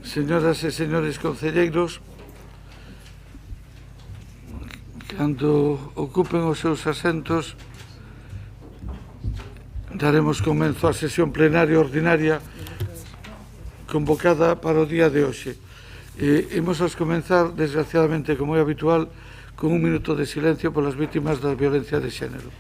Señoras e señores concelleiros, cando ocupen os seus asentos, daremos comenzo á sesión plenaria ordinaria convocada para o día de hoxe. Imos a comenzar, desgraciadamente, como é habitual, con un minuto de silencio polas vítimas da violencia de xénero.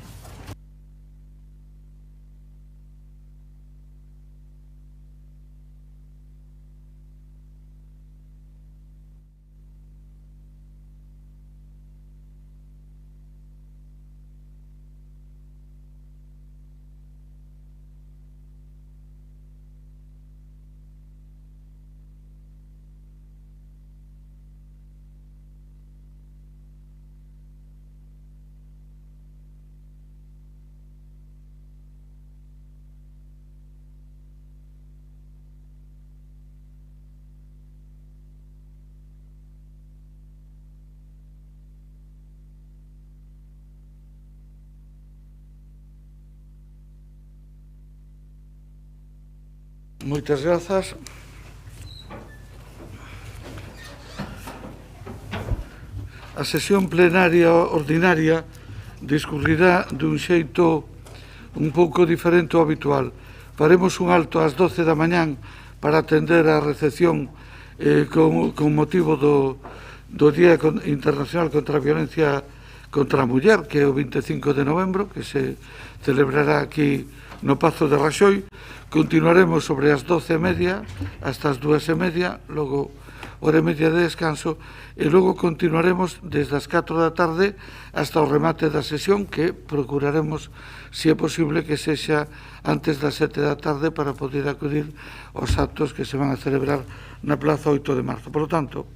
Moitas grazas. A sesión plenaria ordinaria discurrirá dun xeito un pouco diferente ao habitual. Faremos un alto ás 12 da mañán para atender a recepción con motivo do Día Internacional contra a Violencia contra a Muller, que é o 25 de novembro, que se celebrará aquí no Pazo de Raxoi. Continuaremos sobre as 12:30 hasta as 2:30, logo hora e media de descanso, e logo continuaremos desde as 4 da tarde hasta o remate da sesión, que procuraremos, se é posible, que sexa antes das 7 da tarde para poder acudir aos actos que se van a celebrar na Plaza 8 de marzo. Por lo tanto,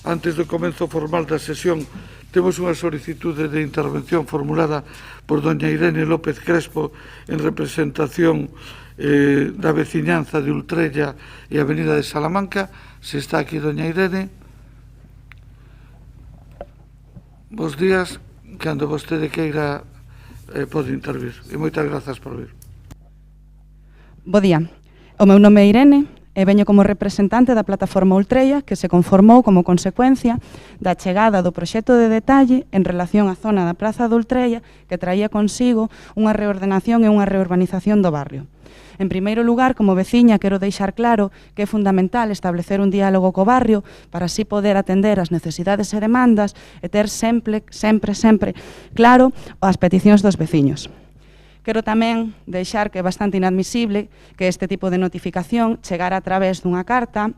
antes do comenzo formal da sesión, temos unha solicitude de intervención formulada por doña Irene López Crespo en representación da veciñanza de Ultrella e Avenida de Salamanca. Se está aquí doña Irene. Bos días. Cando vostede queira pode intervir. E moitas grazas por vir. Bo día. O meu nome é Irene e veño como representante da plataforma Ultrella, que se conformou como consecuencia da chegada do proxecto de detalle en relación á zona da Praza de Ultrella, que traía consigo unha reordenación e unha reurbanización do barrio. En primeiro lugar, como veciña, quero deixar claro que é fundamental establecer un diálogo co barrio para así poder atender as necesidades e demandas e ter sempre claro as peticións dos veciños. Quero tamén deixar que é bastante inadmisible que este tipo de notificación chegara a través dunha carta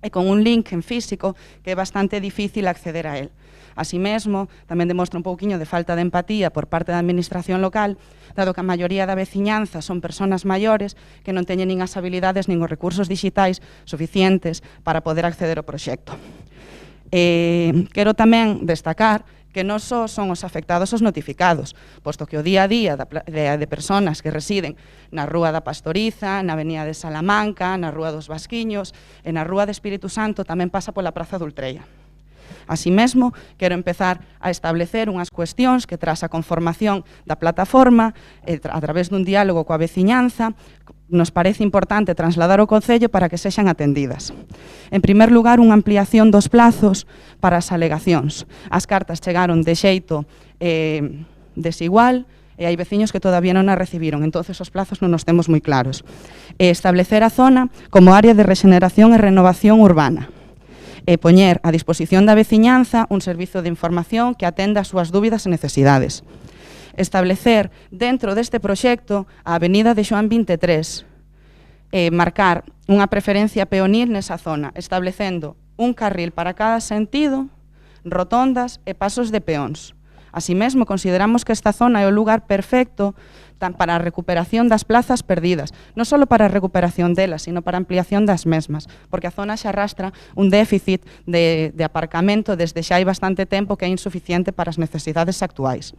e con un link en físico que é bastante difícil acceder a él. Así mesmo, tamén demostra un pouquiño de falta de empatía por parte da administración local, dado que a maioría da veciñanza son persoas maiores que non teñen nin as habilidades nin os recursos digitais suficientes para poder acceder ao proxecto. Quero tamén destacar que non só son os afectados os notificados, posto que o día a día de persoas que residen na Rúa da Pastoriza, na Avenida de Salamanca, na Rúa dos Vasquiños e na Rúa de Espírito Santo tamén pasa pola Praza de Ultrella. Así mesmo, quero empezar a establecer unhas cuestións que, tras a conformación da plataforma, a través dun diálogo coa veciñanza, nos parece importante trasladar ao Concello para que sexan atendidas. En primer lugar, unha ampliación dos plazos para as alegacións. As cartas chegaron de xeito desigual e hai veciños que todavía non as recibiron, entonces os plazos non os temos moi claros. Establecer a zona como área de rexeneración e renovación urbana. E poñer a disposición da veciñanza un servizo de información que atenda as súas dúbidas e necesidades. Establecer dentro deste proxecto a Avenida de Xoán 23 e marcar unha preferencia peonil nesa zona, establecendo un carril para cada sentido, rotondas e pasos de peóns. Así mesmo, consideramos que esta zona é o lugar perfecto para a recuperación das plazas perdidas, non só para a recuperación delas, sino para a ampliación das mesmas, porque a zona xa arrastra un déficit de aparcamento desde xa hai bastante tempo que é insuficiente para as necesidades actuais.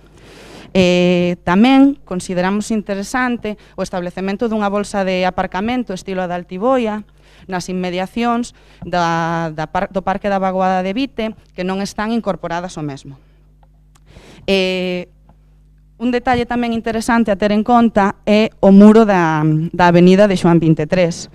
Tamén consideramos interesante o establecemento dunha bolsa de aparcamento estilo a da Altiboia nas inmediacións do Parque da Vaguada de Vite, que non están incorporadas ao mesmo. Un detalle tamén interesante a ter en conta é o muro da avenida de Xoán 23.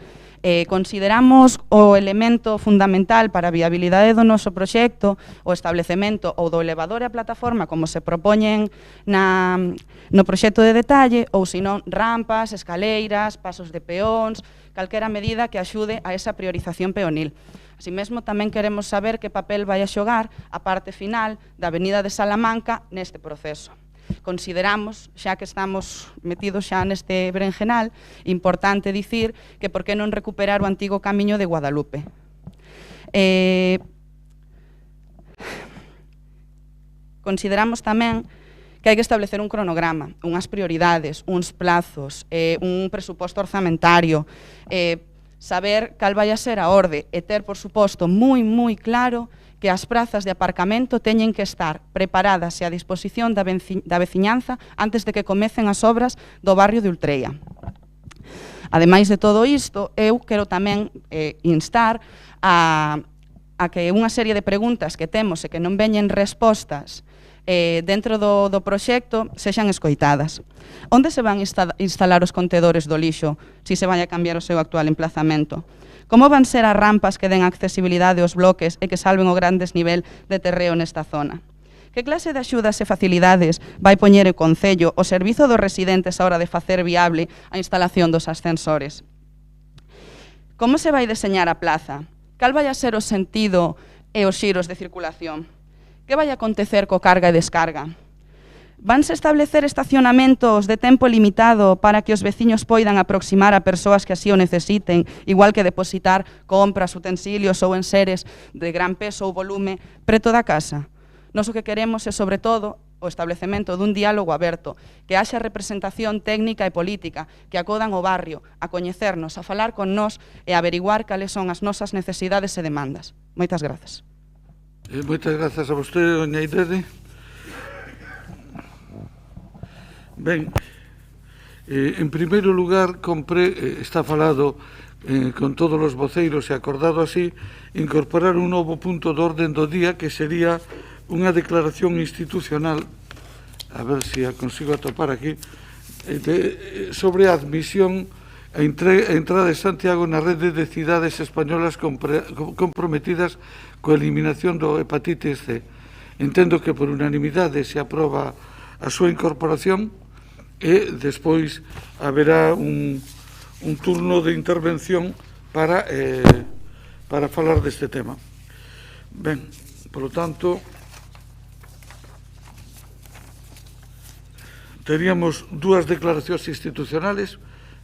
Consideramos o elemento fundamental para a viabilidade do noso proxecto o establecemento ou do elevador e a plataforma como se propoñen no proxecto de detalle ou senón rampas, escaleiras, pasos de peóns, calquera medida que axude a esa priorización peonil. Así mesmo tamén queremos saber que papel vai a xogar a parte final da avenida de Salamanca neste proceso. Consideramos, xa que estamos metidos xa neste berenjenal, importante dicir que por que non recuperar o antigo camiño de Guadalupe. Consideramos tamén que hai que establecer un cronograma, unhas prioridades, uns plazos, un presuposto orzamentario, saber cal vai a ser a orde e ter, por suposto, moi claro que as prazas de aparcamento teñen que estar preparadas e a disposición da veciñanza antes de que comecen as obras do barrio de Ultreia. Ademais de todo isto, eu quero tamén instar a que unha serie de preguntas que temos e que non veñen respostas dentro do proxecto sexan escoitadas. Onde se van instalar os contedores do lixo se se vai a cambiar o seu actual emplazamento? Como van ser as rampas que den accesibilidade aos bloques e que salven o gran desnivel de terreo nesta zona? Que clase de axudas e facilidades vai poñer o Concello ao servizo dos residentes a hora de facer viable a instalación dos ascensores? Como se vai deseñar a plaza? Cal vai a ser o sentido e os xiros de circulación? Que vai acontecer co carga e descarga? Vanse establecer estacionamentos de tempo limitado para que os veciños poidan aproximar a persoas que así o necesiten, igual que depositar compras, utensilios ou enseres de gran peso ou volume preto da casa? Nós o que queremos é, sobre todo, o establecemento dun diálogo aberto, que haxa representación técnica e política, que acodan o barrio a coñecernos, a falar con nós e a averiguar cales son as nosas necesidades e demandas. Moitas grazas. Moitas grazas a vostede, doña Irene. Ben, en primeiro lugar, está falado con todos os voceiros e acordado así, incorporar un novo punto de orden do día que sería unha declaración institucional, a ver se a consigo atopar aquí, sobre a admisión a entrada de Santiago na rede de cidades españolas comprometidas coa eliminación do hepatitis C. Entendo que por unanimidade se aproba a súa incorporación e despois haberá un turno de intervención para falar deste tema. Ben, polo tanto, teríamos dúas declaracións institucionales,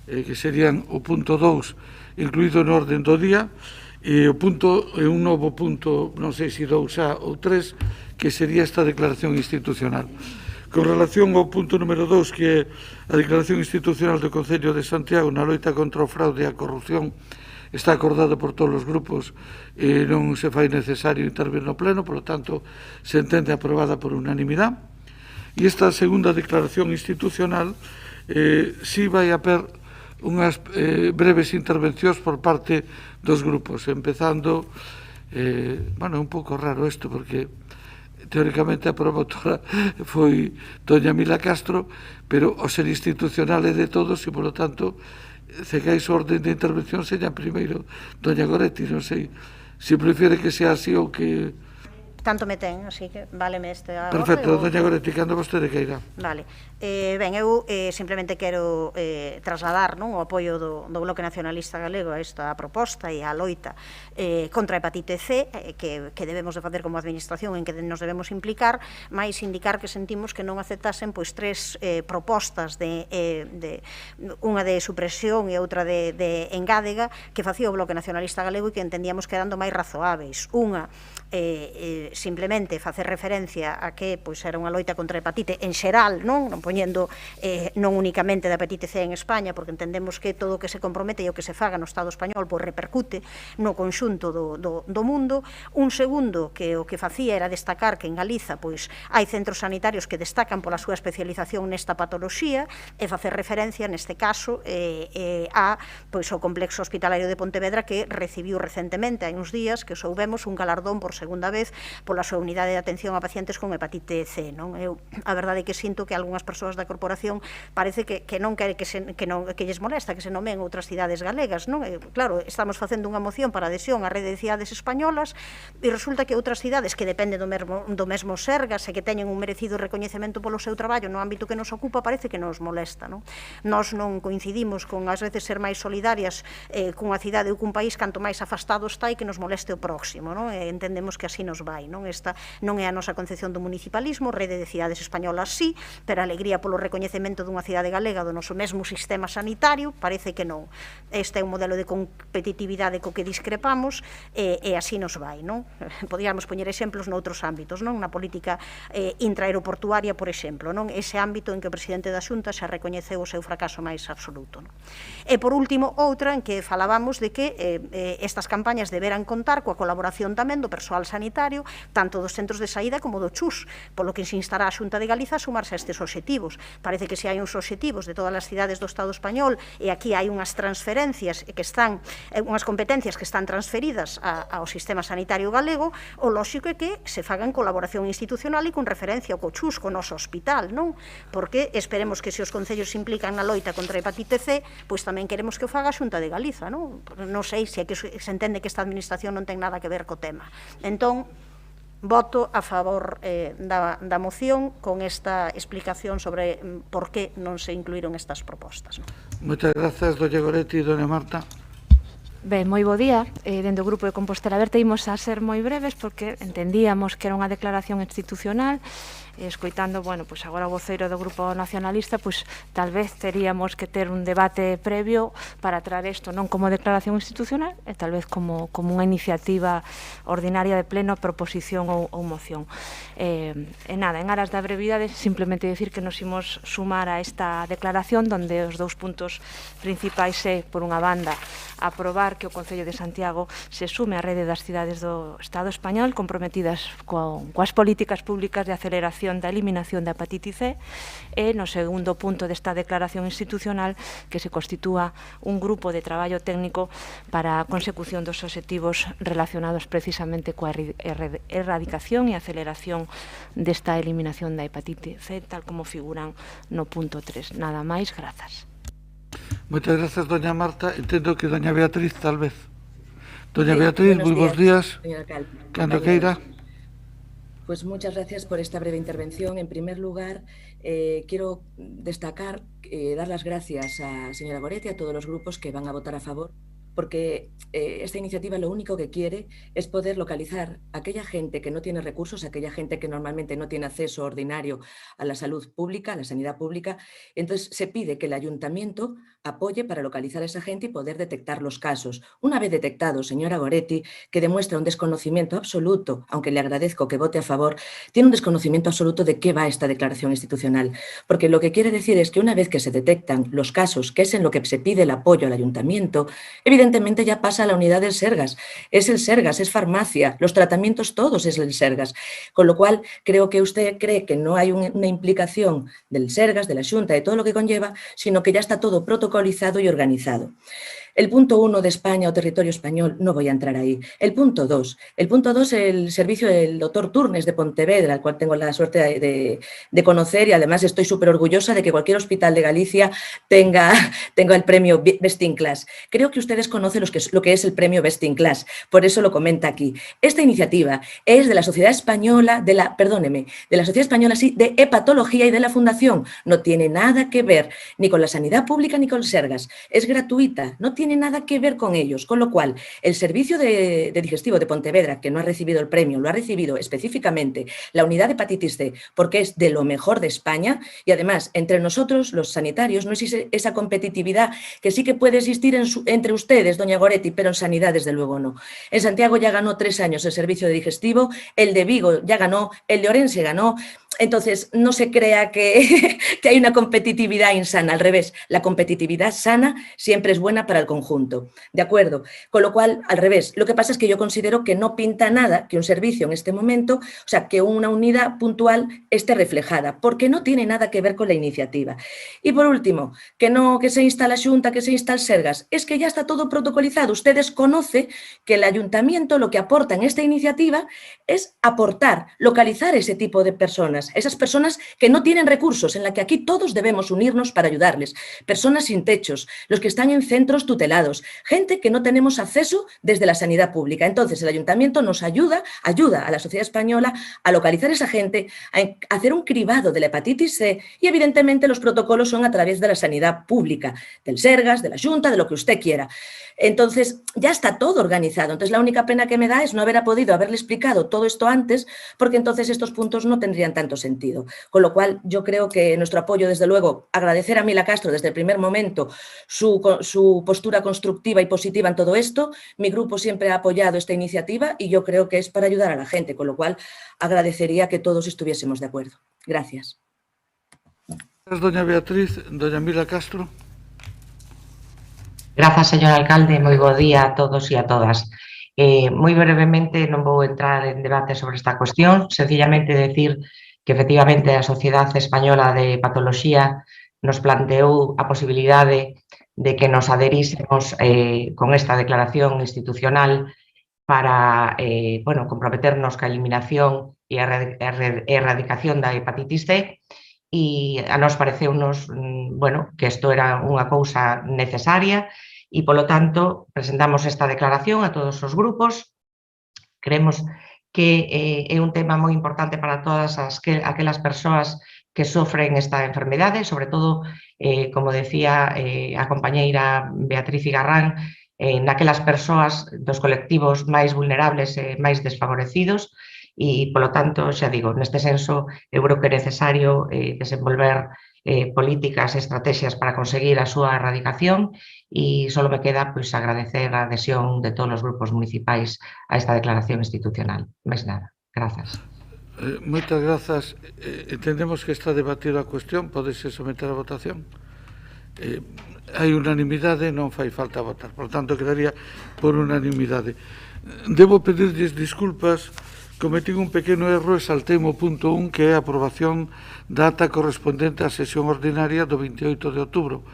que serían o punto 2 incluído no orden do día, e un novo punto, non sei se 2A ou 3, que sería esta declaración institucional. Con relación ao punto número 2, que é a declaración institucional do Concello de Santiago na loita contra o fraude e a corrupción, está acordado por todos os grupos e non se fai necesario intervir no pleno, por lo tanto, se entende aprobada por unanimidade. E esta segunda declaración institucional si vai a haber unhas breves intervencións por parte dos grupos, empezando, bueno, é un pouco raro isto, porque teóricamente a promotora foi doña Mila Castro, pero o ser institucional é de todos e, polo tanto, cegais o orden de intervención seña primeiro doña Goretti, non sei se prefere que sea así ou que... Tanto me ten, así que váleme este orde. Perfecto, doña Goretti, cando vostede queira. Vale. Ben, eu simplemente quero trasladar o apoio do Bloque Nacionalista Galego a esta proposta e a loita contra a hepatite C, que debemos de facer como administración, en que nos debemos implicar, máis indicar que sentimos que non aceptasen tres propostas, unha de supresión e outra de engádega, que facía o Bloque Nacionalista Galego e que entendíamos que eran do máis razoáveis. Unha, simplemente facer referencia a que era unha loita contra a hepatite en xeral, non poñendo non únicamente da hepatite C en España, porque entendemos que todo o que se compromete e o que se faga no Estado español repercute no conxunto do mundo. Un segundo, que o que facía era destacar que en Galiza hai centros sanitarios que destacan pola súa especialización nesta patoloxía e facer referencia neste caso ao complexo hospitalario de Pontevedra, que recibiu recentemente, hai uns días, que soubemos un galardón por segunda vez pola súa unidade de atención a pacientes con hepatite C, non? Eu, a verdade é que sinto que algunhas persoas da corporación parece que non quere que lles molesta que se nomen outras cidades galegas, non? Claro, estamos facendo unha moción para adhesión á rede de cidades españolas e resulta que outras cidades que dependen do mesmo Sergas e que teñen un merecido recoñecemento polo seu traballo no ámbito que nos ocupa parece que nos molesta, non? Nós non coincidimos con ás veces ser máis solidarias cunha cidade ou cun país canto máis afastado está e que nos moleste o próximo, non? Entendemos que así nos vai, non? Esta non é a nosa concepción do municipalismo, rede de cidades españolas sí, pero a alegría polo recoñecemento dunha cidade galega do noso mesmo sistema sanitario parece que non. Este é un modelo de competitividade co que discrepamos e así nos vai, non? Podíamos poñer exemplos noutros ámbitos, non? Na política intraaeroportuaria, por exemplo, non? Ese ámbito en que o presidente da Xunta xa recoñeceu o seu fracaso máis absoluto, non? E, por último, outra en que falábamos de que estas campañas deberan contar coa colaboración tamén do persoal sanitario, tanto dos centros de saída como do CHUS, polo que se instará a Xunta de Galiza a sumarse a estes obxectivos. Parece que se hai uns obxectivos de todas as cidades do Estado español e aquí hai unhas transferencias que están, unhas competencias que están transferidas ao sistema sanitario galego, o lóxico é que se faga en colaboración institucional e con referencia ao CHUS, co noso hospital, non? Porque esperemos que se os concellos se implican na loita contra a hepatite C, pois tamén queremos que o faga a Xunta de Galiza, non? Non sei se é que se entende que esta administración non ten nada que ver co tema. Entón, voto a favor da moción con esta explicación sobre por que non se incluíron estas propostas. Moitas grazas, doña Goretti e doña Marta. Ben, moi bo día. Dende o Grupo de Compostela Aberta imos a ser moi breves porque entendíamos que era unha declaración institucional. Escoitando, bueno, pois agora o voceiro do Grupo Nacionalista, pois tal vez teríamos que ter un debate previo para traer isto non como declaración institucional e tal vez como unha iniciativa ordinaria de pleno, proposición ou moción. E nada, en aras da brevidade, simplemente dicir que nos imos sumar a esta declaración donde os dous puntos principais é, por unha banda, aprobar que o Concello de Santiago se sume á rede das cidades do Estado español comprometidas coas políticas públicas de aceleración da eliminación da hepatite C e, no segundo punto desta declaración institucional, que se constitúa un grupo de traballo técnico para a consecución dos obxectivos relacionados precisamente coa erradicación e aceleración desta eliminación da hepatite C, tal como figuran no punto 3. Nada máis, grazas. Moitas grazas, doña Marta. Entendo que doña Beatriz, tal vez. Doña Beatriz, moi bons días. Cando queira. Pues muchas gracias por esta breve intervención. En primer lugar, quiero destacar, dar las gracias a señora Goretti y a todos los grupos que van a votar a favor, porque esta iniciativa lo único que quiere es poder localizar a aquella gente que no tiene recursos, a aquella gente que normalmente no tiene acceso ordinario a la salud pública, a la sanidad pública. Entonces se pide que el ayuntamiento apoye para localizar a esa gente y poder detectar los casos. Una vez detectados, señora Goretti, que demuestra un desconocimiento absoluto, aunque le agradezco que vote a favor, tiene un desconocimiento absoluto de qué va esta declaración institucional, porque lo que quiere decir es que una vez que se detectan los casos, que es en lo que se pide el apoyo al ayuntamiento, evidentemente ya pasa a la unidad del Sergas. Es el Sergas, es farmacia, los tratamientos todos es el Sergas. Con lo cual, creo que usted cree que no hay una implicación del Sergas, de la Xunta, de todo lo que conlleva, sino que ya está todo protocolizado y organizado. El punto 1 de España o territorio español, no voy a entrar ahí. El punto 2, el servicio del doctor Turnes de Pontevedra, al cual tengo la suerte de conocer y además estoy súper orgullosa de que cualquier hospital de Galicia tenga el premio Best in Class. Creo que ustedes conocen lo que es el premio Best in Class, por eso lo comenta aquí. Esta iniciativa es de la Sociedad Española, de la Sociedad Española, sí, de Hepatología y de la Fundación. No tiene nada que ver ni con la sanidad pública ni con el Sergas. Es gratuita, no tiene nada que ver con ellos, con lo cual el servicio de digestivo de Pontevedra, que no ha recibido el premio, lo ha recibido específicamente la unidad de hepatitis C, porque es de lo mejor de España y además entre nosotros, los sanitarios, no existe esa competitividad que sí que puede existir entre ustedes, doña Goretti, pero en sanidad desde luego no. En Santiago ya ganó 3 años el servicio de digestivo, el de Vigo ya ganó, el de Orense ganó Entonces, no se crea que hay una competitividad insana, al revés, la competitividad sana siempre es buena para el conjunto, ¿de acuerdo? Con lo cual, al revés, lo que pasa es que yo considero que no pinta nada que un servicio en este momento, o sea, que una unidad puntual esté reflejada, porque no tiene nada que ver con la iniciativa. Y por último, que se insta la Xunta, que se insta el Sergas, es que ya está todo protocolizado. Ustedes conocen que el Ayuntamiento lo que aporta en esta iniciativa es aportar, localizar ese tipo de personas, esas personas que no tienen recursos, en la que aquí todos debemos unirnos para ayudarles, personas sin techos, los que están en centros tutelados, gente que no tenemos acceso desde la sanidad pública. Entonces, el Ayuntamiento nos ayuda a la sociedad española a localizar a esa gente, a hacer un cribado de la hepatitis C y, evidentemente, los protocolos son a través de la sanidad pública, del Sergas, de la Xunta, de lo que usted quiera. Entonces, ya está todo organizado. Entonces, la única pena que me da es no haber podido haberle explicado todo esto antes, porque entonces estos puntos no tendrían tanto sentido. Con lo cual, yo creo que nuestro apoyo, desde luego, agradecer a Mila Castro desde el primer momento su postura constructiva y positiva en todo esto. Mi grupo siempre ha apoyado esta iniciativa y yo creo que es para ayudar a la gente, con lo cual agradecería que todos estuviésemos de acuerdo. Gracias. Gracias, doña Beatriz. Doña Mila Castro. Grazas, señor alcalde, moi bo día a todos e a todas. Moi brevemente, non vou entrar en debate sobre esta cuestión, sencillamente decir que efectivamente a Sociedade Española de Patoloxía nos planteou a posibilidade de que nos adherísemos con esta declaración institucional para comprometernos ca eliminación e erradicación da hepatitis C, e a nos pareceunos que isto era unha cousa necesaria e, polo tanto, presentamos esta declaración a todos os grupos. Creemos que é un tema moi importante para todas aquelas persoas que sofren esta enfermedade, sobre todo, como decía a compañeira Beatriz Igarrán, naquelas persoas dos colectivos máis vulnerables e máis desfavorecidos, e, polo tanto, xa digo, neste senso, eu creo que é necesario desenvolver políticas e estrategias para conseguir a súa erradicación e só me queda agradecer a adhesión de todos os grupos municipais a esta declaración institucional. Máis nada. Grazas. Moitas grazas. Entendemos que está debatida a cuestión, podese someter a votación. Hai unanimidade, non fai falta votar, por tanto quedaría por unanimidade. Debo pedirlles disculpas, cometín un pequeno erro e saltei o punto 1, que é a aprobación da ata correspondente á sesión ordinaria do 28 de outubro.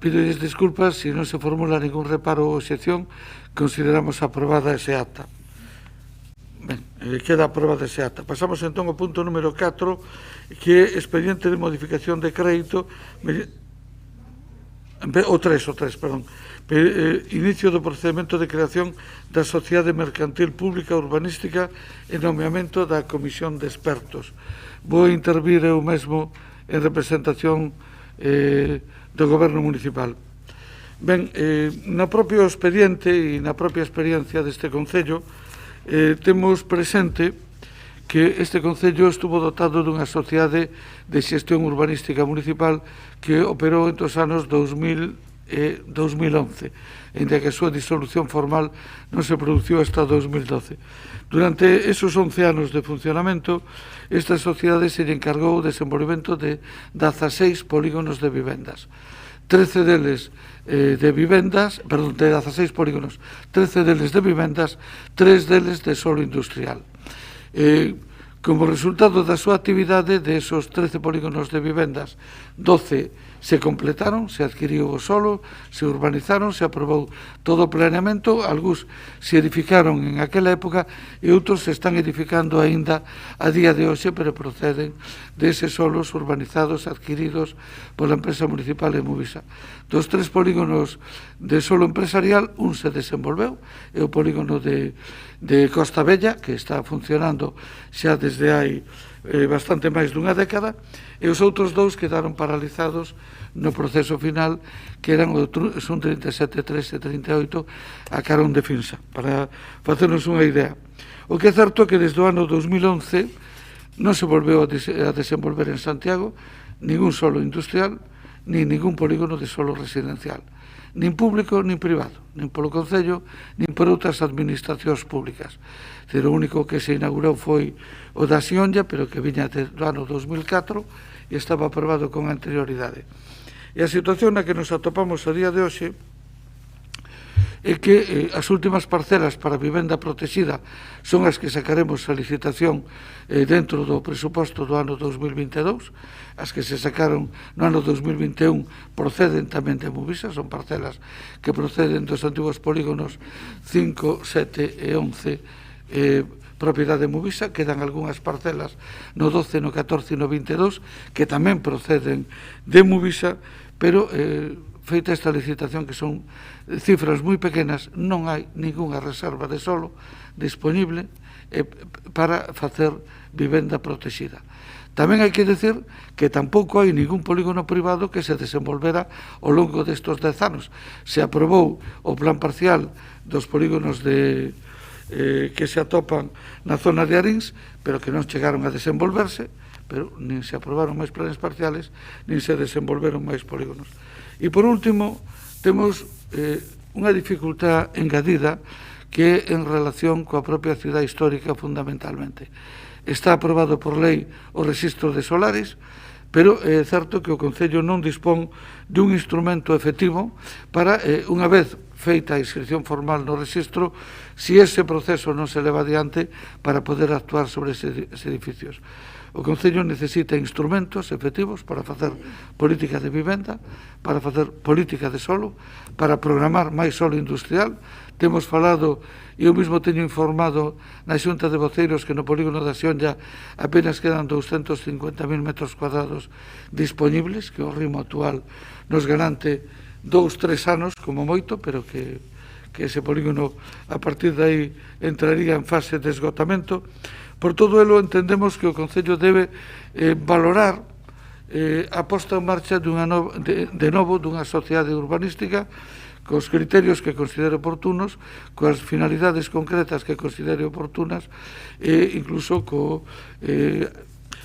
Pidolles disculpas, se non se formula ningún reparo ou excepción, consideramos aprobada ese acta. Ben, queda aprobada ese acta. Pasamos entón ao punto número 4, que é expediente de modificación de crédito, o 3, perdón, inicio do procedimento de creación da Sociedade Mercantil Pública Urbanística e nomeamento da Comisión de Expertos. Vou intervir eu mesmo en representación do Goberno Municipal. Ben, no propio expediente e na propia experiencia deste Concello temos presente que este Concello estuvo dotado dunha sociedade de xestión urbanística municipal que operou entre os anos 2000 e 2011, ainda que a súa disolución formal non se produciu hasta 2012. Durante esos 11 anos de funcionamento, esta sociedade se lle encargou o desenvolvemento de 16 polígonos de vivendas. 13 deles de vivendas, perdón, de 16 polígonos, 13 deles de vivendas, 3 deles de solo industrial. Como resultado da súa actividade, de esos 13 polígonos de vivendas, 12 se completaron, se adquiriu o solo, se urbanizaron, se aprobou todo o planeamento, algúns se edificaron en aquela época e outros se están edificando aínda a día de hoxe, pero proceden deses solos urbanizados adquiridos pola empresa municipal de Movisa. Dos 3 polígonos de solo empresarial, un se desenvolveu, é o polígono de Costa Bella, que está funcionando xa desde hai bastante máis dunha década, e os outros 2 quedaron paralizados no proceso final, que son 37, 3 e 38 a carón de Finsa, para facernos unha idea. O que é certo é que desde o ano 2011 non se volveu a desenvolver en Santiago ningún solo industrial, ni ningún polígono de solo residencial. nin público nin privado, nin polo Concello, nin por outras administracións públicas. O único que se inaugurou foi o da Xionlla, pero que viña do ano 2004 e estaba aprobado con anterioridade. E a situación na que nos atopamos a día de hoxe é que as últimas parcelas para vivenda protegida son as que sacaremos a licitación dentro do presuposto do ano 2022. As que se sacaron no ano 2021 proceden tamén de Movisa, son parcelas que proceden dos antigos polígonos 5, 7 e 11 propiedade de Movisa. Quedan algunhas parcelas no 12, no 14 e no 22 que tamén proceden de Movisa, pero feita esta licitación, que son cifras moi pequenas, non hai ningunha reserva de solo disponible para facer vivenda protegida. Tamén hai que decir que tampouco hai ningún polígono privado que se desenvolvera ao longo destes 10 anos. Se aprobou o plan parcial dos polígonos que se atopan na zona de Arins, pero que non chegaron a desenvolverse, pero nin se aprobaron máis planes parciales, nin se desenvolveron máis polígonos. E, por último, temos unha dificultad engadida que é en relación coa propia cidade histórica, fundamentalmente. Está aprobado por lei o rexistro de solares, pero é certo que o Concello non dispón dun instrumento efectivo para, unha vez feita a inscripción formal no rexistro, si ese proceso non se leva adiante, para poder actuar sobre eses edificios. O Concello necesita instrumentos efectivos para facer política de vivenda, para facer política de solo, para programar máis solo industrial. Temos falado, e eu mesmo teño informado na Xunta de Voceiros, que no polígono da Xionlla apenas quedan 250.000 metros cuadrados disponibles, que o ritmo actual nos garante 2-3 anos como moito, pero que ese polígono a partir de aí entraría en fase de esgotamento. Por todo elo, entendemos que o Concello debe valorar a posta en marcha de novo dunha sociedade urbanística cos criterios que considere oportunos, coas finalidades concretas que considere oportunas e incluso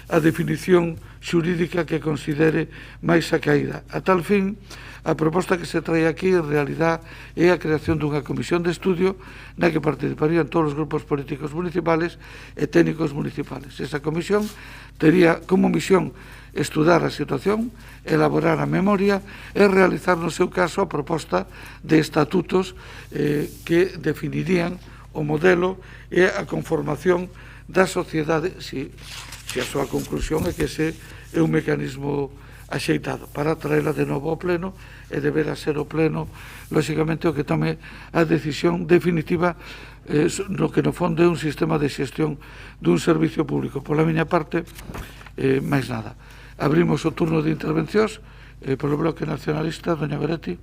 a definición xurídica que considere máis acaída. A tal fin, a proposta que se trae aquí, en realidad, é a creación dunha comisión de estudio na que participarían todos os grupos políticos municipales e técnicos municipales. Esa comisión tería como misión estudar a situación, elaborar a memoria e realizar, no seu caso, a proposta de estatutos que definirían o modelo e a conformación da sociedade, se a súa conclusión é que ese é un mecanismo axeitado para traela de novo ao pleno, e deberá ser o pleno, lóxicamente, o que tome a decisión definitiva no que no fondo é un sistema de xestión dun servicio público. Pola miña parte, máis nada. Abrimos o turno de intervencións polo Bloque Nacionalista. Doña Goretti.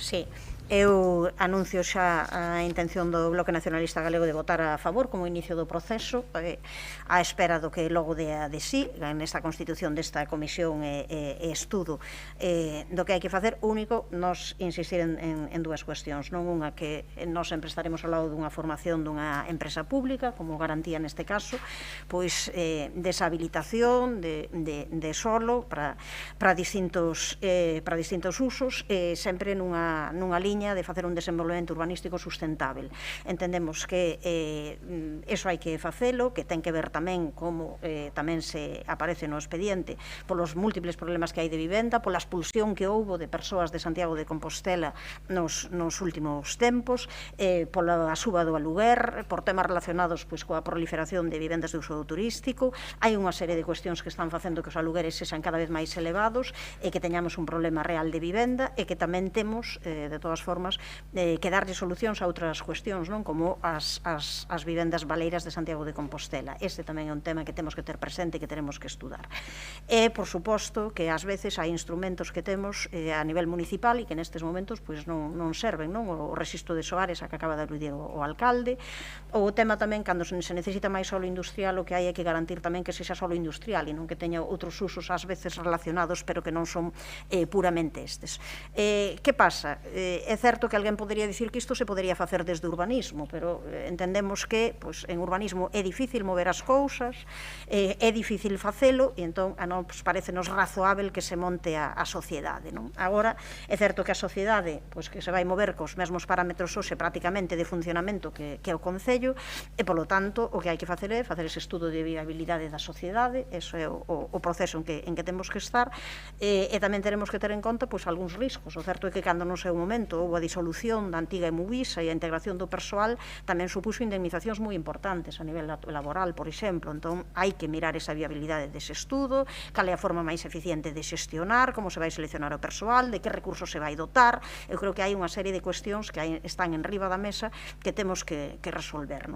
Sí. Eu anuncio xa a intención do Bloque Nacionalista Galego de votar a favor como inicio do proceso, á espera do que logo dea de sí nesta constitución desta comisión e estudo do que hai que facer. Único, nos insistir en dúas cuestións, non unha, que nos sempre estaremos ao lado dunha formación dunha empresa pública, como garantía neste caso, pois deshabilitación de solo para distintos usos, sempre nunha liña de facer un desenvolvemento urbanístico sustentável. Entendemos que eso hai que facelo, que ten que ver tamén como tamén se aparece no expediente polos múltiples problemas que hai de vivenda, pola expulsión que houbo de persoas de Santiago de Compostela nos últimos tempos, pola suba do aluguer, por temas relacionados coa proliferación de vivendas de uso turístico. Hai unha serie de cuestións que están facendo que os alugueres sexan cada vez máis elevados e que teñamos un problema real de vivenda, e que tamén temos, de todas formas, que darlle solucións a outras cuestións, non, como as vivendas baleiras de Santiago de Compostela. Este tamén é un tema que temos que ter presente e que teremos que estudar. E, por suposto, que ás veces hai instrumentos que temos a nivel municipal e que nestes momentos non serven, non? O rexistro de soares, a que acaba de aludir o alcalde, ou o tema tamén, cando se necesita máis solo industrial, o que hai é que garantir tamén que sexa solo industrial e non que teña outros usos ás veces relacionados, pero que non son puramente estes. Que pasa? É É certo que alguén podería dicir que isto se podería facer desde urbanismo, pero entendemos que en urbanismo é difícil mover as cousas, é difícil facelo, e entón a nos parecenos razoável que se monte a sociedade. Agora, é certo que a sociedade que se vai mover cos mesmos parámetros hoxe prácticamente de funcionamento que o Concello, e polo tanto o que hai que facer é facer ese estudo de viabilidade da sociedade, eso é o proceso en que temos que estar, e tamén teremos que ter en conta algúns riscos. O certo é que cando no seu momento houve a disolución da antiga Emuvisa e a integración do persoal tamén supuxo indemnizacións moi importantes a nivel laboral, por exemplo. Entón, hai que mirar esa viabilidade dese estudo, cal é a forma máis eficiente de xestionar, como se vai seleccionar o persoal, de que recursos se vai dotar. Eu creo que hai unha serie de cuestións que están en riba da mesa que temos que resolver.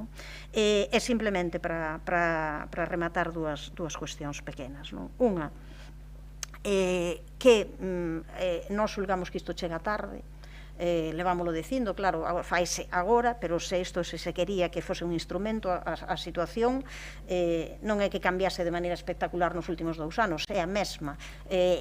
E simplemente para rematar dúas cuestións pequenas. Unha, que nós xulgamos que isto chega tarde, levámoslo dicindo, claro, faise agora, pero se isto se quería que fose un instrumento, a situación non é que cambiase de maneira espectacular nos últimos 2 anos, é a mesma.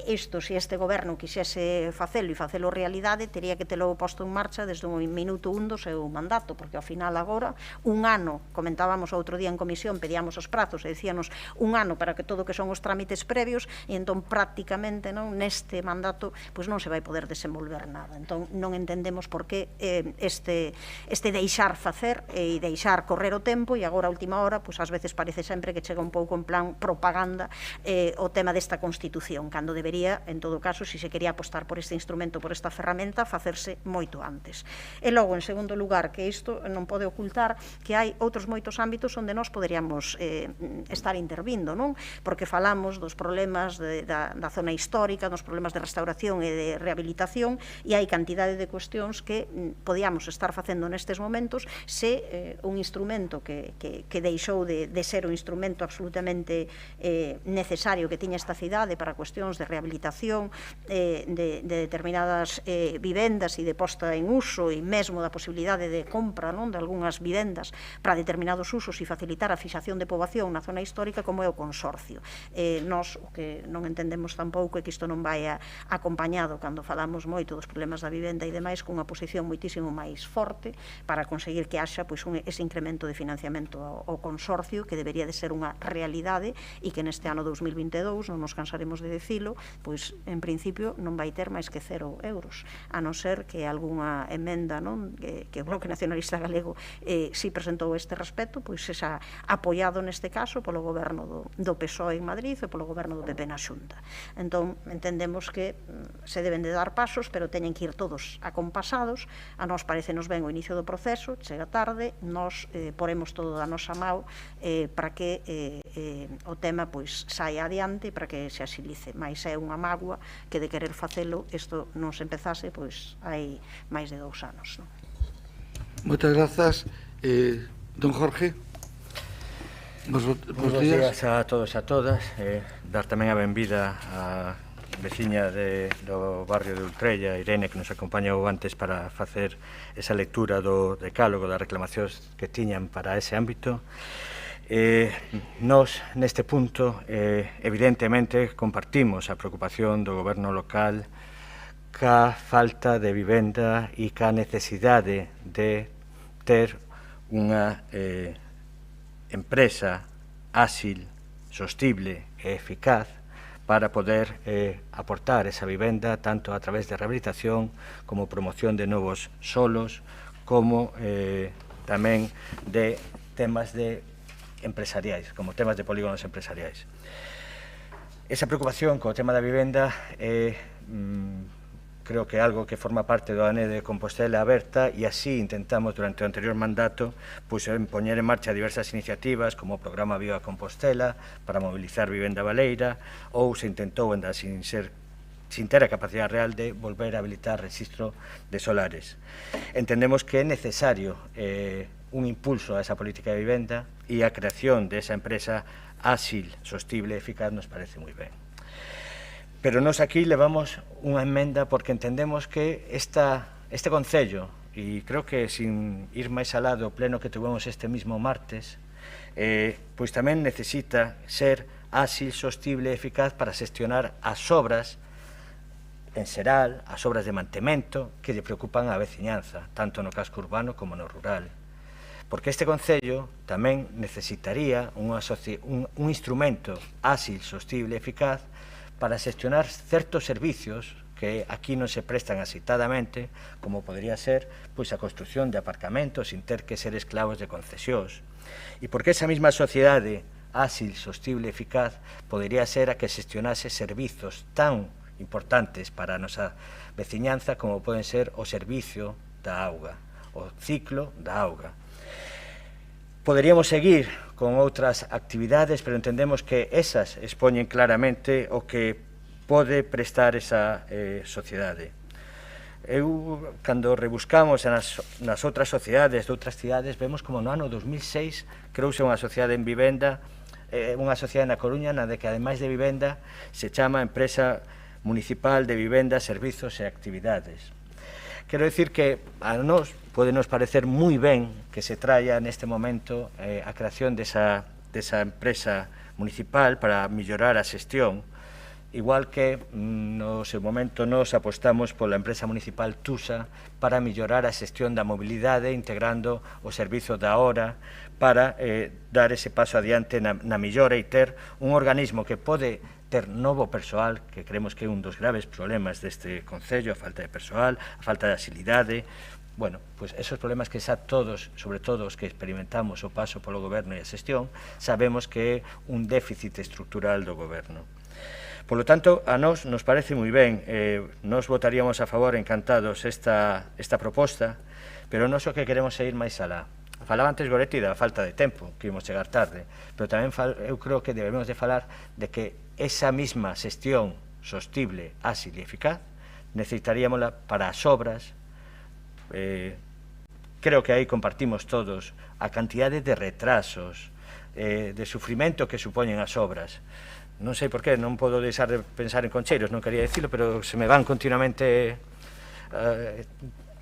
Isto, se este goberno quixese facelo e facelo realidade, teria que telo posto en marcha desde o minuto 1 do seu mandato, porque ao final agora, un ano, comentábamos outro día en comisión, pedíamos os prazos e dicíanos un ano para que todo o que son os trámites previos, e entón prácticamente neste mandato non se vai poder desenvolver nada. Entón non entendemos por que este deixar facer e deixar correr o tempo, e agora a última hora, ás veces parece sempre que chega un pouco en plan propaganda o tema desta Constitución, cando debería, en todo caso, se se quería apostar por este instrumento, por esta ferramenta, facerse moito antes. E logo, en segundo lugar, que isto non pode ocultar que hai outros moitos ámbitos onde nós poderíamos estar intervindo, non? Porque falamos dos problemas da zona histórica, dos problemas de restauración e de rehabilitación, e hai cantidade de cuestións que podíamos estar facendo nestes momentos se un instrumento que deixou de ser un instrumento absolutamente necesario que tiña esta cidade para cuestións de rehabilitación de determinadas vivendas e de posta en uso, e mesmo da posibilidade de compra de algunhas vivendas para determinados usos e facilitar a fixación de poboación na zona histórica, como é o consorcio. Nós o que non entendemos tampouco é que isto non vai acompañado, cando falamos moito dos problemas da vivenda e demais, cunha posición moitísimo máis forte para conseguir que haxa ese incremento de financiamento ao consorcio, que debería de ser unha realidade e que neste ano 2022, non nos cansaremos de dicilo, en principio non vai ter máis que 0 euros, a non ser que algunha emenda que o Bloque Nacionalista Galego si presentou este respecto, sexa apoiado neste caso polo goberno do PSOE en Madrid e polo goberno do PP na Xunta. Entón, entendemos que se deben de dar pasos, pero teñen que ir todos acompasados. A nós parecenos ben o inicio do proceso, chega tarde, nós poremos todo da nosa mão para que o tema saia adiante, para que se axilice. Mais é unha mágoa que de querer facelo isto non se empezase hai máis de 2 anos. Moitas grazas. Don Jorge. Bos días a todos e a todas. Dar tamén a benvida a veciña do barrio de Ultrella, Irene, que nos acompañou antes para facer esa lectura do decálogo das reclamacións que tiñan para ese ámbito. Nós, neste punto, evidentemente, compartimos a preocupación do goberno local ca falta de vivenda e ca necesidade de ter unha empresa áxil, sostible e eficaz para poder aportar esa vivenda tanto a través de rehabilitación como promoción de novos solos, como tamén de temas empresariais, como temas de polígonos empresariais. Esa preocupación co tema da vivenda creo que é algo que forma parte do ANE de Compostela aberta, e así intentamos durante o anterior mandato poñer en marcha diversas iniciativas como o programa Viva Compostela para mobilizar vivenda baleira, ou se intentou, sin ter a capacidade real de volver a habilitar registro de solares. Entendemos que é necesario un impulso a esa política de vivenda, e a creación desa empresa áxil, sostible e eficaz nos parece moi ben. Pero nós aquí levamos unha emenda porque entendemos que este Concello, e creo que sin ir máis alá do pleno que tuvemos este mismo martes, pois tamén necesita ser áxil, sostible e eficaz para xestionar as obras en xeral, as obras de mantemento que lle preocupan á veciñanza, tanto no casco urbano como no rural. Porque este Concello tamén necesitaría un instrumento áxil, sostible e eficaz para xestionar certos servicios que aquí non se prestan axeitadamente, como podría ser pois, a construción de aparcamentos sin ter que ser esclavos de concesións. E porque esa mesma sociedade áxil, sostible e eficaz podería ser a que xestionase servizos tan importantes para a nosa veciñanza como poden ser o servicio da auga, o ciclo da auga. Poderíamos seguir con outras actividades, pero entendemos que esas expoñen claramente o que pode prestar esa sociedade. Cando rebuscamos nas outras sociedades de outras cidades, vemos como no ano 2006 creouse unha sociedade en vivenda, unha sociedade na Coruña, na de que ademais de vivenda se chama Empresa Municipal de Vivenda, Servizos e Actividades. Quero dicir que a nós pode nos parecer moi ben que se traia neste momento a creación desa empresa municipal para mellorar a xestión, igual que no seu momento nos apostamos pola empresa municipal TUSA para mellorar a xestión da mobilidade integrando o servizo da hora para dar ese paso adiante na mellora e ter un organismo que pode ter novo persoal, que creemos que é un dos graves problemas deste Concello, a falta de persoal, a falta de agilidade. Bueno, pois esos problemas que xa todos, sobre todo os que experimentamos o paso polo goberno e a xestión, sabemos que é un déficit estructural do goberno. Por lo tanto, a nós nos parece moi ben, nos votaríamos a favor encantados esta proposta, pero nós o que queremos é ir máis alá. Falaba antes Goretti da falta de tempo, que ímos chegar tarde, pero tamén eu creo que debemos de falar de que esa mesma xestión sostible, áxil e eficaz, necesitaríamola para as obras. Creo que aí compartimos todos a cantidade de retrasos, de sufrimento que supoñen as obras. Non sei por qué, non podo deixar de pensar en Concheiros, non quería dicilo, pero se me van continuamente,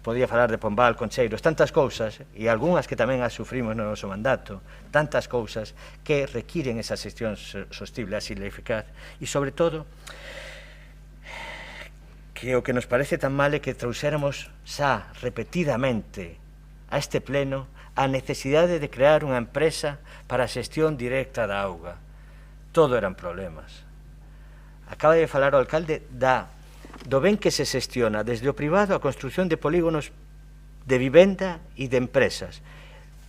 podía falar de Pombal, Concheiros, tantas cousas, e algunhas que tamén as sufrimos no noso mandato, tantas cousas que requiren esa xestión sostible, así e eficaz, e sobre todo, que o que nos parece tan mal é que trouxéramos xa repetidamente a este pleno a necesidade de crear unha empresa para a xestión directa da auga. Todo eran problemas. Acaba de falar o alcalde do ben que se xestiona desde o privado a construción de polígonos de vivenda e de empresas.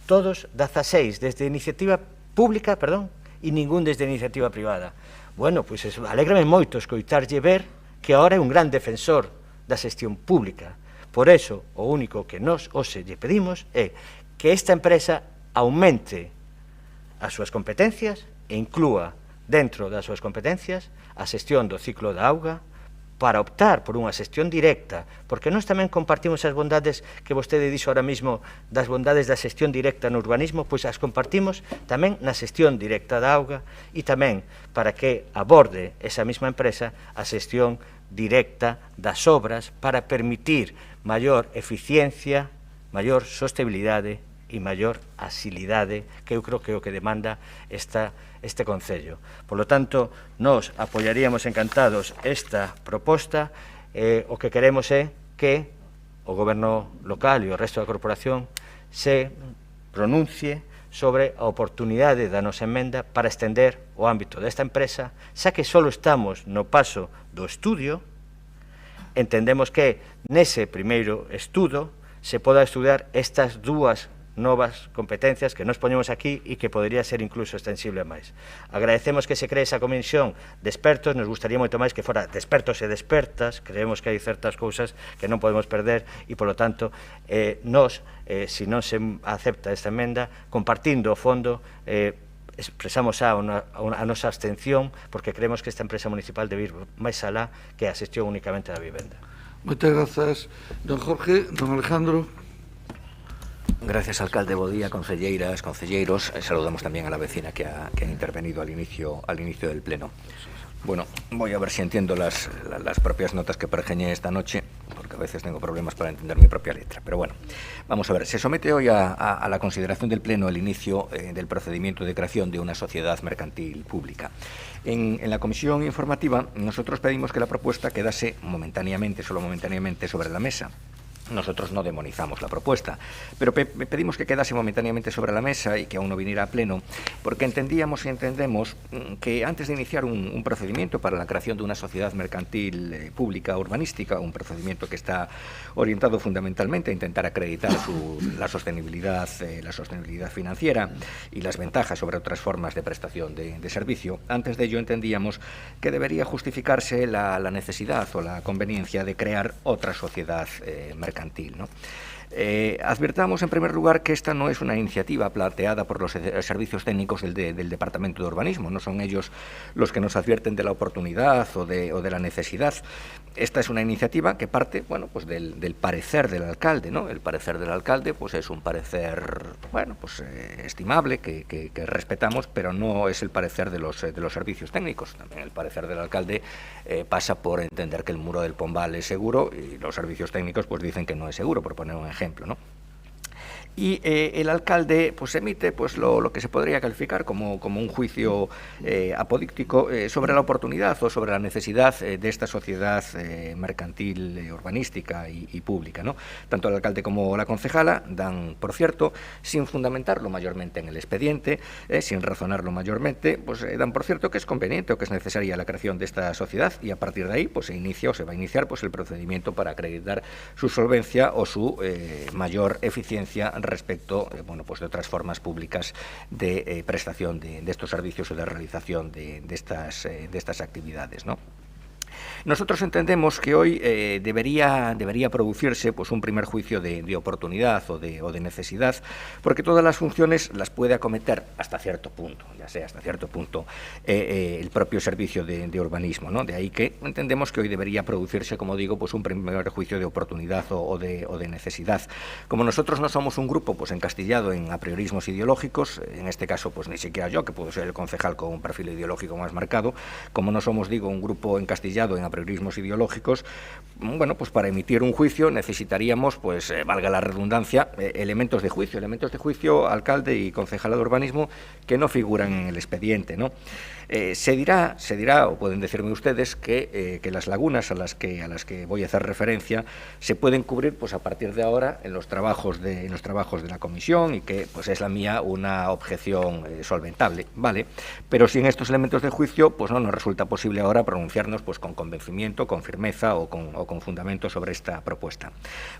Todos 16 desde iniciativa pública, e ningún desde iniciativa privada. Bueno, pois alégrame moito escoitarlle ver que agora é un gran defensor da xestión pública. Por eso, o único que nós hoxe lle pedimos é que esta empresa aumente as súas competencias e inclúa dentro das súas competencias a xestión do ciclo da auga para optar por unha xestión directa, porque nós tamén compartimos as bondades que vostede dixo ahora mismo das bondades da xestión directa no urbanismo, pois as compartimos tamén na xestión directa da auga e tamén para que aborde esa mesma empresa a xestión directa das obras para permitir maior eficiencia, maior sostenibilidade e maior axilidade, que eu creo que é o que demanda este Concello. Por lo tanto, nós apoiaríamos encantados esta proposta. O que queremos é que o goberno local e o resto da corporación se pronuncie sobre a oportunidade da nosa emenda para estender o ámbito desta empresa, xa que só estamos no paso do estudio. Entendemos que nese primeiro estudo se poda estudar estas dúas novas competencias que nos poñemos aquí e que podería ser incluso extensible máis. Agradecemos que se cree esa comisión de expertos, nos gustaría moito máis que fora de expertos e de expertas, creemos que hai certas cousas que non podemos perder e, polo tanto, nos, se non se acepta esta emenda, compartindo o fondo, expresamos a nosa abstención porque creemos que esta empresa municipal debe ir máis alá que a xestión únicamente da vivenda. Moitas grazas, don Jorge. Don Alejandro. Gracias, alcalde. Bo día, concelleiras, concelleiros. Saludamos también a la vecina que han intervenido al inicio del pleno. Bueno, voy a ver si entiendo las propias notas que pergeñé esta noche, porque a veces tengo problemas para entender mi propia letra. Pero bueno, vamos a ver. Se somete hoy a la consideración del Pleno el inicio del procedimiento de creación de una sociedad mercantil pública. En la comisión informativa nosotros pedimos que la propuesta quedase momentáneamente, solo momentáneamente, sobre la mesa. Nosotros no demonizamos la propuesta, pero pedimos que quedase momentáneamente sobre la mesa y que aún no viniera a pleno, porque entendíamos y entendemos que antes de iniciar un procedimiento para la creación de una sociedad mercantil pública urbanística, un procedimiento que está orientado fundamentalmente a intentar acreditar la sostenibilidad financiera y las ventajas sobre otras formas de prestación de servicio, antes de ello entendíamos que debería justificarse la necesidad o la conveniencia de crear otra sociedad mercantil, ¿no? Advirtamos en primer lugar que esta no es una iniciativa planteada por los servicios técnicos del Departamento de Urbanismo, no son ellos los que nos advierten de la oportunidad o de la necesidad. Esta es una iniciativa que parte, bueno, pues del parecer del alcalde, ¿no? El parecer del alcalde, pues es un parecer, bueno, pues estimable, que respetamos, pero no es el parecer de los servicios técnicos. También el parecer del alcalde pasa por entender que el muro del Pombal es seguro y los servicios técnicos pues dicen que no es seguro, por poner un ejemplo, ¿no? Y el alcalde pues emite pues lo que se podría calificar como un juicio apodíctico sobre la oportunidad o sobre la necesidad de esta sociedad mercantil, urbanística y pública, ¿no? Tanto el alcalde como la concejala dan, por cierto, sin fundamentarlo mayormente en el expediente, sin razonarlo mayormente, pues dan por cierto que es conveniente o que es necesaria la creación de esta sociedad, y a partir de ahí pues se va a iniciar pues el procedimiento para acreditar su solvencia o su mayor eficiencia respecto bueno, pues de otras formas públicas de prestación de estos servicios o de realización de estas actividades, ¿no? Nosotros entendemos que hoy debería producirse pues un primer juicio de oportunidad o de necesidad, porque todas las funciones las puede acometer hasta cierto punto, ya sea hasta cierto punto el propio servicio de urbanismo, ¿no? De ahí que entendemos que hoy debería producirse, como digo, pues un primer juicio de oportunidad o de necesidad. Como nosotros no somos un grupo pues encastillado en apriorismos ideológicos, en este caso pues ni siquiera yo, que puedo ser el concejal con un perfil ideológico más marcado, como no somos, digo, un grupo encastillado en apriorismos ideológicos, bueno, pues para emitir un juicio necesitaríamos, pues valga la redundancia, elementos de juicio, alcalde y concejala de urbanismo, que no figuran en el expediente, ¿no? Se dirá, o pueden decirme ustedes, que las lagunas a las que voy a hacer referencia se pueden cubrir pues a partir de ahora en los trabajos de la comisión, y que pues es la mía una objeción solventable, vale, pero sin estos elementos de juicio pues no nos resulta posible ahora pronunciarnos pues con convencimiento, con firmeza o con fundamento sobre esta propuesta.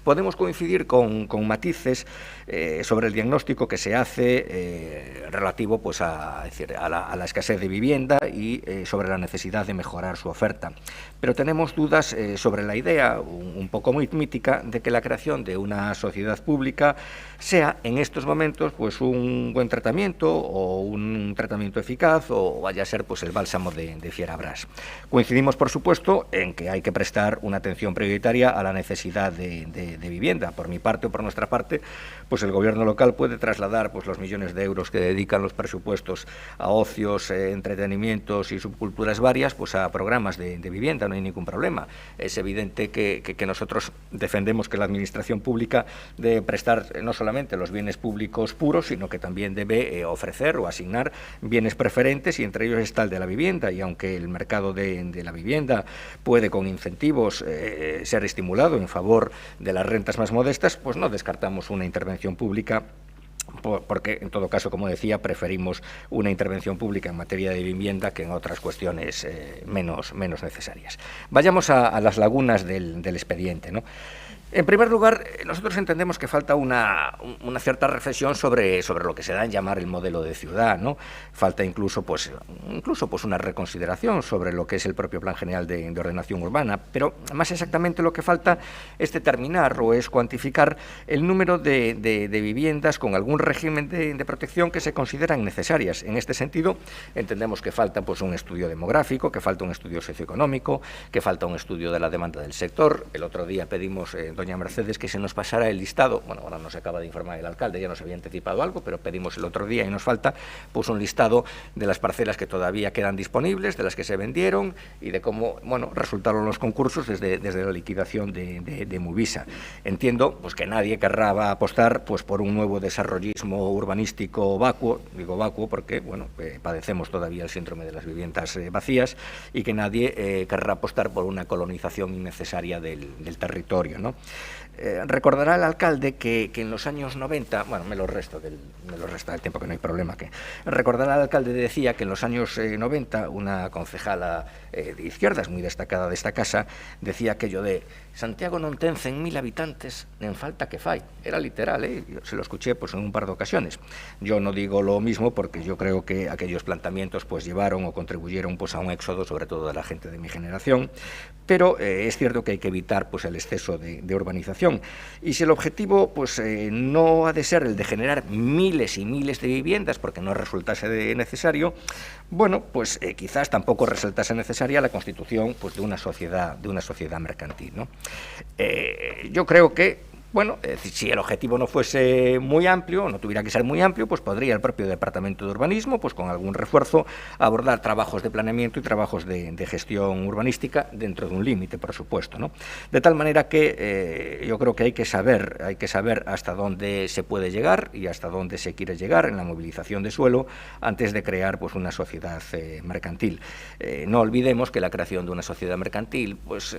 Podemos coincidir con matices sobre el diagnóstico que se hace relativo pues a la escasez de vivienda y sobre la necesidad de mejorar su oferta. Pero tenemos dudas sobre la idea, un poco muy mítica, de que la creación de una sociedad pública sea en estos momentos pues un buen tratamiento o un tratamiento eficaz, o vaya a ser pues el bálsamo de Fierabras. Coincidimos, por supuesto, en que hay que prestar una atención prioritaria a la necesidad de vivienda. Por mi parte o por nuestra parte, pues el gobierno local puede trasladar pues los millones de euros que dedican los presupuestos a ocios, entretenimientos y subculturas varias, pues a programas de vivienda, no hay ningún problema. Es evidente que nosotros defendemos que la administración pública debe prestar no solamente los bienes públicos puros, sino que también debe ofrecer o asignar bienes preferentes, y entre ellos está el de la vivienda. Y aunque el mercado de la vivienda puede con incentivos ser estimulado en favor de las rentas más modestas, pues no descartamos una intervención pública, porque en todo caso, como decía, preferimos una intervención pública en materia de vivienda que en otras cuestiones menos necesarias. Vayamos a las lagunas del expediente, ¿no? En primer lugar, nosotros entendemos que falta una cierta reflexión sobre lo que se da en llamar el modelo de ciudad, ¿no? Falta incluso una reconsideración sobre lo que es el propio Plan General de Ordenación Urbana, pero más exactamente lo que falta es determinar o es cuantificar el número de viviendas con algún régimen de protección que se consideran necesarias. En este sentido, entendemos que falta pues un estudio demográfico, que falta un estudio socioeconómico, que falta un estudio de la demanda del sector. El otro día pedimos doña Mercedes, que se nos pasara el listado. Bueno, ahora nos acaba de informar el alcalde, ya nos había anticipado algo, pero pedimos el otro día y nos falta pues un listado de las parcelas que todavía quedan disponibles, de las que se vendieron y de cómo, bueno, resultaron los concursos desde la liquidación de Movisa. Entiendo pues que nadie querrá apostar pues por un nuevo desarrollismo urbanístico vacuo, digo vacuo porque, bueno, padecemos todavía el síndrome de las viviendas vacías, y que nadie querrá apostar por una colonización innecesaria del territorio, ¿no? Recordará el alcalde que en los años 90, bueno, me lo resta del tiempo, que no hay problema, que recordará el alcalde decía que en los años 90 una concejala de izquierdas muy destacada de esta casa decía aquello de Santiago non ten 100.000 habitantes, nen falta que fai. Era literal, yo se lo escuché pues en un par de ocasiones. Yo no digo lo mismo porque yo creo que aquellos planteamientos pues llevaron o contribuyeron pues a un éxodo, sobre todo de la gente de mi generación, pero es cierto que hay que evitar pues el exceso de urbanización. Y si el objetivo pues no ha de ser el de generar miles y miles de viviendas porque no resultase necesario, bueno, pues quizás tampoco resultase necesaria la constitución pues de una sociedad mercantil, ¿no? Yo creo que, bueno, si el objetivo no fuese muy amplio, no tuviera que ser muy amplio, pues podría el propio Departamento de Urbanismo, pues con algún refuerzo, abordar trabajos de planeamiento y trabajos de gestión urbanística dentro de un límite, por supuesto, ¿no? De tal manera que yo creo que hay que saber hasta dónde se puede llegar y hasta dónde se quiere llegar en la movilización de suelo antes de crear pues una sociedad mercantil. No olvidemos que la creación de una sociedad mercantil pues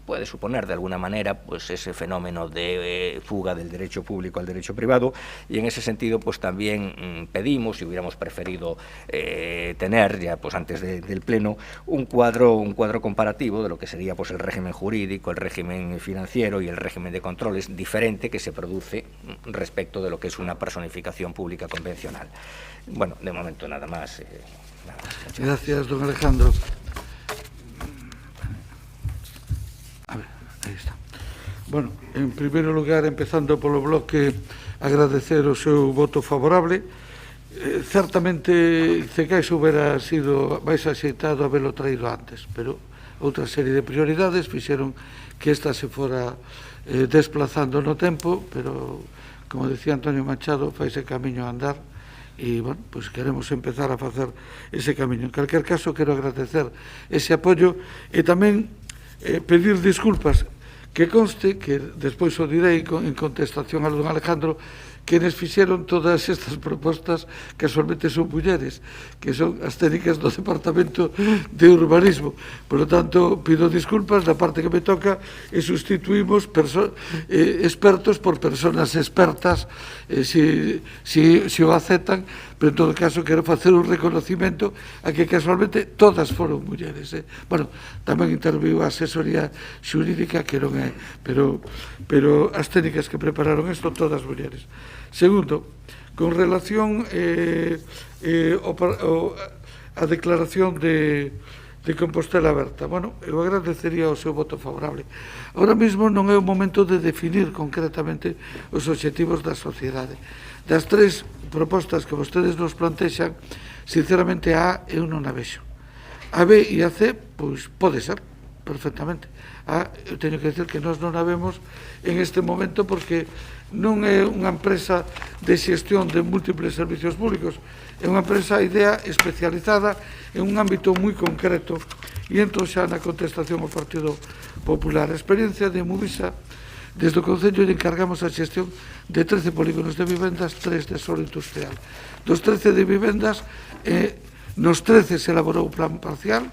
puede suponer de alguna manera pues ese fenómeno de fuga del derecho público al derecho privado, y en ese sentido pues también pedimos y hubiéramos preferido tener ya pues antes del pleno un cuadro comparativo de lo que sería pues el régimen jurídico, el régimen financiero y el régimen de controles diferente que se produce respecto de lo que es una personificación pública convencional. Bueno, de momento nada más. Gracias, don Alejandro. A ver, aí está. Bueno, en primeiro lugar, empezando polo bloque, agradecer o seu voto favorable. Certamente, Cecais hubiera sido máis axeitado habelo traído antes, pero outra serie de prioridades fixeron que esta se fora desplazando no tempo, pero, como decía Antonio Machado, faise camiño a andar, e, bueno, pues queremos empezar a facer ese camiño. En calquer caso, quero agradecer ese apoio e tamén pedir disculpas. Que conste que, despois o direi en contestación ao don Alejandro, quenes fixeron todas estas propostas casualmente son mulleres, que son as técnicas do Departamento de Urbanismo. Por lo tanto, pido disculpas da parte que me toca e sustituímos expertos por personas expertas, se o aceptan, pero en todo caso quero facer un reconocimiento a que casualmente todas foron mulleres. Bueno, tamén interviu a asesoría xurídica, que non é, pero as técnicas que prepararon isto, todas mulleres. Segundo, con relación a declaración de Compostela Aberta, bueno, eu agradecería o seu voto favorable. Ahora mesmo non é o momento de definir concretamente os obxectivos da sociedade. Das tres propostas que vostedes nos plantexan, sinceramente a eu non a vexo. A B e a C, pois pode ser, perfectamente. Eu teño que decir que nós non a vemos en este momento porque non é unha empresa de xestión de múltiples servicios públicos, é unha empresa, idea especializada en un ámbito moi concreto, e entón xa na contestación ao Partido Popular. A experiencia de Movisa, desde o Concello lle encargamos a xestión de 13 polígonos de vivendas, 3 de solo industrial. Dos 13 de vivendas, nos 13 se elaborou o plan parcial,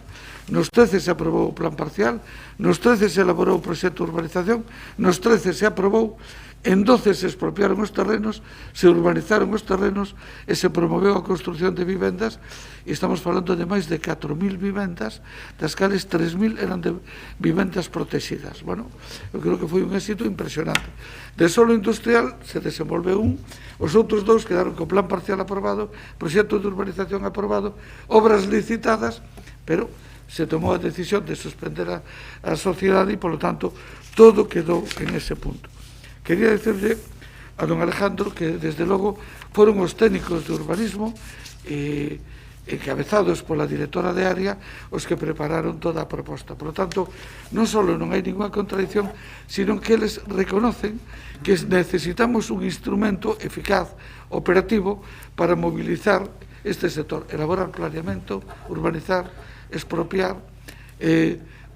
nos 13 se aprobou o plan parcial, nos 13 se elaborou o proxecto de urbanización, nos 13 se aprobou, en 12 se expropiaron os terrenos, se urbanizaron os terrenos e se promoveu a construción de vivendas, e estamos falando de máis de 4.000 vivendas, das cales 3.000 eran de vivendas protegidas. Bueno, eu creo que foi un éxito impresionante. De solo industrial se desenvolveu os outros dous quedaron co plan parcial aprobado, proxecto de urbanización aprobado, obras licitadas, pero se tomou a decisión de suspender a sociedade e, polo tanto, todo quedou en ese punto. Quería decirle a don Alejandro que, desde logo, foron os técnicos de urbanismo encabezados pola directora de área, os que prepararon toda a proposta. Por lo tanto, non só non hai ninguna contradicción, sino que eles reconocen que necesitamos un instrumento eficaz, operativo, para mobilizar este sector, elaborar planeamento, urbanizar, expropiar,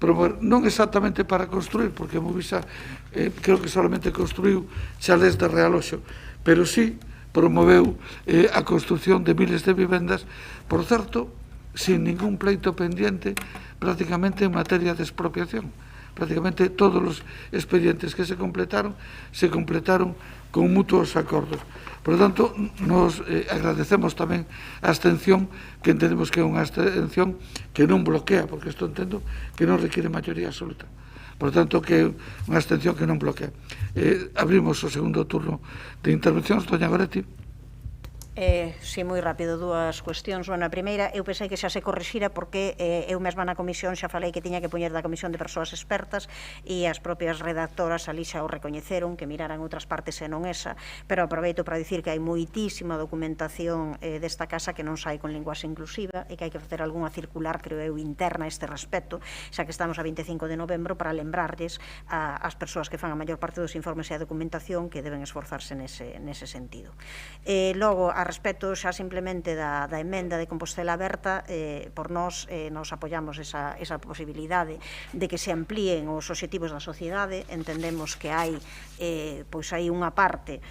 promover, non exactamente para construir, porque Movisa creo que solamente construiu chalés de realoxo, pero sí promoveu a construción de miles de vivendas, por certo, sin ningún pleito pendiente prácticamente en materia de expropiación. Prácticamente todos os expedientes que se completaron con mutuos acordos. Por lo tanto, nos agradecemos tamén a abstención, que entendemos que é unha abstención que non bloquea, porque isto entendo que non requiere maioría absoluta. Por tanto, que é unha abstención que non bloquea. Abrimos o segundo turno de intervencións. Doña Goretti. Si, moi rápido, dúas cuestións. Bueno, a primeira, eu pensei que xa se corrixira porque eu mesma na comisión xa falei que tiña que poñer da comisión de persoas expertas e as propias redactoras ali xa o recoñeceron, que miraran outras partes e non esa, pero aproveito para dicir que hai moitísima documentación desta casa que non sai con linguaxe inclusiva e que hai que facer algunha circular, creo eu, interna a este respecto, xa que estamos a 25 de novembro, para lembrarles ás persoas que fan a maior parte dos informes e a documentación que deben esforzarse nese sentido. Logo, a respecto xa simplemente da emenda de Compostela Aberta, por nós nos apoiamos esa posibilidade de que se amplíen os obxectivos da sociedade. Entendemos que hai unha parte,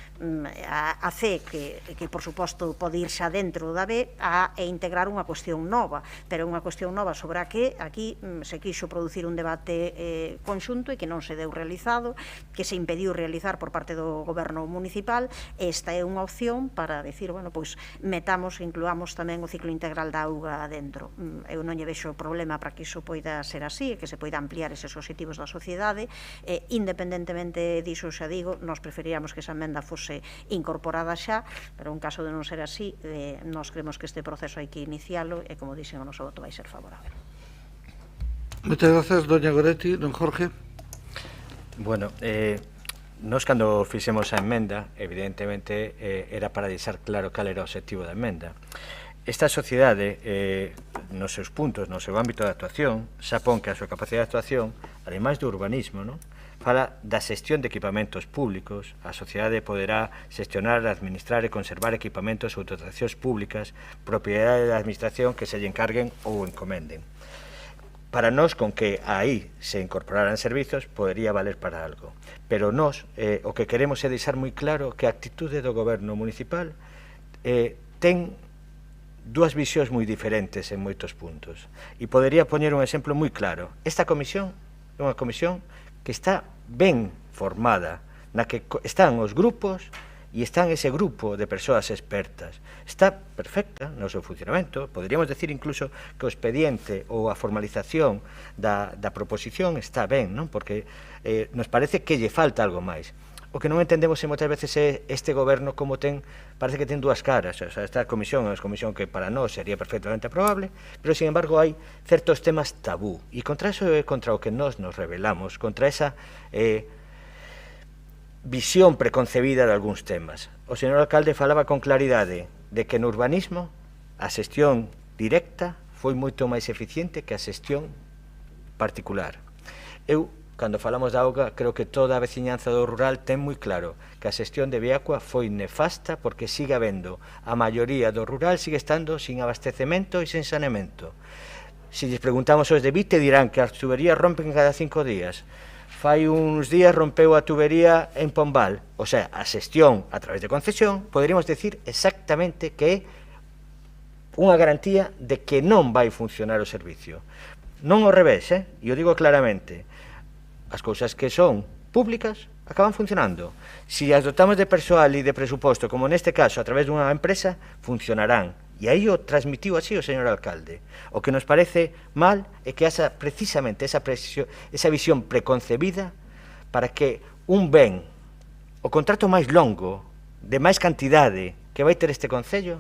a C, que por suposto pode ir xa dentro da B, e integrar unha cuestión nova, pero unha cuestión nova sobre a que aquí se quixo producir un debate conxunto e que non se deu realizado, que se impediu realizar por parte do goberno municipal. Esta é unha opción para decir, bueno, pois metamos, incluamos tamén o ciclo integral da auga dentro. Eu non lle vexo problema para que iso poida ser así, e que se poida ampliar eses obxectivos da sociedade. Independentemente diso, xa digo, nos preferíamos que esa emenda fose incorporada xa, pero en caso de non ser así, nos creemos que este proceso hai que inicialo e, como dixen, o noso voto vai ser favorable. Moitas grazas, doña Goretti. Don Jorge. Bueno, nós cando fixemos a emenda, evidentemente, era para deixar claro cal era o objetivo da emenda. Esta sociedade, nos seus puntos, no seu ámbito de actuación, xa pon que a súa capacidade de actuación, ademais do urbanismo, fala da xestión de equipamentos públicos. A sociedade poderá xestionar, administrar e conservar equipamentos ou dotacións públicas, propiedade da administración que se lle encarguen ou encomenden. Para nós, con que aí se incorporaran servizos, podería valer para algo. Pero nós, o que queremos é deixar moi claro que a actitude do goberno municipal ten dúas visións moi diferentes en moitos puntos. E podería poñer un exemplo moi claro. Esta comisión é unha comisión que está ben formada, na que están os grupos e están ese grupo de persoas expertas. Está perfecta no seu funcionamento. Poderíamos decir incluso que o expediente ou a formalización da proposición está ben, non? Porque nos parece que lle falta algo máis. O que non entendemos moitas veces é este goberno como parece que ten dúas caras. O sea, esta comisión é unha comisión que para nós sería perfectamente aprobable, pero, sin embargo, hai certos temas tabú. E contra eso é contra o que nós nos rebelamos, contra esa visión preconcebida de algúns temas. O señor alcalde falaba con claridade de que no urbanismo a xestión directa foi moito máis eficiente que a xestión particular. Eu, cando falamos da auga, creo que toda a veciñanza do rural ten moi claro que a xestión de Viacua foi nefasta, porque sigue habendo, a maioría do rural sigue estando sin abastecemento e sin saneamento. Se lles preguntamos aos de Vite, dirán que as tuberías rompen cada 5 días. Fai uns días rompeu a tubería en Pombal. O sea, a xestión a través de concesión, poderíamos decir exactamente que é unha garantía de que non vai funcionar o servicio. Non ao revés, e o digo claramente. As cousas que son públicas acaban funcionando. Se as dotamos de persoal e de presuposto, como neste caso a través dunha empresa, funcionarán. E aí o transmitiu así o señor alcalde. O que nos parece mal é que precisamente esa visión preconcebida para que un ben, o contrato máis longo, de máis cantidade que vai ter este concello,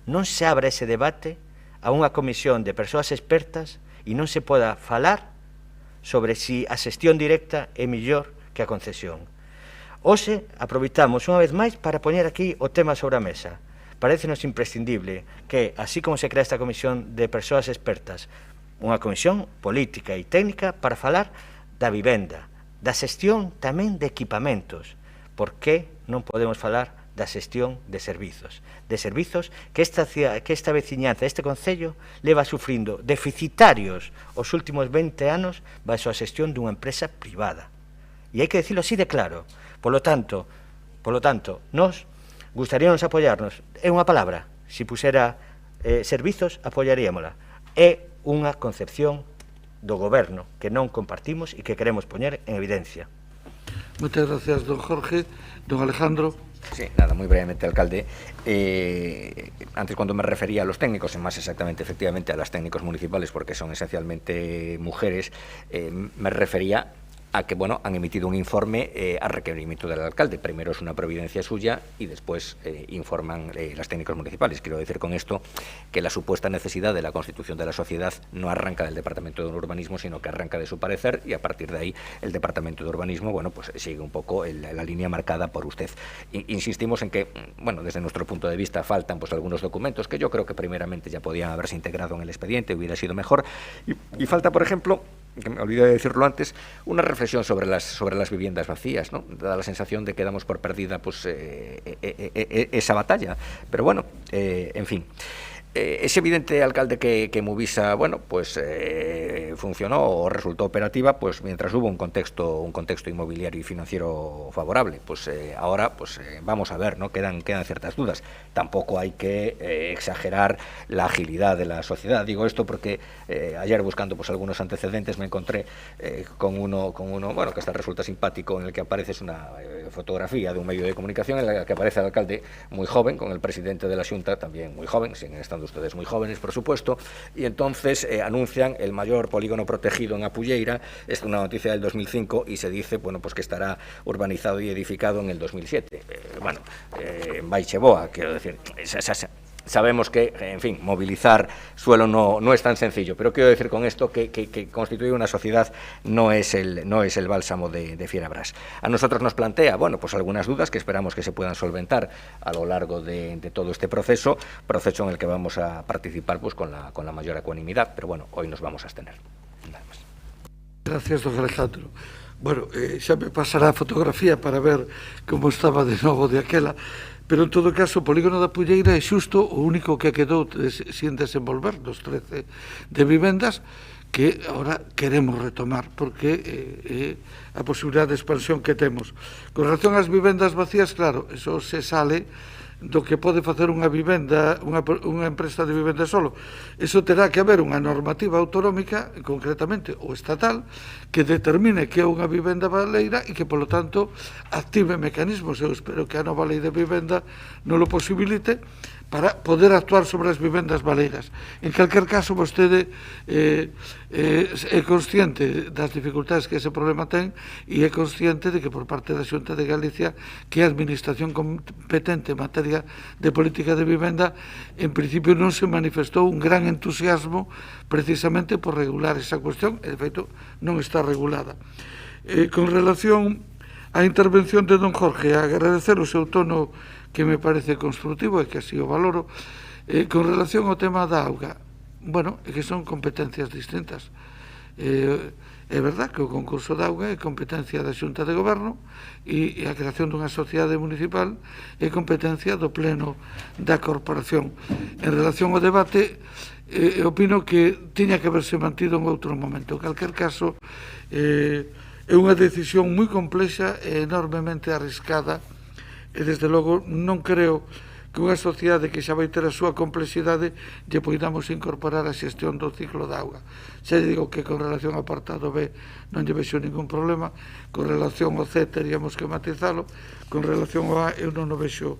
non se abra ese debate a unha comisión de persoas expertas e non se poda falar sobre si a xestión directa é mellor que a concesión. Hoxe aproveitamos unha vez máis para poñer aquí o tema sobre a mesa, parécenos imprescindible que, así como se crea esta comisión de persoas expertas, unha comisión política e técnica para falar da vivenda, da xestión tamén de equipamentos. Por que non podemos falar da xestión de servizos que esta veciñanza, este concello, leva sufrindo deficitarios os últimos 20 anos baixo a xestión dunha empresa privada. E hai que decirlo así de claro. Polo tanto, nos gustaríamos apoiarnos. É unha palabra, se pusera servizos, apoiaríamola. É unha concepción do goberno que non compartimos e que queremos poñer en evidencia. Moitas gracias, don Jorge. Don Alejandro. Sí, nada, muy brevemente, alcalde. Antes, cuando me refería a los técnicos, más exactamente, efectivamente, a las técnicos municipales, porque son esencialmente mujeres, me refería a que, bueno, han emitido un informe a requerimiento del alcalde. Primero es una providencia suya y después informan las técnicos municipales. Quiero decir con esto que la supuesta necesidad de la constitución de la sociedad no arranca del Departamento de Urbanismo, sino que arranca de su parecer, y a partir de ahí el Departamento de Urbanismo, bueno, pues sigue un poco la línea marcada por usted. Insistimos en que, bueno, desde nuestro punto de vista faltan pues algunos documentos que yo creo que primeramente ya podían haberse integrado en el expediente, hubiera sido mejor, y falta, por ejemplo, que me olvidé de decirlo antes, una reflexión sobre las viviendas vacías, ¿no? Da la sensación de que damos por perdida pues esa batalla, pero bueno, en fin. Es evidente, alcalde, que Movisa, bueno, pues funcionó o resultó operativa pues mientras hubo un contexto inmobiliario y financiero favorable. Pues ahora pues vamos a ver, ¿no? Quedan ciertas dudas. Tampoco hay que exagerar la agilidad de la sociedad. Digo esto porque ayer, buscando pues algunos antecedentes, me encontré con uno, bueno, que hasta resulta simpático, en el que aparece una fotografía de un medio de comunicación en la que aparece el alcalde muy joven, con el presidente de la Xunta también muy joven, siguen estando ustedes muy jóvenes, por supuesto, y entonces anuncian el mayor polígono protegido en Apulleira. Es una noticia del 2005 y se dice, bueno, pues que estará urbanizado y edificado en el 2007. Bueno, en Baicheboa, quiero decir, sabemos que, en fin, movilizar suelo no es tan sencillo, pero quiero decir con esto que constituir una sociedad no es el bálsamo de Fierabras. A nosotros nos plantea, bueno, pues algunas dudas que esperamos que se puedan solventar a lo largo de todo este proceso en el que vamos a participar pues con la mayor ecuanimidad, pero bueno, hoy nos vamos a abstener. Nada más. Gracias, don Alejandro. Bueno, xa me pasará a fotografía para ver como estaba de novo de aquela, pero en todo caso o polígono da Pulleira é xusto o único que quedou sin desenvolver dos 13 de vivendas que agora queremos retomar porque é a posibilidade de expansión que temos. Con relación ás vivendas vacías, claro, eso se sale do que pode facer unha vivenda, unha empresa de vivenda solo. Eso terá que haber unha normativa autonómica, concretamente o estatal, que determine que é unha vivenda baleira e que, polo tanto, active mecanismos. Eu espero que a nova lei de vivenda non lo posibilite para poder actuar sobre as vivendas baleiras. En calquer caso, vostede é consciente das dificultades que ese problema ten e é consciente de que por parte da Xunta de Galicia, que é a administración competente en materia de política de vivenda, en principio non se manifestou un gran entusiasmo precisamente por regular esa cuestión, e de feito non está regulada. Con relación á intervención de don Jorge, agradecer o seu tono que me parece constructivo e que así o valoro. Con relación ao tema da auga, bueno, é que son competencias distintas. É verdad que o concurso de auga é competencia da Xunta de Goberno e a creación dunha sociedade municipal é competencia do pleno da corporación. En relación ao debate, opino que tiña que haberse mantido en outro momento. En calquer caso, é unha decisión moi complexa e enormemente arriscada. E, desde logo, non creo que unha sociedade que xa vai ter a súa complexidade lle poidamos incorporar a xestión do ciclo da auga. Xa digo que con relación ao apartado B non lle vexo ningún problema, con relación ao C teríamos que matizalo, con relación ao A eu non o vexo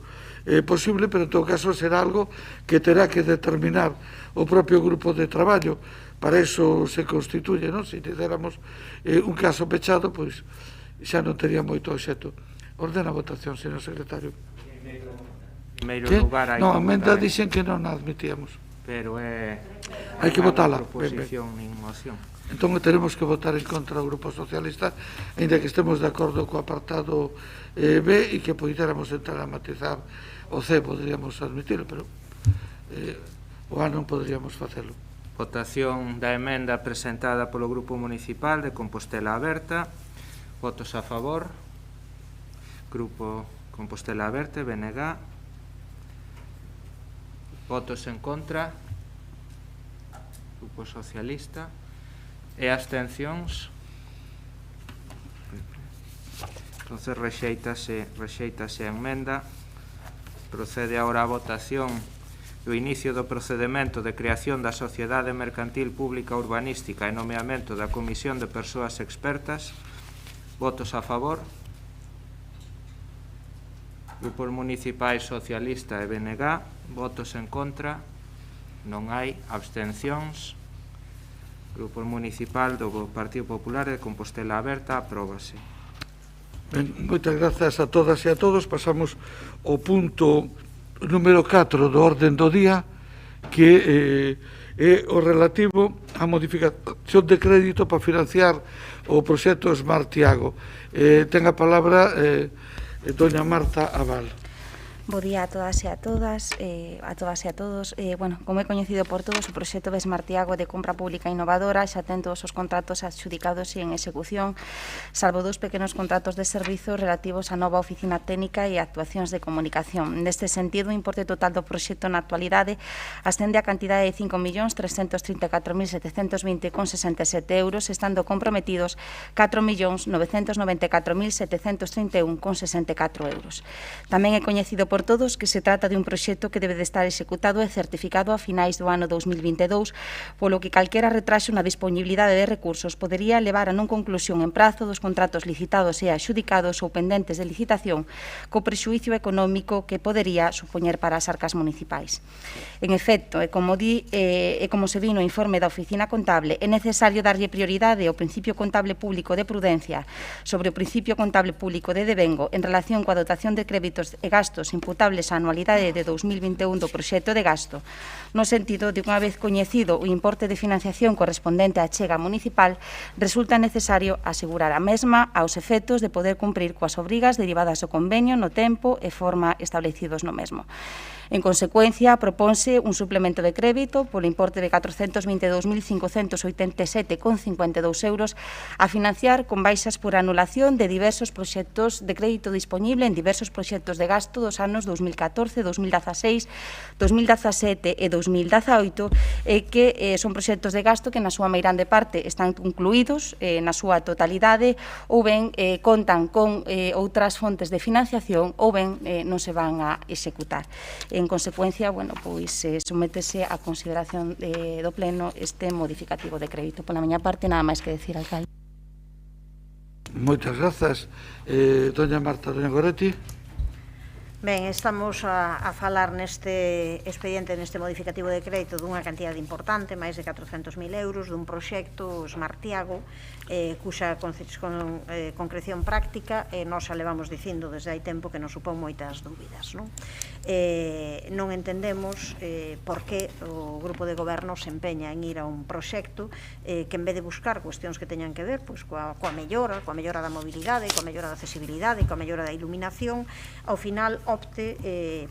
posible, pero en todo caso será algo que terá que determinar o propio grupo de traballo. Para eso se constituye, non? Se déramos un caso pechado, pois xa non tería moito obxecto. Ordena a votación, señor secretario. Non, a emenda dixen que non a admitíamos. Pero hai que votala. Proposición en moción. Entón teremos que votar en contra do Grupo Socialista, ainda que estemos de acordo co apartado B e que poidéramos entrar a matizar o C, poderíamos admitirlo, pero o A non poderíamos facelo. Votación da emenda presentada polo Grupo Municipal de Compostela Aberta. Votos a favor. Grupo Compostela Aberta, BNG. Votos en contra. Grupo Socialista. E abstencións. Entonces rexeitase a emenda. Procede agora a votación do inicio do procedemento de creación da Sociedade Mercantil Pública Urbanística e nomeamento da Comisión de Persoas Expertas. Votos a favor. Grupos municipais Socialista e BNG. Votos en contra. Non hai abstencións. Grupo municipal do Partido Popular de Compostela Aberta. Apróbase. Ben, moitas grazas a todas e a todos. Pasamos ao punto número 4 do orden do día, que é o relativo á modificación de crédito para financiar o proxecto Smart Tiago. Ten a palabra doña Marta Abal. Bo día a todas e a todas, Bueno, como é coñecido por todos, o proxecto de Smart Tiago de compra pública innovadora xa ten todos os contratos adxudicados e en execución, salvo dous pequenos contratos de servizos relativos á nova oficina técnica e actuacións de comunicación. Neste sentido, o importe total do proxecto na actualidade ascende a cantidade de 5.334.720,67 euros, estando comprometidos 4.994.731,64 euros. Tamén é coñecido por todos que se trata de un proxecto que debe de estar executado e certificado a finais do ano 2022, polo que calquera retraso na disponibilidade de recursos podería levar a non conclusión en prazo dos contratos licitados e adxudicados ou pendentes de licitación, co prexuízo económico que podería supoñer para as arcas municipais. En efecto, e como se vi no informe da Oficina Contable, é necesario darlle prioridade ao principio contable público de prudencia sobre o principio contable público de devengo en relación coa dotación de créditos e gastos imputables á anualidade de 2021 do proxecto de gasto, no sentido de unha vez coñecido o importe de financiación correspondente á achega municipal, resulta necesario asegurar a mesma aos efectos de poder cumprir coas obrigas derivadas do convenio no tempo e forma establecidos no mesmo. En consecuencia, propónse un suplemento de crédito polo importe de 422.587,52 euros a financiar con baixas por anulación de diversos proxectos de crédito disponible en diversos proxectos de gasto dos anos 2014, 2016, 2017 e 2018 que son proxectos de gasto que na súa meirande parte están concluídos na súa totalidade ou ben contan con outras fontes de financiación ou ben non se van a executar. En consecuencia, sométese a consideración do Pleno este modificativo de crédito. Pola miña parte, nada máis que decir, alcalde. Moitas grazas. Doña Marta, doña Goretti. Ben, estamos a falar neste expediente, neste modificativo de crédito dunha cantidade importante, máis de 400.000 euros, dun proxecto Smart Tiago, cuxa concreción práctica nós xa levamos dicindo desde hai tempo que nos supón moitas dúbidas. Non entendemos por que o grupo de goberno se empeña en ir a un proxecto que en vez de buscar cuestións que teñan que ver coa mellora da mobilidade, coa mellora da accesibilidade, coa mellora da iluminación, ao final opte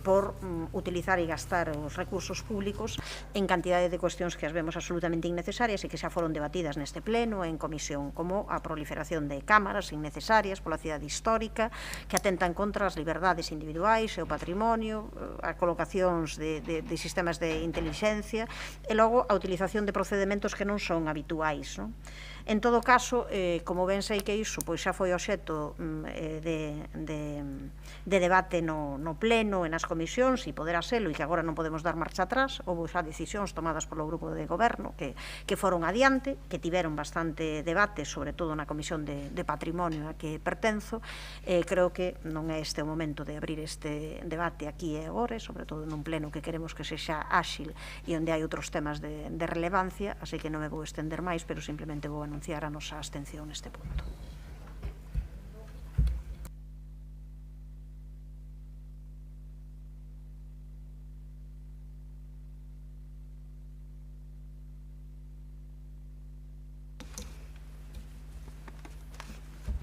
por utilizar e gastar os recursos públicos en cantidade de cuestións que as vemos absolutamente innecesarias e que xa foron debatidas neste pleno en comisión, como a proliferación de cámaras innecesarias pola cidade histórica que atentan contra as liberdades individuais e o patrimonio, a colocacións de sistemas de inteligencia e logo a utilización de procedementos que non son habituais. En todo caso, como ben sei que iso xa foi obxecto de debate no pleno e nas comisións e poderá selo e que agora non podemos dar marcha atrás, houve xa decisións tomadas polo grupo de goberno que foron adiante, que tiveron bastante debate, sobre todo na comisión de patrimonio a que pertenzo. Creo que non é este o momento de abrir este debate aquí e agora, sobre todo nun pleno que queremos que sexa áxil e onde hai outros temas de relevancia, así que non me vou estender máis, pero simplemente vou anunciar a nosa abstención neste punto.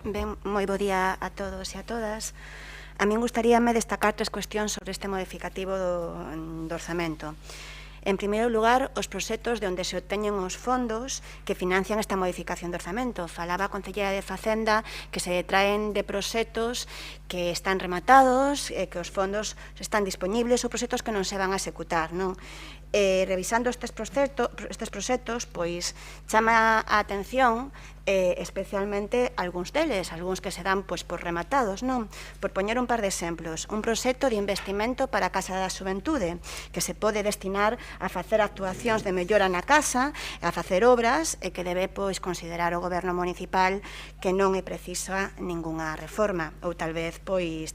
Ben, moi bo día a todos e a todas. A min gustaríame destacar 3 cuestións sobre este modificativo do orzamento. En primeiro lugar, os proxectos de onde se obteñen os fondos que financian esta modificación do orzamento. Falaba a concelleira de Facenda que se traen de proxectos que están rematados, que os fondos están disponibles ou proxectos que non se van a executar, non? Revisando estes proxectos, pois chama a atención especialmente algúns deles, algúns que se dan por rematados, non? Por poñer un par de exemplos, un proxecto de investimento para a Casa da Xuventude, que se pode destinar a facer actuacións de mellora na casa, a facer obras, e que debe considerar o goberno municipal que non é precisa ningunha reforma, ou tal vez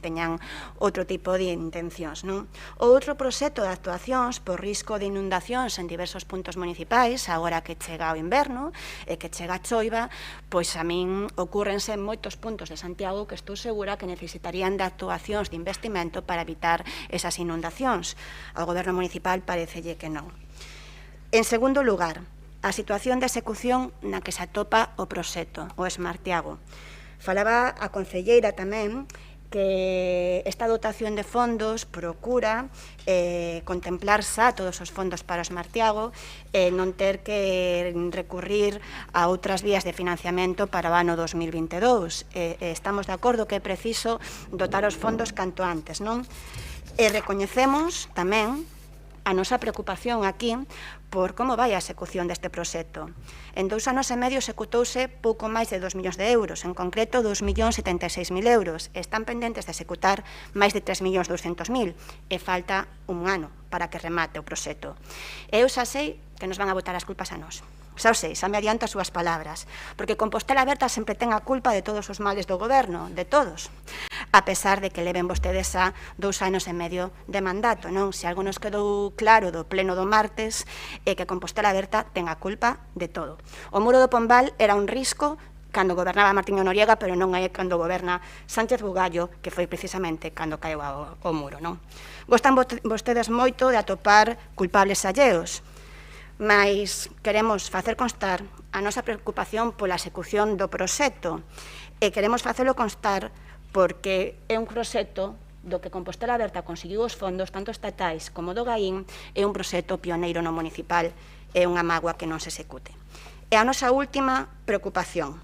teñan outro tipo de intencións, non? Outro proxecto de actuacións por risco de inundacións en diversos puntos municipais, agora que chega o inverno e que chega a choiva, pois a min ocúrrense moitos puntos de Santiago que estou segura que necesitarían de actuacións de investimento para evitar esas inundacións. Ao goberno municipal parecelle que non. En segundo lugar, a situación de execución na que se atopa o proxecto, o Esmartiago. Falaba a concelleira tamén que esta dotación de fondos procura contemplar xa todos os fondos para o Esmartiago e non ter que recurrir a outras vías de financiamento para o ano 2022. Estamos de acordo que é preciso dotar os fondos canto antes, non? E recoñecemos tamén a nosa preocupación aquí por como vai a execución deste proxecto. En 2 anos e medio executouse pouco máis de 2 millóns de euros, en concreto 2.076.000 euros. Están pendentes de executar máis de 3.200.000 e falta un ano para que remate o proxecto. Eu xa sei que nos van a botar as culpas a nós. Xa o sei, xa me adianto as súas palabras, porque Compostela Aberta sempre ten a culpa de todos os males do goberno, de todos, a pesar de que leven vostedes a 2 anos e medio de mandato, non? Se algo nos quedou claro do pleno do martes é que Compostela Aberta ten a culpa de todo. O muro do Pombal era un risco cando gobernaba Martiño Noriega, pero non é cando goberna Sánchez Bugallo, que foi precisamente cando caeu o muro, non? Gostan vostedes moito de atopar culpables alleos, mas queremos facer constar a nosa preocupación pola execución do proxecto e queremos facelo constar porque é un proxecto do que Compostela Aberta conseguiu os fondos tanto estatais como do GAIN, é un proxecto pioneiro no municipal, é unha mágoa que non se execute. E a nosa última preocupación,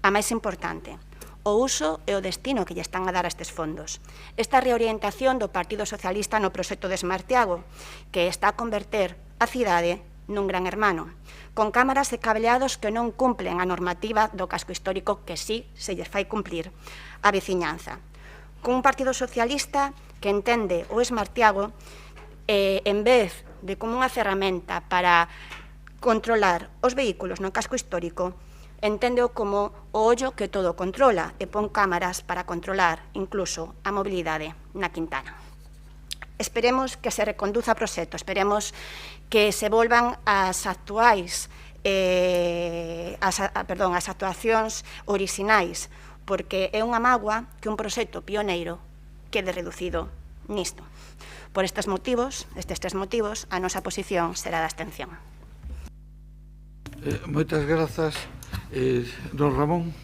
a máis importante, o uso e o destino que lle están a dar a estes fondos. Esta reorientación do Partido Socialista no proxecto de Esmartiago, que está a converter a cidade nun gran hermano, con cámaras e cableados que non cumplen a normativa do casco histórico que sí se lle fai cumplir a veciñanza. Con un Partido Socialista que entende o Esmartiago en vez de como unha ferramenta para controlar os vehículos no casco histórico, enténdeo como o ollo que todo controla e pon cámaras para controlar incluso a mobilidade na Quintana. Esperemos que se reconduza o proxecto, esperemos que se volvan as actuacións orixinais, porque é unha mágoa que un proxecto pioneiro quede reducido nisto. Por estes tres motivos, a nosa posición será de abstención. Moitas grazas. Don Ramón.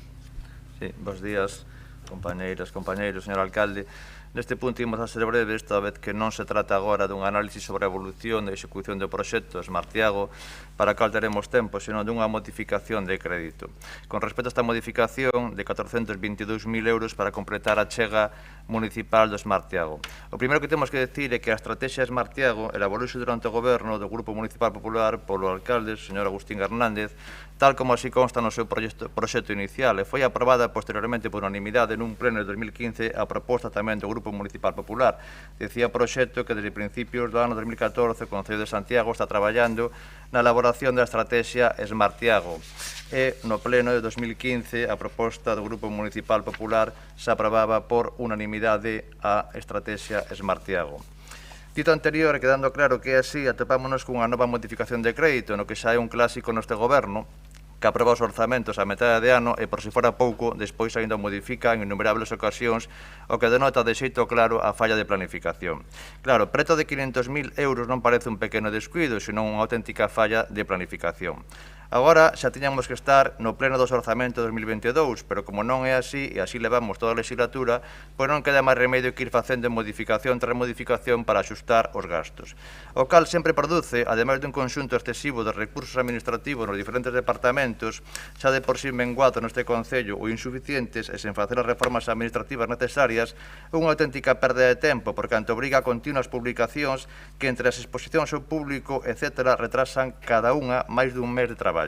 Sí, bos días, compañeiras, compañeiros, señor alcalde. Neste punto imos a ser breve, esta vez que non se trata agora dun análisis sobre a evolución e execución do proxecto Esmartiago, para cal teremos tempo, senón dunha modificación de crédito. Con respecto a esta modificación de 422.000 euros para completar a chega municipal do Esmartiago. O primeiro que temos que decir é que a estrategia Esmartiago elaborouse durante o goberno do Grupo Municipal Popular polo alcalde, señor Agustín Hernández, tal como así consta no seu proxecto inicial, e foi aprobada posteriormente por unanimidade nun pleno de 2015 a proposta tamén do Grupo Municipal Popular. Decía o proxecto que desde principios do ano 2014 o Concello de Santiago está traballando na elaboración da estrategia Esmartiago. E no pleno de 2015 a proposta do Grupo Municipal Popular se aprobaba por unanimidade a estrategia Esmartiago. Dito anterior, quedando claro que é así, atopámonos cunha nova modificación de crédito, no que xa é un clásico neste goberno, que aproba os orzamentos a metade de ano e, por si fora pouco, despois ainda modifica en innumerables ocasións, o que denota de xeito claro a falla de planificación. Claro, preto de 500.000 euros non parece un pequeno descuido, senón unha auténtica falla de planificación. Agora xa tiñamos que estar no pleno dos orzamentos de 2022, pero como non é así, e así levamos toda a legislatura, pois non queda máis remedio que ir facendo modificación tras modificación para axustar os gastos. O cal sempre produce, ademais dun conxunto excesivo de recursos administrativos nos diferentes departamentos, xa de por sí menguados neste Concello ou insuficientes e sen facer as reformas administrativas necesarias, unha auténtica perda de tempo, por canto obriga a continuas publicacións que entre as exposicións ao público, etc., retrasan cada unha máis dun mes de traballo.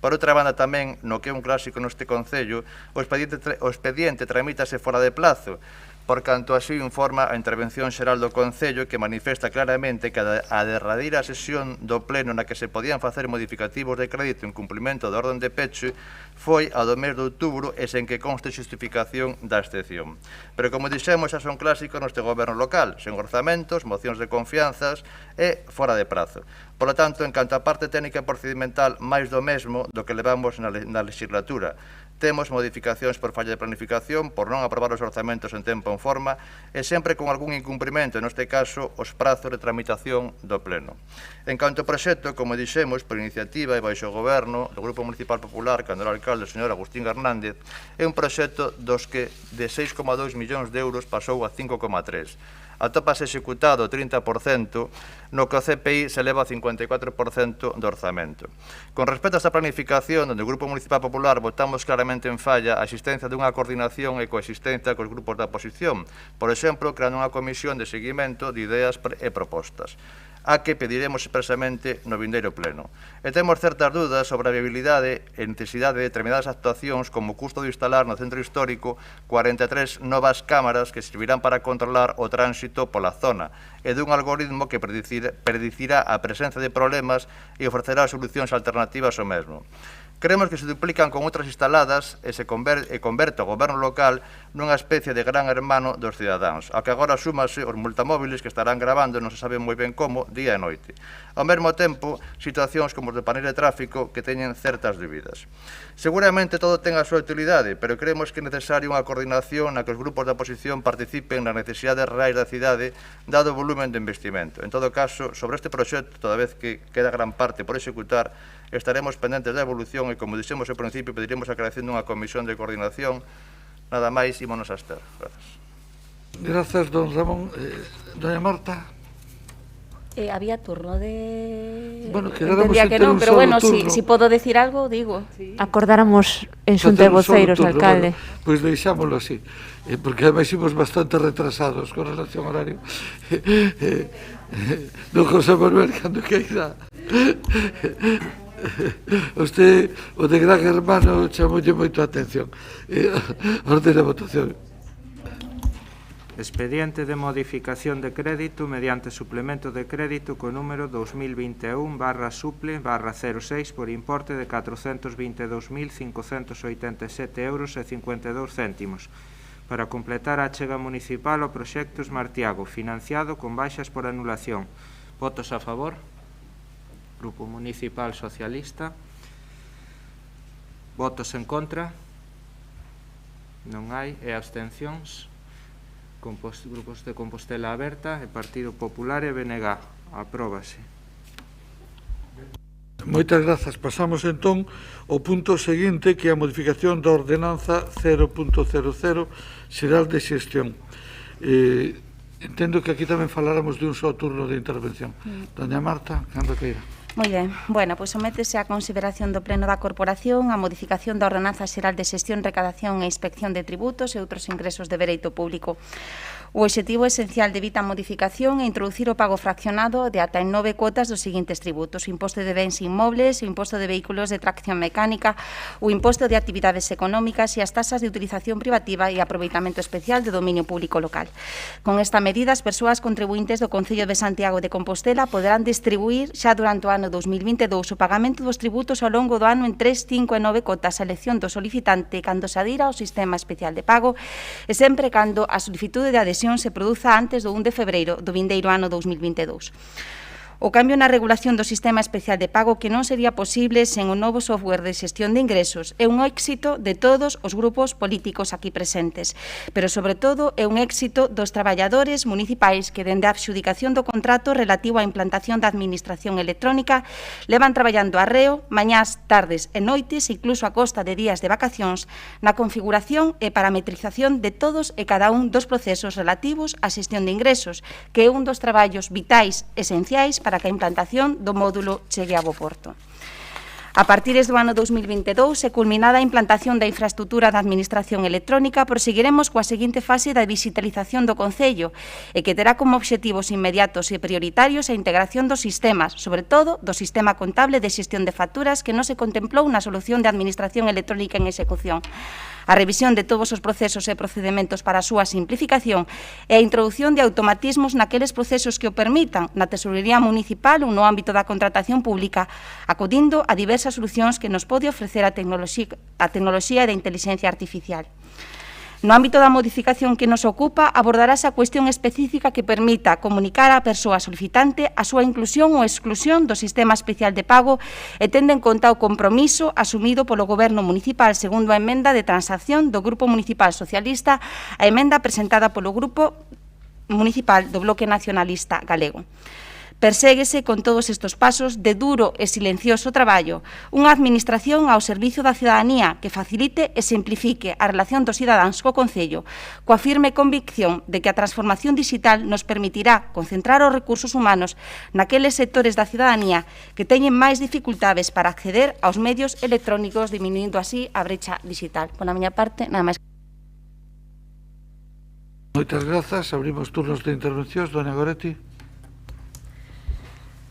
Por outra banda tamén, no que é un clásico neste Concello, o expediente tramítase fora de plazo, por canto así informa a Intervención Xeral do Concello, que manifesta claramente que a derradeira sesión do Pleno na que se podían facer modificativos de crédito en cumprimento da orden de peche foi a do mes de outubro e sen que conste xustificación da excepción. Pero como dixemos, xa son clásicos neste goberno local, sen orzamentos, mocións de confianzas e fora de prazo. Por lo tanto, en canto a parte técnica e procedimental, máis do mesmo do que levamos na legislatura. Temos modificacións por falla de planificación, por non aprobar os orzamentos en tempo en forma e sempre con algún incumprimento, neste caso, os prazos de tramitación do Pleno. En canto ao proxecto, como dixemos, por iniciativa e baixo o goberno do Grupo Municipal Popular, cando era alcalde o señor Agustín Hernández, é un proxecto dos que de 6,2 millóns de euros pasou a 5,3. Atópase executado o 30%, no que o CPI se eleva ao 54% do orzamento. Con respecto a esta planificación, onde o Grupo Municipal Popular votamos claramente en falla a existencia dunha coordinación e coexistencia cos grupos da oposición, por exemplo, creando unha comisión de seguimento de ideas e propostas, a que pediremos expresamente no vindeiro pleno. E temos certas dúdas sobre a viabilidade e necesidade de determinadas actuacións como o custo de instalar no centro histórico 43 novas cámaras que servirán para controlar o tránsito pola zona e dun algoritmo que predicirá a presencia de problemas e ofrecerá solucións alternativas ao mesmo. Creemos que se duplican con outras instaladas e se converte o goberno local nunha especie de gran hermano dos cidadáns, ao que agora súmase os multamóviles que estarán gravando, non se sabe moi ben como, día e noite. Ao mesmo tempo, situacións como os de panel de tráfico que teñen certas dúbidas. Seguramente todo ten a súa utilidade, pero creemos que é necesaria unha coordinación na que os grupos da oposición participen nas necesidades reais da cidade, dado o volumen de investimento. En todo caso, sobre este proxecto, toda vez que queda gran parte por executar, estaremos pendentes da evolución e, como dixemos ao principio, pediremos a creación dunha comisión de coordinación. Nada máis, ímonos a estar. Grazas. Grazas, don Ramón. Doña Marta. Había turno de... Bueno, quedáramos entendía en que ter non, un pero solo bueno, turno. si podo decir algo, digo. Sí. Acordáramos en xunta de voceiros, alcalde. Bueno, pois deixámoslo así, porque ademais imos bastante retrasados con relación ao horario. Non José Manuel, cando queira. Usted, o de gran hermano, chamoulle moito a atención. Orde de votación. Expediente de modificación de crédito mediante suplemento de crédito co número 2021/suple/06 por importe de 422.587 euros e 52 céntimos para completar a achega municipal ao proxecto Esmartiago, financiado con baixas por anulación. Votos a favor? Grupo Municipal Socialista. Votos en contra? Non hai. E abstencións? Grupos de Compostela Aberta e Partido Popular e BNG. Apróbase. Moitas grazas. Pasamos entón ao punto seguinte, que é a modificación da ordenanza 0.00 xeral de xestión. Entendo que aquí tamén faláramos de un só turno de intervención. Doña Marta, cando queira. Moi ben. Bueno, pois sométese a consideración do Pleno da Corporación a modificación da Ordenanza Xeral de Xestión, Recadación e Inspección de Tributos e outros ingresos de dereito público. O obxectivo esencial de dita modificación é introducir o pago fraccionado de ata en 9 cuotas dos seguintes tributos: o imposto de bens inmobles, o imposto de vehículos de tracción mecánica, o imposto de actividades económicas e as tasas de utilización privativa e aproveitamento especial de dominio público local. Con esta medida, as persoas contribuintes do Concello de Santiago de Compostela poderán distribuir xa durante o ano 2022 o pagamento dos tributos ao longo do ano en 3, 5 e 9 cotas a elección do solicitante cando se adira ao sistema especial de pago e sempre cando a solicitude de adhesión se produza antes do 1 de febreiro do vindeiro ano 2022. O cambio na regulación do sistema especial de pago que non sería posible sen o novo software de xestión de ingresos é un éxito de todos os grupos políticos aquí presentes, pero sobre todo é un éxito dos traballadores municipais que dende a adxudicación do contrato relativo á implantación da administración electrónica levan traballando arreo, mañás, tardes e noites, incluso a costa de días de vacacións, na configuración e parametrización de todos e cada un dos procesos relativos á xestión de ingresos, que é un dos traballos vitais esenciais para que a implantación do módulo chegue a bo porto. A partir do ano 2022 e culminada a implantación da infraestrutura da Administración Electrónica, proseguiremos coa seguinte fase da digitalización do Concello e que terá como obxectivos inmediatos e prioritarios a integración dos sistemas, sobre todo do sistema contable de xestión de facturas que non se contemplou na solución de Administración Electrónica en execución, a revisión de todos os procesos e procedementos para a súa simplificación e a introdución de automatismos naqueles procesos que o permitan na Tesorería Municipal ou no ámbito da contratación pública, acudindo a diversas solucións que nos pode ofrecer a tecnoloxía da inteligencia artificial. No ámbito da modificación que nos ocupa, abordarase a cuestión específica que permita comunicar á persoa solicitante a súa inclusión ou exclusión do sistema especial de pago e tendo en conta o compromiso asumido polo Goberno municipal segundo a emenda de transacción do Grupo Municipal Socialista, a emenda presentada polo Grupo Municipal do Bloque Nacionalista Galego. Perséguese con todos estes pasos de duro e silencioso traballo unha administración ao servizo da cidadanía que facilite e simplifique a relación dos cidadáns co Concello, coa firme convicción de que a transformación digital nos permitirá concentrar os recursos humanos naqueles sectores da cidadanía que teñen máis dificultades para acceder aos medios electrónicos, diminuindo así a brecha digital. Por a miña parte, nada máis. Moitas grazas. Abrimos turnos de intervencións. Doña Goretti.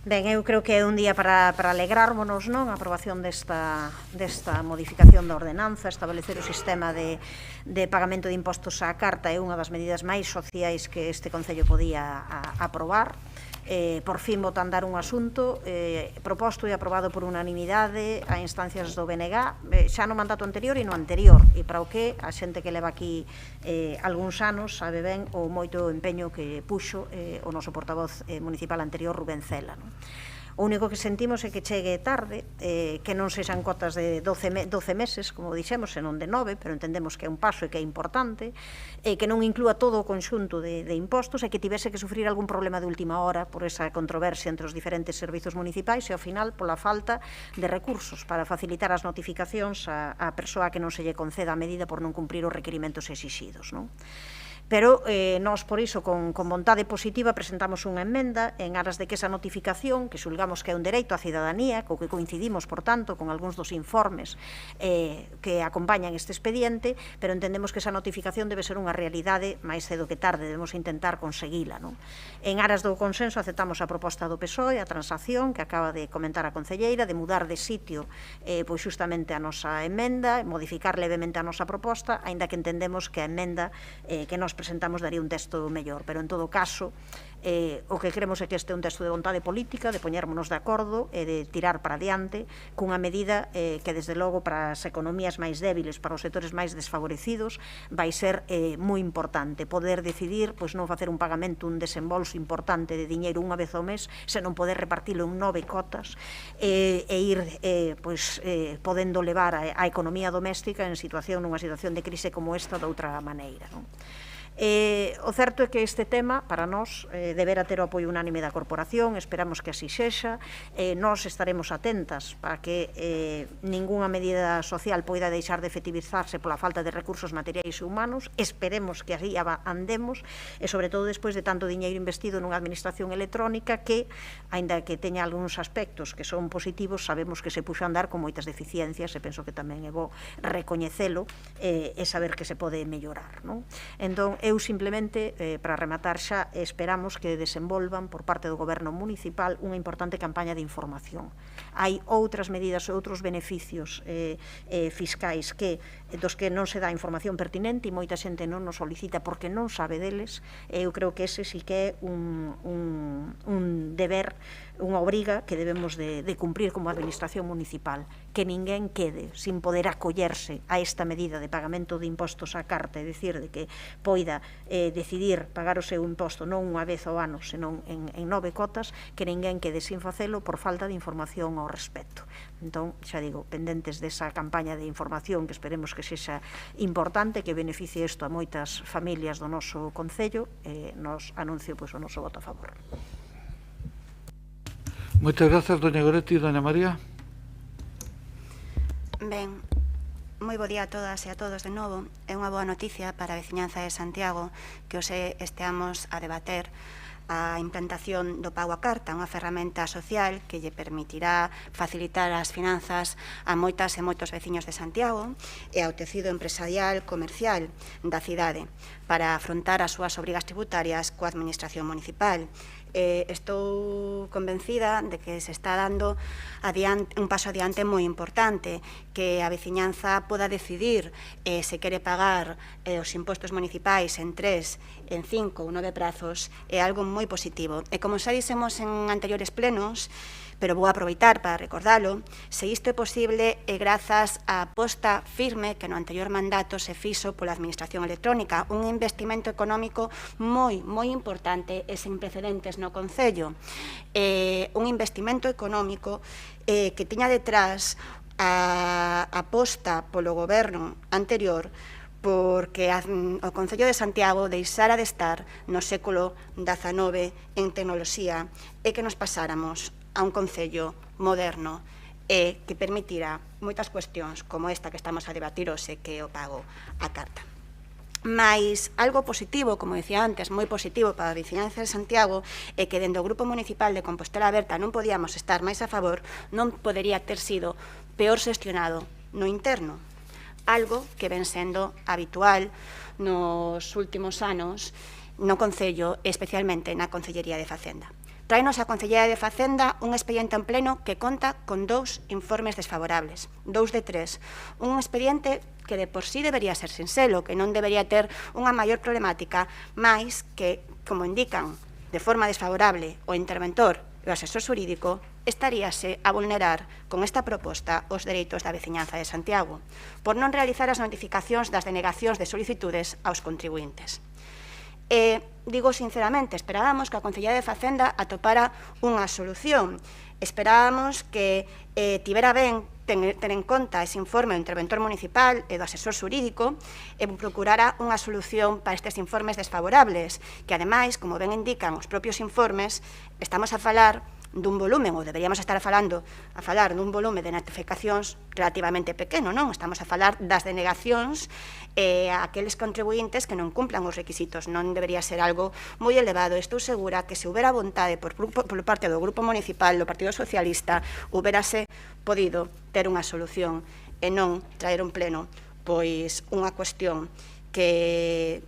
Ben, eu creo que é un día para alegrármonos, non? A aprobación desta modificación da ordenanza, establecer o sistema de pagamento de impostos á carta é unha das medidas máis sociais que este Concello podía aprobar. Por fin botan dar un asunto proposto e aprobado por unanimidade a instancias do BNG xa no mandato anterior e no anterior, e para o que a xente que leva aquí algúns anos sabe ben o moito empeño que puxo o noso portavoz municipal anterior, Rubén Cela, non? O único que sentimos é que chegue tarde, que non sexan cotas de 12 meses, como dixemos, senón de 9, pero entendemos que é un paso e que é importante, que non inclúa todo o conxunto de impostos e que tivese que sufrir algún problema de última hora por esa controversia entre os diferentes servizos municipais e, ao final, pola falta de recursos para facilitar as notificacións á persoa que non se lle conceda a medida por non cumprir os requerimentos exixidos, non? Pero nós, por iso, con vontade positiva, presentamos unha emenda en aras de que esa notificación, que xulgamos que é un dereito á cidadanía, co que coincidimos, por tanto, con algúns dos informes que acompañan este expediente, pero entendemos que esa notificación debe ser unha realidade máis cedo que tarde, debemos intentar conseguila, non? En aras do consenso, aceptamos a proposta do PSOE, a transacción que acaba de comentar a concelleira, de mudar de sitio pois xustamente a nosa emenda, modificar levemente a nosa proposta, aínda que entendemos que a emenda que nos presentamos daría un texto mellor, pero en todo caso o que queremos é que este é un texto de vontade política, de poñérmonos de acordo e de tirar para adiante cunha medida que desde logo para as economías máis débiles, para os sectores máis desfavorecidos, vai ser moi importante poder decidir, pois non facer un pagamento, un desembolso importante de diñeiro unha vez ao mes, senón poder repartilo en 9 cotas e ir podendo levar a economía doméstica nunha situación de crise como esta de outra maneira, non? O certo é que este tema, para nós, debera ter o apoio unánime da corporación, esperamos que así sexa, nós estaremos atentas para que ningunha medida social poida deixar de efectivizarse pola falta de recursos materiais e humanos, esperemos que así andemos, e sobre todo despois de tanto diñeiro investido nunha administración electrónica que, aínda que teña algúns aspectos que son positivos, sabemos que se puxo a andar con moitas deficiencias, e penso que tamén é bo recoñecelo e saber que se pode mellorar, non? Entón, eu simplemente, para rematar xa, esperamos que desenvolvan por parte do Goberno municipal unha importante campaña de información. Hai outras medidas, outros beneficios fiscais que dos que non se dá información pertinente e moita xente non nos solicita porque non sabe deles. Eu creo que ese sí que é un deber, unha obriga que debemos de cumprir como administración municipal, que ninguén quede sin poder acollerse a esta medida de pagamento de impostos á carta, é dicir, de que poida decidir pagar o seu imposto non unha vez ao ano, senón en 9 cotas, que ninguén quede sin facelo por falta de información ao respecto. Entón, xa digo, pendentes desa campaña de información que esperemos que sexa importante, que beneficie isto a moitas familias do noso concello, nos anuncio o noso voto a favor. Moitas grazas, doña Goretti e doña María. Ben, moi bo día a todas e a todos de novo. É unha boa noticia para a veciñanza de Santiago que hoxe esteamos a debater a implantación do pago a carta, unha ferramenta social que lle permitirá facilitar as finanzas a moitas e moitos veciños de Santiago e ao tecido empresarial comercial da cidade para afrontar as súas obrigas tributarias coa administración municipal. Estou convencida de que se está dando un paso adiante moi importante, que a veciñanza poda decidir se quere pagar os impostos municipais en 3, en 5 ou 9 prazos, é algo moi positivo. E como xa dixemos en anteriores plenos, pero vou aproveitar para recordalo, se isto é posible é grazas á aposta firme que no anterior mandato se fixo pola Administración Electrónica, un investimento económico moi importante e sen precedentes no Concello. Un investimento económico que tiña detrás a aposta polo goberno anterior porque o Concello de Santiago deixara de estar no século XIX en tecnoloxía e que nos pasáramos a un concello moderno e que permitirá moitas cuestións como esta que estamos a debatir hoxe, que é o pago a carta. Mais algo positivo, como decía antes, moi positivo para a veciñanza de Santiago, é que dende o Grupo Municipal de Compostela Aberta non podíamos estar máis a favor, non podería ter sido peor xestionado no interno, algo que ven sendo habitual nos últimos anos no Concello, especialmente na Concellería de Facenda. Traenos a Concellería de Facenda un expediente en pleno que conta con 2 informes desfavorables, 2 de 3. Un expediente que de por sí debería ser sinxelo, que non debería ter unha maior problemática, máis que, como indican de forma desfavorable o interventor e o asesor xurídico, estaríase a vulnerar con esta proposta os dereitos da veciñanza de Santiago, por non realizar as notificacións das denegacións de solicitudes aos contribuintes. Digo sinceramente, esperábamos que a Concellería de Facenda atopara unha solución. Esperábamos que tivera ben ter en conta ese informe do interventor municipal e do asesor xurídico e procurara unha solución para estes informes desfavorables, que ademais, como ben indican os propios informes, estamos a falar dun volumen, ou deberíamos estar a falar dun volumen de notificacións relativamente pequeno, non? Estamos a falar das denegacións a aqueles contribuintes que non cumplan os requisitos, non debería ser algo moi elevado. Estou segura que se houbera vontade por parte do Grupo Municipal do Partido Socialista, houbérase podido ter unha solución e non traer un pleno pois unha cuestión que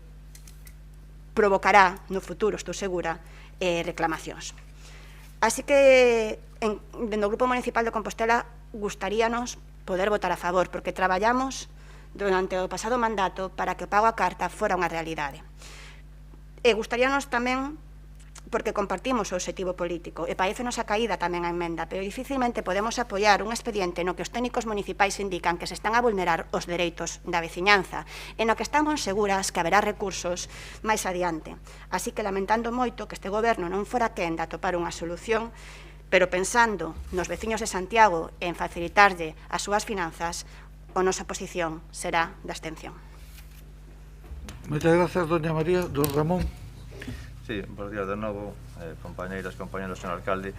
provocará no futuro, estou segura, reclamacións. Así que, dentro do Grupo Municipal de Compostela, gustaríanos poder votar a favor, porque traballamos durante o pasado mandato para que o pago a carta fora unha realidade. E gustaríanos tamén, porque compartimos o obxectivo político, e parécenos a caída tamén a emenda, pero dificilmente podemos apoiar un expediente no que os técnicos municipais indican que se están a vulnerar os dereitos da veciñanza, e no que estamos seguras que haberá recursos máis adiante. Así que, lamentando moito que este goberno non fora quen de atopar unha solución, pero pensando nos veciños de Santiago e en facilitarlle as súas finanzas, a nosa posición será de abstención. Moitas grazas, doña María. Don Ramón. Sí, buenos días de novo, compañeiras, compañeros, señor alcalde.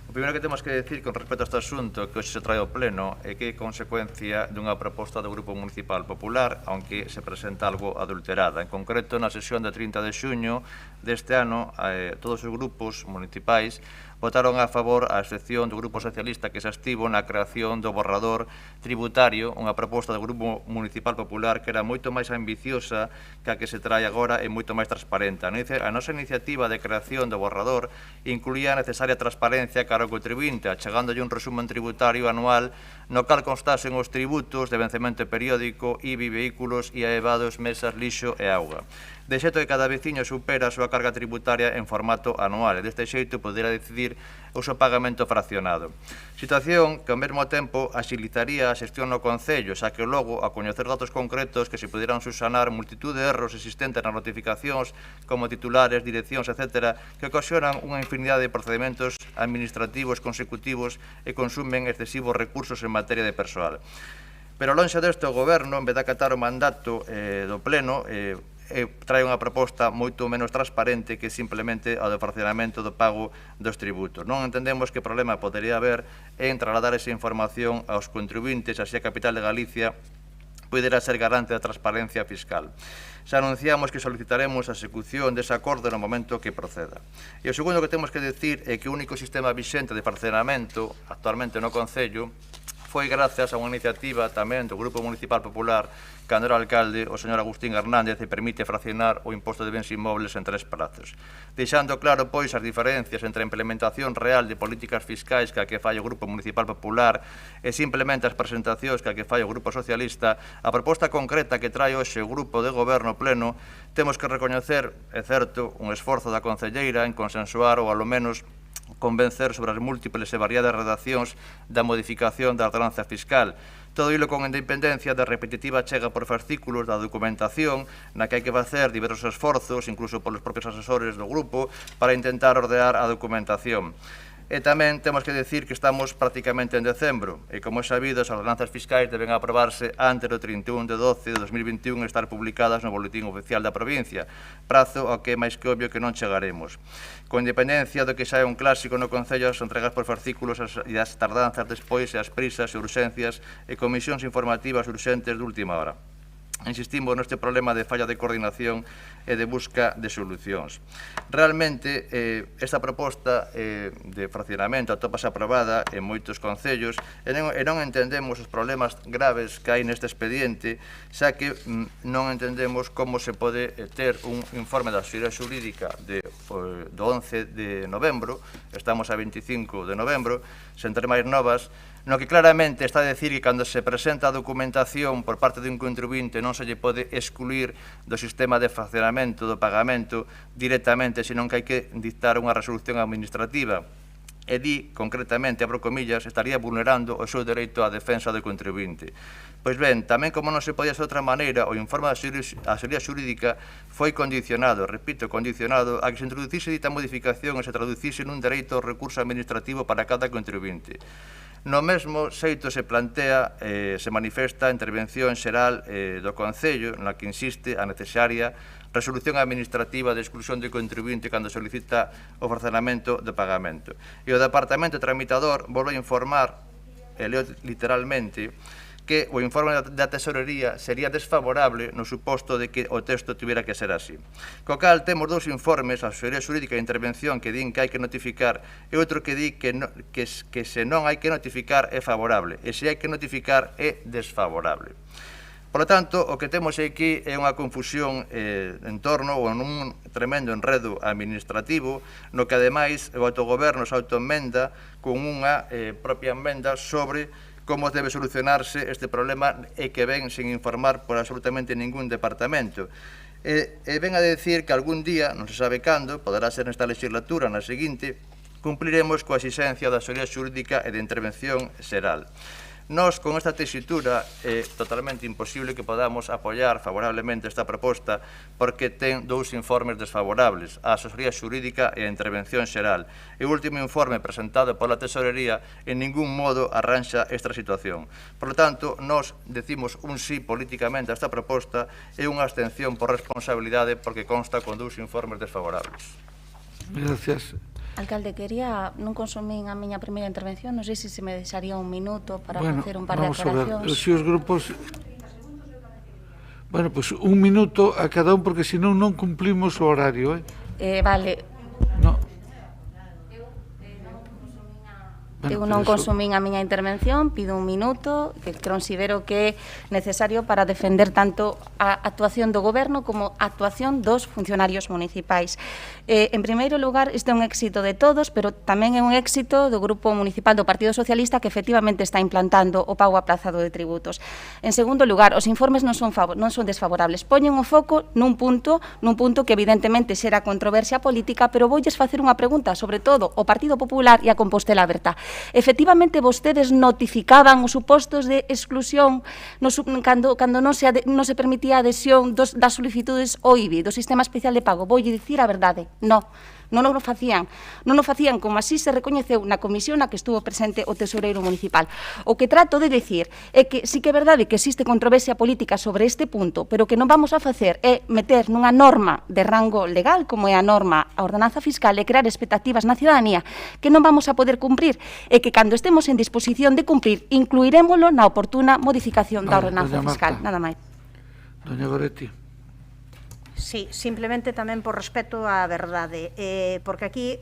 O primeiro que temos que decir con respecto a este asunto que hoxe se trae ao pleno é que é consecuencia dunha proposta do Grupo Municipal Popular, aunque se presenta algo adulterada. En concreto, na sesión de 30 de xuño deste ano, todos os grupos municipais votaron a favor a excepción do Grupo Socialista que se abstivo na creación do borrador tributario, unha proposta do Grupo Municipal Popular que era moito máis ambiciosa que a que se trae agora e moito máis transparente. A nosa iniciativa de creación do borrador incluía a necesaria transparencia cara notificar ao contribuinte, achegándolle un resumen tributario anual no cal constasen os tributos de vencemento periódico, IBI, vehículos, IVA evados, mesas, lixo e auga. De xeito que cada veciño supera a súa carga tributaria en formato anual e deste xeito poderá decidir o seu pagamento fraccionado. Situación que ao mesmo tempo axilizaría a xestión no Concello, xa que logo, a coñecer datos concretos que se poderán subsanar multitud de erros existentes nas notificacións como titulares, direccións, etc., que ocasionan unha infinidade de procedimentos administrativos consecutivos e consumen excesivos recursos en materia de persoal. Pero lonxe deste, o Goberno, en vez de acatar o mandato do Pleno, trae unha proposta moito menos transparente que simplemente o de fraccionamento do pago dos tributos. Non entendemos que problema podería haber en trasladar esa información aos contribuintes, así a Capital de Galicia poderá ser garante da transparencia fiscal. Xa anunciamos que solicitaremos a execución dese acordo no momento que proceda. E o segundo que temos que decir é que o único sistema vixente de fraccionamento actualmente no Concello foi gracias a unha iniciativa tamén do Grupo Municipal Popular, cando era alcalde, o señor Agustín Hernández, e permite fraccionar o imposto de bens inmobles en 3 plazos. Deixando claro, pois, as diferencias entre a implementación real de políticas fiscais que a que fai o Grupo Municipal Popular e simplemente as presentacións que a que fai o Grupo Socialista, a proposta concreta que trae hoxe o Grupo de Goberno Pleno, temos que recoñecer, é certo, un esforzo da concelleira en consensuar ou, alo menos, convencer sobre as múltiples e variadas redaccións da modificación da ordenanza fiscal. Todo ilo con independencia da repetitiva chega por fascículos da documentación na que hai que facer diversos esforzos, incluso polos propios asesores do grupo, para intentar ordear a documentación. E tamén temos que decir que estamos prácticamente en decembro e, como é sabido, as ordenanzas fiscais deben aprobarse antes do 31 de 12 de 2021 e estar publicadas no Boletín Oficial da provincia, prazo ao que é máis que obvio que non chegaremos. Con independencia do que xa é un clásico no Concello, as entregas por fascículos e as tardanzas despois e as prisas e urxencias e comisións informativas urxentes de última hora. Insistimos neste problema de falla de coordinación e de busca de solucións. Realmente, esta proposta de fraccionamento atópase aprobada en moitos concellos e non entendemos os problemas graves que hai neste expediente, xa que non entendemos como se pode ter un informe da Asesoría Xurídica do 11 de novembro, estamos a 25 de novembro, sen ter máis novas, no que claramente está a decir que cando se presenta a documentación por parte dun contribuinte non se lle pode excluir do sistema de fraccionamento do pagamento directamente, senón que hai que dictar unha resolución administrativa. E di, concretamente, abro comillas, estaría vulnerando o seu dereito á defensa do contribuinte. Pois ben, tamén como non se podía ser de outra maneira, o informe da Asesoría Xurídica foi condicionado, repito, condicionado a que se introducise dita modificación e se traducise nun dereito ao recurso administrativo para cada contribuinte. No mesmo xeito se plantea, se manifesta a intervención xeral do Concello, na que insiste a necesaria resolución administrativa de exclusión do contribuinte cando solicita o fraccionamento do pagamento. E o Departamento Tramitador volve a informar, e leo literalmente, que o informe da Tesorería sería desfavorable no suposto de que o texto tivera que ser así. Co cal, temos dous informes, a Asesoría Xurídica de Intervención, que din que hai que notificar, e outro que di que se non hai que notificar é favorable, e se hai que notificar é desfavorable. Por lo tanto, o que temos aquí é unha confusión en torno ou en un tremendo enredo administrativo, no que ademais o autogoberno se autoenmenda con unha propia enmenda sobre como debe solucionarse este problema e que ven sin informar por absolutamente ningún departamento. E ven a decir que algún día, non se sabe cando, poderá ser nesta legislatura, na seguinte, cumpliremos coa exigencia da Asesoría Xurídica e de intervención xeral. Nós, con esta tesitura, é totalmente imposible que podamos apoiar favorablemente esta proposta porque ten dous informes desfavorables, a Asesoría Xurídica e a Intervención Xeral. E o último informe presentado pola Tesorería en ningún modo arranxa esta situación. Por lo tanto, nós decimos un sí políticamente a esta proposta e unha abstención por responsabilidade porque consta con dous informes desfavorables. Gracias. Alcalde, quería, non consumín a miña primeira intervención, non sei se me deixaría un minuto para facer un par de aclaracións. Vamos a ver, se os grupos... Bueno, pois un minuto a cada un, porque senón non cumplimos o horario, Vale. No. Eu non consumín a miña intervención, pido un minuto, que considero que é necesario para defender tanto a actuación do Goberno como a actuación dos funcionarios municipais. En primeiro lugar, este é un éxito de todos, pero tamén é un éxito do Grupo Municipal do Partido Socialista que efectivamente está implantando o pago aplazado de tributos. En segundo lugar, os informes non son desfavorables. Poñen o foco nun punto que evidentemente xera controversia política, pero voulles facer unha pregunta, sobre todo ao Partido Popular e a Compostela Aberta. Efectivamente, vostedes notificaban os supostos de exclusión cando non se permitía a adhesión das solicitudes ao IBI, do Sistema Especial de Pago. Voulle dicir a verdade, non o facían. Non o facían como así se recoñeceu na comisión na que estuvo presente o tesoureiro municipal. O que trato de dicir é que sí que é verdade que existe controversia política sobre este punto, pero que non vamos a facer é meter nunha norma de rango legal, como é a norma a ordenanza fiscal, e crear expectativas na ciudadanía que non vamos a poder cumprir, e que cando estemos en disposición de cumprir, incluirémolo na oportuna modificación da ordenanza fiscal. Nada máis. Doña Goretti. Sí, simplemente tamén por respeto á verdade, porque aquí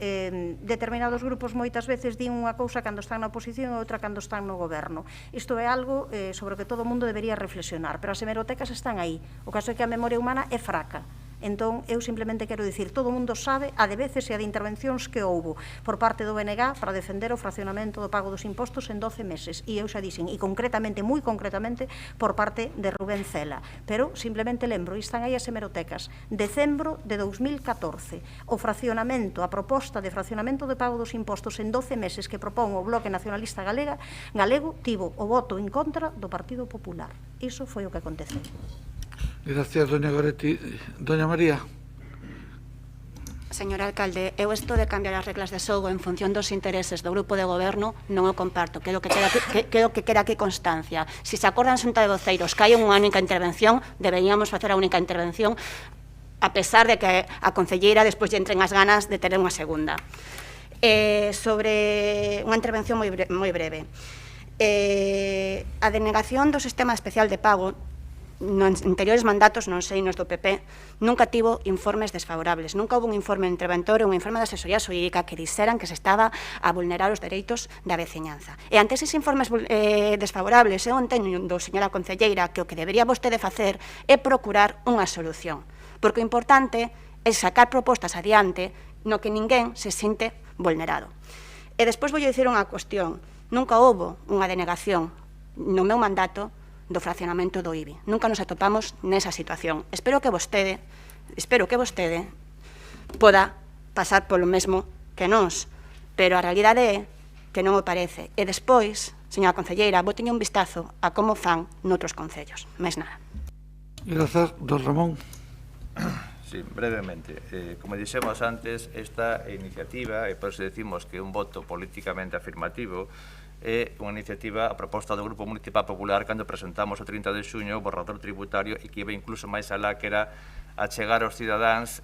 determinados grupos moitas veces din unha cousa cando están na oposición e outra cando están no goberno. Isto é algo sobre o que todo o mundo debería reflexionar, pero as hemerotecas están aí. O caso é que a memoria humana é fraca. Entón, eu simplemente quero dicir, todo o mundo sabe a de veces e a de intervencións que houbo por parte do BNG para defender o fraccionamento do pago dos impostos en 12 meses. E eu xa dixen, e concretamente, moi concretamente, por parte de Rubén Cela. Pero, simplemente lembro, e están aí as hemerotecas, decembro de 2014, o fraccionamento, a proposta de fraccionamento de pago dos impostos en 12 meses que propón o Bloque Nacionalista Galego tivo o voto en contra do Partido Popular. Iso foi o que aconteceu. Gracias, doña Goretti. Doña María. Señor alcalde, eu isto de cambiar as reglas de xogo en función dos intereses do grupo de goberno non o comparto. Quero que quede aquí constancia. Se se acordan xunta de voceiros que hai unha única intervención, deberíamos facer a única intervención, a pesar de que a concelleira despois lle entren as ganas de ter unha segunda. Sobre unha intervención moi breve. A denegación do sistema especial de pago nos anteriores mandatos, non sei, nos do PP, nunca tivo informes desfavorables. Nunca houve un informe interventor ou un informe de asesoría xurídica que dixeran que se estaba a vulnerar os dereitos da veciñanza. E ante eses informes desfavorables, eu entendo do señora concelleira que o que debería vostede facer é procurar unha solución. Porque o importante é sacar propostas adiante no que ninguén se sinte vulnerado. E despois vou dicir unha cuestión. Nunca houve unha denegación no meu mandato do fraccionamento do IBI. Nunca nos atopamos nesa situación. Espero que vostede poda pasar polo mesmo que nós, pero a realidade é que non o parece. E despois, señora concelleira, boteñe un vistazo a como fan noutros concellos. Máis nada. Grazas, don Ramón. Sí, brevemente. Como dixemos antes, esta iniciativa, e por eso decimos que un voto políticamente afirmativo, é unha iniciativa a proposta do Grupo Municipal Popular cando presentamos o 30 de xuño o borrador tributario e que iba incluso máis alá, que era achegar aos cidadáns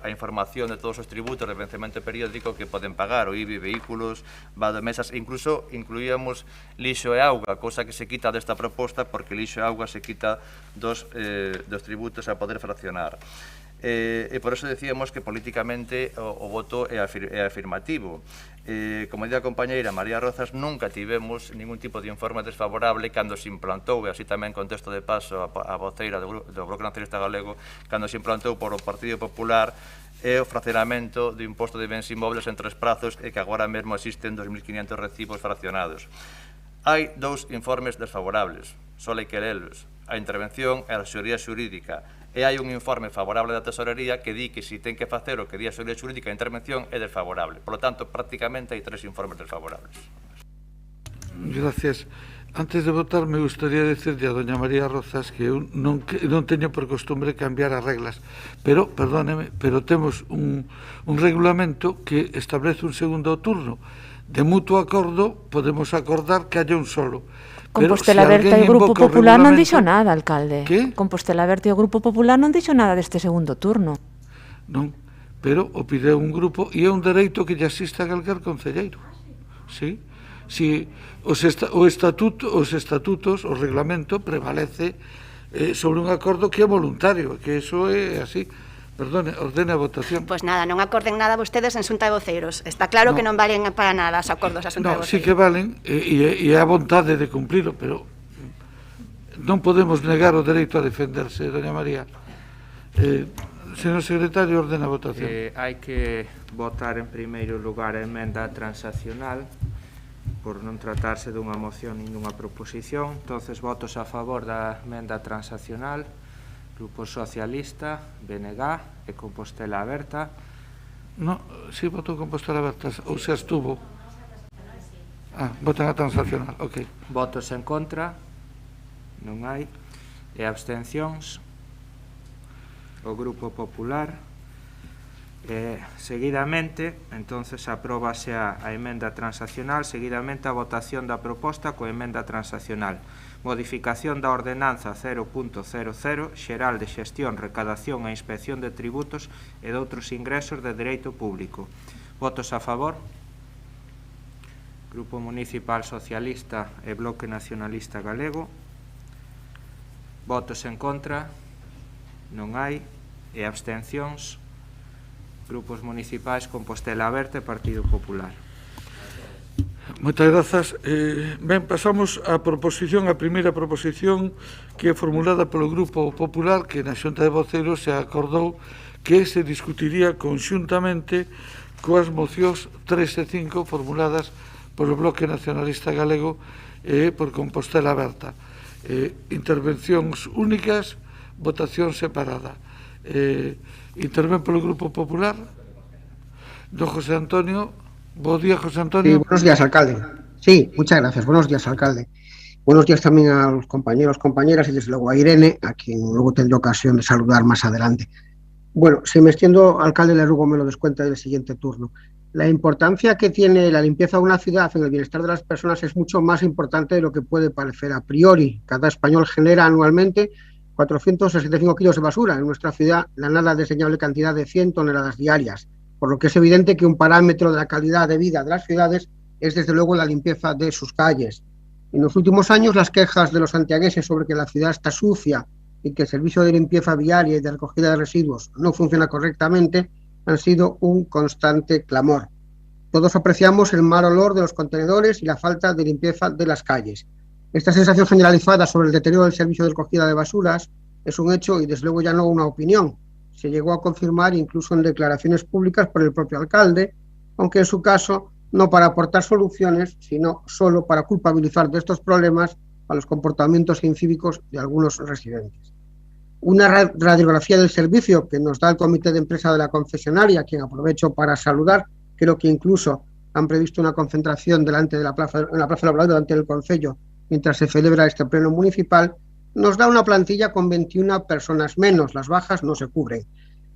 a información de todos os tributos de vencemento periódico que poden pagar, o IBI, vehículos, vadomesas, e incluso incluíamos lixo e auga, cosa que se quita desta proposta porque lixo e auga se quita dos tributos a poder fraccionar. E por eso decíamos que políticamente o voto é afirmativo. Como día a compañeira María Rozas, nunca tivemos ningún tipo de informe desfavorable cando se implantou, e así tamén contesto de paso a voceira do Bloque Nacionalista Galego, cando se implantou por o Partido Popular o fraccionamento do imposto de bens inmobles en 3 prazos e que agora mesmo existen 2.500 recibos fraccionados. Hai 2 informes desfavorables, só hai que lelos, a intervención e a asesoría xurídica. E hai un informe favorable da Tesorería que di que se ten que facer o que di a asesoría xurídica a intervención é desfavorable. Por lo tanto, prácticamente hai 3 informes desfavorables. Gracias. Antes de votar, me gustaría decirle a doña María Rozas que eu non teño por costumbre cambiar as reglas, pero, perdóneme, pero temos un regulamento que establece un segundo turno. De mutuo acordo, podemos acordar que haya un solo. Compostela Aberta e o Grupo Popular non dixo nada, alcalde. Que? Compostela Aberta e o Grupo Popular non dixo nada deste segundo turno. Non, pero o pide un grupo e é un dereito que lle asista a calquer concelleiro. Sí? Si os estatutos, o reglamento prevalece sobre un acordo que é voluntario, que eso é así. Perdone, ordene a votación. Pois nada, non acorden nada vostedes en xunta de voceiros. Está claro que non valen para nada os acordos a xunta de voceiros. Sí que valen, e é a vontade de cumplilo, pero non podemos negar o dereito a defenderse, doña María. Señor secretario, ordena a votación. Hai que votar en primeiro lugar a emenda transaccional, por non tratarse dunha moción nin dunha proposición. Entonces, votos a favor da emenda transaccional, Grupo Socialista, BNG e Compostela Aberta. No, si votou Compostela Aberta, ou se abstuvo. Votan a transaccional, ok. Votos en contra, non hai, e abstencións, o Grupo Popular. Seguidamente, entonces, apróbase a emenda transaccional, seguidamente a votación da proposta coa emenda transaccional. Modificación da ordenanza 0.00, xeral de xestión, recadación e inspección de tributos e de outros ingresos de dereito público. Votos a favor? Grupo Municipal Socialista e Bloque Nacionalista Galego. Votos en contra? Non hai. E abstencións? Grupos municipais Compostela Aberta e Partido Popular. Moitas grazas. Ben, pasamos á proposición, a primeira proposición que é formulada polo Grupo Popular, que na Xunta de Voceiros se acordou que se discutiría conxuntamente coas mocións 3 e 5 formuladas polo Bloque Nacionalista Galego e por Compostela Aberta. Intervencións únicas, votación separada. Interven polo Grupo Popular. Don José Antonio. Bo día, José Antonio. Sí, buenos días, alcalde. Sí, muchas gracias. Buenos días, alcalde. Buenos días también a los compañeros, compañeras y desde luego a Irene, a quien luego tendré ocasión de saludar más adelante. Bueno, si me extiendo, alcalde, le ruego me lo descuenta del siguiente turno. La importancia que tiene la limpieza de una ciudad en el bienestar de las personas es mucho más importante de lo que puede parecer a priori. Cada español genera anualmente 465 kilos de basura. En nuestra ciudad, la nada desdeñable cantidad de 100 toneladas diarias, por lo que es evidente que un parámetro de la calidad de vida de las ciudades es desde luego la limpieza de sus calles. En los últimos años, las quejas de los santiagueses sobre que la ciudad está sucia y que el servicio de limpieza viaria y de recogida de residuos no funciona correctamente han sido un constante clamor. Todos apreciamos el mal olor de los contenedores y la falta de limpieza de las calles. Esta sensación generalizada sobre el deterioro del servicio de recogida de basuras es un hecho y desde luego ya no una opinión. Se llegó a confirmar incluso en declaraciones públicas por el propio alcalde, aunque en su caso no para aportar soluciones, sino solo para culpabilizar de estos problemas a los comportamientos incívicos de algunos residentes. Una radiografía del servicio que nos da el comité de empresa de la concesionaria, a quien aprovecho para saludar, creo que incluso han previsto una concentración delante de la plaza laboral, delante del concello, mientras se celebra este pleno municipal, nos da una plantilla con 21 personas menos, las bajas no se cubren.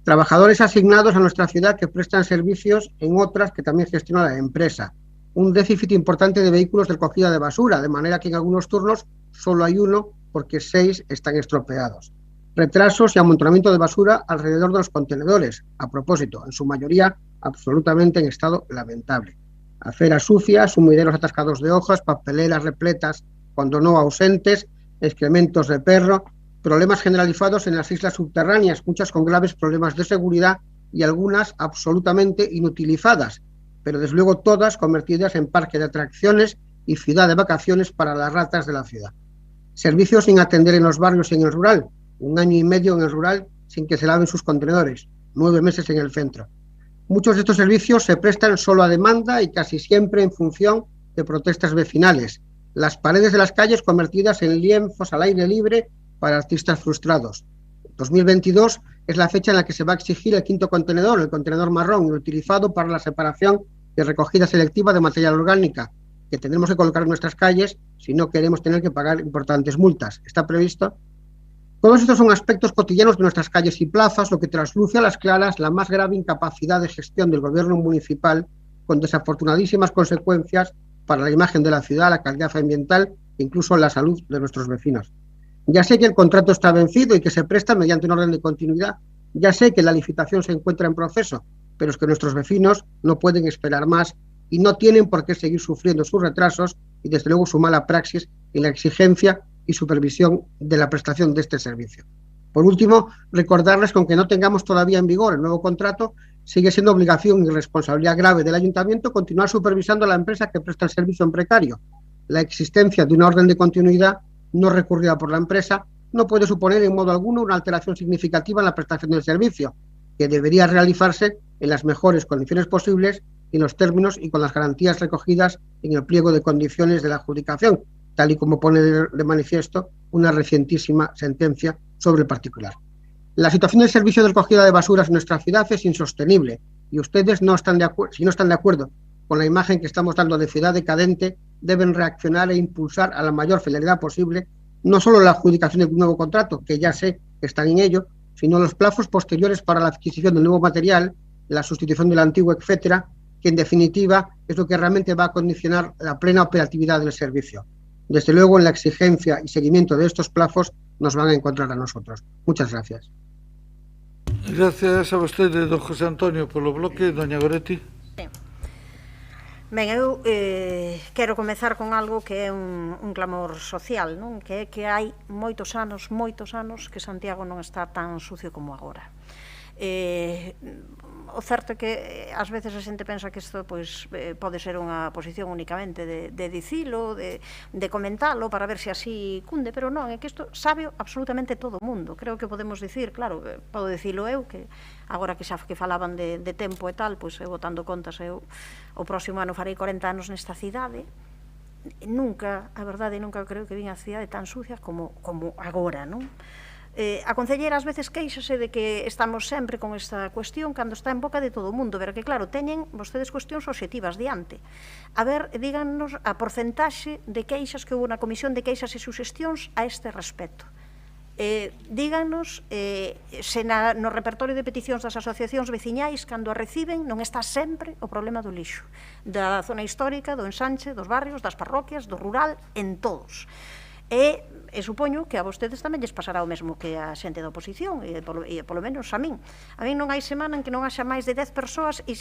Trabajadores asignados a nuestra ciudad que prestan servicios en otras que también gestiona la empresa. Un déficit importante de vehículos de recogida de basura, de manera que en algunos turnos solo hay uno porque 6 están estropeados. Retrasos y amontonamiento de basura alrededor de los contenedores, a propósito, en su mayoría absolutamente en estado lamentable. Aceras sucias, sumideros atascados de hojas, papeleras repletas, cuando no ausentes, excrementos de perro, problemas generalizados en las islas subterráneas, muchas con graves problemas de seguridad y algunas absolutamente inutilizadas, pero desde luego todas convertidas en parque de atracciones y ciudad de vacaciones para las ratas de la ciudad. Servicios sin atender en los barrios y en el rural, 1 año y medio en el rural sin que se laven sus contenedores, 9 meses en el centro. Muchos de estos servicios se prestan solo a demanda y casi siempre en función de protestas vecinales. Las paredes de las calles convertidas en lienzos al aire libre para artistas frustrados. 2022 es la fecha en la que se va a exigir el 5º contenedor, el contenedor marrón, utilizado para la separación y recogida selectiva de material orgánica, que tendremos que colocar en nuestras calles si no queremos tener que pagar importantes multas. ¿Está previsto? Todos estos son aspectos cotidianos de nuestras calles y plazas, lo que trasluce a las claras la más grave incapacidad de gestión del gobierno municipal, con desafortunadísimas consecuencias para la imagen de la ciudad, la calidad ambiental e incluso la salud de nuestros vecinos. Ya sé que el contrato está vencido y que se presta mediante un orden de continuidad. Ya sé que la licitación se encuentra en proceso, pero es que nuestros vecinos no pueden esperar más y no tienen por qué seguir sufriendo sus retrasos y desde luego su mala praxis en la exigencia y supervisión de la prestación de este servicio. Por último, recordarles que aunque no tengamos todavía en vigor el nuevo contrato, sigue siendo obligación y responsabilidad grave del Ayuntamiento continuar supervisando a la empresa que presta el servicio en precario. La existencia de una orden de continuidad no recurrida por la empresa no puede suponer en modo alguno una alteración significativa en la prestación del servicio, que debería realizarse en las mejores condiciones posibles, en los términos y con las garantías recogidas en el pliego de condiciones de la adjudicación, tal y como pone de manifiesto una recientísima sentencia sobre el particular. La situación del servicio de recogida de basuras en nuestra ciudad es insostenible y ustedes, si no están de acuerdo con la imagen que estamos dando de ciudad decadente, deben reaccionar e impulsar a la mayor celeridad posible no solo la adjudicación de un nuevo contrato, que ya sé que están en ello, sino los plazos posteriores para la adquisición del nuevo material, la sustitución del antiguo, etcétera, que en definitiva es lo que realmente va a condicionar la plena operatividad del servicio. Desde luego, en la exigencia y seguimiento de estos plazos nos van a encontrar a nosotros. Muchas gracias. Gracias a vostede, don José Antonio, polo bloque. Doña Goretti. Ben, eu quero comezar con algo que é un clamor social, non? Que é que hai moitos anos que Santiago non está tan sucio como agora. O certo é que ás veces a xente pensa que isto pode ser unha posición únicamente de dicilo, de comentalo para ver se así cunde, pero non, é que isto sabe absolutamente todo o mundo. Creo que podemos dicir, claro, podo dicilo eu, que agora que xa que falaban de tempo e tal, pois eu botando contas, eu o próximo ano farei 40 anos nesta cidade. Nunca, a verdade, nunca creo que vin a cidade tan sucia como agora, non? A concelleira ás veces queixase de que estamos sempre con esta cuestión cando está en boca de todo o mundo, pero que claro, teñen vostedes cuestións obxectivas diante. A ver, díganos a porcentaxe de queixas que houve na Comisión de Queixas e Suxestións a este respecto. Díganos se no repertorio de peticións das asociacións veciñais, cando a reciben, non está sempre o problema do lixo, da zona histórica, do ensanche, dos barrios, das parroquias, do rural, en todos. E supoño que a vostedes tamén lles pasará o mesmo que a xente da oposición, e polo menos a min. A min non hai semana en que non haxa máis de 10 persoas que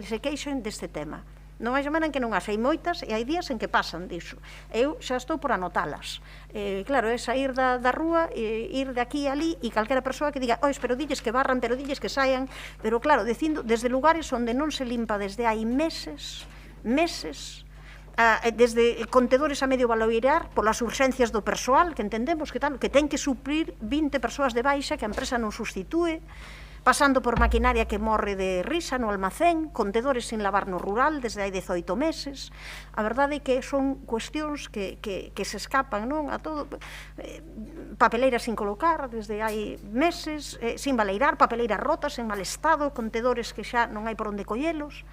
se queixen deste tema. Non hai semana en que non haxa, hai moitas, e hai días en que pasan disso. Eu xa estou por anotalas. Claro, é sair da rúa, ir de aquí a ali, e calquera persoa que diga, ois, pero dilles que barran, pero dilles que saian, pero claro, dicindo, desde lugares onde non se limpa desde hai meses, desde contedores a medio baloirar polas urxencias do persoal, que entendemos que ten que suplir 20 persoas de baixa que a empresa non sustitúe, pasando por maquinaria que morre de risa no almacén, contedores sin lavar no rural desde hai 18 meses. A verdade é que son cuestións que se escapan, non, a todo. Papeleiras sin colocar desde hai meses, sin baleirar, papeleiras rotas en mal estado, contedores que xa non hai por onde collelos.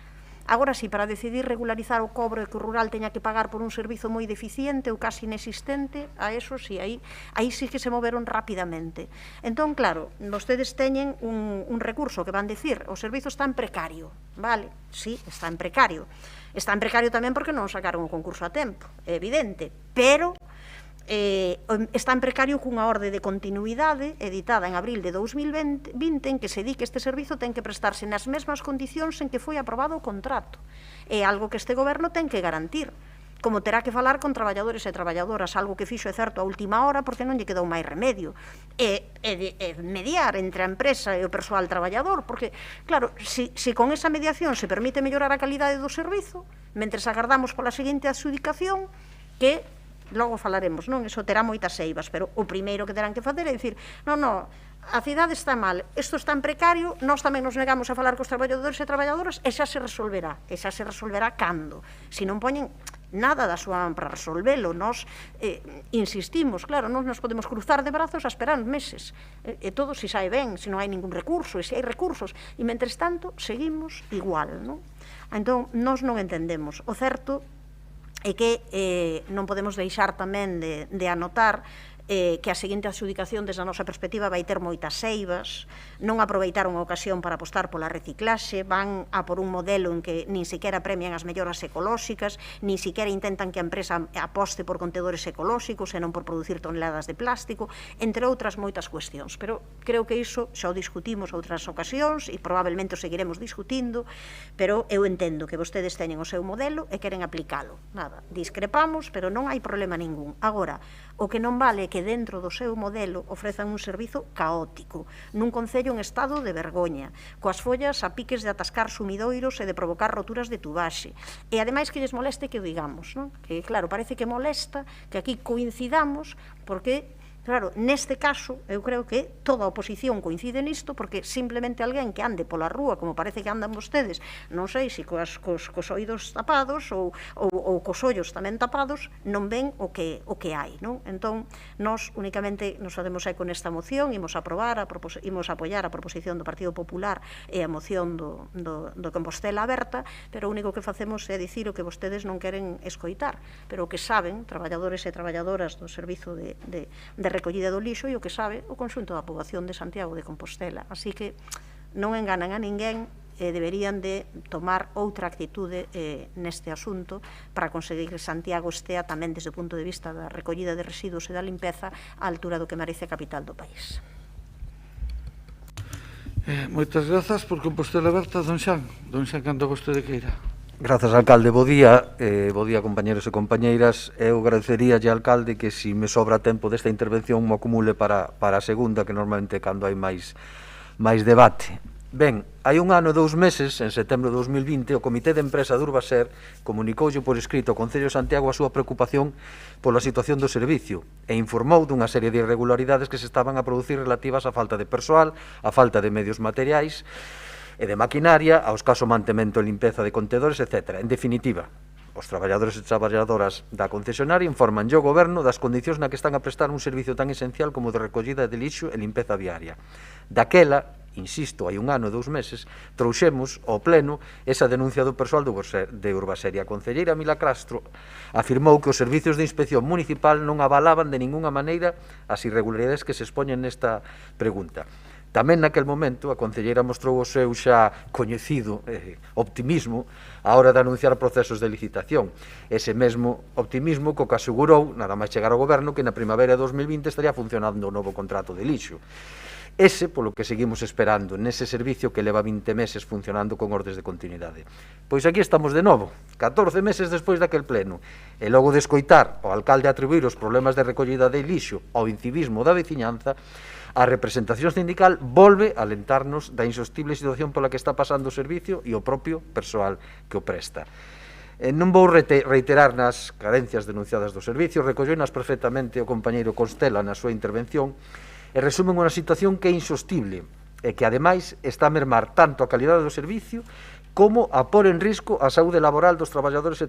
Agora sí, para decidir regularizar o cobro e que o rural teña que pagar por un servizo moi deficiente ou casi inexistente, a eso sí, aí sí que se moveron rapidamente. Entón, claro, vostedes teñen un recurso que van dicir, o servizo está en precario, vale? Sí, está en precario. Está en precario tamén porque non sacaron o concurso a tempo, é evidente, pero está en precario cunha orde de continuidade editada en abril de 2020 en que se di que este servizo ten que prestarse nas mesmas condicións en que foi aprobado o contrato. É algo que este goberno ten que garantir, como terá que falar con traballadores e traballadoras, algo que fixo, é certo, a última hora porque non lle quedou máis remedio, e mediar entre a empresa e o persoal traballador, porque, claro, se con esa mediación se permite mellorar a calidade do servizo, mentres agardamos pola seguinte adxudicación, que logo falaremos, non? Eso terá moitas eivas, pero o primeiro que terán que facer é dicir, non, a cidade está mal, isto está en precario, nós tamén nos negamos a falar cos traballadores e traballadoras e xa se resolverá. E xa se resolverá cando? Se non poñen nada da súa para resolvelo, nós insistimos, claro, non nos podemos cruzar de brazos a esperar meses, e todo se sae ben, se non hai ningún recurso, e se hai recursos, e mentres tanto seguimos igual, non? Entón, nós non entendemos. O certo é que non podemos deixar tamén de anotar que a seguinte adxudicación desde a nosa perspectiva vai ter moitas eivas, non aproveitaron a ocasión para apostar pola reciclaxe, van a por un modelo en que nin sequera premian as melloras ecolóxicas, nin sequera intentan que a empresa aposte por contedores ecolóxicos e non por producir toneladas de plástico, entre outras moitas cuestións. Pero creo que iso xa o discutimos outras ocasións e probablemente o seguiremos discutindo, pero eu entendo que vostedes teñen o seu modelo e queren aplicalo. Nada, discrepamos, pero non hai problema ningún. Agora, o que non vale é que que dentro do seu modelo ofrezan un servizo caótico, nun concello en estado de vergoña, coas follas a piques de atascar sumidoiros e de provocar roturas de tubaxe. E ademais que lles moleste que o digamos, non? Que claro, parece que molesta que aquí coincidamos porque claro, neste caso, eu creo que toda a oposición coincide nisto, porque simplemente alguén que ande pola rúa, como parece que andan vostedes, non sei se cos oídos tapados ou cos ollos tamén tapados, non ven o que hai, non? Entón, nós únicamente nos facemos eco nesta moción, imos apoiar a proposición do Partido Popular e a moción do Compostela Aberta, pero o único que facemos é dicir o que vostedes non queren escoitar, pero o que saben, traballadores e traballadoras do Servizo de recollida do lixo e o que sabe o conxunto da poboación de Santiago de Compostela. Así que non enganan a ninguén e deberían de tomar outra actitude neste asunto para conseguir que Santiago estea tamén desde o punto de vista da recollida de residuos e da limpeza á altura do que merece a capital do país. Moitas grazas por Compostela Aberta, don Xan, cando vostede queira. Grazas, alcalde. Bo día, compañeros e compañeiras. Eu agradeceríalle, alcalde, que se me sobra tempo desta intervención me acumule para a segunda, que normalmente cando hai máis debate. Ben, hai un ano e 2 meses, en setembro de 2020, o Comité de Empresa de Urbaser comunicoulle por escrito ao Concello de Santiago a súa preocupación pola situación do servicio e informou dunha serie de irregularidades que se estaban a producir relativas á falta de persoal, á falta de medios materiais e de maquinaria, ao escaso mantemento e limpeza de contedores, etc. En definitiva, os traballadores e traballadoras da concesionaria informan ao Goberno das condicións na que están a prestar un servicio tan esencial como de recollida de lixo e limpeza viaria. Daquela, insisto, hai un ano e 2 meses, trouxemos ao Pleno esa denuncia do persoal de Urbaser e a concelleira Mila Castro afirmou que os servicios de inspección municipal non avalaban de ningunha maneira as irregularidades que se expoñen nesta pregunta. Tamén naquel momento a concelleira mostrou o seu xa coñecido optimismo á hora de anunciar procesos de licitación. Ese mesmo optimismo co que asegurou, nada máis chegar ao Goberno, que na primavera de 2020 estaría funcionando o novo contrato de lixo. Ese, polo que seguimos esperando, nese servicio que leva 20 meses funcionando con ordes de continuidade. Pois aquí estamos de novo, 14 meses despois daquel pleno, e logo de escoitar o alcalde atribuir os problemas de recollida de lixo ao incivismo da veciñanza, a representación sindical volve a alentarnos da insostible situación pola que está pasando o servicio e o propio persoal que o presta. Non vou reiterar nas carencias denunciadas do servicio, recolleinas perfectamente o compañeiro Costela na súa intervención, e resumen unha situación que é insostible e que, ademais, está a mermar tanto a calidade do servicio como a pôr en risco a saúde laboral dos traballadores e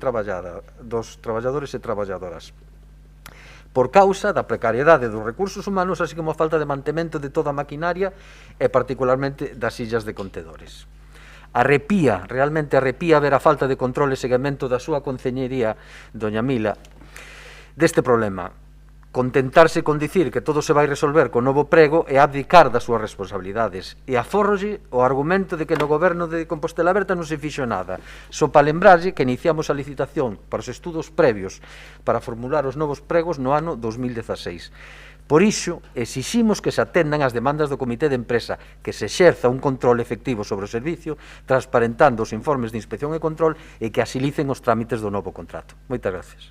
traballadoras, por causa da precariedade dos recursos humanos, así como a falta de mantemento de toda a maquinaria e particularmente das sillas de contedores. Realmente arrepía ver a falta de control e seguimento da súa concellería, doña Mila, deste problema. Contentarse con dicir que todo se vai resolver con novo prego e abdicar das súas responsabilidades. E afórrolle o argumento de que no goberno de Compostela Aberta non se fixo nada. Só para lembrarlle que iniciamos a licitación para os estudos previos para formular os novos pregos no ano 2016. Por iso, exiximos que se atendan as demandas do Comité de Empresa, que se exerza un control efectivo sobre o servicio, transparentando os informes de inspección e control e que asilicen os trámites do novo contrato. Moitas gracias.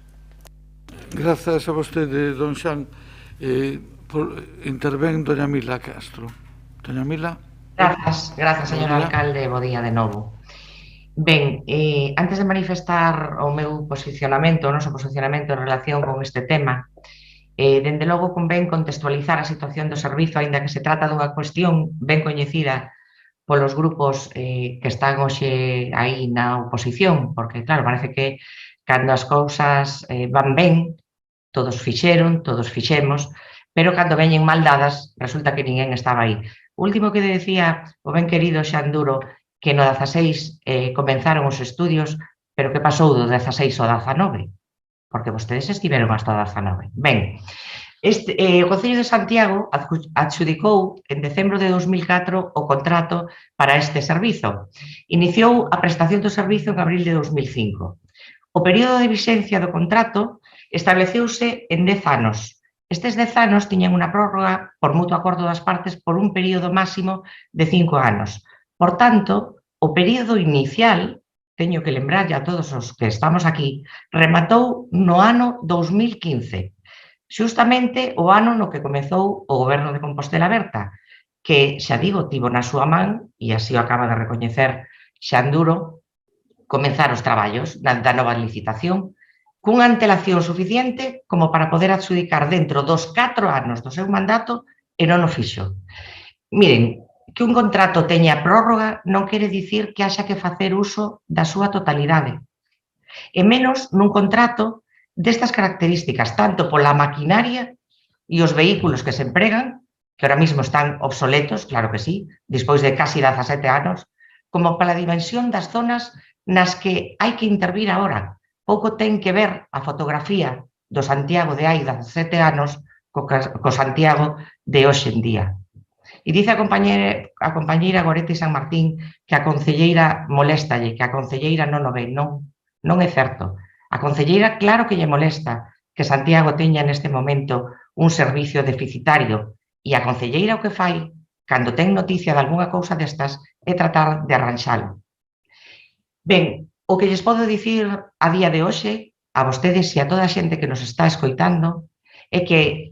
Grazas a vostede, don Xan. Intervén doña Mila Castro. Doña Mila. Grazas, señor alcalde, bo día de novo. Ben, antes de manifestar o meu posicionamento, o noso posicionamento en relación con este tema, dende logo convén contextualizar a situación do servizo, aínda que se trata dunha cuestión ben coñecida polos grupos que están hoxe aí na oposición, porque, claro, parece que cando as cousas van ben, todos fixeron, todos fixemos, pero cando veñen mal dadas, resulta que ninguén estaba aí. O último que decía o ben querido Xan Duro, que no 16 comenzaron os estudios, pero que pasou do 16 ao 19? Porque vostedes estiveron hasta o 19. Ben, o Concello de Santiago adxudicou en decembro de 2004 o contrato para este servizo. Iniciou a prestación do servizo en abril de 2005. O período de vixencia do contrato estableceuse en 10 anos. Estes 10 anos tiñan unha prórroga por mutuo acordo das partes por un período máximo de 5 anos. Por tanto, o período inicial, teño que lembrarlle a todos os que estamos aquí, rematou no ano 2015. xustamente o ano no que comezou o goberno de Compostela Aberta, que, xa digo, tivo na súa man, e así o acaba de recoñecer Xanduro, comenzar os traballos da nova licitación cunha antelación suficiente como para poder adxudicar dentro dos 4 anos do seu mandato e non o fixo. Miren, que un contrato teña prórroga non quere dicir que haxa que facer uso da súa totalidade. E menos nun contrato destas características, tanto pola maquinaria e os vehículos que se empregan, que ahora mismo están obsoletos, claro que sí, despois de casi 17 anos, como pola dimensión das zonas nas que hai que intervir agora. Pouco ten que ver a fotografía do Santiago de hai 17 anos co Santiago de hoxe en día. E dice a compañeira Goretti San Martín que a concelleira moléstalle, que a concelleira non o ve. Non é certo. A concelleira claro que lle molesta que Santiago teña neste momento un servicio deficitario e a concelleira o que fai, cando ten noticia de algunha cousa destas, é tratar de arranxalo. Ben, o que lles podo dicir a día de hoxe, a vostedes e a toda a xente que nos está escoitando, é que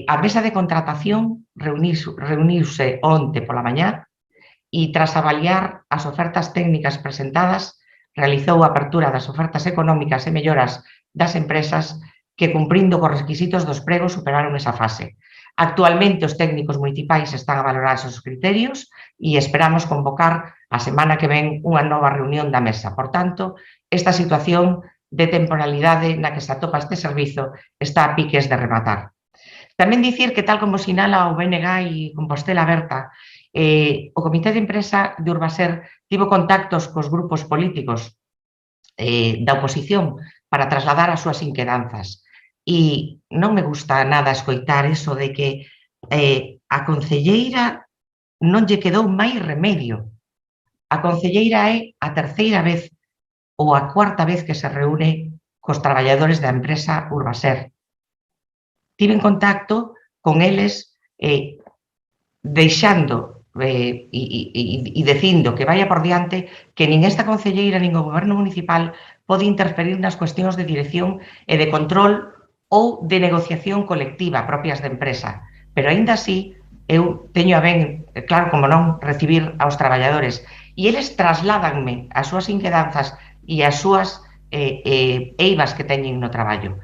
a mesa de contratación reuniuse onte pola mañá e tras avaliar as ofertas técnicas presentadas, realizou a apertura das ofertas económicas e melloras das empresas que, cumprindo cos requisitos dos pregos, superaron esa fase. Actualmente, os técnicos municipais están a valorar esos criterios e esperamos convocar a semana que ven unha nova reunión da mesa. Por tanto, esta situación de temporalidade na que se atopa este servizo está a piques de rematar. Tamén dicir que, tal como sinala o BNG e Compostela Aberta, o Comité de Empresa de Urbaser tivo contactos cos grupos políticos da oposición para trasladar as súas inquedanzas. E non me gusta nada escoitar eso de que a concelleira non lle quedou máis remedio. A concelleira é a terceira vez ou a cuarta vez que se reúne cos traballadores da empresa Urbaser. Tiven contacto con eles deixando e dicindo que vaya por diante que nin esta concelleira nin o goberno municipal pode interferir nas cuestións de dirección e de control ou de negociación colectiva propias da empresa. Pero, aínda así, eu teño a ben, claro, como non, recibir aos traballadores e eles trasládanme as súas inquedanzas e as súas eivas que teñen no traballo.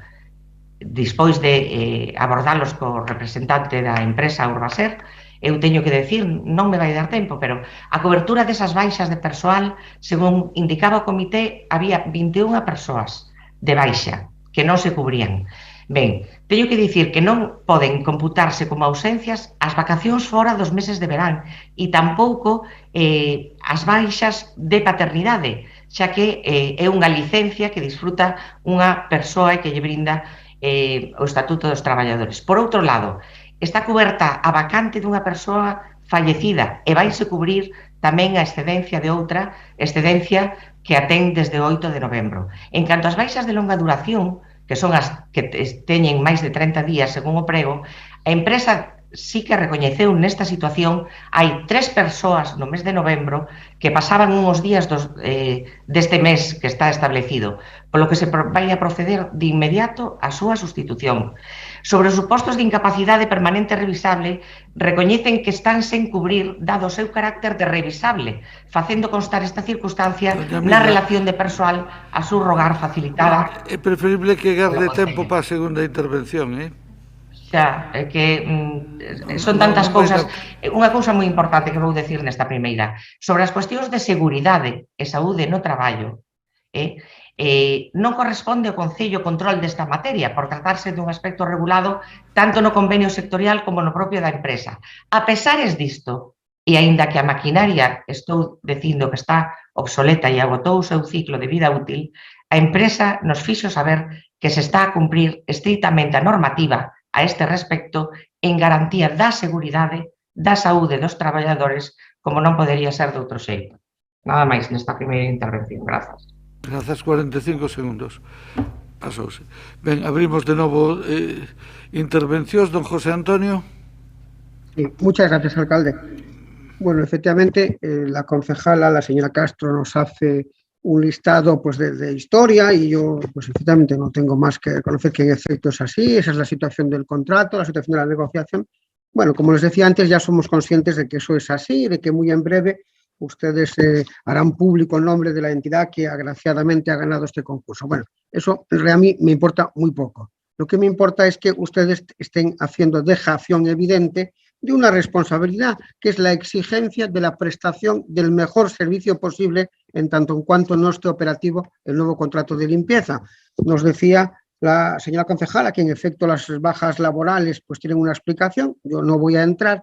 Despois de abordalos co representante da empresa Urbaser, eu teño que decir, non me vai dar tempo, pero a cobertura desas baixas de persoal, según indicaba o comité, había 21 persoas de baixa que non se cubrían. Ben, teño que dicir que non poden computarse como ausencias as vacacións fora dos meses de verán e tampouco as baixas de paternidade, xa que é unha licencia que disfruta unha persoa e que lle brinda o Estatuto dos Traballadores. Por outro lado, está coberta a vacante dunha persoa fallecida e vaise cubrir tamén a excedencia de outra, excedencia que a ten desde o 8 de novembro. En canto ás baixas de longa duración, que son as que teñen máis de 30 días según o prego, a empresa sí que recoñeceu nesta situación hai 3 persoas no mes de novembro que pasaban uns días deste mes que está establecido, polo que se vai a proceder de inmediato a súa sustitución. Sobre os supostos de incapacidade permanente revisable, recoñecen que están sen cubrir dado o seu carácter de revisable, facendo constar esta circunstancia na relación de persoal a subrogar facilitada. É preferible que garde tempo para a segunda intervención, Xa, é que son tantas cousas. Unha cousa moi importante que vou decir nesta primeira. Sobre as cuestións de seguridade e saúde no traballo, non corresponde ao Concello control desta materia por tratarse dun aspecto regulado tanto no convenio sectorial como no propio da empresa. A pesares disto, e aínda que a maquinaria estou dicindo que está obsoleta e agotou o seu ciclo de vida útil, a empresa nos fixo saber que se está a cumprir estritamente a normativa a este respecto en garantía da seguridade, da saúde dos traballadores, como non podería ser de outro xeito. Nada máis nesta primeira intervención. Grazas. Grazas, 45 segundos. Pasouse. Ben, abrimos de novo intervencións. Don José Antonio. Sí, muchas gracias, alcalde. Bueno, efectivamente, la concejala, la señora Castro, nos hace un listado pues, de historia y yo pues efectivamente no tengo más que conocer que en efecto es así, esa es la situación del contrato, la situación de la negociación. Bueno, como les decía antes, ya somos conscientes de que eso es así, de que muy en breve ustedes harán público el nombre de la entidad que agraciadamente ha ganado este concurso. Bueno, eso a mí me importa muy poco. Lo que me importa es que ustedes estén haciendo dejación evidente de una responsabilidad, que es la exigencia de la prestación del mejor servicio posible en tanto en cuanto no esté operativo el nuevo contrato de limpieza. Nos decía la señora concejala que en efecto las bajas laborales pues tienen una explicación, yo no voy a entrar,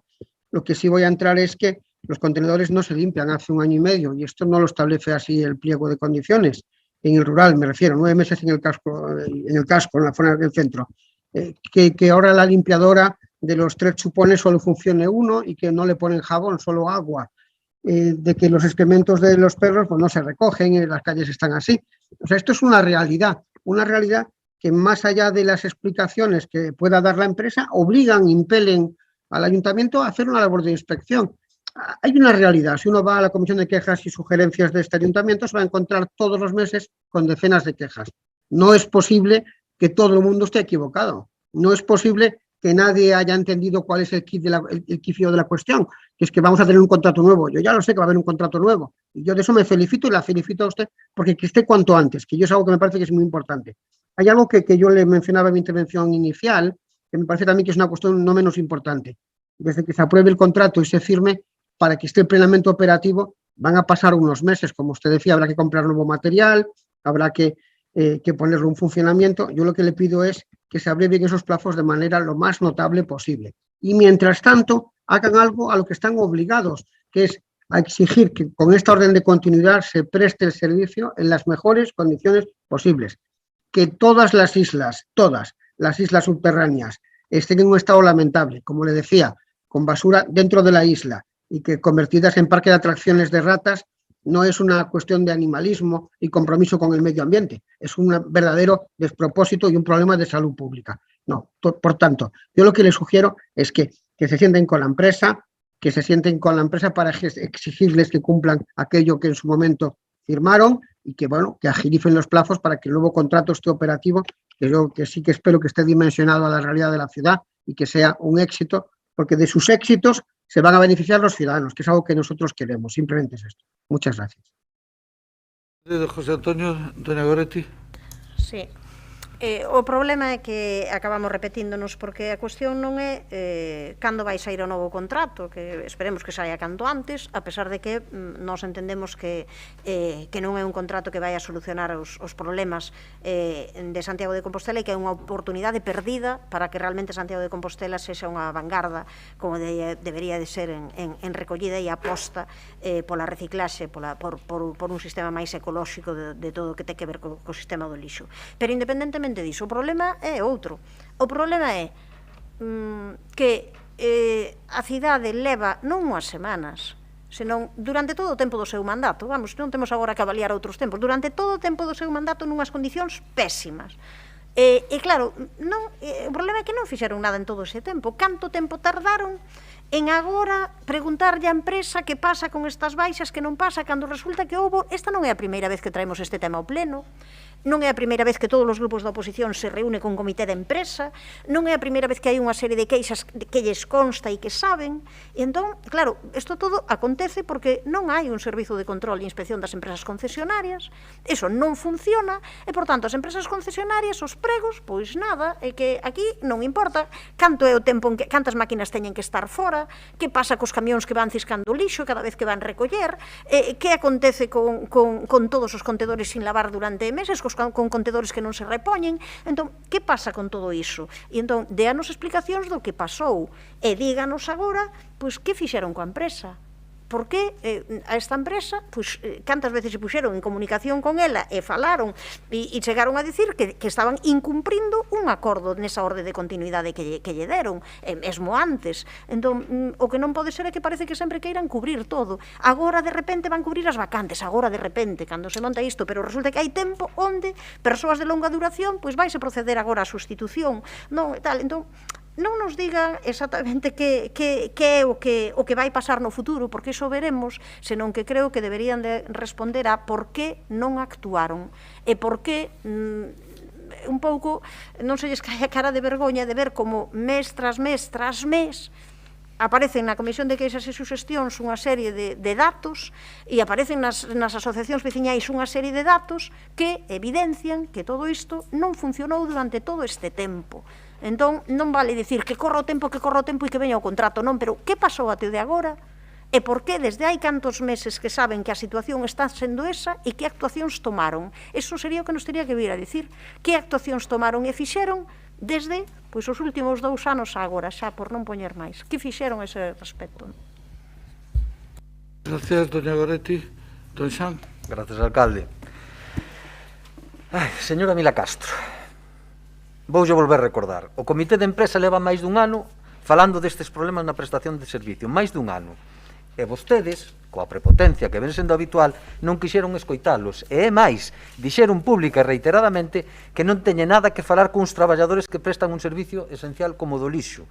lo que sí voy a entrar es que los contenedores no se limpian hace 1 año y medio y esto no lo establece así el pliego de condiciones. En el rural, me refiero, 9 meses en el casco, en la zona del centro. Que ahora la limpiadora de los 3 chupones solo funcione uno y que no le ponen jabón, solo agua. De que los excrementos de los perros pues, no se recogen, las calles están así. O sea, esto es una realidad que más allá de las explicaciones que pueda dar la empresa, impelen al ayuntamiento a hacer una labor de inspección. Hay una realidad, si uno va a la Comisión de Quejas y Sugerencias de este ayuntamiento, se va a encontrar todos los meses con decenas de quejas. No es posible que todo el mundo esté equivocado, no es posible que nadie haya entendido cuál es el quifio de la cuestión, que es que vamos a tener un contrato nuevo. Yo ya lo sé que va a haber un contrato nuevo, y yo de eso me felicito y la felicito a usted porque que esté cuanto antes, que yo es algo que me parece que es muy importante. Hay algo que yo le mencionaba en mi intervención inicial, que me parece también que es una cuestión no menos importante. Desde que se apruebe el contrato y se firme, para que esté plenamente operativo, van a pasar unos meses, como usted decía, habrá que comprar nuevo material, habrá que ponerlo en funcionamiento. Yo lo que le pido es que se abrevien esos plazos de manera lo más notable posible. Y mientras tanto, hagan algo a lo que están obligados, que es a exigir que con esta orden de continuidad se preste el servicio en las mejores condiciones posibles. Que todas las islas subterráneas estén en un estado lamentable, como le decía, con basura dentro de la isla, y que convertidas en parque de atracciones de ratas, no es una cuestión de animalismo y compromiso con el medio ambiente, es un verdadero despropósito y un problema de salud pública. No, por tanto, yo lo que les sugiero es que se sienten con la empresa, para exigirles que cumplan aquello que en su momento firmaron y que, bueno, que agilicen los plazos para que el nuevo contrato esté operativo, que yo que sí que espero que esté dimensionado a la realidad de la ciudad y que sea un éxito, porque de sus éxitos se van a beneficiar los ciudadanos, que es algo que nosotros queremos, simplemente es esto. Muchas gracias. José Antonio, doña Goretti. Sí. O problema é que acabamos repetíndonos porque a cuestión non é cando vai sair o novo contrato, que esperemos que saia canto antes, a pesar de que nós entendemos que non é un contrato que vai a solucionar os problemas de Santiago de Compostela e que é unha oportunidade perdida para que realmente Santiago de Compostela sexa unha vanguarda como debería de ser en recollida e aposta pola reciclaxe, por un sistema máis ecolóxico de todo o que ten que ver co sistema do lixo. Pero independentemente diso, o problema é outro. O problema é que a cidade leva non unhas semanas, senón durante todo o tempo do seu mandato, vamos, non temos agora que avaliar outros tempos, durante todo o tempo do seu mandato nunhas condicións pésimas. E claro, o problema é que non fixeron nada en todo ese tempo. Canto tempo tardaron en agora preguntarlle á empresa que pasa con estas baixas, que non pasa, cando resulta que esta non é a primeira vez que traemos este tema ao pleno, non é a primeira vez que todos os grupos da oposición se reúne con comité de empresa, non é a primeira vez que hai unha serie de queixas que lles consta e que saben, e entón, claro, isto todo acontece porque non hai un servizo de control e inspección das empresas concesionarias, eso non funciona, e, por tanto, as empresas concesionarias, os pregos, pois nada, é que aquí non importa canto é o tempo, cantas máquinas teñen que estar fora, que pasa cos camións que van ciscando lixo cada vez que van recoller, que acontece con todos os contedores sin lavar durante meses, con contedores que non se repoñen. Entón, que pasa con todo iso? E entón, déanos explicacións do que pasou e díganos agora, pois, que fixeron coa empresa? Por que a esta empresa, pois, cantas veces se puxeron en comunicación con ela e falaron e chegaron a dicir que estaban incumprindo un acordo nesa orde de continuidade que lle deron, mesmo antes. Entón, o que non pode ser é que parece que sempre queiran cubrir todo. Agora, de repente, van cubrir as vacantes, agora, de repente, cando se monta isto, pero resulta que hai tempo onde persoas de longa duración, pois vaise proceder agora á sustitución, non, e tal. Entón, non nos digan exactamente que é o que vai pasar no futuro, porque iso veremos, senón que creo que deberían de responder a por que non actuaron e por que un pouco non se lles cae a cara de vergoña de ver como mes tras mes tras mes aparecen na Comisión de Queixas e Suxestións unha serie de datos e aparecen nas asociacións veciñais unha serie de datos que evidencian que todo isto non funcionou durante todo este tempo. Entón, non vale dicir que corra o tempo e que veña o contrato, non, pero que pasou até de agora e por que desde hai cantos meses que saben que a situación está sendo esa e que actuacións tomaron. Eso sería o que nos teria que vir a dicir. Que actuacións tomaron e fixeron desde os últimos 2 anos agora, xa por non poñer máis. Que fixeron ese respecto? Gracias, doña Goretti. Don Xan. Gracias, alcalde. Señora Mila Castro, voulle volver a recordar. O comité de empresa leva máis dun ano falando destes problemas na prestación de servicio. Máis dun ano. E vostedes, coa prepotencia que ven sendo habitual, non quixeron escoitalos. E é máis, dixeron pública e reiteradamente que non teñe nada que falar cuns traballadores que prestan un servicio esencial como do lixo.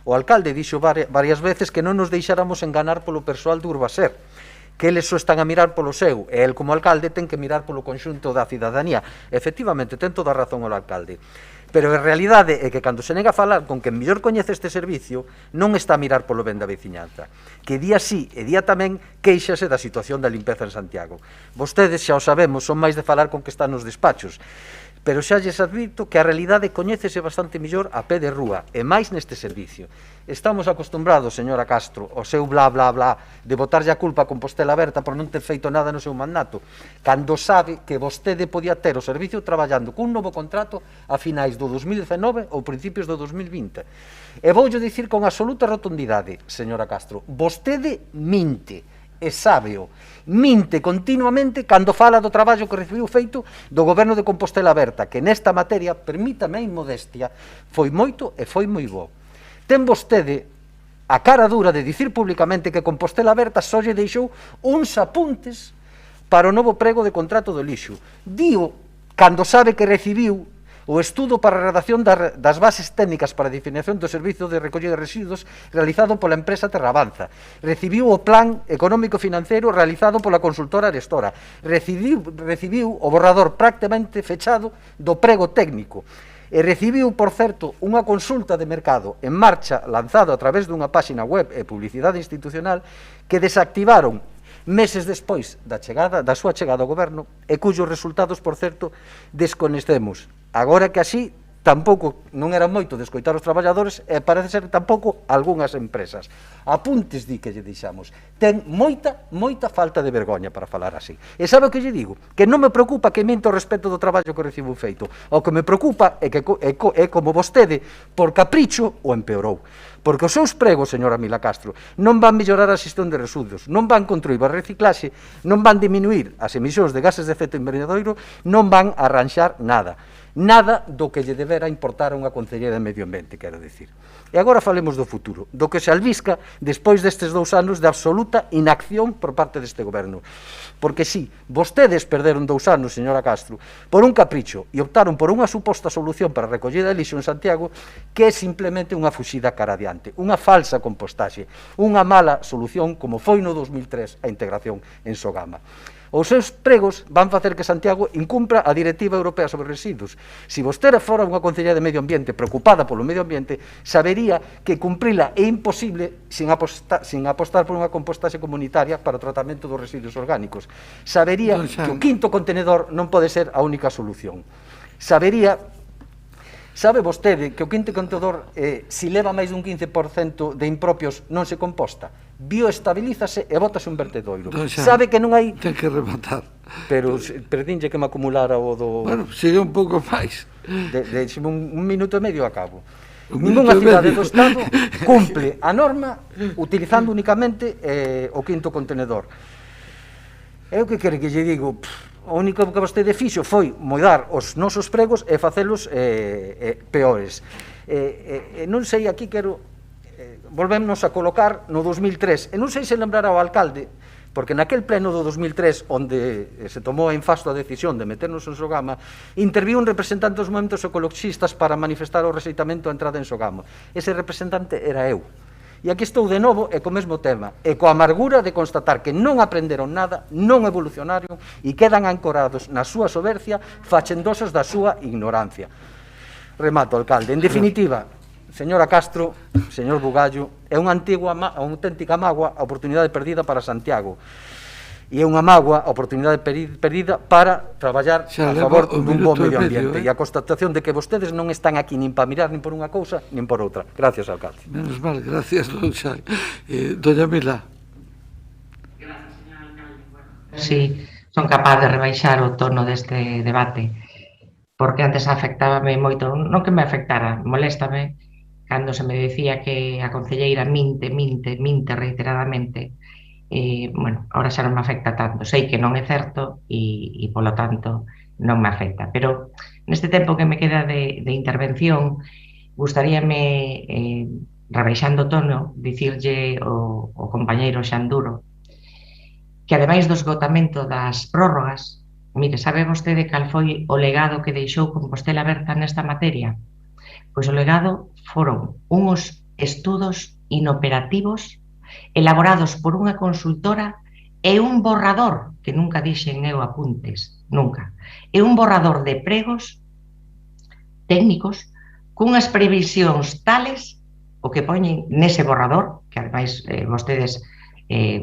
O alcalde dixo varias veces que non nos deixáramos enganar polo persoal de Urbaser, que eles só están a mirar polo seu, e el como alcalde ten que mirar polo conxunto da cidadanía. Efectivamente, ten toda a razón o alcalde. Pero a realidade é que cando se nega a falar con quen mellor coñece este servicio, non está a mirar polo ben da veciñanza, que día sí e día tamén queixase da situación da limpeza en Santiago. Vostedes, xa o sabemos, son máis de falar con que están nos despachos, pero xa lles advito que a realidade coñécese bastante mellor a pé de rúa, e máis neste servicio. Estamos acostumbrados, señora Castro, ao seu bla bla bla de botarlle a culpa a Compostela Aberta por non ter feito nada no seu mandato, cando sabe que vostede podía ter o servicio traballando cun novo contrato a finais do 2019 ou principios do 2020. E voulle dicir con absoluta rotundidade, señora Castro, vostede minte, e sábeo, minte continuamente cando fala do traballo que recibiu feito do goberno de Compostela Aberta, que nesta materia, permítame a inmodestia, foi moito e foi moi bo. Ten vostede a cara dura de dicir públicamente que Compostela Aberta só lle deixou uns apuntes para o novo prego de contrato do lixo. Dío cando sabe que recibiu o estudo para a redacción das bases técnicas para a definición do servizo de recollida de residuos realizado pola empresa Terravanza. Recibiu o plan económico-financeiro realizado pola consultora Arestora. Recibiu o borrador prácticamente fechado do prego técnico. E recibiu, por certo, unha consulta de mercado en marcha lanzado a través dunha páxina web e publicidade institucional que desactivaron meses despois da súa chegada ao goberno e cujos resultados, por certo, desconecemos. Agora que así tampouco non era moito de escoitar os traballadores e parece ser tampouco algunhas empresas. Apuntes di que lle deixamos. Ten moita falta de vergoña para falar así. E sabe o que lle digo? Que non me preocupa que minta o respecto do traballo que recibo feito. O que me preocupa é que é como vostede, por capricho, o empeorou. Porque os seus pregos, señora Mila Castro, non van mellorar a xestión de residuos, non van contribuir a reciclaxe, non van diminuir as emisións de gases de efecto invernadoiro, non van arranxar nada. Nada do que lle debera importar a unha Conselleira de Medio Ambiente, quero dicir. E agora falemos do futuro, do que se albisca despois destes 2 anos de absoluta inacción por parte deste goberno. Porque si, vostedes perderon 2 anos, señora Castro, por un capricho e optaron por unha suposta solución para a recollida de lixo en Santiago que é simplemente unha fuxida cara adiante, unha falsa compostaxe, unha mala solución como foi no 2003 a integración en Sogama. Os seus pregos van facer que Santiago incumpra a Directiva Europea sobre Residuos. Se vostede fora unha Conselleira de Medio Ambiente preocupada polo medio ambiente, sabería que cumprila é imposible sin apostar por unha compostaxe comunitaria para o tratamento dos residuos orgánicos. Sabería que o 5º contenedor non pode ser a única solución. Sabe vostede que o 5º contenedor, se leva máis dun 15% de impropios, non se composta? Bioestabilízase e bótase un vertedoiro. Sabe que non hai... Ten que rematar. Pero perdinlle que me acumulara o do... Bueno, sigue un pouco máis. Deixeme un minuto e medio a cabo. Ningunha cidade do Estado cumple a norma utilizando únicamente o 5º contenedor. É o que quere que lle digo... O único que vostede fixo foi moidar os nosos pregos e facelos peores. Non sei, aquí quero... Volvémonos a colocar no 2003. E non sei se lembrará o alcalde porque naquel pleno do 2003, onde se tomou en fasto a decisión de meternos en Sogama, interviu un representante dos movimentos ecologistas para manifestar o rexeitamento a entrada en Sogama. Ese representante era eu. E aquí estou de novo e co mesmo tema, e coa amargura de constatar que non aprenderon nada, non evolucionaron e quedan ancorados na súa soberbia, fachendosos da súa ignorancia. Remato, alcalde. En definitiva, señora Castro, señor Bugallo, é unha auténtica mágoa a oportunidade perdida para Santiago. E é unha mágoa a oportunidade perdida para traballar a favor dun bom medio ambiente. E a constatación de que vostedes non están aquí nin para mirar nin por unha cousa, nin por outra. Gracias, alcalde. Menos mal, gracias, don Xai. Doña Mila. Gracias, señor alcalde. Sí, son capaz de rebaixar o tono deste debate, porque antes afectábame moito, non que me afectara, moléstame, cando se me decía que a concelleira minte reiteradamente. Bueno, ahora xa non me afecta tanto, sei que non é certo e polo tanto non me afecta, pero neste tempo que me queda de intervención gustaríame, rebaixando o tono, dicirlle ao compañeiro Xanduro que ademais do esgotamento das prórrogas, mire, sabe vostede cal foi o legado que deixou Compostela Aberta nesta materia? Pois o legado foron uns estudos inoperativos elaborados por unha consultora e un borrador, que nunca dixen eu apuntes, nunca, e un borrador de pregos técnicos cunhas previsións tales, o que poñen nese borrador, que ademais vostedes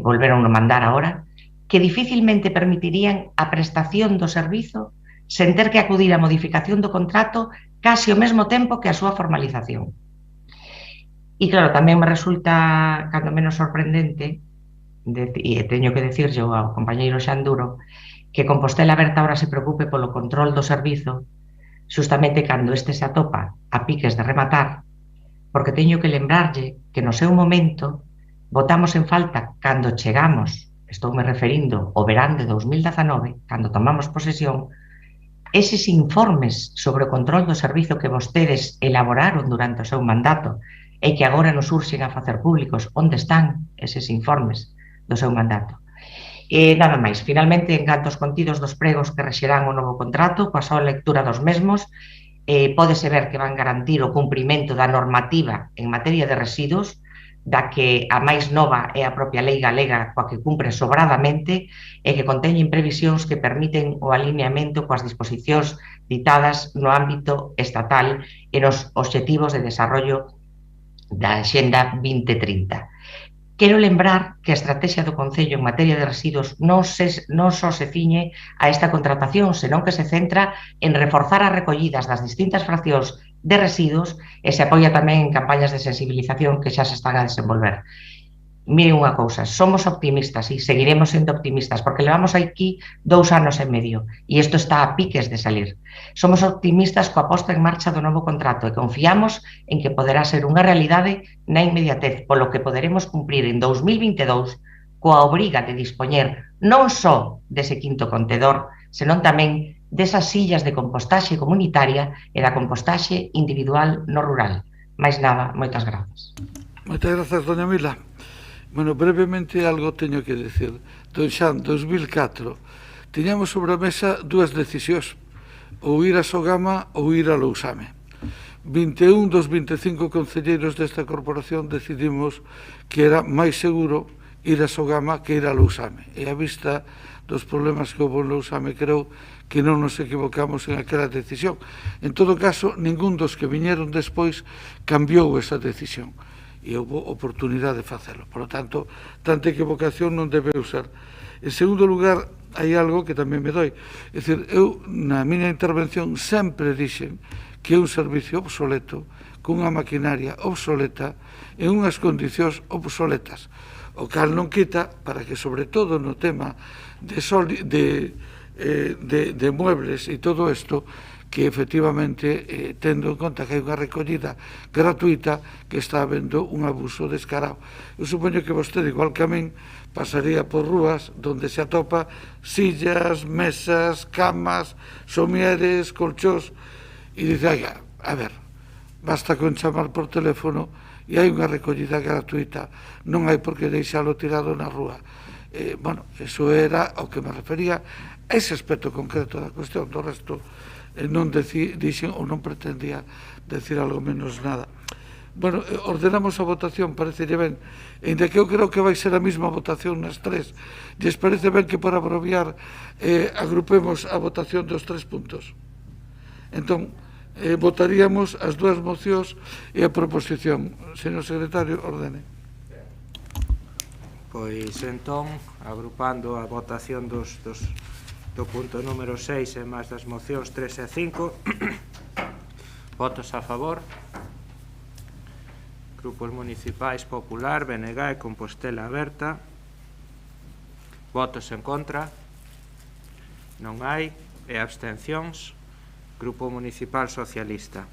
volveron a mandar agora, que dificilmente permitirían a prestación do servizo sen ter que acudir á modificación do contrato case ao mesmo tempo que a súa formalización. E claro, tamén me resulta cando menos sorprendente, e teño que decirlle ao compañeiro Xanduro, que Compostela Aberta ahora se preocupe polo control do servizo, justamente cando este se atopa a piques de rematar, porque teño que lembrarlle que no seu momento votamos en falta cando chegamos, estou me referindo ao verán de 2019, cando tomamos posesión, eses informes sobre o control do servizo que vostedes elaboraron durante o seu mandato e que agora nos urxen a facer públicos, onde están eses informes do seu mandato. Nada máis, finalmente, en canto aos contidos dos pregos que rexerán o novo contrato, coa súa lectura dos mesmos, pódese ver que van garantir o cumprimento da normativa en materia de residuos, da que a máis nova é a propia lei galega coa que cumpre sobradamente e que conteñen previsións que permiten o alineamento coas disposicións ditadas no ámbito estatal e nos obxectivos de desarrollo da Axenda 2030. Quero lembrar que a estrategia do Concello en materia de residuos non só se ciñe a esta contratación, senón que se centra en reforzar as recollidas das distintas fraccións de residuos e se apoia tamén en campañas de sensibilización que xa se están a desenvolver. Miren unha cousa, somos optimistas e seguiremos sendo optimistas porque levamos aquí 2 anos e medio e isto está a piques de salir. Somos optimistas coa posta en marcha do novo contrato e confiamos en que poderá ser unha realidade na inmediatez, polo que poderemos cumprir en 2022 coa obriga de dispoñer non só dese quinto contedor, senón tamén desas sillas de compostaxe comunitaria e da compostaxe individual no rural. Mais nada, moitas grazas. Moitas grazas, doña Mila. Bueno, brevemente algo teño que decir. Don Xan, 2004, tiñamos sobre a mesa 2 decisións, ou ir a Sogama ou ir a Lousame. 21 dos 25 concelleiros desta corporación decidimos que era máis seguro ir a Sogama que ir a Lousame. E a vista dos problemas que houve en Lousame, creo que non nos equivocamos en aquela decisión. En todo caso, ningún dos que viñeron despois cambiou esa decisión. E houve oportunidade de facelo. Por lo tanto, tanta equivocación non debeu ser. En segundo lugar, hai algo que tamén me doi. É dicir, eu, na miña intervención, sempre dixen que é un servicio obsoleto, cunha maquinaria obsoleta, en unhas condicións obsoletas. O cal non quita para que, sobre todo no tema de muebles e todo isto, que efectivamente, tendo en conta que hai unha recollida gratuita, que está habendo un abuso descarado. Eu supoño que vostede, igual que a min, pasaría por rúas donde se atopa sillas, mesas, camas, somieres, colchós, e dice, a ver, basta con chamar por teléfono e hai unha recollida gratuita, non hai por que deixalo tirado na rúa. Bueno, eso era ao que me refería, ese aspecto concreto da cuestión. Do resto non dixen ou non pretendía decir algo menos nada. Bueno, ordenamos a votación, parecelle ben, ainda que eu creo que vai ser a mesma votación nas tres. Lles parece ben que, para abreviar, agrupemos a votación dos 3 puntos? Entón, votaríamos as dúas mocións e a proposición. Señor secretario, ordene. Pois entón, agrupando a votación do punto número 6 e máis das mocións 3 e 5, votos a favor. Grupos municipais Popular, BNG e Compostela Aberta. Votos en contra. Non hai. E abstencións. Grupo Municipal Socialista.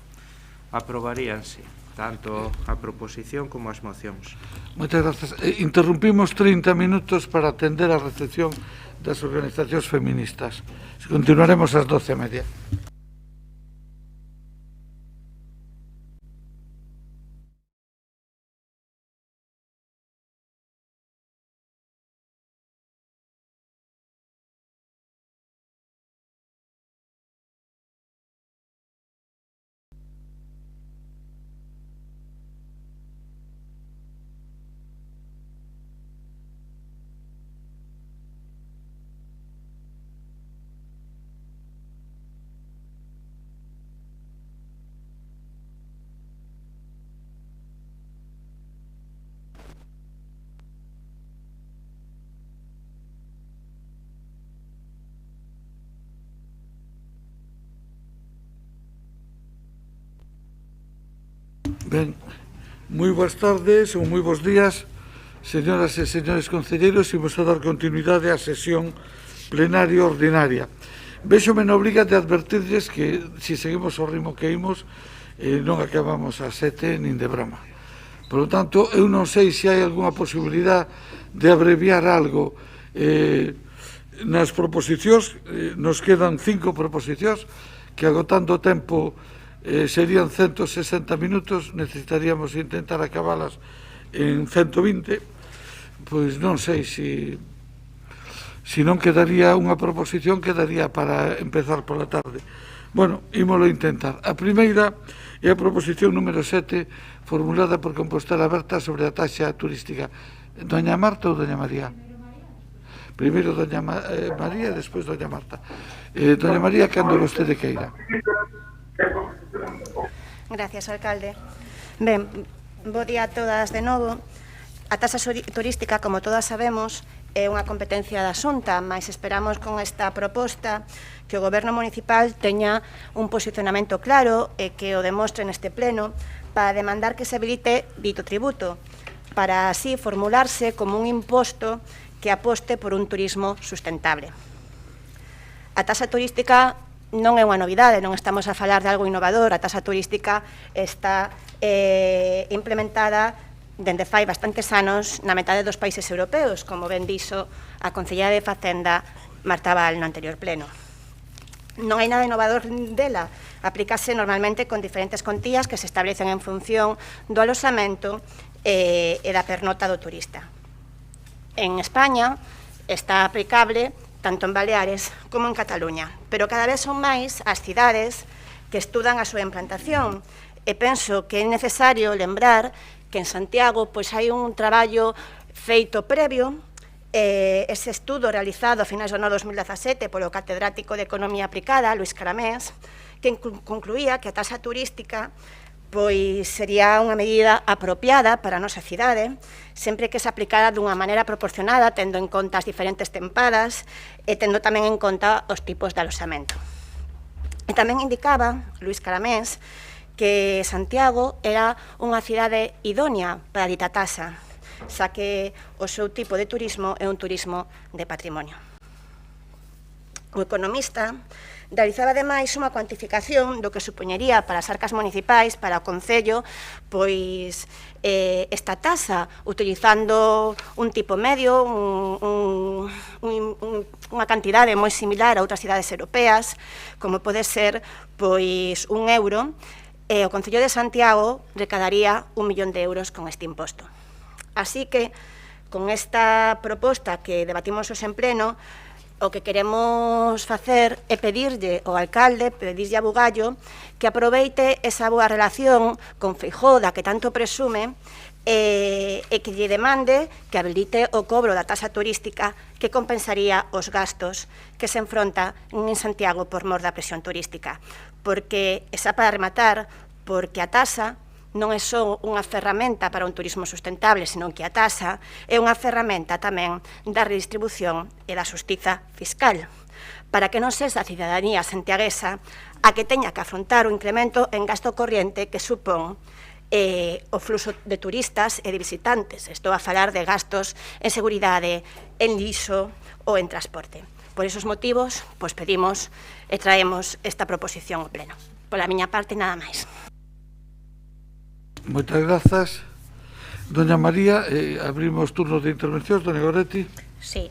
Aprobaríanse tanto a proposición como as mocións. Moitas grazas. Interrumpimos 30 minutos para atender a recepción das organizacións feministas. Continuaremos ás 12:30. Ben, moi boas tardes ou moi bons días, señoras e señores concelleiros. Imos a dar continuidade á sesión plenaria ordinaria. Véxome na obriga de advertirles que, se seguimos o ritmo que imos, non acabamos a 7 nin de broma. Por lo tanto, eu non sei se hai algunha posibilidade de abreviar algo nas proposicións. Nos quedan 5 proposicións que, agotando o tempo, serían 160 minutos. Necesitaríamos intentar acabalas en 120. Pois non sei se non quedaría unha proposición, quedaría para empezar pola tarde. Bueno, ímolo intentar. A primeira é a proposición número 7, formulada por Compostela Aberta, sobre a taxa turística. Doña Marta ou Doña María? Primeiro Doña María e despois Doña Marta. Doña María, cando vostede queira. Gracias, alcalde. Ben, bo día a todas de novo. A taxa turística, como todas sabemos, é unha competencia da Xunta, mas esperamos con esta proposta que o Goberno municipal teña un posicionamento claro e que o demostre neste pleno para demandar que se habilite dito tributo, para así formularse como un imposto que aposte por un turismo sustentable. A taxa turística non é unha novidade, non estamos a falar de algo innovador. A taxa turística está implementada dende fai bastantes anos na metade dos países europeos, como ben dixo a Concelleira de Facenda Marta Val no anterior pleno. Non hai nada innovador dela, aplícase normalmente con diferentes contías que se establecen en función do aloxamento e da pernota do turista. En España está aplicable tanto en Baleares como en Cataluña, pero cada vez son máis as cidades que estudan a súa implantación, e penso que é necesario lembrar que en Santiago pois hai un traballo feito previo, ese estudo realizado a finais do ano 2017 polo catedrático de Economía Aplicada, Luis Caramés, que concluía que a taxa turística pois sería unha medida apropiada para a nosa cidade, sempre que se aplicara dunha maneira proporcionada, tendo en conta as diferentes tempadas e tendo tamén en conta os tipos de aloxamento. E tamén indicaba Luis Caramés que Santiago era unha cidade idónea para a dita taxa, xa que o seu tipo de turismo é un turismo de patrimonio. O economista realizaba ademais unha cuantificación do que supoñería para as arcas municipais, para o Concello, pois esta taxa, utilizando un tipo medio, unha cantidade moi similar a outras cidades europeas, como pode ser pois €1, e o Concello de Santiago recadaría 1 millón de euros con este imposto. Así que, Con esta proposta que debatimos hoxe en pleno, o que queremos facer é pedirlle ao alcalde, pedirlle a Bugallo, que aproveite esa boa relación con Feijóo da que tanto presume e que lle demande que habilite o cobro da taxa turística que compensaría os gastos que se enfronta en Santiago por mor da presión turística. Porque, esa para rematar, porque a taxa non é só unha ferramenta para un turismo sustentable, senón que a taxa é unha ferramenta tamén da redistribución e da xustiza fiscal, para que non sexa a cidadanía santiaguesa a que teña que afrontar o incremento en gasto corriente que supón o fluxo de turistas e de visitantes. Estou a falar de gastos en seguridade, en lixo ou en transporte. Por esos motivos, pois pedimos e traemos esta proposición ao pleno. Pola miña parte, nada máis. Moitas grazas. Doña María, abrimos turnos de intervencións. Doña Goretti. Sí,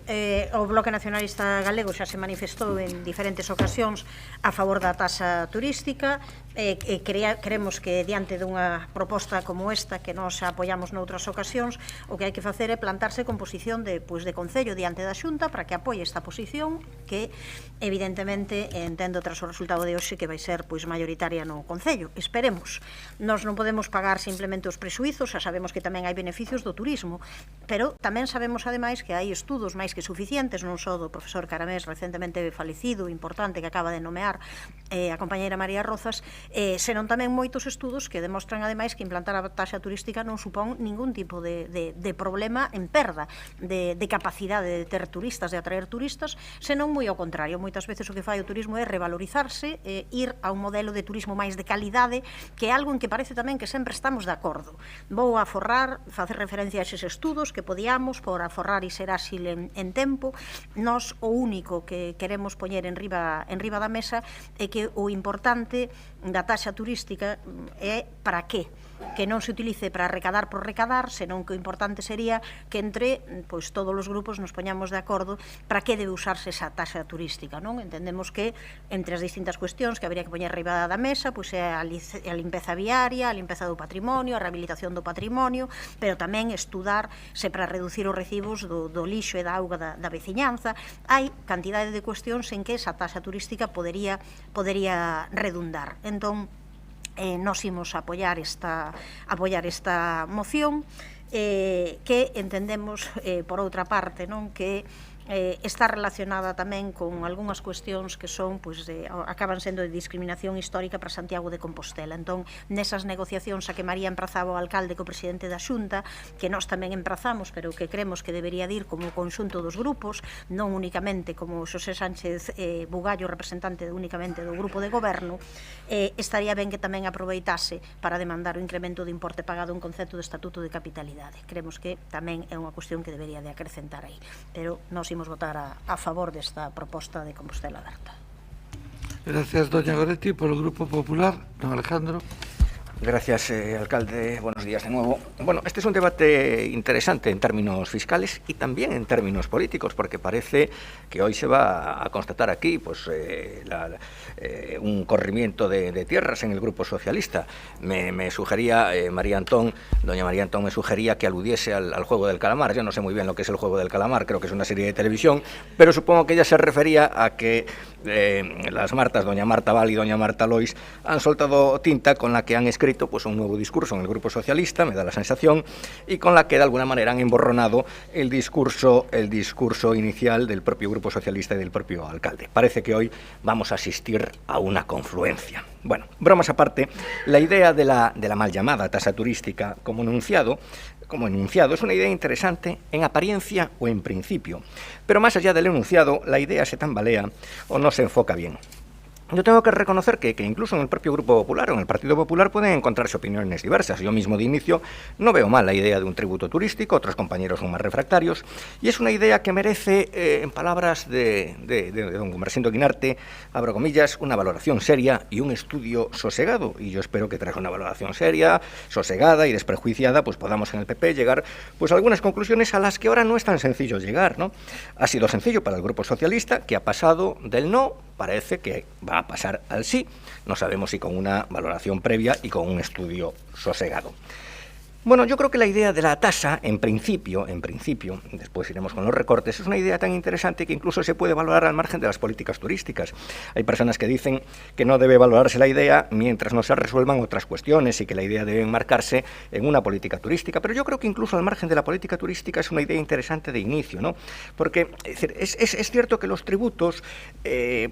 o Bloque Nacionalista Galego xa se manifestou en diferentes ocasións a favor da taxa turística. Queremos que diante dunha proposta como esta que nos apoiamos noutras ocasións, o que hai que facer é plantarse con posición de Concello diante da Xunta para que apoie esta posición que evidentemente entendo tras o resultado de hoxe que vai ser mayoritaria no Concello. Esperemos. Nós non podemos pagar simplemente os prexuizos, xa sabemos que tamén hai beneficios do turismo, pero tamén sabemos ademais que hai estudos máis que suficientes, non só do profesor Caramés recentemente falecido, importante, que acaba de nomear a compañeira María Rozas, senón tamén moitos estudos que demostran ademais que implantar a taxa turística non supón ningún tipo de problema en perda de capacidade de ter turistas, de atraer turistas, senón moi ao contrario. Moitas veces o que fai o turismo é revalorizarse, ir a un modelo de turismo máis de calidade, que é algo en que parece tamén que sempre estamos de acordo. Vou aforrar, facer referencia a eses estudos que podíamos por aforrar e ser áxil en tempo. Nós o único que queremos poñer en riba da mesa é que o importante da taxa turística é para que non se utilice para recadar por recadar, senón que o importante sería que entre todos os grupos nos poñamos de acordo para que debe usarse esa taxa turística, non? Entendemos que entre as distintas cuestións que habría que poñer arriba da mesa é a limpeza viaria, a limpeza do patrimonio, a rehabilitación do patrimonio, pero tamén estudar se para reducir os recibos do lixo e da auga da veciñanza. Hai cantidade de cuestións en que esa taxa turística podería redundar. Entón, nos imos a apoiar esta moción que entendemos, por outra parte, non que está relacionada tamén con algunhas cuestións que son, acaban sendo de discriminación histórica para Santiago de Compostela. Entón, nesas negociacións a que María emprazaba o alcalde co presidente da Xunta, que nós tamén emprazamos, pero que creemos que debería ir como conxunto dos grupos, non únicamente como Xosé Sánchez Bugallo, representante únicamente do grupo de goberno, estaría ben que tamén aproveitase para demandar o incremento de importe pagado en concepto de estatuto de capitalidade. Creemos que tamén é unha cuestión que debería de acrecentar aí, pero nós imos votar a favor desta proposta de Compostela Aberta. Gracias, doña Goretti. Por el Grupo Popular, don Alejandro. Gracias, alcalde. Buenos días de nuevo. Bueno, este es un debate interesante en términos fiscales y también en términos políticos, porque parece que hoy se va a constatar aquí un corrimiento de tierras en el Grupo Socialista. Me sugería doña María Antón me sugería que aludiese al juego del calamar. Yo no sé muy bien lo que es el juego del calamar, creo que es una serie de televisión, pero supongo que ella se refería a que las Martas, doña Marta Val y doña Marta Lois, han soltado tinta con la que han escrito un nuevo discurso en el Grupo Socialista, me da la sensación, y con la que de alguna manera han emborronado el discurso inicial del propio Grupo Socialista y del propio alcalde. Parece que hoy vamos a asistir a una confluencia. Bueno, bromas aparte, la idea de la mal llamada tasa turística como enunciado es una idea interesante en apariencia o en principio, pero más allá del enunciado, la idea se tambalea o no se enfoca bien. Yo tengo que reconocer que incluso en el propio Grupo Popular o en el Partido Popular pueden encontrarse opiniones diversas. Yo mismo de inicio no veo mal la idea de un tributo turístico, otros compañeros son más refractarios, y es una idea que merece, en palabras de don Gumersindo Guinarte, abro comillas, una valoración seria y un estudio sosegado. Y yo espero que tras una valoración seria, sosegada y desprejuiciada, pues podamos en el PP llegar a algunas conclusiones a las que ahora no es tan sencillo llegar, ¿no? Ha sido sencillo para el Grupo Socialista, que ha pasado del no, parece que va a pasar al sí, no sabemos si con una valoración previa y con un estudio sosegado. Bueno, yo creo que la idea de la tasa, en principio, después iremos con los recortes, es una idea tan interesante que incluso se puede valorar al margen de las políticas turísticas. Hay personas que dicen que no debe valorarse la idea mientras no se resuelvan otras cuestiones y que la idea debe enmarcarse en una política turística, pero yo creo que incluso al margen de la política turística es una idea interesante de inicio, ¿no? Porque es cierto que los tributos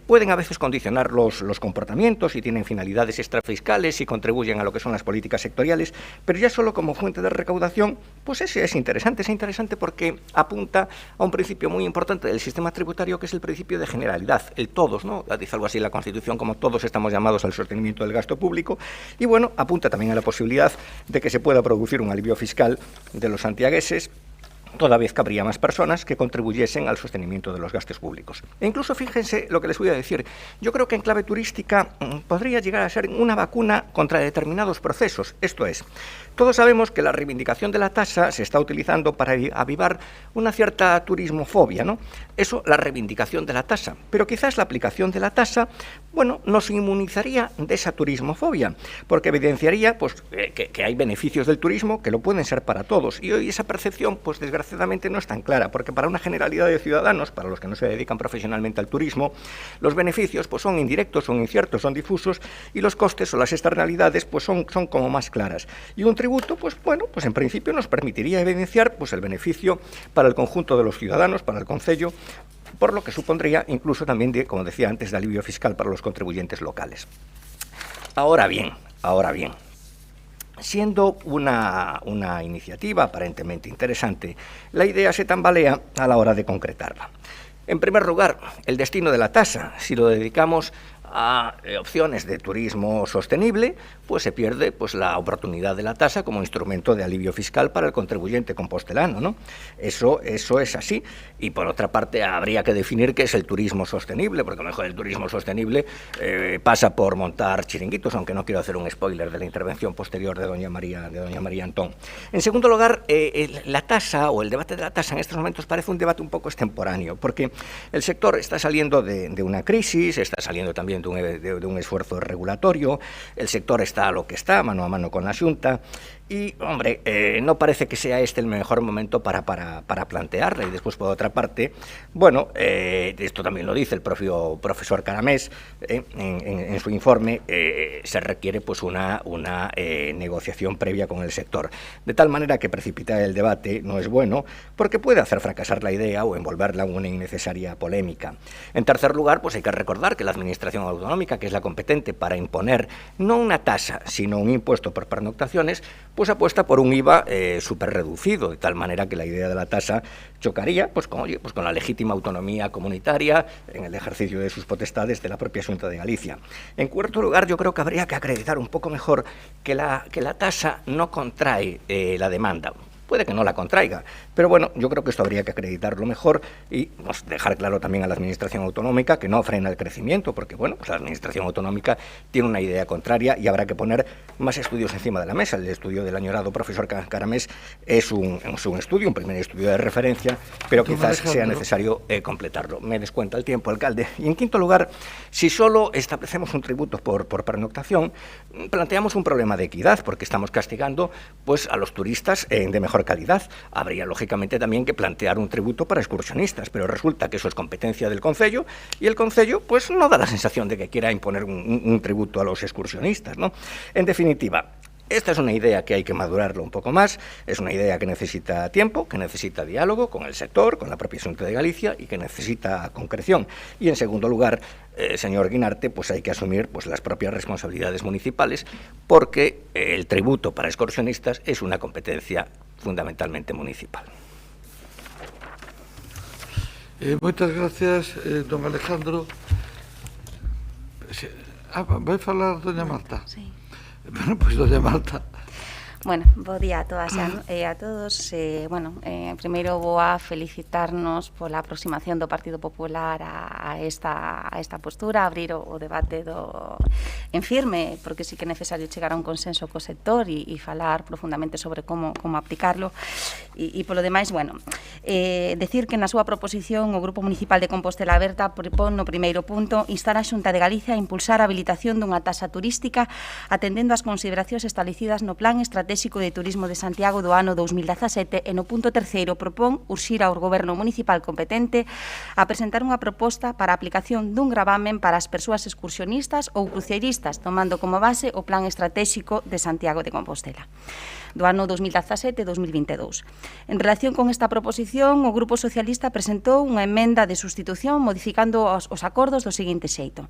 pueden a veces condicionar los comportamientos y tienen finalidades extrafiscales y contribuyen a lo que son las políticas sectoriales, pero ya solo como fuente de recaudación, pues es interesante porque apunta a un principio muy importante del sistema tributario, que es el principio de generalidad, el todos, ¿no? Dice algo así la Constitución, como todos estamos llamados al sostenimiento del gasto público, y bueno, apunta también a la posibilidad de que se pueda producir un alivio fiscal de los santiagueses, toda vez que habría más personas que contribuyesen al sostenimiento de los gastos públicos. E incluso fíjense lo que les voy a decir, yo creo que en clave turística podría llegar a ser una vacuna contra determinados procesos, esto es, todos sabemos que la reivindicación de la tasa se está utilizando para avivar una cierta turismofobia, ¿no? Eso, la reivindicación de la tasa, pero quizás la aplicación de la tasa, bueno, nos inmunizaría de esa turismofobia, porque evidenciaría pues, que hay beneficios del turismo que lo pueden ser para todos, y hoy esa percepción, pues desgraciadamente no es tan clara, porque para una generalidad de ciudadanos, para los que no se dedican profesionalmente al turismo, los beneficios pues son indirectos, son inciertos, son difusos, y los costes o las externalidades pues son como más claras. Y un tributo, pues bueno, pues en principio nos permitiría evidenciar pues el beneficio para el conjunto de los ciudadanos, para el concello, por lo que supondría incluso también, como decía antes, de alivio fiscal para los contribuyentes locales. Ahora bien, siendo una iniciativa aparentemente interesante, la idea se tambalea a la hora de concretarla. En primer lugar, el destino de la tasa, si lo dedicamos a opciones de turismo sostenible, pues se pierde pues la oportunidad de la tasa como instrumento de alivio fiscal para el contribuyente compostelano, ¿no? Eso es así. Y por otra parte habría que definir qué es el turismo sostenible, porque a lo mejor el turismo sostenible pasa por montar chiringuitos, aunque no quiero hacer un spoiler de la intervención posterior de doña María Antón. En segundo lugar, la tasa o el debate de la tasa en estos momentos parece un debate un poco extemporáneo, porque el sector está saliendo de una crisis, está saliendo también de un esfuerzo regulatorio, el sector está a lo que está, mano a mano con la Xunta, y, hombre, no parece que sea este el mejor momento para plantearla. Y después, por otra parte, bueno, esto también lo dice el propio profesor Caramés en su informe, se requiere pues una negociación previa con el sector. De tal manera que precipitar el debate no es bueno, porque puede hacer fracasar la idea o envolverla en una innecesaria polémica. En tercer lugar, pues hay que recordar que la Administración Autonómica, que es la competente para imponer no una tasa, sino un impuesto por pernoctaciones, pues apuesta por un IVA súper reducido, de tal manera que la idea de la tasa chocaría pues con la legítima autonomía comunitaria en el ejercicio de sus potestades de la propia Xunta de Galicia. En cuarto lugar, yo creo que habría que acreditar un poco mejor que la tasa no contrae la demanda. Puede que no la contraiga, pero bueno, yo creo que esto habría que acreditarlo mejor y pues, dejar claro también a la Administración Autonómica que no frena el crecimiento, porque bueno, pues la Administración Autonómica tiene una idea contraria y habrá que poner más estudios encima de la mesa. El estudio del añorado profesor Caramés es un estudio, un primer estudio de referencia, pero quizás sea necesario completarlo. Me descuenta el tiempo, alcalde. Y en quinto lugar, si solo establecemos un tributo por pernoctación, planteamos un problema de equidad, porque estamos castigando pues, a los turistas de mejor calidad. Habría, lógicamente, también que plantear un tributo para excursionistas, pero resulta que eso es competencia del Concello y el Concello pues no da la sensación de que quiera imponer un tributo a los excursionistas, ¿no? En definitiva, esta es una idea que hay que madurarlo un poco más, es una idea que necesita tiempo, que necesita diálogo con el sector, con la propia Xunta de Galicia y que necesita concreción. Y en segundo lugar, señor Guinarte, pues hay que asumir pues las propias responsabilidades municipales, porque el tributo para excursionistas es una competencia fundamentalmente municipal. Moitas gracias, don Alejandro. Vai falar doña Marta? Sí. Bueno, pois doña Marta. Bueno, bo día a todas e a todos. Primeiro vou a felicitarnos pola aproximación do Partido Popular a esta postura, a abrir o debate en firme, porque sí que é necesario chegar a un consenso co sector e falar profundamente sobre como aplicarlo. E polo demais, decir que na súa proposición o Grupo Municipal de Compostela Aberta propón no primeiro punto instar a Xunta de Galicia a impulsar a habilitación dunha taxa turística atendendo ás consideracións establecidas no Plan Estratégico Estratégico de Turismo de Santiago do ano 2017 e no punto terceiro propón urxir ao Goberno municipal competente a presentar unha proposta para a aplicación dun gravamen para as persoas excursionistas ou cruceiristas, tomando como base o Plan Estratégico de Santiago de Compostela do ano 2017-2022. En relación con esta proposición, o Grupo Socialista presentou unha emenda de sustitución modificando os acordos do seguinte xeito.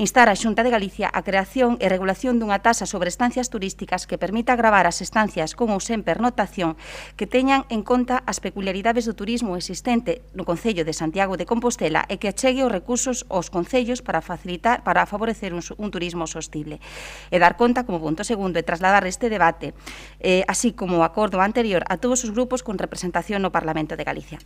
Instar a Xunta de Galicia a creación e regulación dunha tasa sobre estancias turísticas que permita gravar as estancias con ou sen pernotación que teñan en conta as peculiaridades do turismo existente no Concello de Santiago de Compostela e que achegue os recursos aos concellos para favorecer un turismo sostible. E dar conta, como punto segundo, e trasladar este debate así como o acordo anterior a todos os grupos con representación no Parlamento de Galicia.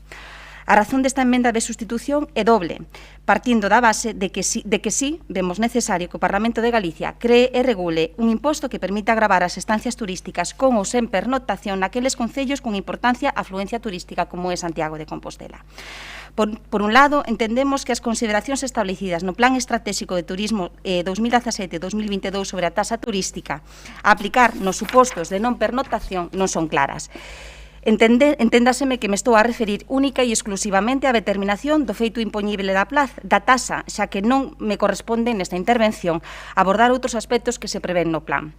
A razón desta emenda de sustitución é doble, partindo da base de que sí vemos necesario que o Parlamento de Galicia cree e regule un imposto que permita gravar as estancias turísticas con ou sen pernotación naqueles concellos con importancia afluencia turística como é Santiago de Compostela. Por un lado, entendemos que as consideracións establecidas no Plan Estratégico de Turismo 2017-2022 sobre a tasa turística a aplicar nos supostos de non pernotación non son claras. Enténdaseme que me estou a referir única e exclusivamente á determinación do feito impoñible da tasa, xa que non me corresponde nesta intervención abordar outros aspectos que se prevén no plan.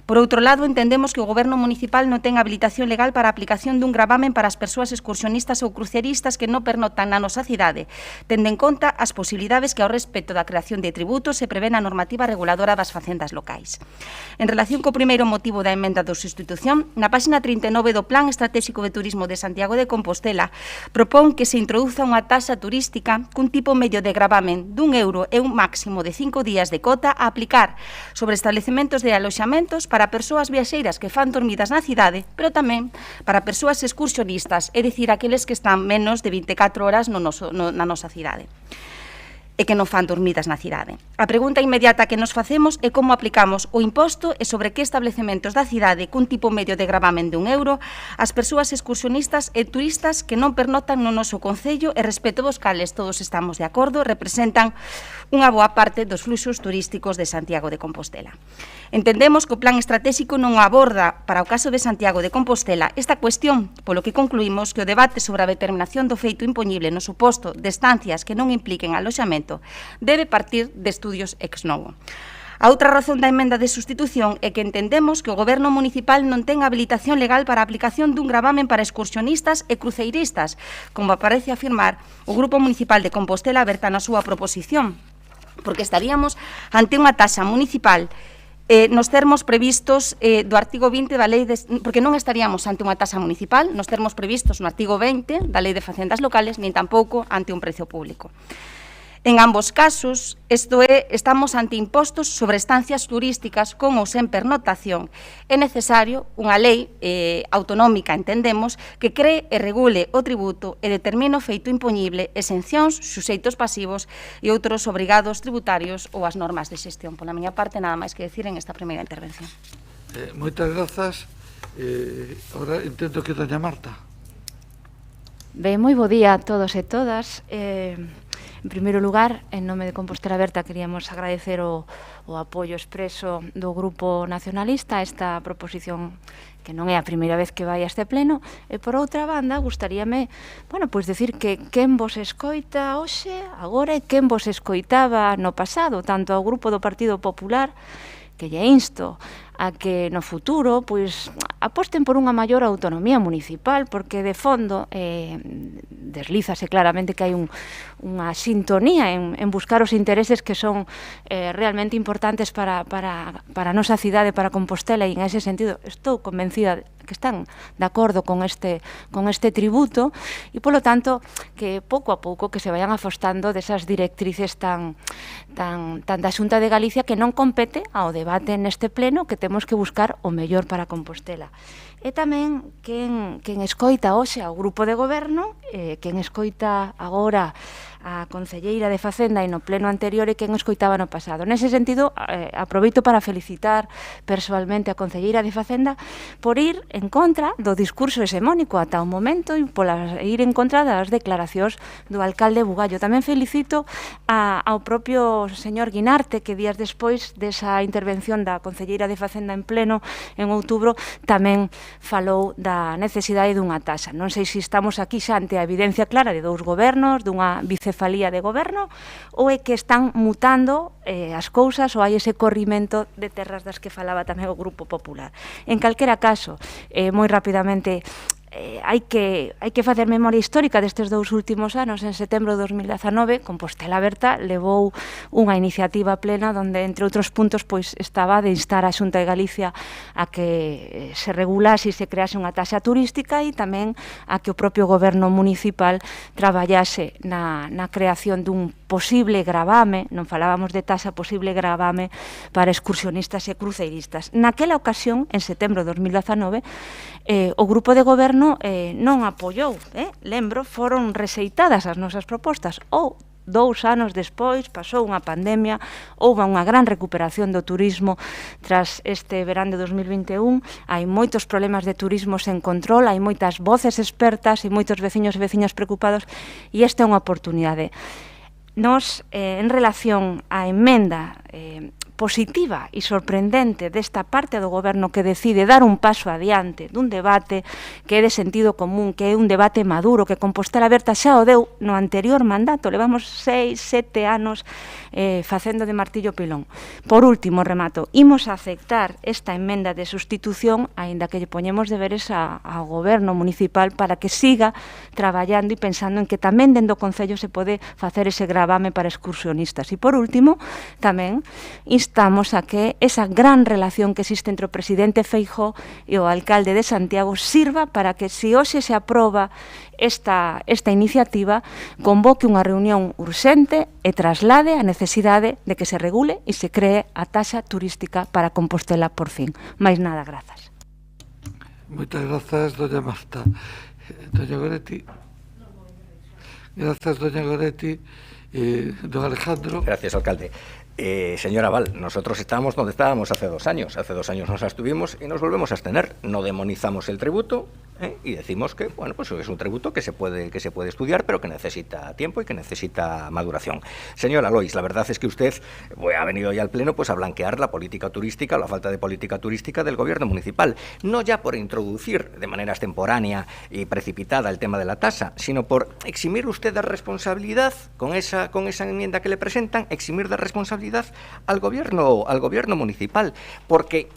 Por outro lado, entendemos que o Goberno municipal non ten habilitación legal para a aplicación dun gravamen para as persoas excursionistas ou cruceristas que non pernotan na nosa cidade, tendo en conta as posibilidades que ao respecto da creación de tributos se prevé na normativa reguladora das facendas locais. En relación co primeiro motivo da emenda de sustitución, na páxina 39 do Plan Estratégico de Turismo de Santiago de Compostela propón que se introduza unha tasa turística cun tipo medio de gravamen d'€1 e un máximo de 5 días de cota a aplicar sobre establecementos de aloxamentos para persoas viaxeiras que fan dormidas na cidade, pero tamén para persoas excursionistas, é dicir, aqueles que están menos de 24 horas na nosa cidade e que non fan dormidas na cidade. A pregunta inmediata que nos facemos é como aplicamos o imposto e sobre que establecementos da cidade cun tipo medio de gravamen de €1 as persoas excursionistas e turistas que non pernotan no noso concello e respecto dos cales todos estamos de acordo, representan unha boa parte dos fluxos turísticos de Santiago de Compostela. Entendemos que o plan estratégico non aborda para o caso de Santiago de Compostela esta cuestión, polo que concluímos que o debate sobre a determinación do feito impoñible no suposto de estancias que non impliquen aloxamento debe partir de estudios ex novo. A outra razón da emenda de sustitución é que entendemos que o Goberno municipal non ten habilitación legal para a aplicación dun gravamen para excursionistas e cruceiristas, como aparece afirmar o Grupo Municipal de Compostela aberta na súa proposición, porque estaríamos ante unha taxa municipal nos termos previstos do artigo 20 da lei, porque non estaríamos ante unha tasa municipal, nos termos previstos no artigo 20 da lei de facendas locales, nin tampouco ante un precio público. En ambos casos, estamos ante impostos sobre estancias turísticas con ou sen pernotación. É necesario unha lei autonómica, entendemos, que cree e regule o tributo e determine o feito impoñible, exencións, suxeitos pasivos e outros obrigados tributarios ou as normas de xestión. Pola miña parte, nada máis que decir en esta primeira intervención. Moitas grazas. Ahora intento que doña Marta. Ben, moi bo día a todos e todas. En primeiro lugar, en nome de Compostela Aberta, queríamos agradecer o apoio expreso do Grupo Nacionalista a esta proposición que non é a primeira vez que vai a este pleno, e por outra banda, gustaríame, decir que quen vos escoita hoxe, agora, e quen vos escoitaba no pasado, tanto ao Grupo do Partido Popular, que lle insto a que no futuro aposten por unha maior autonomía municipal, porque de fondo deslízase claramente que hai unha sintonía en buscar os intereses que son realmente importantes para a nosa cidade, para Compostela, e en ese sentido estou convencida que están de acordo con este tributo e, polo tanto, que pouco a pouco que se vayan afastando desas directrices tan da Xunta de Galicia que non compete ao debate neste pleno, que temos que buscar o mellor para Compostela. E tamén quen escoita hoxe ao grupo de goberno, quen escoita agora a concelleira de Facenda e no pleno anterior e quen escoitaba no pasado. Nese sentido, aproveito para felicitar persoalmente a concelleira de Facenda por ir en contra do discurso hexemónico ata o momento e por ir en contra das declaracións do alcalde Bugallo. Tamén felicito ao propio señor Guinarte, que días despois desa intervención da concelleira de Facenda en pleno en outubro tamén falou da necesidade dunha taxa. Non sei se estamos aquí xa ante a evidencia clara de dous gobernos, dunha bicefalía de goberno, ou é que están mutando as cousas ou hai ese corrimento de terras das que falaba tamén o Grupo Popular. En calquera caso, moi rapidamente, hai que facer memoria histórica destes dous últimos anos. En setembro de 2019, Compostela Aberta levou unha iniciativa plena onde, entre outros puntos, pois estaba de instar a Xunta de Galicia a que se regulase e se crease unha taxa turística e tamén a que o propio goberno municipal traballase na creación dun posible gravame, non falábamos de taxa, posible gravame para excursionistas e cruceiristas. Naquela ocasión, en setembro de 2019, o grupo de goberno non apoiou, lembro, foron rexeitadas as nosas propostas, ou 2 anos despois pasou unha pandemia, houve unha gran recuperación do turismo tras este verán de 2021, hai moitos problemas de turismo sen control, hai moitas voces expertas e moitos veciños e veciñas preocupados, e esta é unha oportunidade. Nos, en relación á emenda positiva e sorprendente desta parte do goberno que decide dar un paso adiante dun debate que é de sentido común, que é un debate maduro, que Compostela Aberta xa o deu no anterior mandato, levamos 6, 7 anos facendo de martillo pilón. Por último, remato, imos a aceptar esta emenda de sustitución, aínda que lle poñemos deberes ao goberno municipal para que siga traballando e pensando en que tamén dentro do Concello se pode facer ese gravame para excursionistas. E por último, tamén instamos a que esa gran relación que existe entre o presidente Feijóo e o alcalde de Santiago sirva para que, se hoxe se aproba esta iniciativa, convoque unha reunión urxente e traslade a necesidade de que se regule e se cree a taxa turística para Compostela por fin. Máis nada, grazas. Moitas grazas, doña Marta. Doña Goretti. Grazas, doña Goretti. Don Alejandro. Gracias, alcalde. Señora Val, nosotros estábamos donde estábamos hace 2 años. Hace 2 años nos abstuvimos y nos volvemos a abstener. No demonizamos el tributo y decimos que, bueno, pues es un tributo que se puede estudiar, pero que necesita tiempo y que necesita maduración. Señora Lois, la verdad es que usted ha venido ya al Pleno pues a blanquear la política turística, la falta de política turística del gobierno municipal. No ya por introducir de manera extemporánea y precipitada el tema de la tasa, sino por eximir usted de responsabilidad con esa enmienda que le presentan, eximir de responsabilidad al gobierno municipal, porque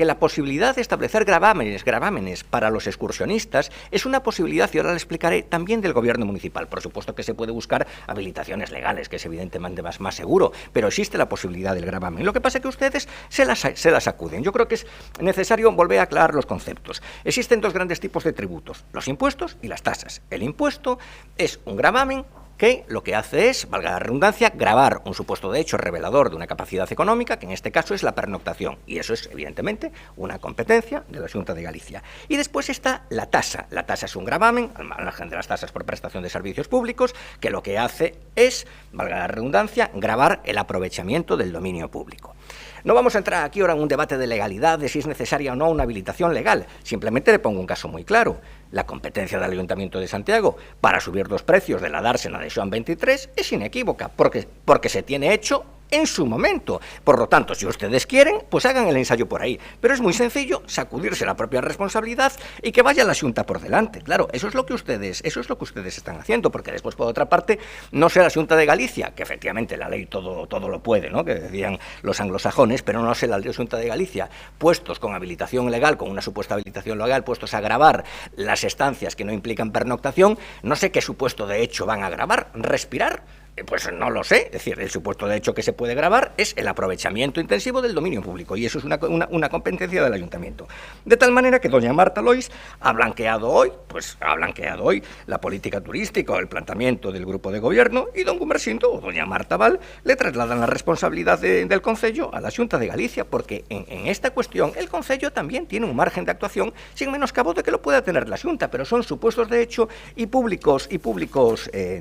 la posibilidad de establecer gravámenes para los excursionistas es una posibilidad, y ahora le explicaré, también del gobierno municipal. Por supuesto que se puede buscar habilitaciones legales, que es evidentemente más seguro, pero existe la posibilidad del gravamen. Lo que pasa es que ustedes se las sacuden. Yo creo que es necesario volver a aclarar los conceptos. Existen 2 grandes tipos de tributos, los impuestos y las tasas. El impuesto es un gravamen que lo que hace es, valga la redundancia, gravar un supuesto de hecho revelador de una capacidad económica, que en este caso es la pernoctación, y eso es evidentemente una competencia de la Xunta de Galicia. Y después está la tasa. La tasa es un gravamen, al margen de las tasas por prestación de servicios públicos, que lo que hace es, valga la redundancia, gravar el aprovechamiento del dominio público. No vamos a entrar aquí ahora en un debate de legalidad, de si es necesaria o no una habilitación legal. Simplemente le pongo un caso muy claro. La competencia del Ayuntamiento de Santiago para subir los precios de la dársena de Xoán 23 es inequívoca, porque se tiene hecho en su momento. Por lo tanto, si ustedes quieren, pues hagan el ensayo por ahí. Pero es muy sencillo sacudirse la propia responsabilidad y que vaya la Xunta por delante. Claro, eso es lo que ustedes están haciendo, porque después, por otra parte, no sea la Xunta de Galicia, que efectivamente la ley todo lo puede, ¿no?, que decían los anglosajones, pero no sea la Xunta de Galicia, puestos con habilitación legal, con una supuesta habilitación legal, puestos a gravar las estancias que no implican pernoctación, no sé qué supuesto de hecho van a gravar, respirar. Pues no lo sé, es decir, el supuesto de hecho que se puede gravar es el aprovechamiento intensivo del dominio público y eso es una competencia del ayuntamiento. De tal manera que doña Marta Lois ha blanqueado hoy la política turística o el planteamiento del grupo de gobierno y don Gumersindo o doña Marta Val le trasladan la responsabilidad del Concello a la Xunta de Galicia porque en esta cuestión el Concello también tiene un margen de actuación sin menoscabo de que lo pueda tener la Xunta, pero son supuestos de hecho y públicos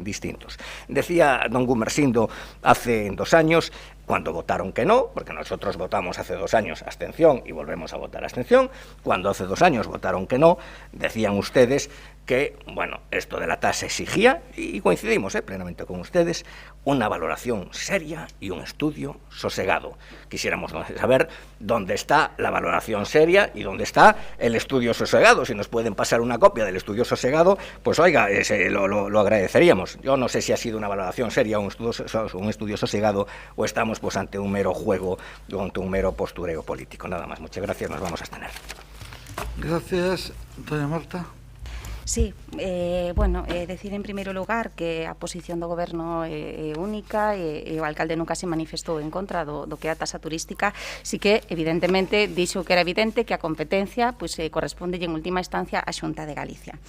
distintos. Decía don Gumersindo hace 2 años, cuando votaron que no, porque nosotros votamos hace 2 años abstención y volvemos a votar abstención, cuando hace 2 años votaron que no, decían ustedes que, bueno, esto de la tasa exigía, y coincidimos plenamente con ustedes, una valoración seria y un estudio sosegado. Quisiéramos saber dónde está la valoración seria y dónde está el estudio sosegado. Si nos pueden pasar una copia del estudio sosegado, pues oiga, lo agradeceríamos. Yo no sé si ha sido una valoración seria o un estudio sosegado o estamos pues ante un mero juego, ante un mero postureo político. Nada más. Muchas gracias. Nos vamos a abstener. Gracias, doña Marta. Sí, decir en primeiro lugar que a posición do Goberno é única e o alcalde nunca se manifestou en contra do que é a taxa turística, si que evidentemente dixo que era evidente que a competencia corresponde en última instancia á Xunta de Galicia.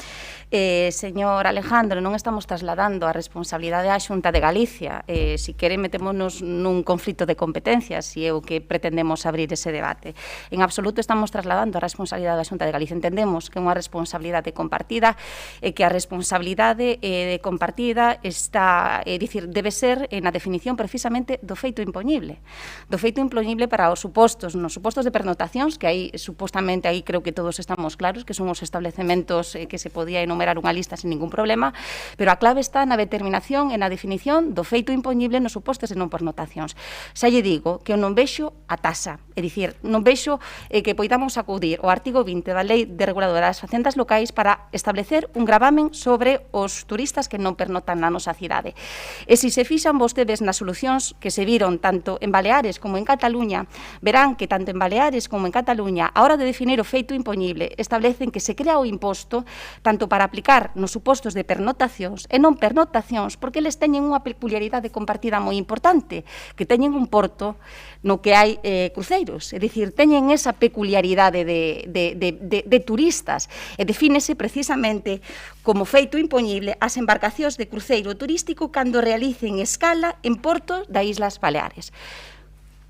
Señor Alejandro, non estamos trasladando a responsabilidade á Xunta de Galicia, si quere metémonos nun conflito de competencias, si é o que pretendemos abrir ese debate. En absoluto estamos trasladando a responsabilidade da Xunta de Galicia, entendemos que é unha responsabilidade compartida e que a responsabilidade compartida está, debe ser na definición precisamente do feito impoñible. Do feito impoñible para os supostos, nos supostos de pernotacións, que aí, supostamente, aí creo que todos estamos claros, que son os establecementos que se podía enumerar unha lista sin ningún problema, pero a clave está na determinación e na definición do feito impoñible nos supostos de non pernotacións. Xa lle digo que eu non vexo a tasa, é dicir, non vexo que poidamos acudir ao artigo 20 da Lei de Reguladora das Facendas Locais para establecer un gravamen sobre os turistas que non pernotan na nosa cidade. E se se fixan vostedes nas solucións que se viron tanto en Baleares como en Cataluña, verán que tanto en Baleares como en Cataluña, a hora de definir o feito impoñible, establecen que se crea o imposto tanto para aplicar nos supostos de pernotacións e non pernotacións, porque eles teñen unha peculiaridade compartida moi importante, que teñen un porto no que hai cruceiros, é dicir, teñen esa peculiaridade de turistas e defínese precisamente como feito impoñible as embarcacións de cruceiro turístico cando realicen escala en portos das Islas Baleares.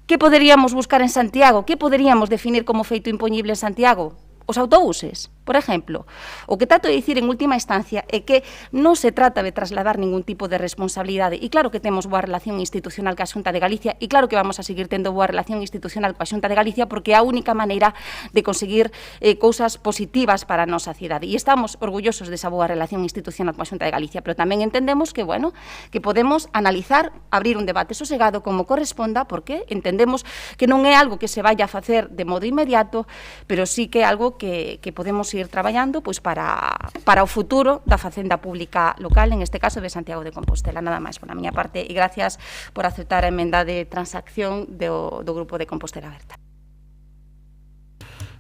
Que poderíamos buscar en Santiago? Que poderíamos definir como feito impoñible en Santiago? Os autobuses, por exemplo. O que trato de dicir en última instancia é que non se trata de trasladar ningún tipo de responsabilidade e claro que temos boa relación institucional coa Xunta de Galicia e claro que vamos a seguir tendo boa relación institucional coa Xunta de Galicia porque é a única maneira de conseguir cousas positivas para a nosa cidade e estamos orgullosos desa boa relación institucional coa Xunta de Galicia, pero tamén entendemos que, bueno, que podemos analizar, abrir un debate sosegado como corresponda porque entendemos que non é algo que se vaya a facer de modo inmediato, pero sí que é algo que podemos ir traballando pois para o futuro da facenda pública local, en este caso de Santiago de Compostela. Nada máis por a miña parte e gracias por aceptar a emenda de transacción do Grupo de Compostela Aberta.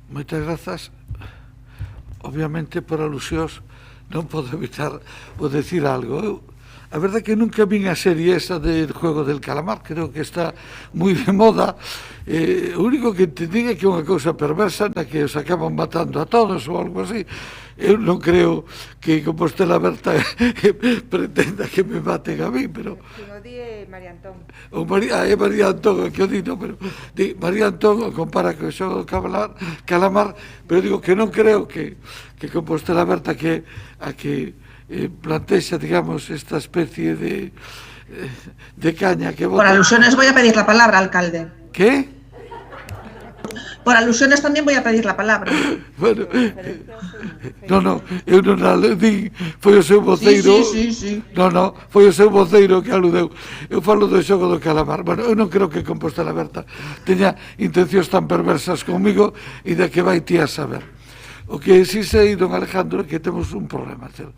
Moitas grazas. Obviamente, por alusións, non podo evitar o decir algo. A verdade que nunca vin a serie esa del Juego del Calamar, creo que está moi de moda. O único que entendí é que é unha cousa perversa na que os acaban matando a todos ou algo así. Eu non creo que Compostela Aberta pretenda que me maten a mí, pero... Que o di é María Antón. É María Antón, que o di, non, pero... María Antón o compara co Xogo do Calamar, pero digo que non creo que Compostela Aberta que plantexa, digamos, esta especie de caña que vota... Por alusiones voy a pedir la palabra, alcalde. ¿Qué? Por alusiones también voy a pedir la palabra. Bueno, no, eu non aludín, foi o seu voceiro... Sí. No, foi o seu voceiro que aludeu. Eu falo do Xogo do Calamar. Bueno, eu non creo que Compostela Aberta teña intencións tan perversas comigo e de que vai ti a saber. O que si sei, don Alejandro, é que temos un problema, certo?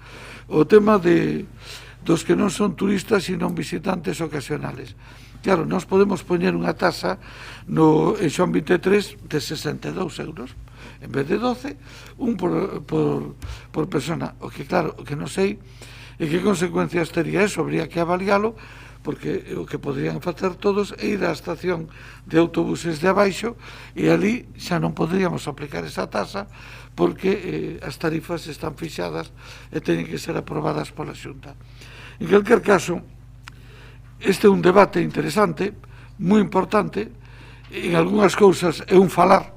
O tema dos que non son turistas e non visitantes ocasionales. Claro, nós podemos poñer unha tasa no Xoan 23 de 62 euros, en vez de 12, un por persona. O que, claro, o que non sei E que consecuencias tería eso? Habría que avalialo, porque o que poderían facer todos é ir á estación de autobuses de abaixo e ali xa non poderíamos aplicar esa tasa porque as tarifas están fixadas e teñen que ser aprobadas pola Xunta. En calquer caso, este é un debate interesante, moi importante, en algunhas cousas é un falar,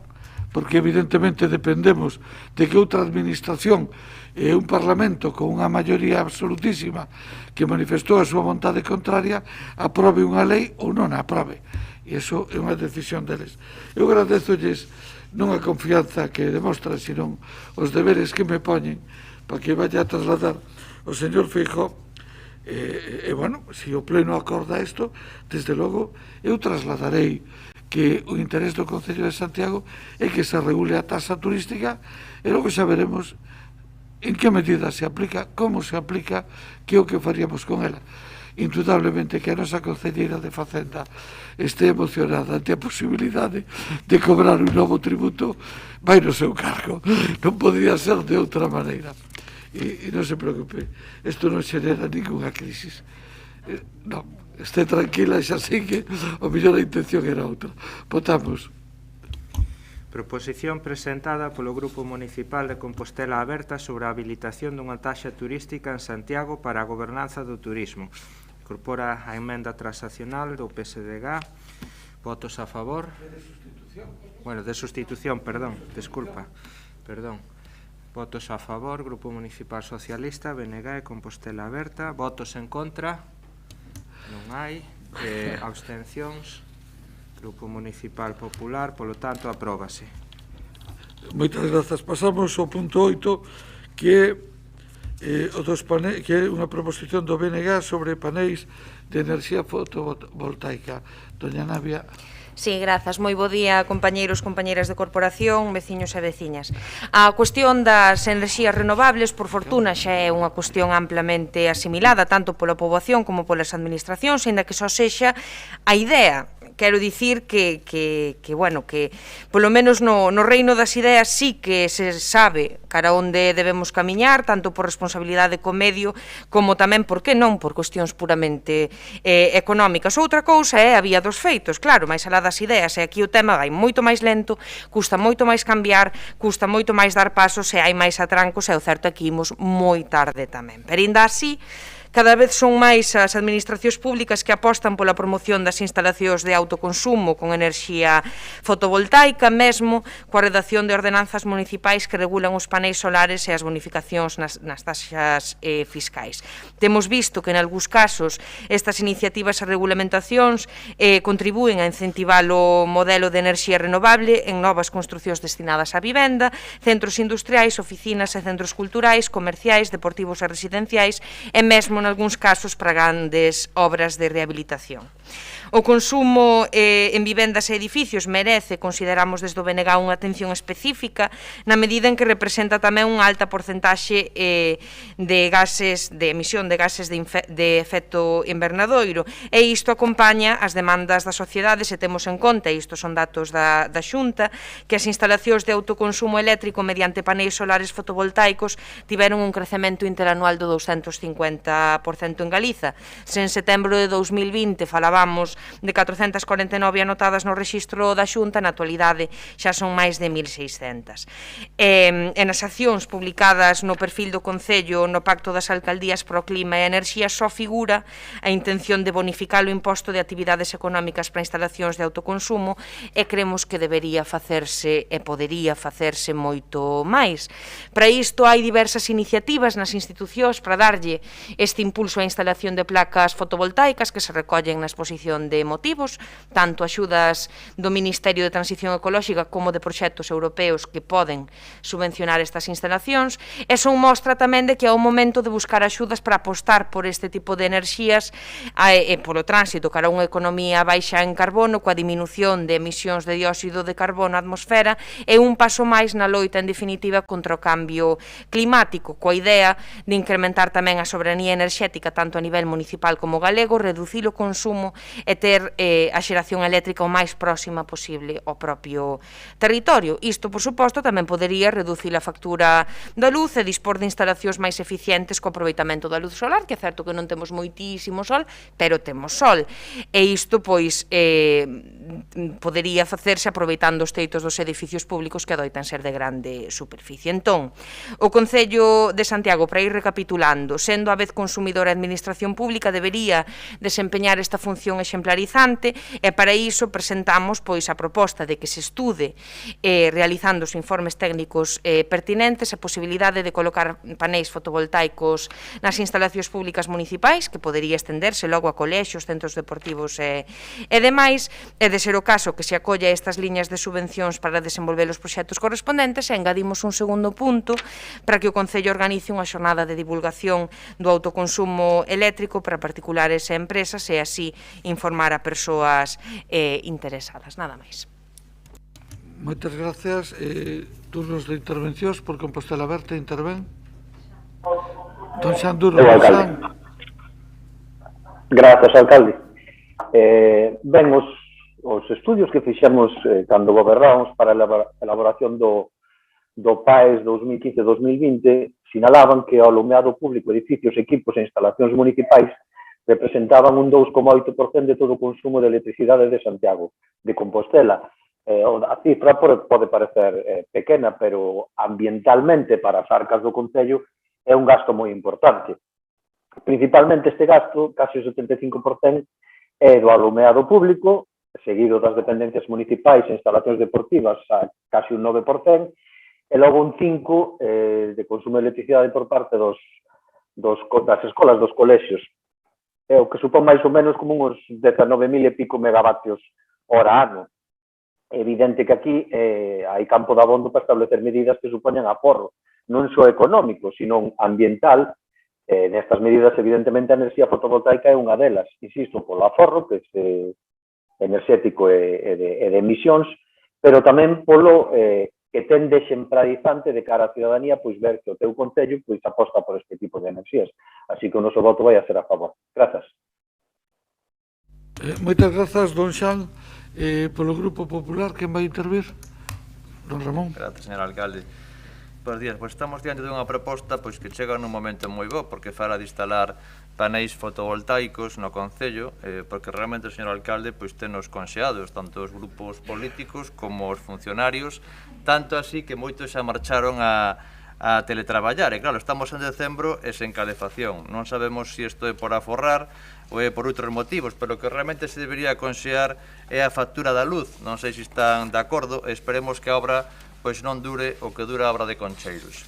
porque evidentemente dependemos de que outra administración e un Parlamento con unha maioría absolutísima que manifestou a súa vontade contraria aprobe unha lei ou non a aprobe. E iso é unha decisión deles. Eu agradezolles non a confianza que demostran, sino os deberes que me poñen para que vaya a trasladar o señor Feijóo. E, bueno, se o Pleno acorda isto, desde logo, eu trasladarei que o interés do Concello de Santiago é que se regule a tasa turística e logo xa veremos en que medida se aplica, como se aplica, que é o que faríamos con ela. Indudablemente que a nosa concelleira de Facenda este emocionada ante a posibilidade de cobrar un novo tributo, vai no seu cargo, non podría ser de outra maneira. E non se preocupe, isto non xenera ninguna crisis. Non, este tranquila, xa sei que o mellor a intención era outra. Votamos. Proposición presentada polo Grupo Municipal de Compostela Aberta sobre a habilitación dunha taxa turística en Santiago para a gobernanza do turismo. Incorpora a emenda transaccional do PSDG. Votos a favor. Bueno, de sustitución, perdón, desculpa. Perdón. Votos a favor, Grupo Municipal Socialista, BNG e Compostela Aberta. Votos en contra. Non hai. Abstencións. Grupo Municipal Popular, polo tanto, apróbase. Moitas grazas. Pasamos ao punto 8, que é unha proposición do BNG sobre paneis de enerxía fotovoltaica. Doña Navia. Sí, grazas. Moi bo día, compañeiros, compañeiras de corporación, veciños e veciñas. A cuestión das enerxías renovables, por fortuna, xa é unha cuestión amplamente asimilada tanto pola poboación como polas administracións, aínda que só sexa a idea. Quero dicir que polo menos no reino das ideas sí que se sabe cara onde debemos camiñar, tanto por responsabilidade co medio, como tamén, por que non, por cuestións puramente económicas. Outra cousa é a vía dos feitos, claro, máis alá das ideas, e aquí o tema vai moito máis lento, custa moito máis cambiar, custa moito máis dar pasos, e hai máis atrancos, e o certo é que imos moi tarde tamén. Pero ainda así, cada vez son máis as administracións públicas que apostan pola promoción das instalacións de autoconsumo con enerxía fotovoltaica, mesmo coa redacción de ordenanzas municipais que regulan os paneis solares e as bonificacións nas taxas fiscais. Temos visto que en algúns casos estas iniciativas e regulamentacións contribúen a incentivar o modelo de enerxía renovable en novas construcións destinadas á vivenda, centros industriais, oficinas e centros culturais, comerciais, deportivos e residenciais, e mesmo algúns casos para grandes obras de rehabilitación. O consumo en vivendas e edificios merece, consideramos desde o BNG, unha atención específica na medida en que representa tamén unha alta porcentaxe de emisión de gases de efecto invernadoiro, e isto acompaña as demandas das sociedades, e temos en conta, e isto son datos da Xunta, que as instalacións de autoconsumo eléctrico mediante paneis solares fotovoltaicos tiveron un crecemento interanual do 250% en Galiza. Se en setembro de 2020 falábamos de 449 anotadas no rexistro da Xunta, na actualidade xa son máis de 1.600. E nas accións publicadas no perfil do Concello no Pacto das Alcaldías pro Clima e Enerxía só figura a intención de bonificar o imposto de actividades económicas para instalacións de autoconsumo, e creemos que debería facerse e podería facerse moito máis. Para isto hai diversas iniciativas nas institucións para darlle este impulso á instalación de placas fotovoltaicas que se recollen na exposición de motivos, tanto axudas do Ministerio de Transición Ecolóxica como de proxectos europeos que poden subvencionar estas instalacións, e son mostra tamén de que é o momento de buscar axudas para apostar por este tipo de enerxías e polo tránsito cara a unha economía baixa en carbono, coa diminución de emisións de dióxido de carbono á atmosfera, e un paso máis na loita, en definitiva, contra o cambio climático, coa idea de incrementar tamén a soberanía enerxética tanto a nivel municipal como galego, reducir o consumo e ter a xeración eléctrica o máis próxima posible ao propio territorio. Isto, por suposto, tamén podería reducir a factura da luz e dispor de instalacións máis eficientes co aproveitamento da luz solar, que é certo que non temos moitísimo sol, pero temos sol. E isto, pois, podería facerse aproveitando os teitos dos edificios públicos que adoitan ser de grande superficie. Entón, o Concello de Santiago, para ir recapitulando, sendo a vez consumidora e administración pública, debería desempeñar esta función exemplarizante e para iso presentamos pois a proposta de que se estude realizando os informes técnicos pertinentes a posibilidade de colocar paneis fotovoltaicos nas instalacións públicas municipais, que podería estenderse logo a colexios, centros deportivos e demais, e de ser o caso que se acolla estas liñas de subvencións para desenvolver os proxectos correspondentes, e engadimos un segundo punto para que o Concello organice unha xornada de divulgación do autoconsumo eléctrico para particulares e empresas e así informar a persoas interesadas. Nada máis. Moitas gracias. Turnos de intervencións por Compostela Aberta. Intervén. Don Xanduro. Grazas, alcalde. Ben, os estudios que fixemos cando gobernábamos para a elaboración do PAES 2015-2020 sinalaban que o alumeado público, edificios, equipos e instalacións municipais representaban un 2,8% de todo o consumo de electricidade de Santiago de Compostela. A cifra pode parecer pequena, pero ambientalmente para as arcas do Concello é un gasto moi importante. Principalmente este gasto, casi o 75%, é do alumeado público, seguido das dependencias municipais e instalacións deportivas a casi un 9%, e logo un 5% de consumo de electricidade por parte das escolas, dos colexios. É o que supón máis ou menos como uns 19.000 e pico megavatios hora ano. É evidente que aquí hai campo de abondo para establecer medidas que supoñan aforro, non só económico, sino ambiental. Nestas medidas, evidentemente, a enerxía fotovoltaica é unha delas. Insisto, polo aforro, que é enerxético e de emisións, pero tamén polo que ten de exemplarizante de cara á ciudadanía pois ver que o teu Concello pois aposta por este tipo de enerxías. Así que o noso voto vai a ser a favor. Grazas. Moitas grazas, don Xan. Polo Grupo Popular, quen vai intervir? Don Ramón. Grazas, señor alcalde. Buenos días, pois estamos diante dunha proposta pois que chega nun momento moi bo, porque fala de instalar paneis fotovoltaicos no Concello, porque realmente o señor alcalde pois ten os conxeados, tanto os grupos políticos como os funcionarios, tanto así que moitos xa marcharon a teletraballar, e claro, estamos en decembro e sen calefacción. Non sabemos se isto é por aforrar ou é por outros motivos, pero o que realmente se debería conxear é a factura da luz. Non sei se están de acordo, e esperemos que a obra pois non dure o que dura a obra de Concheiros.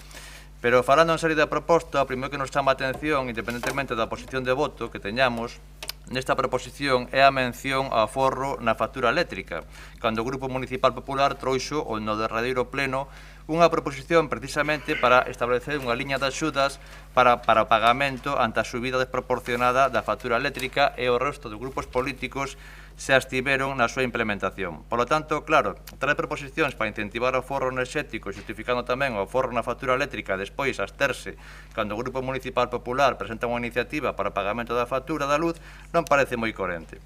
Pero falando en serio da proposta, o primeiro que nos chama a atención, independentemente da posición de voto que teñamos, nesta proposición é a mención ao aforro na factura eléctrica, cando o Grupo Municipal Popular trouxo o no derradeiro pleno unha proposición precisamente para establecer unha liña de axudas para o pagamento ante a subida desproporcionada da factura eléctrica, e o resto dos grupos políticos se abstiveron na súa implementación. Por lo tanto, claro, trae proposicións para incentivar o aforro enerxético, justificando tamén o aforro na factura eléctrica, despois absterse cando o Grupo Municipal Popular presenta unha iniciativa para o pagamento da factura da luz, non parece moi coherente.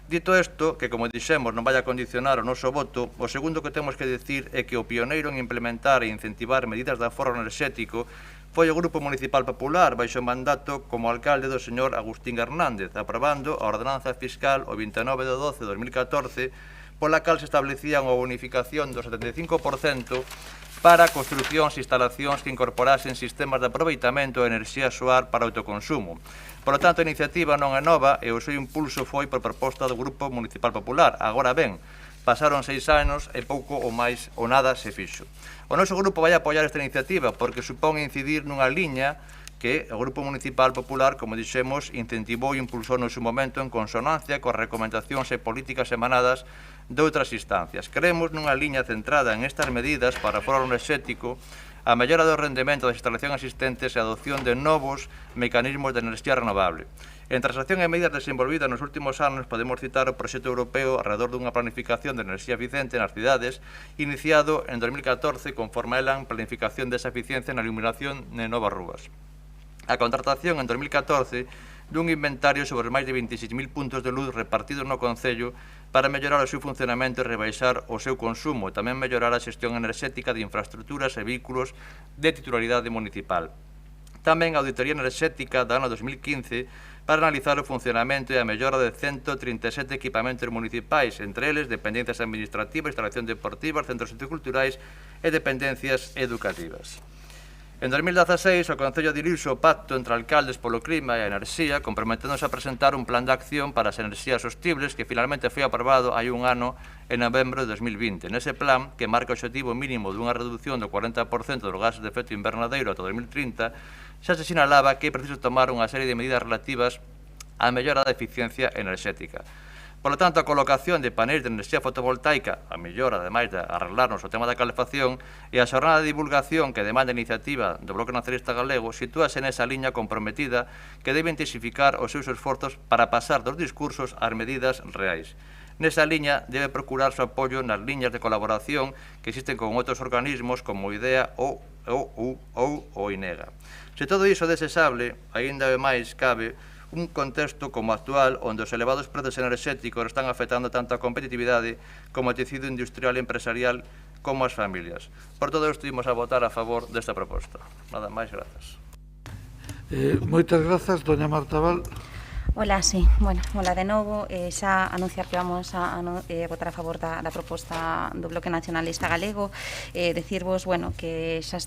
Dito isto, que como dixemos non vai a condicionar o noso voto, o segundo que temos que dicir é que o pioneiro en implementar e incentivar medidas de aforro enerxético foi o Grupo Municipal Popular baixo o mandato como alcalde do señor Agustín Hernández, aprobando a ordenanza fiscal o 29 de 12 de 2014, pola cal se establecía unha bonificación do 75% para construcións e instalacións que incorporasen sistemas de aproveitamento de enerxía solar para autoconsumo. Por lo tanto, a iniciativa non é nova e o seu impulso foi por proposta do Grupo Municipal Popular. Agora ben, pasaron 6 anos e pouco ou máis ou nada se fixo. O noso grupo vai apoiar esta iniciativa porque supón incidir nunha liña que o Grupo Municipal Popular, como dixemos, incentivou e impulsou no seu momento en consonancia coas recomendacións e políticas emanadas de outras instancias. Creemos nunha liña centrada en estas medidas para o aforro enerxético, a mellora do rendemento das instalacións existentes e a adopción de novos mecanismos de enerxía renovable. En transacción e medidas desenvolvidas nos últimos anos podemos citar o proxecto europeo alrededor dunha planificación de enerxía eficiente nas cidades iniciado en 2014 conforme a ELAN, planificación desa eficiencia na iluminación de novas rúas. A contratación en 2014 dun inventario sobre máis de 26.000 puntos de luz repartidos no Concello para mellorar o seu funcionamento e rebaixar o seu consumo e tamén mellorar a xestión enerxética de infraestructuras e vehículos de titularidade municipal. Tamén a auditoría enerxética do ano 2015 para analizar o funcionamento e a mellora de 137 equipamentos municipais, entre eles dependencias administrativas, instalacións deportivas, centros socioculturais e dependencias educativas. En 2016, o Concello adhiriuse ao Pacto entre Alcaldes polo Clima e a Enerxía, comprometéndose a presentar un plan de acción para as enerxías sostibles que finalmente foi aprobado hai un ano en novembro de 2020. Nese plan, que marca o objetivo mínimo dunha reducción do 40% dos gases de efecto invernadeiro ata 2030, xa se sinalaba que é preciso tomar unha serie de medidas relativas á mellora da eficiencia enerxética. Por lo tanto, a colocación de paneis de enerxía fotovoltaica, a mellora, ademais de arreglarnos o tema da calefacción, e a xornada de divulgación que demanda a iniciativa do Bloque Nacionalista Galego sitúase nesa liña comprometida que debe intensificar os seus esforzos para pasar dos discursos ás medidas reais. Nesa liña debe procurar o apoio nas liñas de colaboración que existen con outros organismos como IDEA ou o INEGA. Se todo iso é desexable, aínda máis cabe un contexto como actual onde os elevados prezos enerxéticos están afectando tanto a competitividade como o tecido industrial e empresarial como as familias. Por todo isto, imos a votar a favor desta proposta. Nada máis, grazas. Moitas grazas, doña Marta Val. Hola, sí. Bueno, hola de novo. Xa anunciar que vamos a votar a favor da proposta do Bloque Nacionalista Galego. Decirvos, bueno, que xa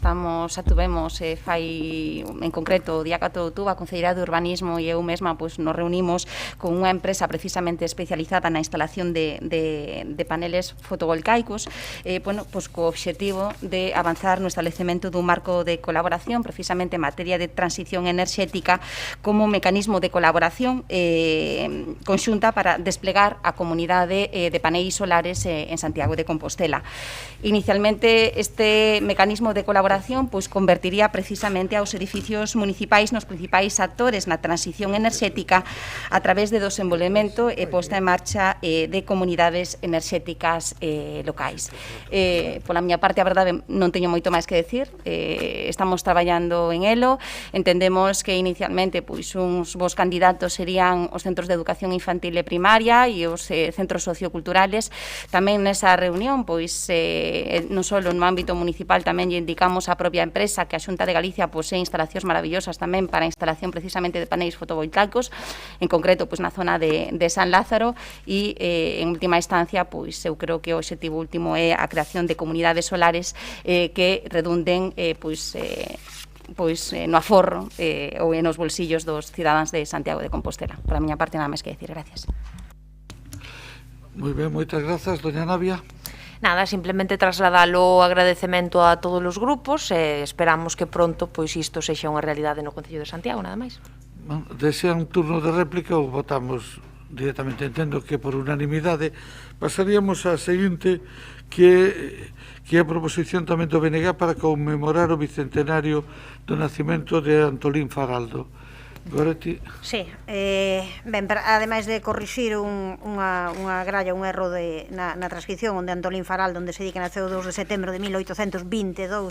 tuvemos fai en concreto o día 4 de outubro a Consellería de Urbanismo e eu mesma nos reunimos con unha empresa precisamente especializada na instalación de paneles fotovoltaicos, co obxectivo de avanzar no establecemento dun marco de colaboración precisamente en materia de transición enerxética como mecanismo de colaboración conxunta para desplegar a comunidade de paneis solares en Santiago de Compostela. Inicialmente, este mecanismo de colaboración convertiría precisamente aos edificios municipais nos principais actores na transición enerxética a través de desenvolvemento e posta en marcha de comunidades enerxéticas locais. Pola miña parte, a verdade, non teño moito máis que decir. Estamos traballando en elo. Entendemos que inicialmente uns bons candidatos serían os centros de educación infantil e primaria e os centros socioculturales. Tamén nesa reunión, non só no ámbito municipal, tamén lle indicamos á propia empresa que a Xunta de Galicia posee instalacións maravillosas tamén para a instalación precisamente de paneis fotovoltaicos, en concreto na zona de San Lázaro e, en última instancia, eu creo que o objetivo último é a creación de comunidades solares que redunden no aforro ou nos bolsillos dos cidadáns de Santiago de Compostela. Por a miña parte, nada máis que decir. Gracias. Moi ben, moitas grazas, doña Navia. Nada, simplemente trasladar o agradecemento a todos os grupos e esperamos que pronto isto sexa unha realidade no Concello de Santiago, nada máis. Desean un turno de réplica ou votamos directamente? Entendo que por unanimidade. Pasaríamos á seguinte, que é a proposición tamén do BNG para conmemorar o bicentenario do nacimento de Antolín Faraldo. Goretti. Sí, ben, ademais de corrixir unha gralla, un erro na transcripción onde Antolín Faraldo, onde se di que naceu o 2 de setembro de 1822,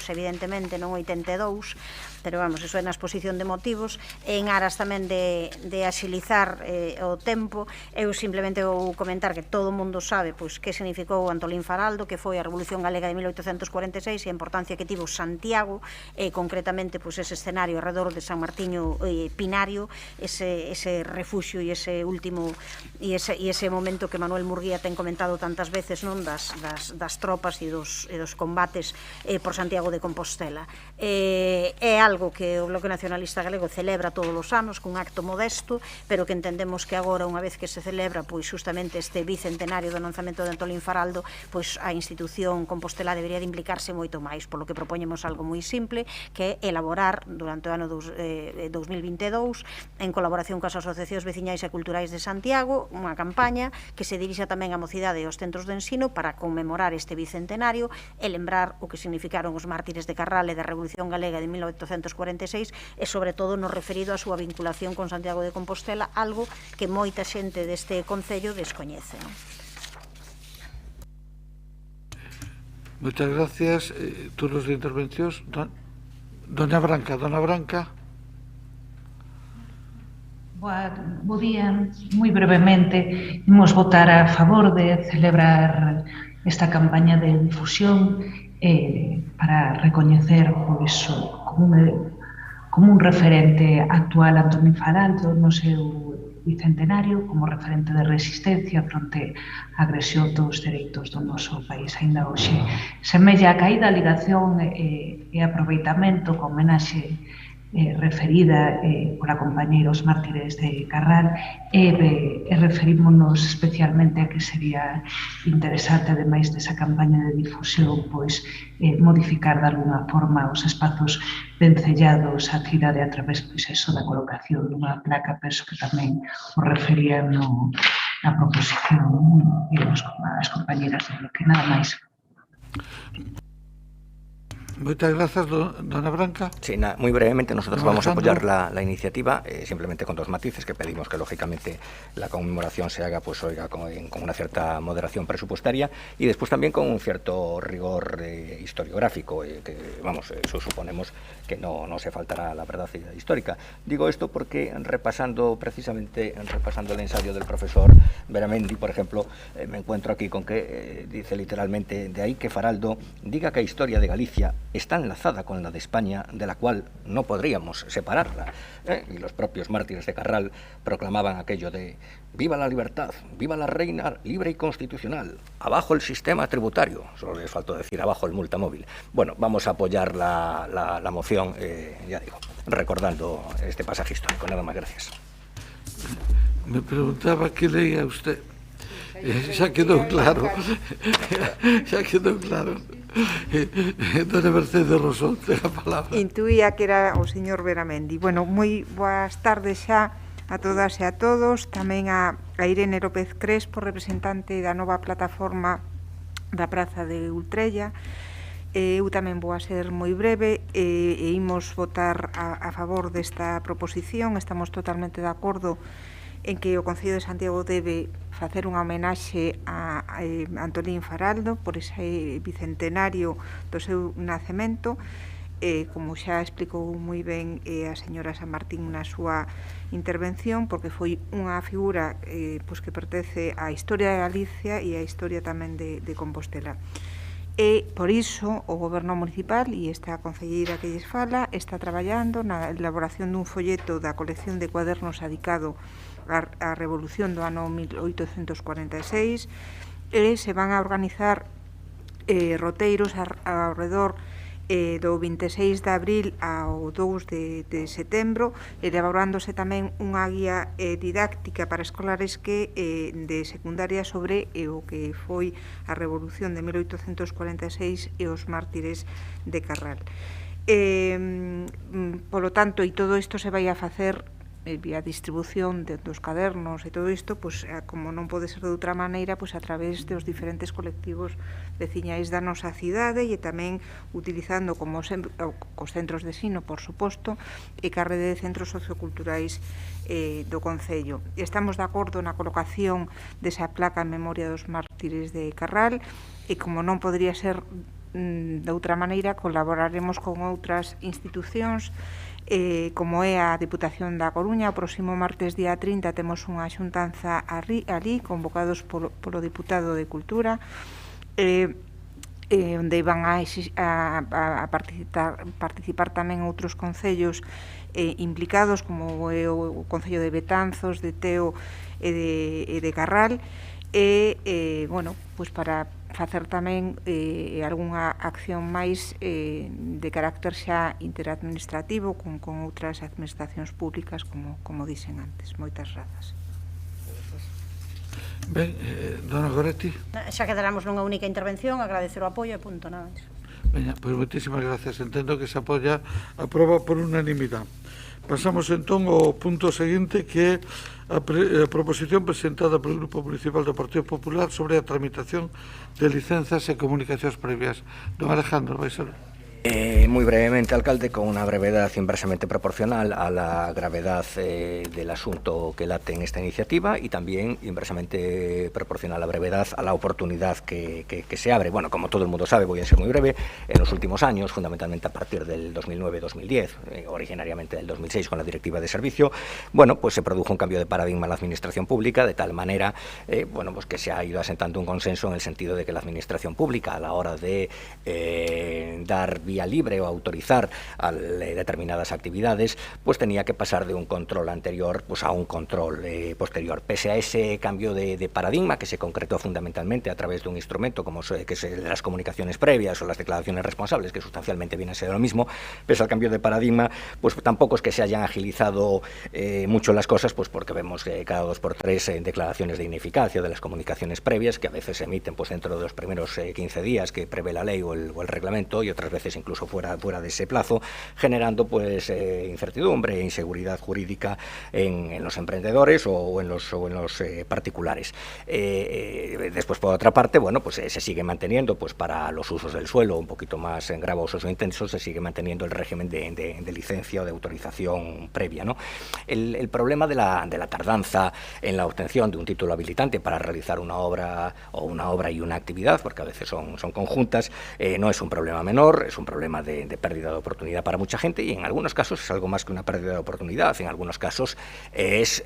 evidentemente non 82, pero vamos, eso é na exposición de motivos, en aras tamén de axilizar o tempo. Eu simplemente vou comentar que todo o mundo sabe que significou Antolín Faraldo, que foi a Revolución Galega de 1846 e a importancia que tivo Santiago, concretamente ese escenario alrededor de San Martiño Pinario, ese refuxio e ese último e ese momento que Manuel Murguía ten comentado tantas veces, non, das tropas e dos combates por Santiago de Compostela. É algo que o Bloque Nacionalista Galego celebra todos os anos cun acto modesto, pero que entendemos que agora, unha vez que se celebra justamente este bicentenario do lanzamento de Antolín Faraldo, a institución Compostela debería de implicarse moito máis, polo que propoñemos algo moi simple, que é elaborar durante o ano 2022, en colaboración coas asociacións veciñais e culturais de Santiago, unha campaña que se dirixa tamén á mocidade e aos centros de ensino para conmemorar este bicentenario e lembrar o que significaron os mártires de Carral e da Revolución Galega de 1846 e, sobre todo, no referido á súa vinculación con Santiago de Compostela, algo que moita xente deste concello descoñece. Moitas gracias. Turnos de intervencións. Doña Branca. Bo día. Moi brevemente, imos votar a favor de celebrar esta campaña de difusión para recoñecer como un referente actual Antoni Faraldo no seu bicentenario, como referente de resistencia fronte á agresión dos dereitos do noso país aínda hoxe. Semella a caída, a ligación e aproveitamento con homenaxe referida pola compañeira os mártires de Carral e referímonos especialmente a que sería interesante, ademais desa campaña de difusión, pois modificar de alguna forma os espazos vencellados á cidade a través da colocación dunha placa, penso que tamén o referían na proposición as compañeras de bloque, nada máis. Muchas gracias, dona Branca. Sí, muy brevemente, nosotros vamos a apoyar la iniciativa, simplemente con dos matices, que pedimos que lógicamente la conmemoración se haga pues oiga con una cierta moderación presupuestaria y después también con un cierto rigor historiográfico, que vamos, suponemos que no se faltará la verdad histórica. Digo esto porque repasando el ensayo del profesor Beramendi, por ejemplo, me encuentro aquí con que dice literalmente: de ahí que Faraldo diga que la historia de Galicia está enlazada con la de España, de la cual no podríamos separarla. Y los propios mártires de Carral proclamaban aquello de «Viva la libertad, viva la reina libre y constitucional, abajo el sistema tributario». Solo les faltó decir abajo el multamóvil. Bueno, vamos a apoyar la moción, ya digo, recordando este pasaje histórico. Nada más, gracias. Me preguntaba qué leía usted. Ya quedó claro. Ya quedó claro. Dona Mercedes Rosón, ten a palabra. Intuía que era o señor Beramendi. Bueno, moi boas tardes xa a todas e a todos, tamén a Irene López Crespo, representante da nova plataforma da Praza de Ultrella. Eu tamén vou a ser moi breve e imos votar a favor desta proposición. Estamos totalmente de acordo en que o Concello de Santiago debe facer unha homenaxe a Antolín Faraldo por ese bicentenario do seu nacemento, como xa explicou moi ben a señora San Martín na súa intervención, porque foi unha figura que pertence á historia de Galicia e á historia tamén de Compostela. E, por iso, o Goberno Municipal e esta concelleira que lles fala está traballando na elaboración dun folleto da colección de cuadernos adicado a revolución do ano 1846 e se van a organizar roteiros ao redor do 26 de abril ao 2 de setembro, elaborándose tamén unha guía didáctica para escolares de secundaria sobre o que foi a revolución de 1846 e os mártires de Carral. Polo tanto, e todo isto se vai a facer vía distribución dos cadernos e todo isto, como non pode ser de outra maneira, a través dos diferentes colectivos veciñais da nosa cidade e tamén utilizando como sempre os centros de ensino, por suposto, e ca rede de centros socioculturais do Concello. Estamos de acordo na colocación desa placa en memoria dos mártires de Carral e, como non podría ser de outra maneira, colaboraremos con outras institucións como é a Diputación da Coruña. O próximo martes día 30 temos unha xuntanza ali convocados polo Diputado de Cultura onde van a participar tamén outros concellos implicados, como é o Concello de Betanzos, de Teo e de Carral, para facer tamén algunha acción máis de carácter xa interadministrativo con outras administracións públicas, como dixen antes. Moitas grazas. Ben, dona Goretti. Xa quedaramos nunha única intervención, agradecer o apoio e punto, nada máis. Veña, pois moitísimas gracias. Entendo que se aproba por unanimidade. Pasamos entón ao punto seguinte, que é a proposición presentada polo Grupo Municipal do Partido Popular sobre a tramitación de licenzas e comunicacións previas. Don Alejandro, vai ser. Muy brevemente, alcalde, con una brevedad inversamente proporcional a la gravedad del asunto que late en esta iniciativa y también inversamente proporcional a la brevedad a la oportunidad que se abre. Bueno, como todo el mundo sabe, voy a ser muy breve, en los últimos años, fundamentalmente a partir del 2009-2010, originariamente del 2006 con la Directiva de Servicio, bueno, pues se produjo un cambio de paradigma en la administración pública, de tal manera, bueno, pues que se ha ido asentando un consenso en el sentido de que la administración pública, a la hora de dar vía libre o autorizar a determinadas actividades, pues tenía que pasar de un control anterior pues a un control posterior. Pese a ese cambio de paradigma que se concretó fundamentalmente a través de un instrumento como que es las comunicaciones previas o las declaraciones responsables, que sustancialmente viene a ser lo mismo, pese al cambio de paradigma, pues tampoco es que se hayan agilizado mucho las cosas, pues porque vemos que cada 2 por 3 declaraciones de ineficacia de las comunicaciones previas, que a veces se emiten pues dentro de los primeros 15 días que prevé la ley o el reglamento, y otras veces incluso fuera de ese plazo, generando pues incertidumbre e inseguridad jurídica en los emprendedores o en los particulares. Después, por otra parte, bueno, pues se sigue manteniendo, pues para los usos del suelo un poquito más gravosos o intensos, se sigue manteniendo el régimen de licencia o de autorización previa, ¿no? El problema de la tardanza en la obtención de un título habilitante para realizar una obra y una actividad, porque a veces son conjuntas, no es un problema menor, es un problema de pérdida de oportunidad para mucha gente, y en algunos casos es algo más que una pérdida de oportunidad, en algunos casos es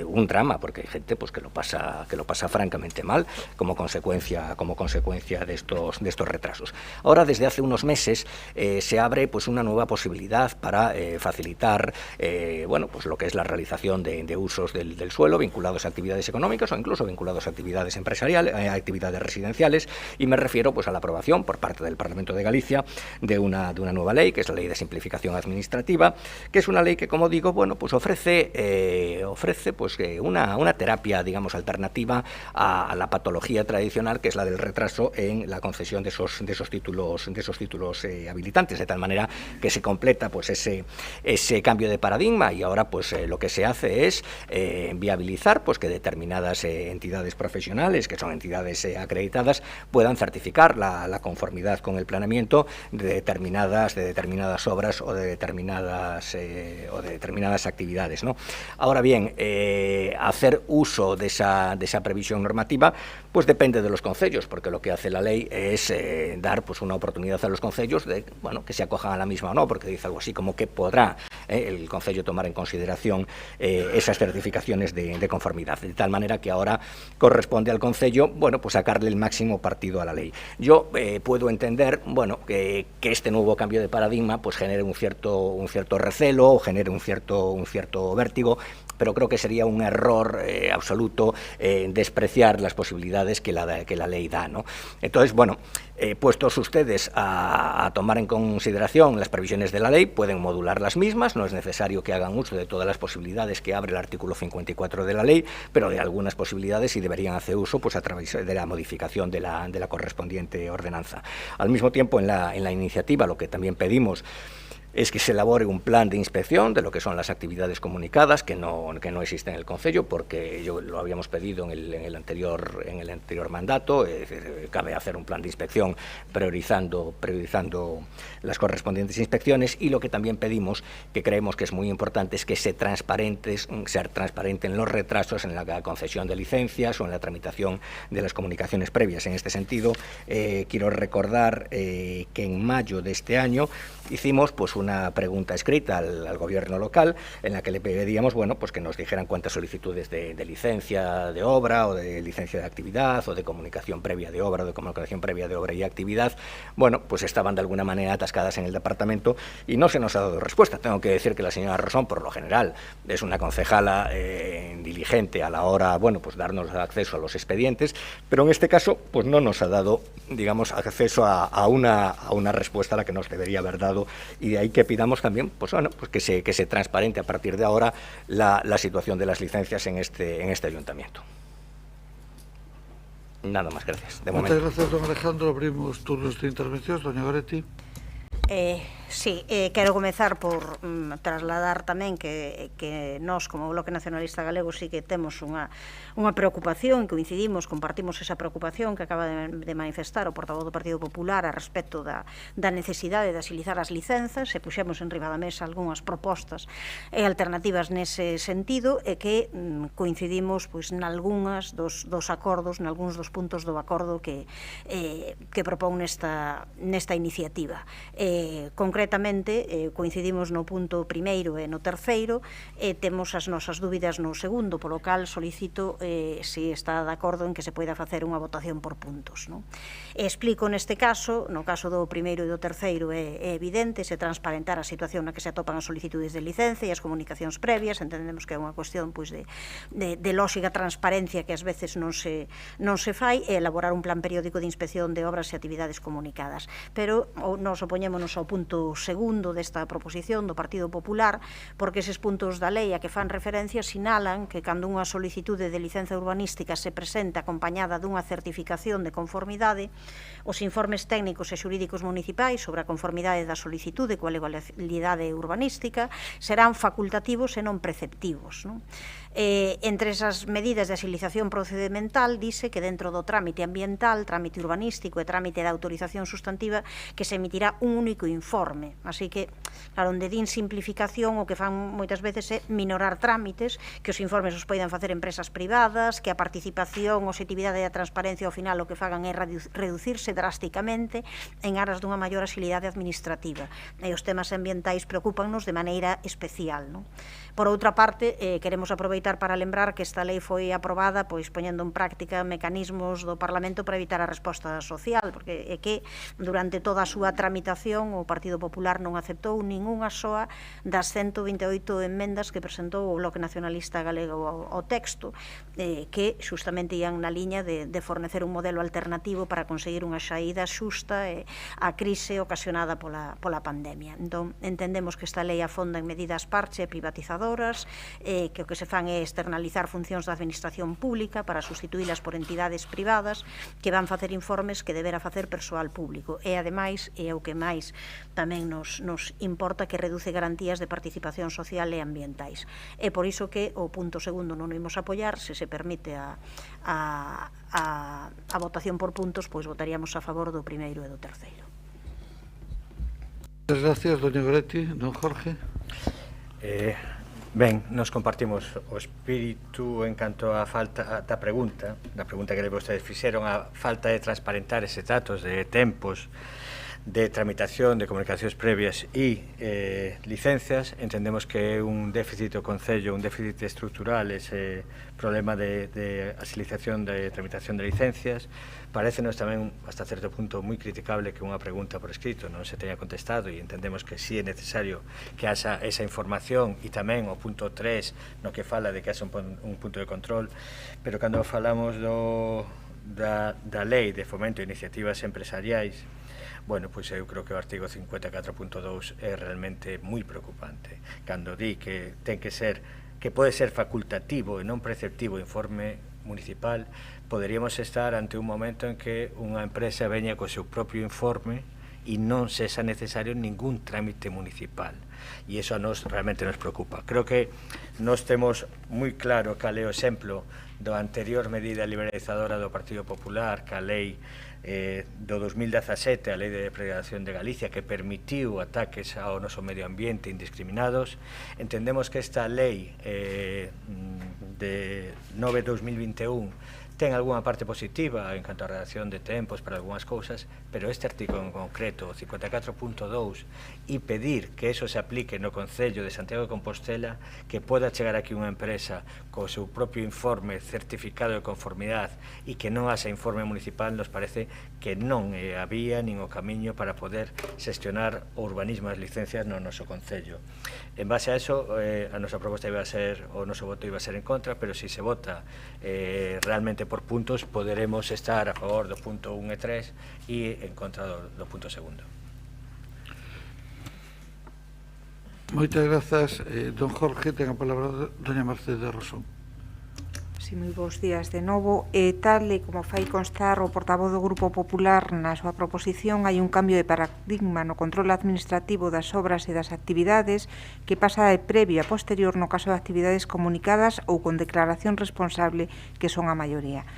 un drama, porque hay gente pues que lo pasa francamente mal como consecuencia de estos retrasos. Ahora, desde hace unos meses se abre pues una nueva posibilidad para facilitar bueno, pues lo que es la realización de usos del suelo vinculados a actividades económicas o incluso vinculados a actividades empresariales, a actividades residenciales, y me refiero pues a la aprobación por parte del Parlamento de Galicia de una nueva ley, que es la Ley de Simplificación Administrativa, que es una ley que, como digo, bueno, pues ofrece pues una terapia, digamos, alternativa a la patología tradicional, que es la del retraso en la concesión de esos títulos habilitantes, de tal manera que se completa pues ese cambio de paradigma, y ahora pues lo que se hace es viabilizar pues que determinadas entidades profesionales, que son entidades acreditadas, puedan certificar la conformidad con el planeamiento de determinadas obras o de determinadas actividades, ¿no? Ahora bien, hacer uso de esa previsión normativa pues depende de los concellos, porque lo que hace la ley es dar pues una oportunidad a los concellos de, bueno, que se acojan a la misma o no, porque dice algo así como que podrá el concello tomar en consideración esas certificaciones de conformidad, de tal manera que ahora corresponde al concello, bueno, pues sacarle el máximo partido a la ley. Yo puedo entender, bueno, que este nuevo cambio de paradigma pues genere un cierto recelo o genere un cierto vértigo, pero creo que sería un error absoluto despreciar las posibilidades que la ley da, ¿no? Entonces, bueno, puestos ustedes a tomar en consideración las previsiones de la ley, pueden modular las mismas, no es necesario que hagan uso de todas las posibilidades que abre el artículo 54 de la ley, pero de algunas posibilidades sí deberían hacer uso pues a través de la modificación de la correspondiente ordenanza. Al mismo tiempo, en la iniciativa lo que también pedimos es que se elabore un plan de inspección de lo que son las actividades comunicadas que no existen en el concello, porque lo habíamos pedido en el anterior mandato. Cabe hacer un plan de inspección priorizando las correspondientes inspecciones, y lo que también pedimos, que creemos que es muy importante, es que ser transparente en los retrasos en la concesión de licencias o en la tramitación de las comunicaciones previas. En este sentido, quiero recordar que en mayo de este año hicimos pues una pregunta escrita al gobierno local en la que le pedíamos, bueno, pues que nos dijeran cuántas solicitudes de licencia de obra o de licencia de actividad o de comunicación previa de obra o de comunicación previa de obra y actividad, bueno, pues estaban de alguna manera atascadas en el departamento y no se nos ha dado respuesta. Tengo que decir que la señora Rosón, por lo general, es una concejala diligente a la hora, bueno, pues darnos acceso a los expedientes, pero en este caso, pues no nos ha dado, digamos, acceso a una respuesta a la que nos debería haber dado, y de ahí que pidamos también, pues bueno, pues que se transparente a partir de ahora la situación de las licencias en este ayuntamiento. Nada más, gracias. Muchas gracias, don Alejandro. Abrimos turnos de intervención. Doña Goretti. Sí, quero comezar por trasladar tamén que nós, como Bloque Nacionalista Galego, sí que temos unha preocupación, coincidimos, compartimos esa preocupación que acaba de manifestar o portavoz do Partido Popular a respecto da necesidade de axilizar as licenzas, e puxemos en riba da mesa algunhas propostas e alternativas nese sentido, e que coincidimos nalgúnas dos acordos, nalgúns dos puntos do acordo que propón nesta iniciativa. Concretamente, coincidimos no punto primeiro e no terceiro, e temos as nosas dúbidas no segundo, polo cal solicito se está de acordo en que se poida facer unha votación por puntos. Explico neste caso, no caso do primeiro e do terceiro é evidente, se transparentar a situación na que se atopan as solicitudes de licencia e as comunicacións previas, entendemos que é unha cuestión de lóxica transparencia que ás veces non se fai, e elaborar un plan periódico de inspección de obras e actividades comunicadas. Pero nos opoñémonos ao punto segundo desta proposición do Partido Popular, porque eses puntos da lei a que fan referencia sinalan que cando unha solicitude de licenza urbanística se presenta acompañada dunha certificación de conformidade, os informes técnicos e xurídicos municipais sobre a conformidade da solicitude coa legalidade urbanística serán facultativos e non preceptivos. Entre esas medidas de agilización procedimental dice que dentro do trámite ambiental, trámite urbanístico e trámite de autorización sustantiva que se emitirá un único informe. Así que, claro, onde din simplificación, o que fan moitas veces é minorar trámites, que os informes os poidan facer empresas privadas, que a participación, objetividade e a transparencia ao final o que fagan é reducirse drásticamente en aras dunha maior axilidade administrativa. E os temas ambientais preocúpannos de maneira especial. Por outra parte, queremos aproveitar para lembrar que esta lei foi aprobada poñendo en práctica mecanismos do Parlamento para evitar a resposta social, porque é que durante toda a súa tramitación o Partido Popular non aceptou ningunha soa das 128 enmendas que presentou o Bloque Nacionalista Galego ao texto, que xustamente ian na liña de fornecer un modelo alternativo para conseguir unha saída xusta á crise ocasionada pola pandemia. Entón, entendemos que esta lei afonda en medidas parche e privatizadoras, que o que se fan é externalizar funcións da administración pública para sustituílas por entidades privadas que van facer informes que debera facer persoal público. E, ademais, é o que máis tamén nos importa, que reduce garantías de participación social e ambientais. É por iso que o punto segundo non o imos apoiar. Se se permite a votación por puntos, pois votaríamos a favor do primeiro e do terceiro. Gracias, doña Goretti. Don Jorge. Ben, nos compartimos o espírito en canto á falta da pregunta que vostedes fixeron, a falta de transparentar ese datos de tempos de tramitación de comunicacións previas e licencias. Entendemos que é un déficit do Concello, un déficit estrutural ese problema de agilización de tramitación de licencias. Parécenos tamén hasta certo punto moi criticable que unha pregunta por escrito non se teña contestado, e entendemos que sí é necesario que haxa esa información, e tamén o punto 3 no que fala de que haxa un punto de control. Pero cando falamos da lei de fomento de iniciativas empresariais, bueno, pois eu creo que o artigo 54.2 é realmente moi preocupante. Cando di que ten que ser, que pode ser facultativo e non preceptivo o informe municipal, poderíamos estar ante un momento en que unha empresa veña co seu propio informe e non sexa necesario ningún trámite municipal. E iso a nos realmente nos preocupa. Creo que nos temos moi claro cal é o exemplo do anterior medida liberalizadora do Partido Popular, que a lei do 2017, a Lei de Depredación de Galicia, que permitiu ataques ao noso medio ambiente indiscriminados. Entendemos que esta lei de 9/2021 ten algunha parte positiva en canto a redacción de tempos para algunhas cousas, pero este artigo en concreto, 54.2, e pedir que eso se aplique no Concello de Santiago de Compostela, que poda chegar aquí unha empresa co seu propio informe certificado de conformidade e que non haxa informe municipal, nos parece que non había nin o camiño para poder xestionar o urbanismo e as licencias no noso Concello. En base a eso, a nosa proposta iba a ser, o noso voto iba a ser en contra, pero se vota realmente por puntos, poderemos estar a favor do punto 1 e 3 e en contra do punto segundo. Moitas grazas, don Jorge. Ten a palabra doña Mercedes Rosón. Si, moi bons días de novo. Tal e como fai constar o portavoz do Grupo Popular na súa proposición, hai un cambio de paradigma no control administrativo das obras e das actividades que pasa de previo a posterior no caso de actividades comunicadas ou con declaración responsable, que son a maioría.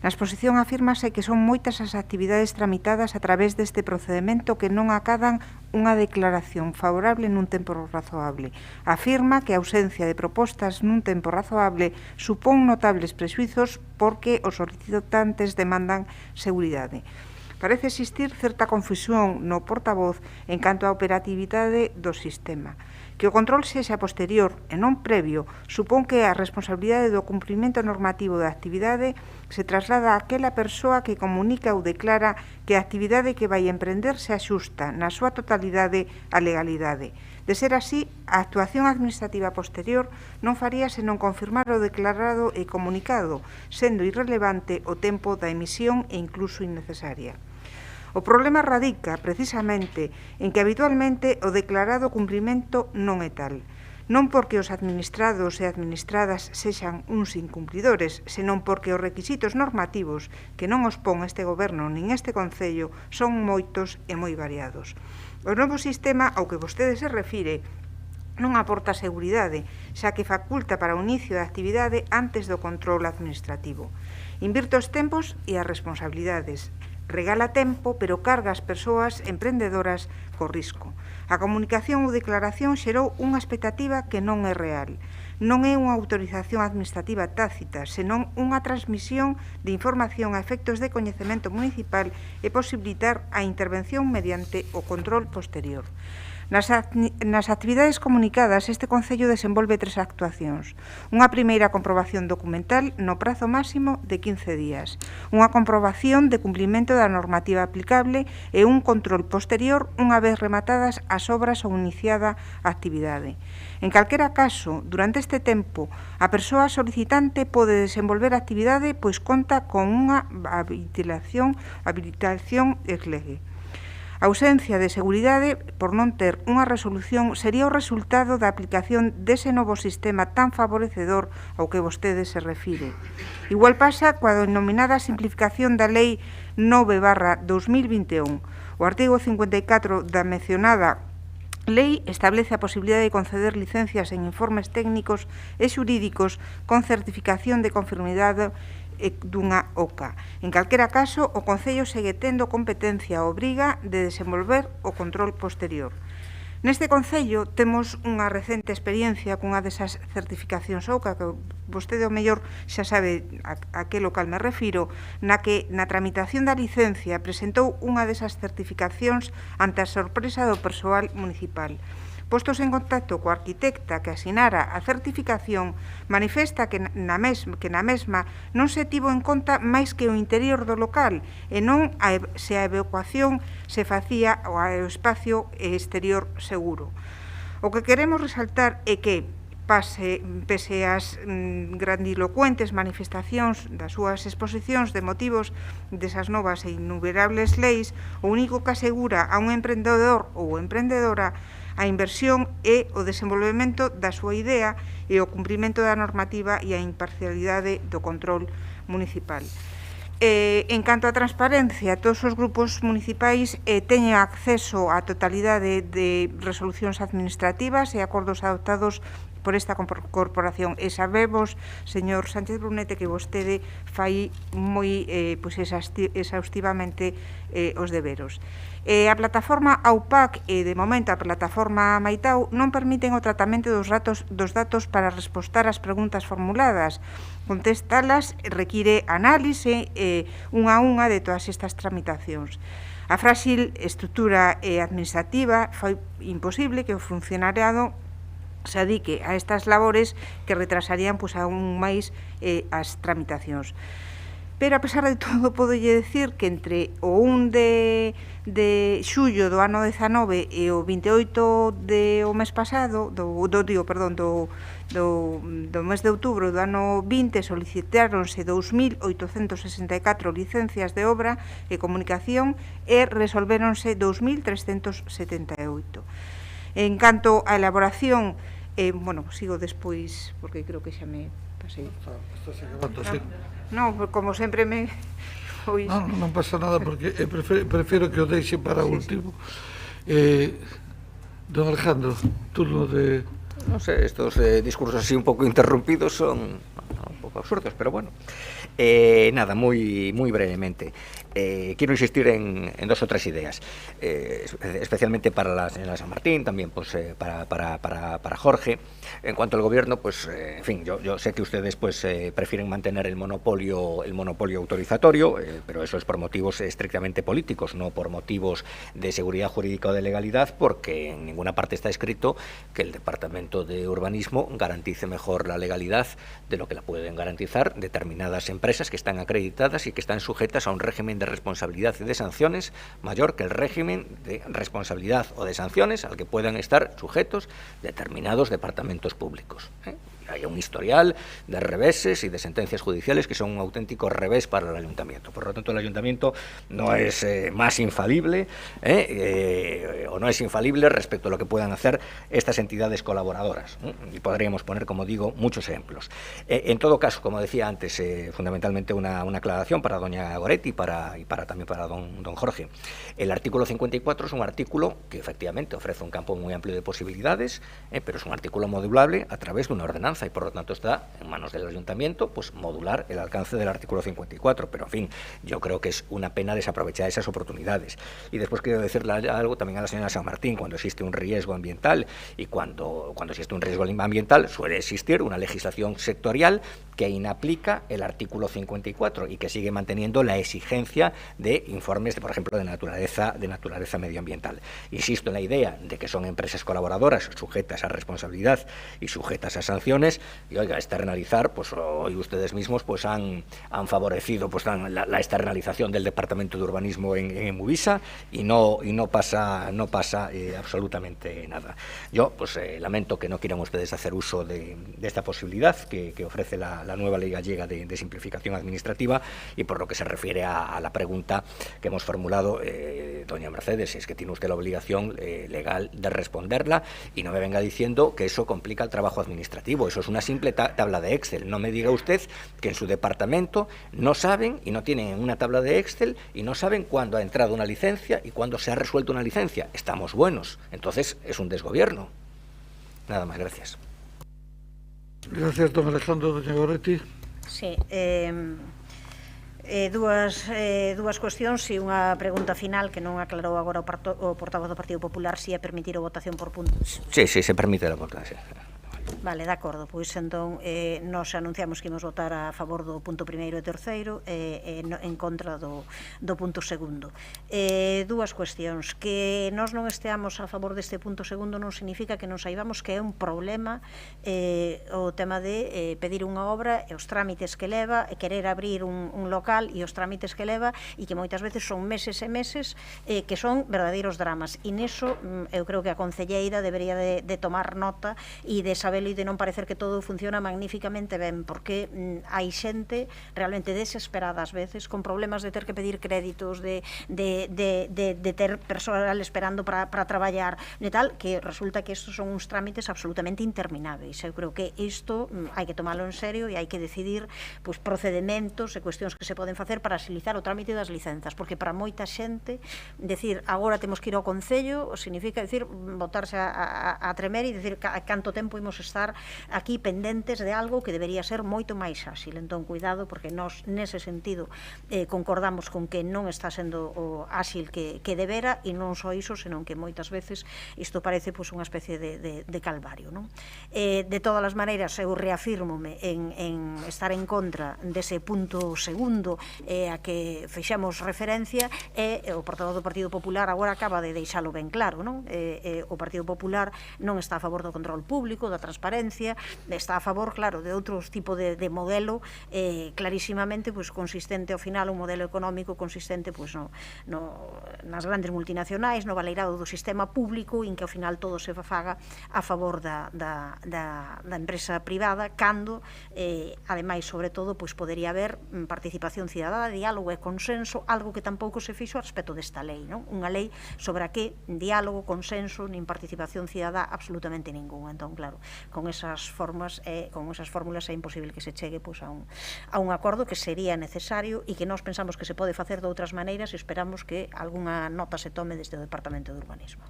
Na exposición afírmase que son moitas as actividades tramitadas a través deste procedimento que non acadan unha declaración favorable nun tempo razoable. Afirma que a ausencia de propostas nun tempo razoable supón notables prexuizos porque os solicitantes demandan seguridade. Parece existir certa confusión no portavoz en canto á operatividade do sistema. Que o control sexa posterior e non previo supón que a responsabilidade do cumprimento normativo da actividade se traslada a aquela persoa que comunica ou declara que a actividade que vai emprender se axusta na súa totalidade á legalidade. De ser así, a actuación administrativa posterior non faría senón confirmar o declarado e comunicado, sendo irrelevante o tempo da emisión e incluso innecesaria. O problema radica, precisamente, en que habitualmente o declarado cumprimento non é tal. Non porque os administrados e administradas sexan uns incumpridores, senón porque os requisitos normativos que non os pon este goberno nin este concello son moitos e moi variados. O novo sistema ao que vostede se refire non aporta seguridade, xa que faculta para o inicio da actividade antes do control administrativo. Invirte os tempos e as responsabilidades. Regala tempo, pero carga as persoas emprendedoras co risco. A comunicación ou declaración xerou unha expectativa que non é real. Non é unha autorización administrativa tácita, senón unha transmisión de información a efectos de coñecemento municipal e posibilitar a intervención mediante o control posterior. Nas actividades comunicadas, este Concello desenvolve 3 actuacións. Unha primeira comprobación documental no prazo máximo de 15 días, unha comprobación de cumprimento da normativa aplicable e un control posterior unha vez rematadas as obras ou iniciada a actividade. En calquera caso, durante este tempo, a persoa solicitante pode desenvolver a actividade pois conta con unha habilitación ex lege. A ausencia de seguridade por non ter unha resolución sería o resultado da aplicación dese novo sistema tan favorecedor ao que vostede se refire. Igual pasa coa denominada simplificación da Lei 9/2021. O artigo 54 da mencionada Lei establece a posibilidade de conceder licencias en informes técnicos e xurídicos con certificación de conformidade dunha OCA. En calquera caso, o Concello segue tendo competencia ou obriga de desenvolver o control posterior. Neste Concello temos unha recente experiencia cunha desas certificacións OCA, que vostede o mellor xa sabe a que local me refiro, na que na tramitación da licencia presentou unha desas certificacións ante a sorpresa do persoal municipal. Postos en contacto coa arquitecta que asinara a certificación, manifesta que na mesma non se tivo en conta máis que o interior do local e non se a evacuación se facía ao espacio exterior seguro. O que queremos resaltar é que, pese ás grandilocuentes manifestacións das súas exposicións de motivos desas novas e innumerables leis, o único que asegura a un emprendedor ou emprendedora a inversión é o desenvolvemento da súa idea e o cumprimento da normativa e a imparcialidade do control municipal. En canto á transparencia, todos os grupos municipais teñen acceso á totalidade de resolucións administrativas e acordos adoptados por esta corporación. E sabemos, señor Sánchez Brunete, que vostede fai moi exhaustivamente os deberos. A plataforma AUPAC e, de momento, a plataforma Maitau non permiten o tratamento dos datos para respostar ás preguntas formuladas. Contestalas require análise unha a unha de todas estas tramitacións. A frágil estrutura administrativa foi imposible que o funcionariado se adique a estas labores que retrasarían aún máis as tramitacións. Pero, a pesar de todo, podolle decir que entre o 1 de xullo do ano 19 e o 28 do mes pasado, do mes de outubro do ano 20, solicitáronse 2.864 licencias de obra e comunicación e resolvéronse 2.378. En canto á elaboración, sigo despois, porque creo que xa me Sí. Estás acabando, sí. Non, como sempre me... Pois... Non pasa nada, porque prefiro que o deixe para último. Don Alejandro, turno de... No sé, estos discursos así un pouco interrumpidos son un pouco absurdos, pero bueno. Nada, muy brevemente. Quiero insistir en dos o tres ideas, especialmente para la señora San Martín, también pues para Jorge. En cuanto al gobierno, pues en fin, yo sé que ustedes pues prefieren mantener el monopolio autorizatorio, pero eso es por motivos estrictamente políticos, no por motivos de seguridad jurídica o de legalidad, porque en ninguna parte está escrito que el Departamento de Urbanismo garantice mejor la legalidad de lo que la pueden garantizar determinadas empresas que están acreditadas y que están sujetas a un régimen de responsabilidad y de sanciones mayor que el régimen de responsabilidad o de sanciones al que puedan estar sujetos determinados departamentos públicos. Hay un historial de reveses y de sentencias judiciales que son un auténtico revés para el ayuntamiento. Por lo tanto, el ayuntamiento no es más infalible o no es infalible respecto a lo que puedan hacer estas entidades colaboradoras. Y podríamos poner, como digo, muchos ejemplos. En todo caso, como decía antes, fundamentalmente una aclaración para doña Goretti y también para don Jorge. El artículo 54 es un artículo que efectivamente ofrece un campo muy amplio de posibilidades, pero es un artículo modulable a través de una ordenanza y por lo tanto está en manos del ayuntamiento pues modular el alcance del artículo 54, pero en fin, yo creo que es una pena desaprovechar esas oportunidades. Y después quiero decirle algo también a la señora San Martín: cuando existe un riesgo ambiental y cuando existe un riesgo ambiental suele existir una legislación sectorial que inaplica el artículo 54 y que sigue manteniendo la exigencia de informes, por ejemplo, de naturaleza medioambiental. Insisto en la idea de que son empresas colaboradoras sujetas a responsabilidad y sujetas a sanciones, y oiga, externalizar, pues hoy ustedes mismos pues han favorecido pues la externalización del Departamento de Urbanismo en Movisa y no pasa absolutamente nada. Yo pues lamento que no quieran ustedes hacer uso de esta posibilidad que ofrece la nueva ley gallega de simplificación administrativa. Y por lo que se refiere a la pregunta que hemos formulado, doña Mercedes, es que tiene usted la obligación legal de responderla y no me venga diciendo que eso complica el trabajo administrativo. Eso es una simple tabla de Excel. No me diga usted que en su departamento no saben y no tienen una tabla de Excel y no saben cuándo ha entrado una licencia y cuándo se ha resuelto una licencia. Estamos buenos. Entonces es un desgobierno. Nada más, gracias. Gracias, don Alejandro. Doña Goretti. Sí, dúas cuestións e unha pregunta final que non aclarou agora o portavoz do Partido Popular, se é permitir a votación por puntos. Sí, se permite la votación. Vale, de acordo, pois entón nos anunciamos que imos votar a favor do punto primeiro e terceiro en contra do punto segundo. Dúas cuestións: que nós non esteamos a favor deste punto segundo non significa que non saibamos que é un problema o tema de pedir unha obra e os trámites que leva, e querer abrir un local e os trámites que leva, e que moitas veces son meses e meses que son verdadeiros dramas, e neso eu creo que a concelleira debería de tomar nota e de saber e de non parecer que todo funciona magníficamente ben, porque hai xente realmente desesperada ás veces, con problemas de ter que pedir créditos, de ter persoal esperando para traballar, de tal, que resulta que estos son uns trámites absolutamente intermináveis. Eu creo que isto hai que tomalo en serio e hai que decidir pues, procedementos e cuestións que se poden facer para agilizar o trámite das licenzas, porque para moita xente decir agora temos que ir ao Concello significa decir botarse a tremer e decir canto tempo imos estar aquí pendentes de algo que debería ser moito máis áxil. Entón, cuidado, porque nós nese sentido concordamos con que non está sendo o áxil que debera, e non só iso, senón que moitas veces isto parece pues, unha especie de calvario, non? De todas as maneiras, eu reafírmome en estar en contra dese punto segundo a que fixemos referencia, e o portavoz do Partido Popular agora acaba de deixalo ben claro, non? O Partido Popular non está a favor do control público, da transparencia, está a favor, claro, de outro tipo de modelo clarísimamente pues, consistente ao final, un modelo económico consistente pues, nas grandes multinacionais, no valeirado do sistema público, en que ao final todo se faga a favor da empresa privada, cando ademais, sobre todo, pues, podería haber participación cidadá, diálogo e consenso, algo que tampouco se fixo a respecto desta lei, non? Unha lei sobre a que diálogo, consenso, nin participación cidadá absolutamente ningún. Entón, claro, con con esas fórmulas é imposible que se chegue pois, a un acordo que sería necesario e que nós pensamos que se pode facer de outras maneiras e esperamos que algunha nota se tome desde o Departamento de Urbanismo.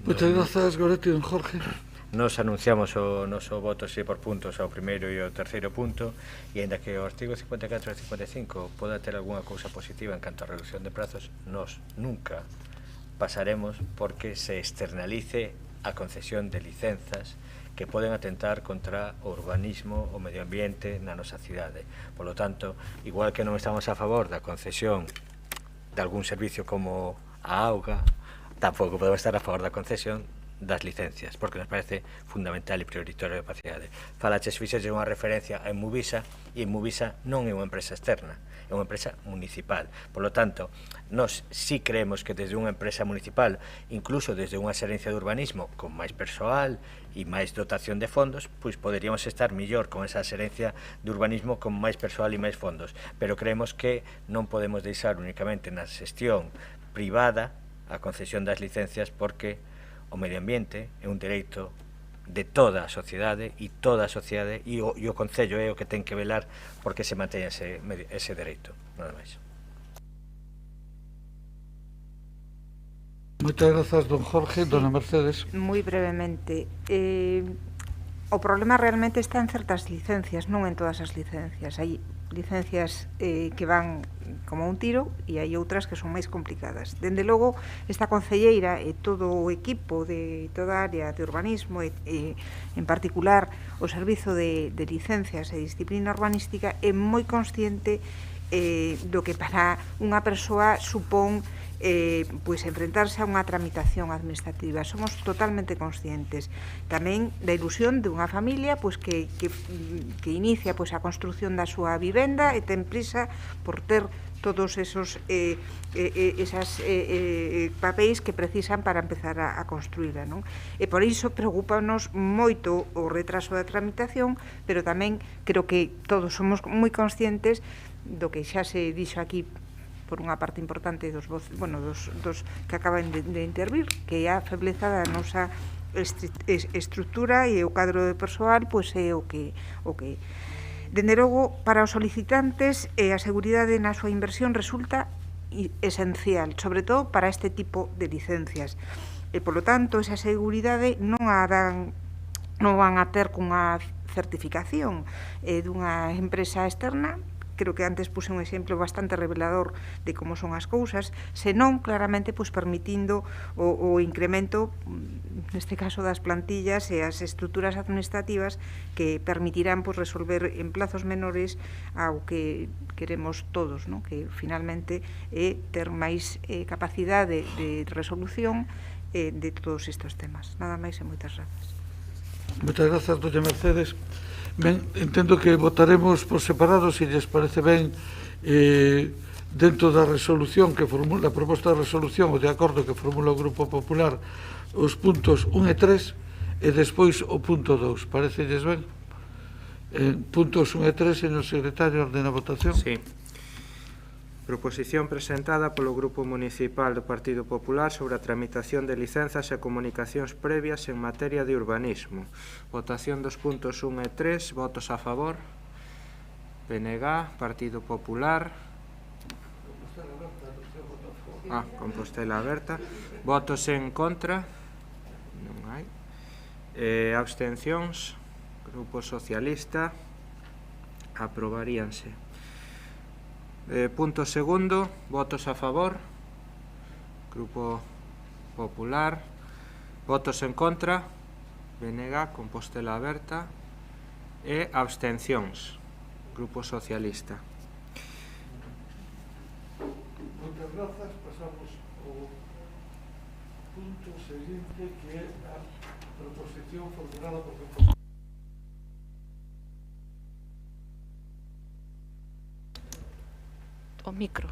Moitas grazas, Goretti, don Jorge. Nos anunciamos o noso voto así por puntos ao primeiro e ao terceiro punto e ainda que o artigo 54 e 55 poda ter algunha cousa positiva en canto a reducción de prazos, nos nunca pasaremos porque se externalice a concesión de licenzas que poden atentar contra o urbanismo, o medio ambiente na nosa cidade. Por lo tanto, igual que non estamos a favor da concesión de algún servicio como a auga, tampouco podemos estar a favor da concesión das licencias, porque nos parece fundamental e prioritario para a cidade. Falaches, fixeche unha referencia a Enmovisa, e Enmovisa non é unha empresa externa, é unha empresa municipal. Por lo tanto, nós sí creemos que desde unha empresa municipal, incluso desde unha xerencia de urbanismo, con máis persoal e máis dotación de fondos, pois poderíamos estar millor con esa xerencia de urbanismo con máis persoal e máis fondos. Pero creemos que non podemos deixar únicamente na xestión privada a concesión das licencias porque o medio ambiente é un dereito de toda a sociedade e toda a sociedade e o Concello é o que ten que velar porque se manteña ese dereito, nada máis. Moitas grazas, don Jorge. Dona Mercedes. Moi brevemente, o problema realmente está en certas licencias, non en todas as licencias. Hai licencias que van como un tiro e hai outras que son máis complicadas. Dende logo, esta concelleira e todo o equipo de toda a área de urbanismo e en particular o servizo de licencias e disciplina urbanística é moi consciente do que para unha persoa supón pois enfrentarse a unha tramitación administrativa. Somos totalmente conscientes tamén da ilusión de unha familia pois que inicia pois a construción da súa vivenda e ten prisa por ter todos esos papéis que precisan para empezar a construíla, non? E por iso preocupanos moito o retraso da tramitación, pero tamén creo que todos somos moi conscientes do que xa se dixo aquí por unha parte importante dos que acaban de intervir, que é a febleza da nosa estrutura e o cadro de persoal pois é o que dende logo para os solicitantes a seguridade na súa inversión resulta esencial, sobre todo para este tipo de licencias e polo tanto esa seguridade non van a ter cunha certificación dunha empresa externa. Creo que antes puse un exemplo bastante revelador de como son as cousas, senón claramente pois permitindo o incremento, neste caso das plantillas e as estruturas administrativas que permitirán pois resolver en plazos menores ao que queremos todos, non? Que finalmente é ter máis capacidade de resolución de todos estes temas. Nada máis e moitas grazas. Moitas grazas, doña Mercedes. Ben, entendo que votaremos por separado, se lles parece ben, dentro da resolución que formula, a proposta de resolución ou de acordo que formula o Grupo Popular, os puntos 1 e 3 e despois o punto 2. Parecelles ben? Puntos 1 e 3, señor secretario, ordena a votación. Sí. Proposición presentada polo Grupo Municipal do Partido Popular sobre a tramitación de licenzas e comunicacións previas en materia de urbanismo. Votación dos puntos 1 e 3, votos a favor. PNG, Partido Popular. Compostela Aberta. Votos en contra. Non hai. Abstencións. Grupo Socialista. Aprobaríanse. Punto segundo, votos a favor. Grupo Popular. Votos en contra. BNG, Compostela Aberta. E abstencións. Grupo Socialista. Moitas grazas. Pasamos ao punto seguinte, que é a proposición formulada por Compostela. O micro.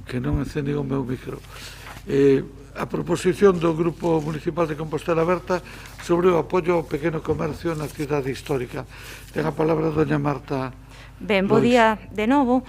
Que non encende o meu micro. A proposición do Grupo Municipal de Compostela Aberta sobre o apoio ao pequeno comercio na cidade histórica. Ten a palabra doña Marta. Ben, bo día de novo.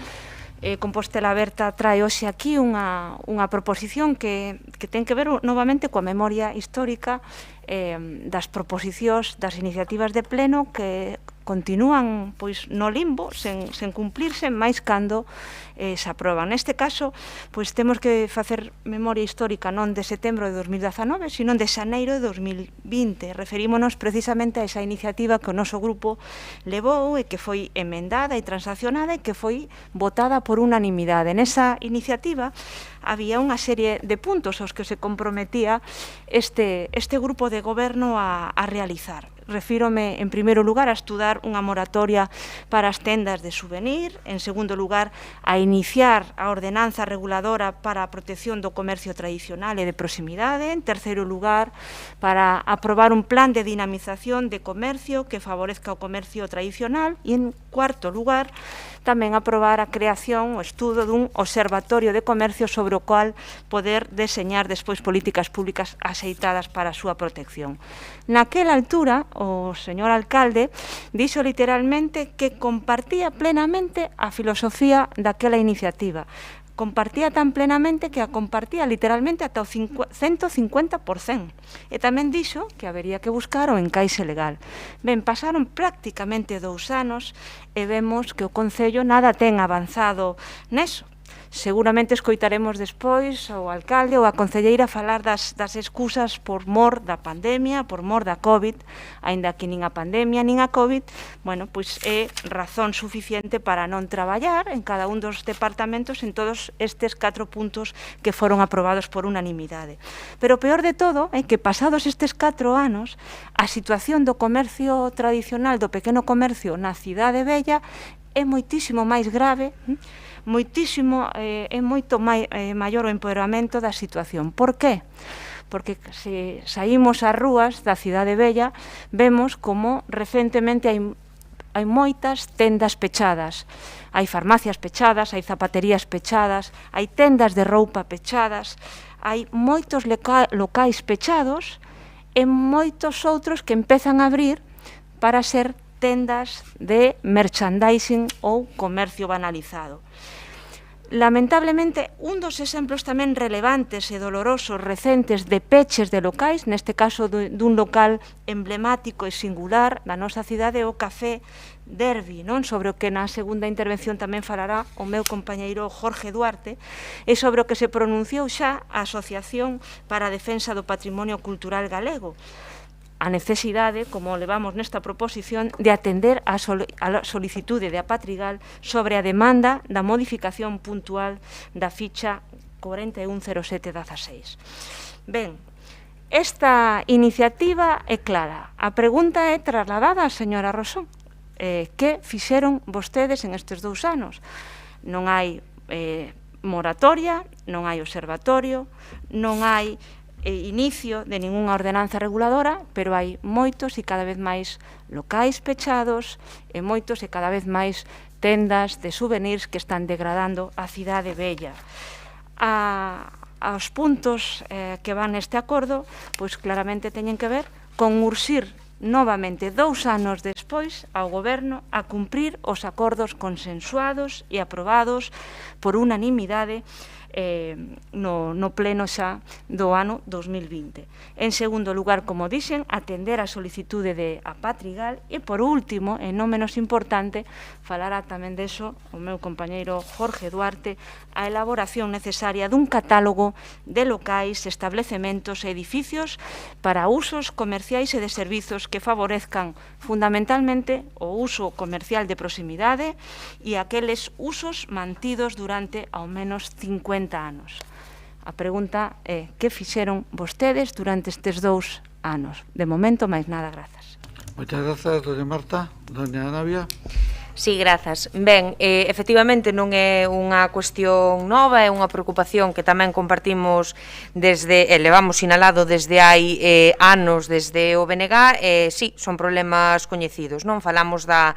Compostela Aberta trae hoxe aquí unha proposición que ten que ver novamente coa memoria histórica das proposicións, das iniciativas de pleno que continúan pois no limbo sen cumplirse máis cando se aproban. Neste caso, pois temos que facer memoria histórica non de setembro de 2019, sino de xaneiro de 2020. Referímonos precisamente a esa iniciativa que o noso grupo levou e que foi emendada e transaccionada e que foi votada por unanimidade. Nesa iniciativa había unha serie de puntos aos que se comprometía este grupo de goberno a realizar. Refírome, en primeiro lugar, a estudar unha moratoria para as tendas de souvenir, en segundo lugar, a iniciar a ordenanza reguladora para a protección do comercio tradicional e de proximidade, en terceiro lugar, para aprobar un plan de dinamización de comercio que favorezca o comercio tradicional e, en cuarto lugar, tamén aprobar a creación, o estudo dun observatorio de comercio sobre o cual poder deseñar despois políticas públicas axeitadas para a súa protección. Naquela altura, o señor alcalde dixo literalmente que compartía plenamente a filosofía daquela iniciativa. Compartía tan plenamente que a compartía literalmente ata o 150%. E tamén dixo que habería que buscar o encaixe legal. Ben, pasaron prácticamente 2 anos e vemos que o Concello nada ten avanzado neso. Seguramente escoitaremos despois ao alcalde ou a concelleira falar das excusas por mor da pandemia, por mor da COVID, aínda que nin a pandemia nin a COVID, bueno, pois é razón suficiente para non traballar en cada un dos departamentos en todos estes 4 puntos que foron aprobados por unanimidade. Pero o peor de todo é que pasados estes 4 anos, a situación do comercio tradicional, do pequeno comercio na cidade vella é moitísimo máis grave, é moito maior o empoderamento da situación. Por qué? Porque se saímos ás rúas da cidade vella, vemos como recentemente hai moitas tendas pechadas. Hai farmacias pechadas, hai zapaterías pechadas, hai tendas de roupa pechadas, hai moitos locais pechados e moitos outros que empezan a abrir para ser tendas de merchandising ou comercio banalizado. Lamentablemente, un dos exemplos tamén relevantes e dolorosos recentes de peches de locais, neste caso dun local emblemático e singular da nosa cidade, é o Café Derby, non? Sobre o que na segunda intervención tamén falará o meu compañeiro Jorge Duarte, e sobre o que se pronunciou xa a Asociación para a Defensa do Patrimonio Cultural Galego, a necesidade, como levamos nesta proposición, de atender a solicitude de Apatrigal sobre a demanda da modificación puntual da ficha 410716. Ben, esta iniciativa é clara. A pregunta é trasladada á señora Rosón. Que fixeron vostedes en estes 2 anos? Non hai moratoria, non hai observatorio, non hai inicio de ningunha ordenanza reguladora, pero hai moitos e cada vez máis locais pechados e moitos e cada vez máis tendas de souvenirs que están degradando a cidade vella. Aos puntos que van neste acordo, pois claramente teñen que ver con urxir novamente 2 anos despois ao Goberno a cumprir os acordos consensuados e aprobados por unanimidade no pleno xa do ano 2020. En segundo lugar, como dixen, atender a solicitude de Apatrigal e, por último, e non menos importante, falará tamén deso o meu compañeiro Jorge Duarte, a elaboración necesaria dun catálogo de locais, establecementos e edificios para usos comerciais e de servizos que favorezcan fundamentalmente o uso comercial de proximidade e aqueles usos mantidos durante ao menos 50 anos. A pregunta é, que fixeron vostedes durante estes 2 anos? De momento, máis nada, grazas. Moitas grazas, doña Marta. Doña Navia. Sí, grazas. Ben, efectivamente non é unha cuestión nova, é unha preocupación que tamén compartimos levamos sinalado desde hai anos desde o BNG, sí, son problemas coñecidos, non? Falamos da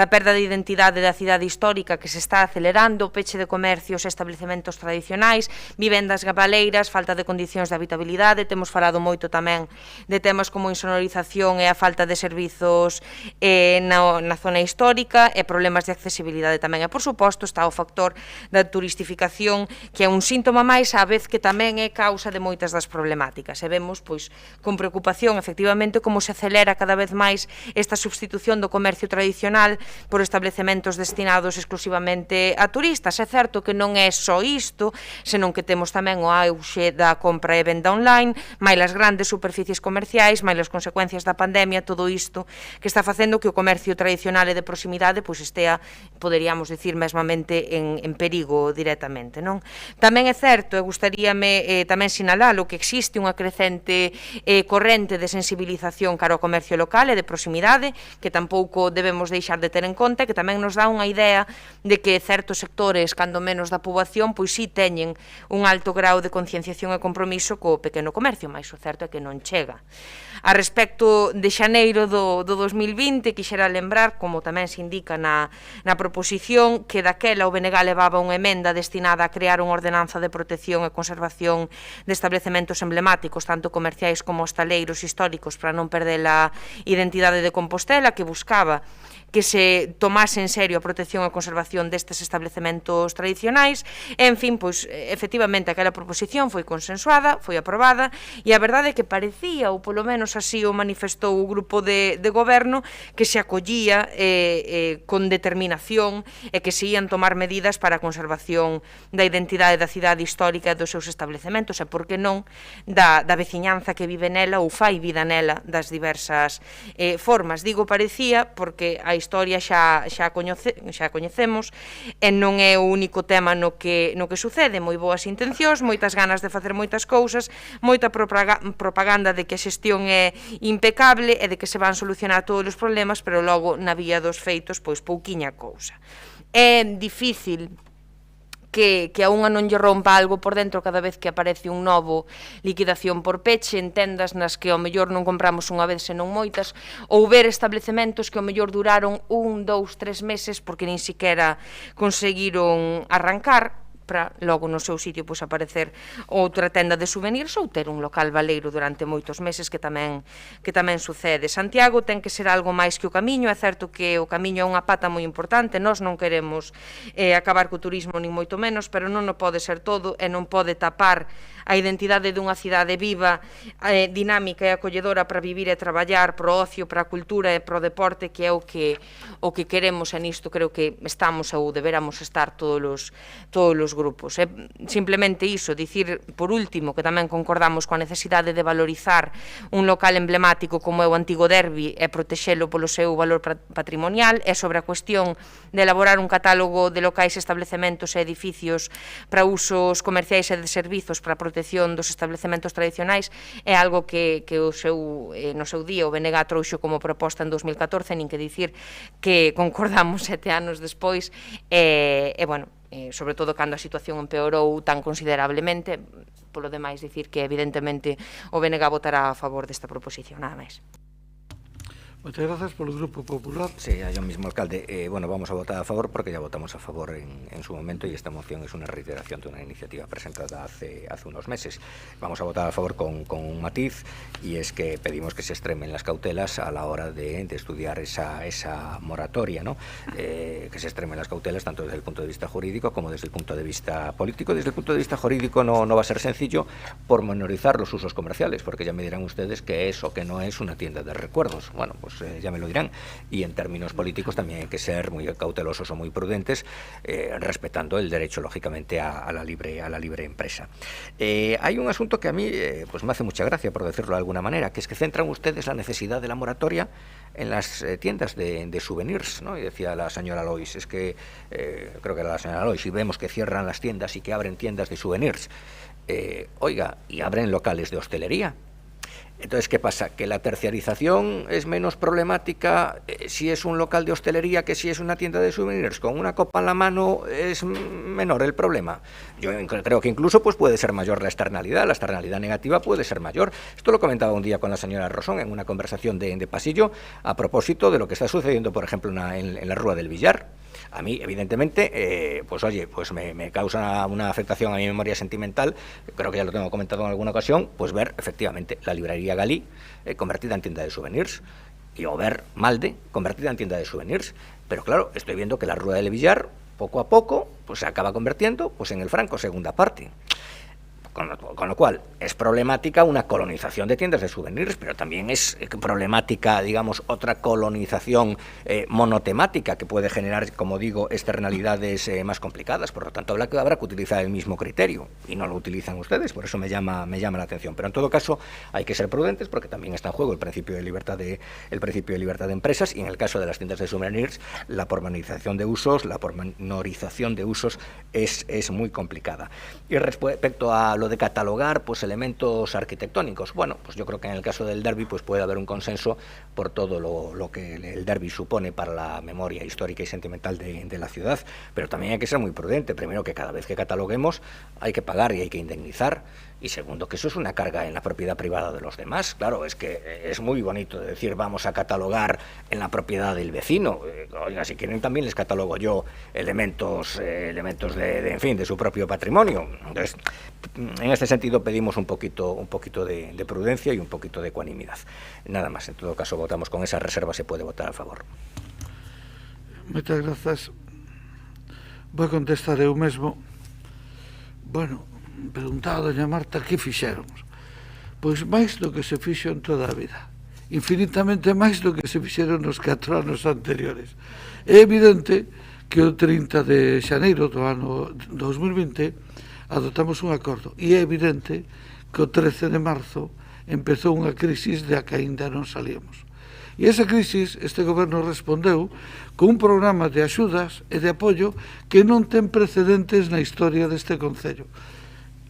perda de identidade da cidade histórica que se está acelerando, peche de comercios e establecementos tradicionais, vivendas gabaleiras, falta de condicións de habitabilidade, temos falado moito tamén de temas como a insonorización e a falta de servizos na zona histórica, e e problemas de accesibilidade tamén. E, por suposto, está o factor da turistificación, que é un síntoma máis, á vez que tamén é causa de moitas das problemáticas. E vemos, pois, con preocupación, efectivamente, como se acelera cada vez máis esta substitución do comercio tradicional por establecementos destinados exclusivamente a turistas. É certo que non é só isto, senón que temos tamén o auxe da compra e venda online, máis as grandes superficies comerciais, máis as consecuencias da pandemia, todo isto que está facendo que o comercio tradicional e de proximidade pois estea, poderíamos dicir, mesmamente en perigo directamente, non? Tamén é certo, e gustaríame tamén sinalalo, que existe unha crecente corrente de sensibilización cara ao comercio local e de proximidade, que tampouco debemos deixar de ter en conta, que tamén nos dá unha idea de que certos sectores, cando menos da poboación, pois sí teñen un alto grau de concienciación e compromiso co pequeno comercio, mais o certo é que non chega. A respecto de xaneiro do 2020, quixera lembrar, como tamén se indica na proposición, que daquela o BNG levaba unha emenda destinada a crear unha ordenanza de protección e conservación de establecementos emblemáticos, tanto comerciais como hostaleiros históricos, para non perder a identidade de Compostela, que buscaba que se tomase en serio a protección e conservación destes establecementos tradicionais. En fin, pois, efectivamente, aquela proposición foi consensuada, foi aprobada, e a verdade é que parecía, ou polo menos así o manifestou o grupo de goberno, que se acollía con determinación e que se ian tomar medidas para a conservación da identidade da cidade histórica e dos seus establecementos, e por que non da veciñanza que vive nela ou fai vida nela das diversas formas. Digo parecía porque a historia xa coñecemos e non é o único tema no que sucede. Moi boas intencións, moitas ganas de facer moitas cousas, moita propaganda de que a xestión é impecable e de que se van solucionar todos os problemas, pero logo na vía dos feitos, pois pouquiña cousa. É difícil que a unha non lle rompa algo por dentro cada vez que aparece un novo liquidación por peche, en tendas nas que ao mellor non compramos unha vez senón moitas, ou ver establecementos que ao mellor duraron 1, 2, 3 meses porque nin siquiera conseguiron arrancar, para logo no seu sitio pois aparecer outra tenda de souvenirs ou ter un local baleiro durante moitos meses, que tamén sucede. Santiago ten que ser algo máis que o Camiño. É certo que o Camiño é unha pata moi importante, nós non queremos acabar co turismo nin moito menos, pero non o pode ser todo e non pode tapar a identidade dunha cidade viva, dinámica e acolledora para vivir e traballar, pro ocio, para a cultura e pro deporte, que é o que queremos, e nisto creo que estamos ou deberamos estar todos os grupos. É simplemente iso, dicir, por último, que tamén concordamos coa necesidade de valorizar un local emblemático como é o antigo Derbi e protexelo polo seu valor patrimonial, e sobre a cuestión de elaborar un catálogo de locais, establecementos e edificios para usos comerciais e de servizos para a protección dos establecementos tradicionais, é algo que no seu día o BNG trouxo como proposta en 2014, nin que dicir que concordamos 7 anos despois, e bueno, sobre todo cando a situación empeorou tan considerablemente. Polo demais, dicir que evidentemente o BNG votará a favor desta proposición, nada máis. Muchas gracias por el Grupo Popular. Sí, yo mismo, alcalde. Bueno, vamos a votar a favor porque ya votamos a favor en su momento, y esta moción es una reiteración de una iniciativa presentada hace unos meses. Vamos a votar a favor con un matiz, y es que pedimos que se extremen las cautelas a la hora de estudiar esa moratoria, ¿no? Que se extremen las cautelas tanto desde el punto de vista jurídico como desde el punto de vista político. Desde el punto de vista jurídico no va a ser sencillo pormenorizar los usos comerciales, porque ya me dirán ustedes qué es o qué no es una tienda de recuerdos. Bueno, pues ya me lo dirán. Y en términos políticos también hay que ser muy cautelosos o muy prudentes, respetando el derecho, lógicamente, a la libre empresa. Hay un asunto que a mí pues me hace mucha gracia, por decirlo de alguna manera, que es que centran ustedes la necesidad de la moratoria en las tiendas de souvenirs, ¿no? Y decía la señora Lois, es que, creo que era la señora Lois, y vemos que cierran las tiendas y que abren tiendas de souvenirs. Oiga, y abren locales de hostelería. Entonces, ¿qué pasa? ¿Que la terciarización es menos problemática si es un local de hostelería que si es una tienda de souvenirs? ¿Con una copa en la mano es menor el problema? Yo creo que incluso pues puede ser mayor la externalidad negativa puede ser mayor. Esto lo comentaba un día con la señora Rosón en una conversación de pasillo a propósito de lo que está sucediendo, por ejemplo, en la Rúa del Villar. A mí, evidentemente, pues oye, pues me causa una afectación a mi memoria sentimental, creo que ya lo tengo comentado en alguna ocasión, pues ver efectivamente la librería Galí convertida en tienda de souvenirs. y Over Malde convertida en tienda de souvenirs. Pero claro, estoy viendo que la Rúa del Villar, poco a poco, pues se acaba convirtiendo pues en el Franco segunda parte. Con lo cual, es problemática una colonización de tiendas de souvenirs, pero también es problemática, digamos, otra colonización monotemática que puede generar, como digo, externalidades más complicadas. Por lo tanto, habrá que utilizar el mismo criterio, y no lo utilizan ustedes, por eso me llama la atención. Pero en todo caso, hay que ser prudentes, porque también está en juego el principio de libertad de empresas, y en el caso de las tiendas de souvenirs, la pormenorización de usos es muy complicada. Y respecto a lo de catalogar pues elementos arquitectónicos, bueno, pues yo creo que en el caso del Derby pues puede haber un consenso por todo lo que el Derby supone para la memoria histórica y sentimental de la ciudad, pero también hay que ser muy prudente. Primero, que cada vez que cataloguemos hay que pagar y hay que indemnizar, y segundo, que eso es una carga en la propiedad privada de los demás. Claro, es que es muy bonito decir vamos a catalogar en la propiedad del vecino. Oiga, si quieren también les catalogo yo elementos de su propio patrimonio. Entonces, en este sentido pedimos un poquito de prudencia y un poquito de ecuanimidad. Nada más. En todo caso, votamos con esa reserva, se puede votar a favor. Moitas grazas. Vou contestar eu mesmo. Bueno, preguntaba a doña Marta que fixéramos. Pois máis do que se fixo en toda a vida, infinitamente máis do que se fixeron nos 4 anos anteriores. É evidente que o 30 de xaneiro do ano 2020 adoptamos un acordo, e é evidente que o 13 de marzo empezou unha crisis de a que ainda non salíamos. E esa crisis, este goberno respondeu con un programa de axudas e de apoio que non ten precedentes na historia deste concello.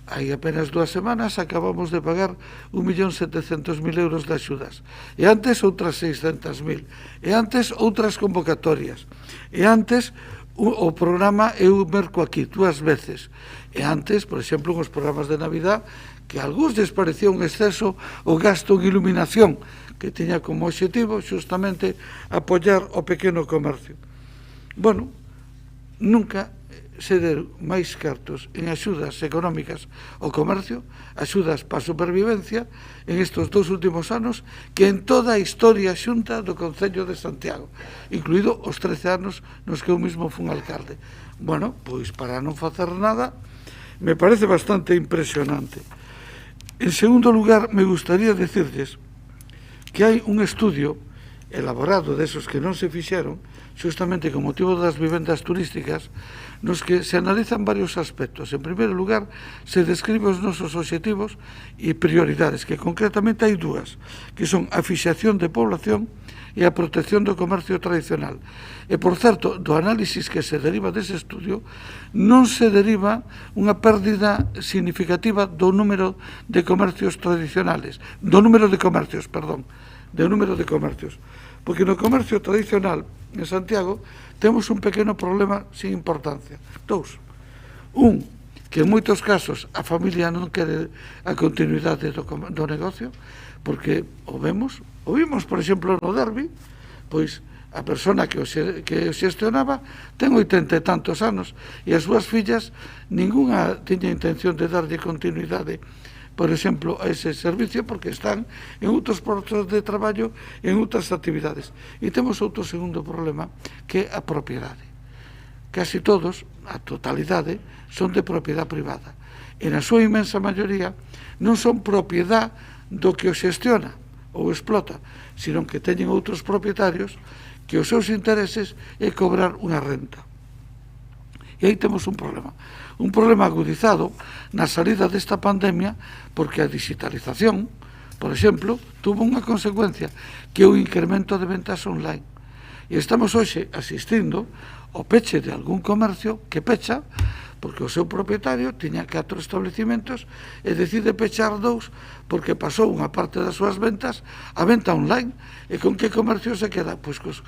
Hai apenas 2 semanas acabamos de pagar 1.700.000 euros de axudas, e antes outras 600.000, e antes outras convocatorias, e antes o programa Eu Merco Aquí 2 veces, e antes, por exemplo, uns programas de Navidad que a algúns les parecía un exceso o gasto en iluminación, que tiña como objetivo xustamente apoiar o pequeno comercio. Bueno, nunca se deron máis cartos en axudas económicas ao comercio, axudas para a supervivencia en estes 2 últimos anos, que en toda a historia xunta do Concello de Santiago, incluído os 13 anos nos que eu mesmo fun alcalde. Bueno, pois para non facer nada me parece bastante impresionante. En segundo lugar, me gustaría decirles que hai un estudio elaborado desos que non se fixeron justamente con motivo das vivendas turísticas, nos que se analizan varios aspectos. En primeiro lugar, se describe os nosos obxectivos e prioridades, que concretamente hai 2, que son a fixación de población e a protección do comercio tradicional. E, por certo, do análisis que se deriva dese estudio, non se deriva unha pérdida significativa do número de comercios tradicionales, do número de comercios, porque no comercio tradicional en Santiago temos un pequeno problema sin importancia. 2. Que en moitos casos a familia non quere a continuidade do negocio, porque o vimos, por exemplo, no Derby, pois a persona que o xestionaba ten 80 e tantos anos, e as súas fillas ninguna tiña intención de darlle continuidade, por exemplo, a ese servicio, porque están en outros postos de traballo, en outras actividades. E temos outro segundo problema, que é a propiedade. Casi todos, a totalidade, son de propiedade privada. E na súa inmensa maioría non son propiedade do que o xestiona ou explota, sino que teñen outros propietarios que os seus intereses é cobrar unha renta. E aí temos un problema agudizado na salida desta pandemia, porque a digitalización, por exemplo, tuvo unha consecuencia, que é o incremento de ventas online. E estamos hoxe asistindo ao peche de algún comercio que pecha, porque o seu propietario tiña 4 establecimentos e decide pechar 2 porque pasou unha parte das súas ventas a venta online. E con que comercio se queda? Pois cos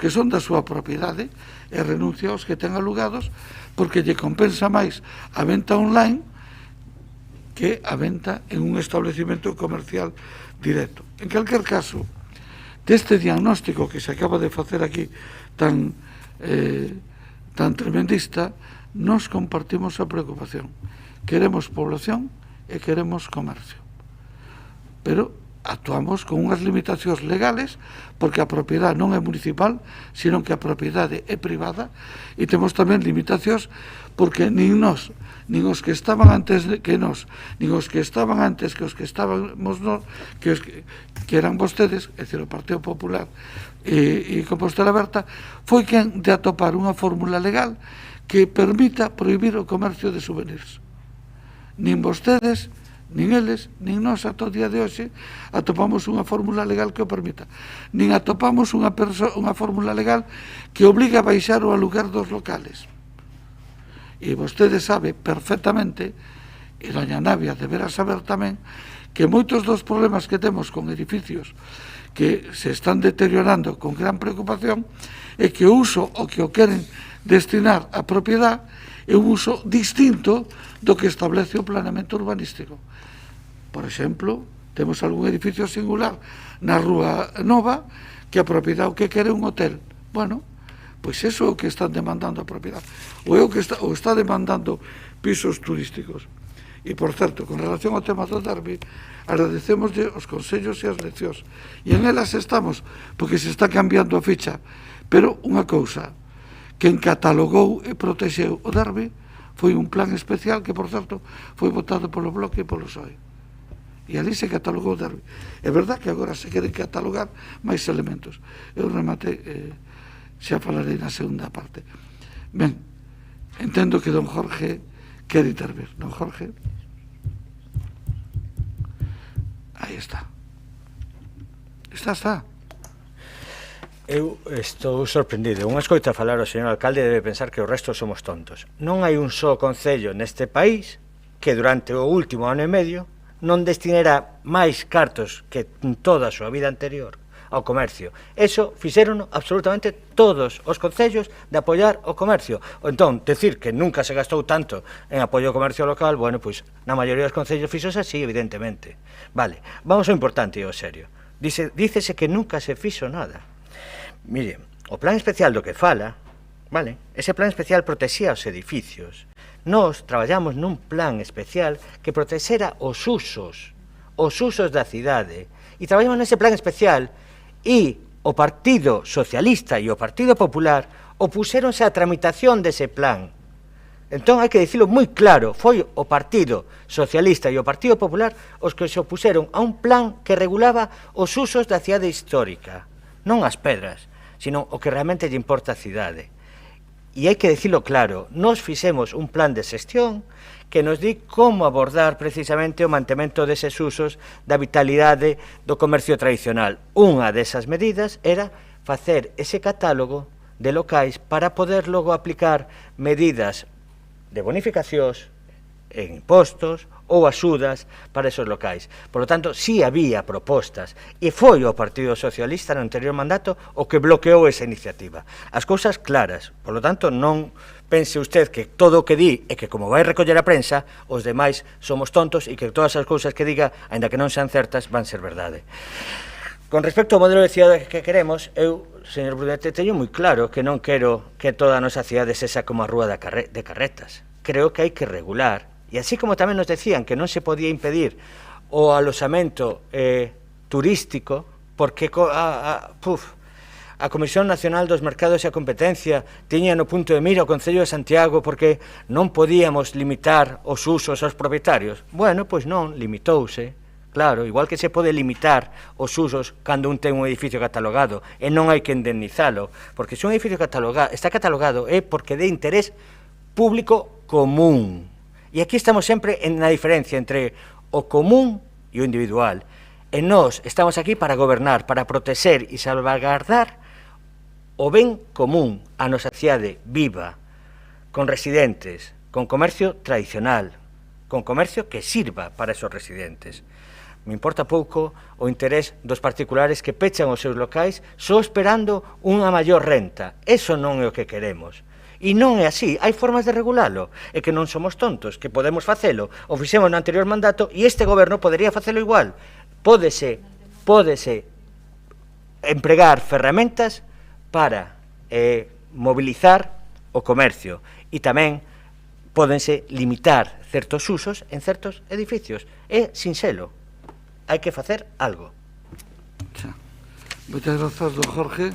que son da súa propiedade, e renuncia aos que ten alugados, porque lle compensa máis a venta online que a venta en un establecimento comercial directo. En calquer caso, deste diagnóstico que se acaba de facer aquí tan tremendista, nos compartimos a preocupación. Queremos población e queremos comercio. Pero actuamos con unhas limitacións legales porque a propiedade non é municipal, sino que a propiedade é privada, e temos tamén limitacións porque nin nós, nin os que estaban antes que nós, nin os que estaban antes que os que estábamos nós, que eran vostedes, é dicir, o Partido Popular e Compostela Aberta, foi quen de atopar unha fórmula legal que permita prohibir o comercio de souvenirs. Nin vostedes, nin eles, nin nós ata o día de hoxe atopamos unha fórmula legal que o permita, nin atopamos unha fórmula legal que obliga a baixar o aluguer dos locales. E vostede sabe perfectamente, e doña Navia deberá saber tamén, que moitos dos problemas que temos con edificios que se están deteriorando con gran preocupación é que o uso o que o queren destinar a propiedade é un uso distinto do que establece o planeamento urbanístico. Por exemplo, temos algún edificio singular na Rúa Nova que a propiedade o que quere un hotel. Bueno, pois iso é o que están demandando a propiedade. Ou está demandando pisos turísticos. E, por certo, con relación ao tema do Derbi, agradecemoslle os consellos e as leccións. E en elas estamos, porque se está cambiando a ficha. Pero unha cousa, quen catalogou e protexeu o Derbi foi un plan especial que, por certo, foi votado polo Bloque e polo PSOE. E ali se catalogou o Derbi. É verdad que agora se queren catalogar máis elementos. Eu rematei, xa falarei na segunda parte. Ben, entendo que don Jorge quere intervir. Don Jorge. Aí está. Está. Eu estou sorprendido. Unha escoita falar o señor alcalde debe pensar que o resto somos tontos. Non hai un só concello neste país que durante o último ano e medio non destinará máis cartos que en toda a súa vida anterior ao comercio. Eso fixeron absolutamente todos os concellos de apoiar o comercio. Entón, decir que nunca se gastou tanto en apoio ao comercio local, bueno, pois na maioría dos concellos fixose así, evidentemente. Vale, vamos ao importante e ao serio. Dícese que nunca se fixo nada. Mire, o plan especial do que fala, vale, ese plan especial protexía os edificios. Nós traballamos nun plan especial que protexera os usos da cidade. E traballamos nese plan especial e o Partido Socialista e o Partido Popular opuséronse á tramitación dese plan. Entón, hai que dicilo moi claro, foi o Partido Socialista e o Partido Popular os que se opuseron a un plan que regulaba os usos da cidade histórica, non as pedras, sino o que realmente lle importa a cidade. E hai que dicilo claro, nós fixemos un plan de xestión que nos di como abordar precisamente o mantemento deses usos da vitalidade do comercio tradicional. Unha desas medidas era facer ese catálogo de locais para poder logo aplicar medidas de bonificacións en impostos ou axudas para esos locais. Por lo tanto, sí había propostas, e foi o Partido Socialista no anterior mandato o que bloqueou esa iniciativa. As cousas claras, por lo tanto, non pense usted que todo o que di é que como vai recoller a prensa, os demais somos tontos e que todas as cousas que diga, aínda que non sean certas, van ser verdade. Con respecto ao modelo de cidade que queremos, eu, señor Prudente, teño moi claro que non quero que toda a nosa cidade sexa como a rúa de carretas. Creo que hai que regular. E así como tamén nos decían que non se podía impedir o aloxamento turístico, porque a Comisión Nacional dos Mercados e a Competencia tiña no punto de mira o Concello de Santiago porque non podíamos limitar os usos aos propietarios. Bueno, pois non, limitouse. Claro, igual que se pode limitar os usos cando un ten un edificio catalogado e non hai que indemnizalo, porque se un edificio está catalogado é porque de interés público común. E aquí estamos sempre na diferencia entre o común e o individual. E nós estamos aquí para gobernar, para protexer e salvaguardar o ben común, a nosa cidade viva, con residentes, con comercio tradicional, con comercio que sirva para esos residentes. Me importa pouco o interés dos particulares que pechan os seus locais só esperando unha maior renta. Eso non é o que queremos. E non é así, hai formas de regulalo, e que non somos tontos, que podemos facelo, o fixemos no anterior mandato, e este goberno podería facelo igual. Pódese empregar ferramentas para mobilizar o comercio, e tamén pódense limitar certos usos en certos edificios. É sinxelo. hai que facer algo. Moitas grazas, don Jorge.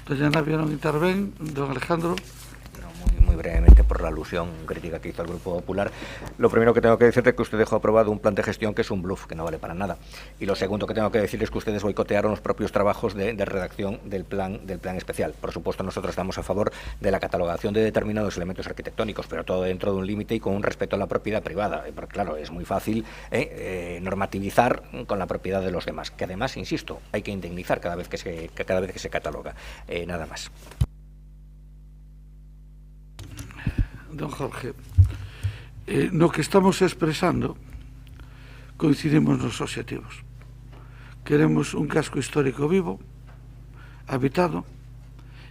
Doña Navia non intervén, don Alejandro. Muy brevemente por la alusión crítica que hizo el Grupo Popular. Lo primero que tengo que decirle es que usted dejó aprobado un plan de gestión que es un bluff, que no vale para nada. Y lo segundo que tengo que decir es que ustedes boicotearon los propios trabajos de redacción del plan especial. Por supuesto, nosotros estamos a favor de la catalogación de determinados elementos arquitectónicos, pero todo dentro de un límite y con un respeto a la propiedad privada. Porque claro, es muy fácil normativizar con la propiedad de los demás, que además, insisto, hay que indemnizar cada vez que se cataloga. Nada más. Don Jorge, no que estamos expresando coincidimos nos obxectivos. Queremos un casco histórico vivo, habitado,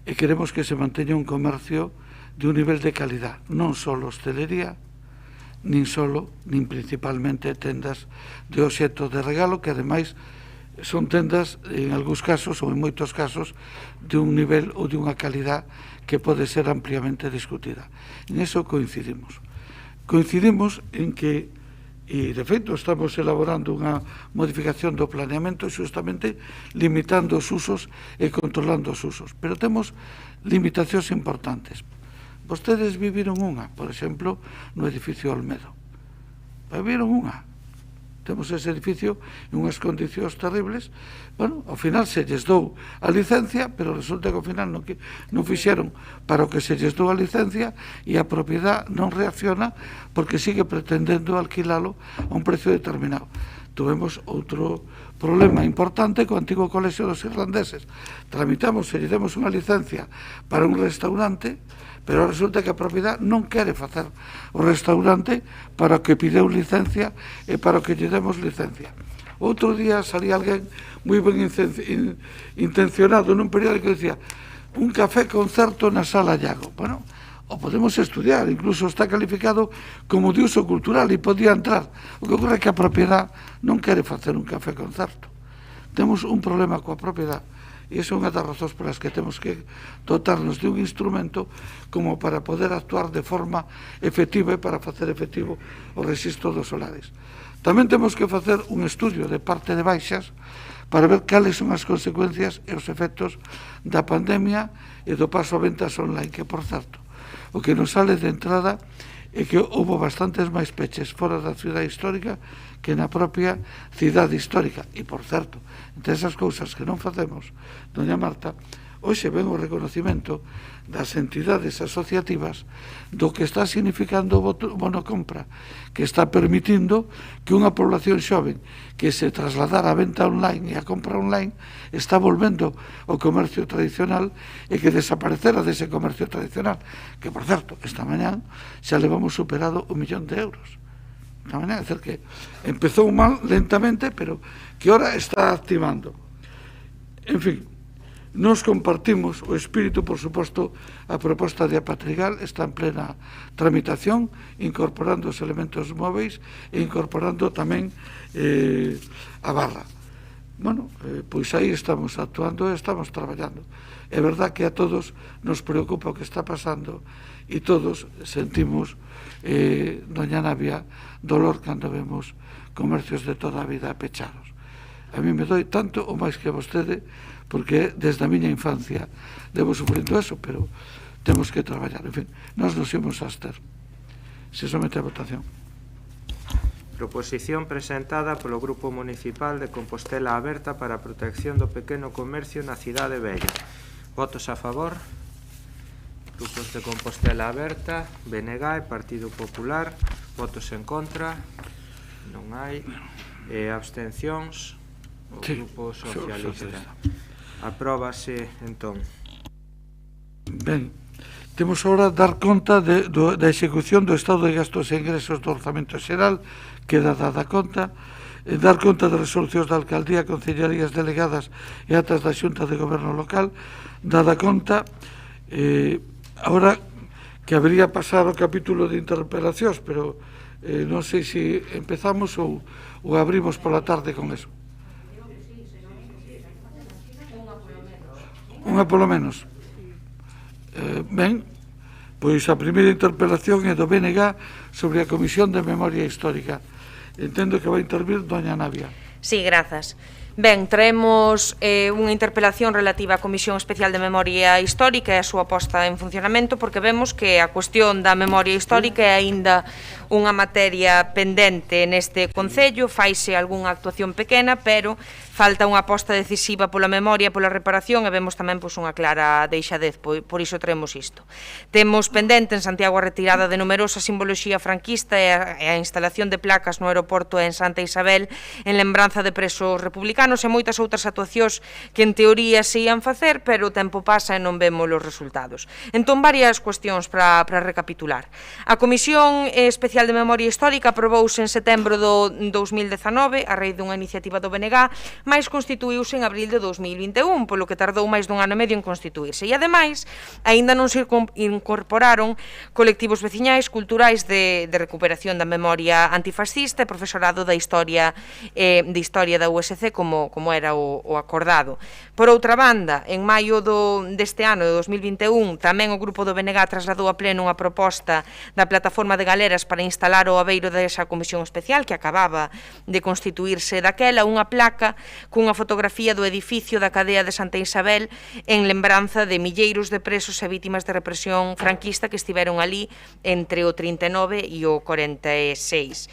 e queremos que se manteña un comercio de un nivel de calidad, non só hostelería, nin principalmente tendas de obxecto de regalo, que ademais son tendas, en algúns casos, ou en moitos casos, de un nivel ou de unha calidad que pode ser ampliamente discutida. En eso coincidimos. Coincidimos en que, e de feito estamos elaborando unha modificación do planeamento xustamente limitando os usos e controlando os usos. Pero temos limitacións importantes. Vostedes viviron unha, por exemplo, no edificio Olmedo. Viviron unha. Temos ese edificio en unhas condicións terribles. Bueno, ao final se lles dou a licencia, pero resulta que ao final non fixeron para o que se lles dou a licencia e a propiedad non reacciona porque sigue pretendendo alquilalo a un precio determinado. Tuvemos outro problema importante co antigo colexio dos irlandeses. Tramitamos e lle demos unha licencia para un restaurante, pero resulta que a propiedad non quere facer o restaurante para o que pideu licencia e para o que lle demos licencia. Outro día salía alguén moi ben intencionado nun periódico que decía un café concerto na Sala Llago. Bueno, o podemos estudiar, incluso está calificado como de uso cultural e podía entrar. O que ocorre é que a propiedad non quere facer un café concerto. Temos un problema coa propiedad. E iso é unha das razóns polas que temos que dotarnos de un instrumento como para poder actuar de forma efectiva e para facer efectivo o rexistro dos solares. Tamén temos que facer un estudio de parte de baixas para ver cales son as consecuencias e os efectos da pandemia e do paso a ventas online, que, por certo, o que nos sale de entrada é que houve bastantes máis peches fora da cidade histórica que na propia cidade histórica. E, por certo, entre esas cousas que non facemos, doña Marta, hoxe ven o reconocimento das entidades asociativas do que está significando o bono compra, que está permitindo que unha población xoven que se trasladara a venta online e a compra online está volvendo ao comercio tradicional e que desaparecera dese comercio tradicional, que, por certo, esta mañán xa levamos superado 1 millón de euros. Esta mañán, é dizer que empezou mal lentamente, pero que ahora está activando. En fin, nos compartimos o espírito, por suposto, a proposta de Apatrigal está en plena tramitación, incorporando os elementos móveis e incorporando tamén a barra. Bueno, pois aí estamos actuando e estamos traballando. É verdad que a todos nos preocupa o que está pasando e todos sentimos, doña Navia, dolor cando vemos comercios de toda a vida pechados. A mí me doi tanto ou máis que a vostede, porque desde a miña infancia levo sufrindo eso, pero temos que traballar. En fin, nós nos imos a abster. Se somete a votación. Proposición presentada polo Grupo Municipal de Compostela Aberta para a protección do pequeno comercio na cidade vella. Votos a favor. Grupos de Compostela Aberta, BNG e Partido Popular. Votos en contra. Non hai. Abstencións. O Grupo Socialista. Apróbase, entón. Ben, temos agora dar conta da execución do estado de gastos e ingresos do Orzamento Xeral, queda dada conta, dar conta de resolucións da Alcaldía, Concellarías Delegadas e atas da Xunta de Goberno Local, dada conta, agora que habería pasar o capítulo de interpelacións, pero non sei se empezamos ou abrimos pola tarde con eso. Unha polo menos. Ben, pois a primeira interpelación é do BNG sobre a Comisión de Memoria Histórica. Entendo que vai intervir doña Navia. Sí, grazas. Ben, traemos unha interpelación relativa á Comisión Especial de Memoria Histórica e a súa posta en funcionamento, porque vemos que a cuestión da memoria histórica é aínda unha materia pendente neste Concello, faise algunha actuación pequena, pero falta unha aposta decisiva pola memoria, pola reparación, e vemos tamén unha clara deixadez, por iso traemos isto. Temos pendente en Santiago a retirada de numerosa simboloxía franquista e a instalación de placas no aeroporto en Santa Isabel en lembranza de presos republicanos e moitas outras actuacións que en teoría se ian facer, pero o tempo pasa e non vemos os resultados. Entón, varias cuestións para recapitular. A Comisión Especial de Memoria Histórica aprobouse en setembro do 2019 a raíz dunha iniciativa do BNG, mais constituíuse en abril de 2021, polo que tardou máis dun ano e medio en constituirse. E, ademais, aínda non se incorporaron colectivos veciñais culturais de recuperación da memoria antifascista e profesorado da historia da USC como era o acordado. Por outra banda, en maio deste ano, de 2021, tamén o grupo do BNG trasladou a pleno unha proposta da plataforma de galeras para instalar o abeiro desa comisión especial que acababa de constituirse daquela, unha placa cunha fotografía do edificio da cadea de Santa Isabel en lembranza de milleiros de presos e vítimas de represión franquista que estiveron ali entre o 39 e o 46.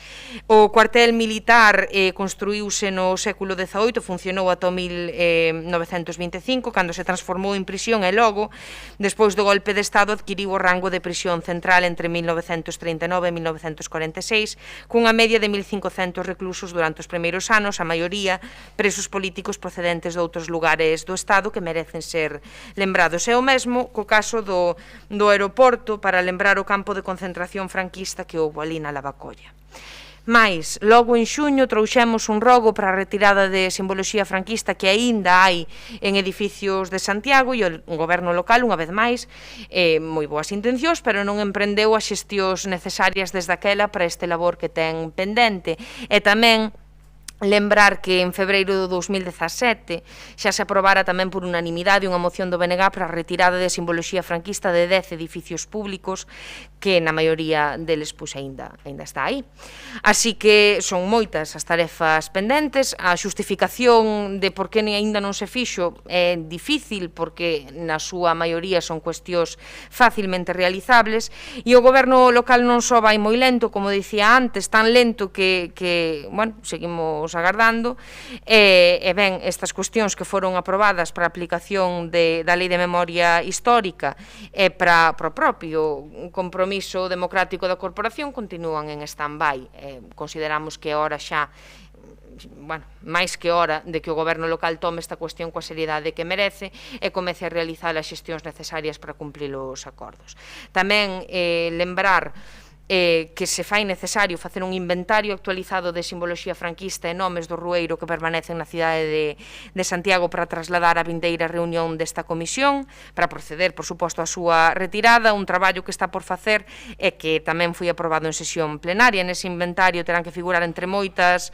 O cuartel militar construíuse no século XVIII, funcionou ata o 1925, cando se transformou en prisión e logo, despois do golpe de Estado, adquiriu o rango de prisión central entre 1939 e 1946, cunha media de 1.500 reclusos durante os primeiros anos, a maioría presos políticos procedentes de outros lugares do Estado que merecen ser lembrados. É o mesmo co caso do aeroporto para lembrar o campo de concentración franquista que houve ali na Lavacolla. Mais, logo en xuño trouxemos un rogo para a retirada de simboloxía franquista que aínda hai en edificios de Santiago e o goberno local, unha vez máis, moi boas intencións, pero non emprendeu as xestións necesarias desde aquela para este labor que ten pendente. E tamén lembrar que en febreiro de 2017 xa se aprobara tamén por unanimidade unha moción do BNG para a retirada de simboloxía franquista de 10 edificios públicos que na maioría deles aínda está aí. Así que son moitas as tarefas pendentes, a xustificación de por que aínda non se fixo é difícil porque na súa maioría son cuestións facilmente realizables e o goberno local non só vai moi lento, como dicía antes, tan lento que bueno, seguimos agardando e ben, estas cuestións que foron aprobadas para a aplicación da Lei de Memoria Histórica e para o propio compromiso democrático da corporación continúan en stand-by. Consideramos que é hora xa, bueno, máis que hora de que o goberno local tome esta cuestión coa seriedade que merece e comece a realizar as xestións necesarias para cumplir os acordos. Tamén lembrar que se fai necesario facer un inventario actualizado de simboloxía franquista e nomes do rueiro que permanecen na cidade de Santiago para trasladar a vindeira reunión desta comisión, para proceder, por suposto, a súa retirada, un traballo que está por facer e que tamén foi aprobado en sesión plenaria. Nese inventario terán que figurar entre moitas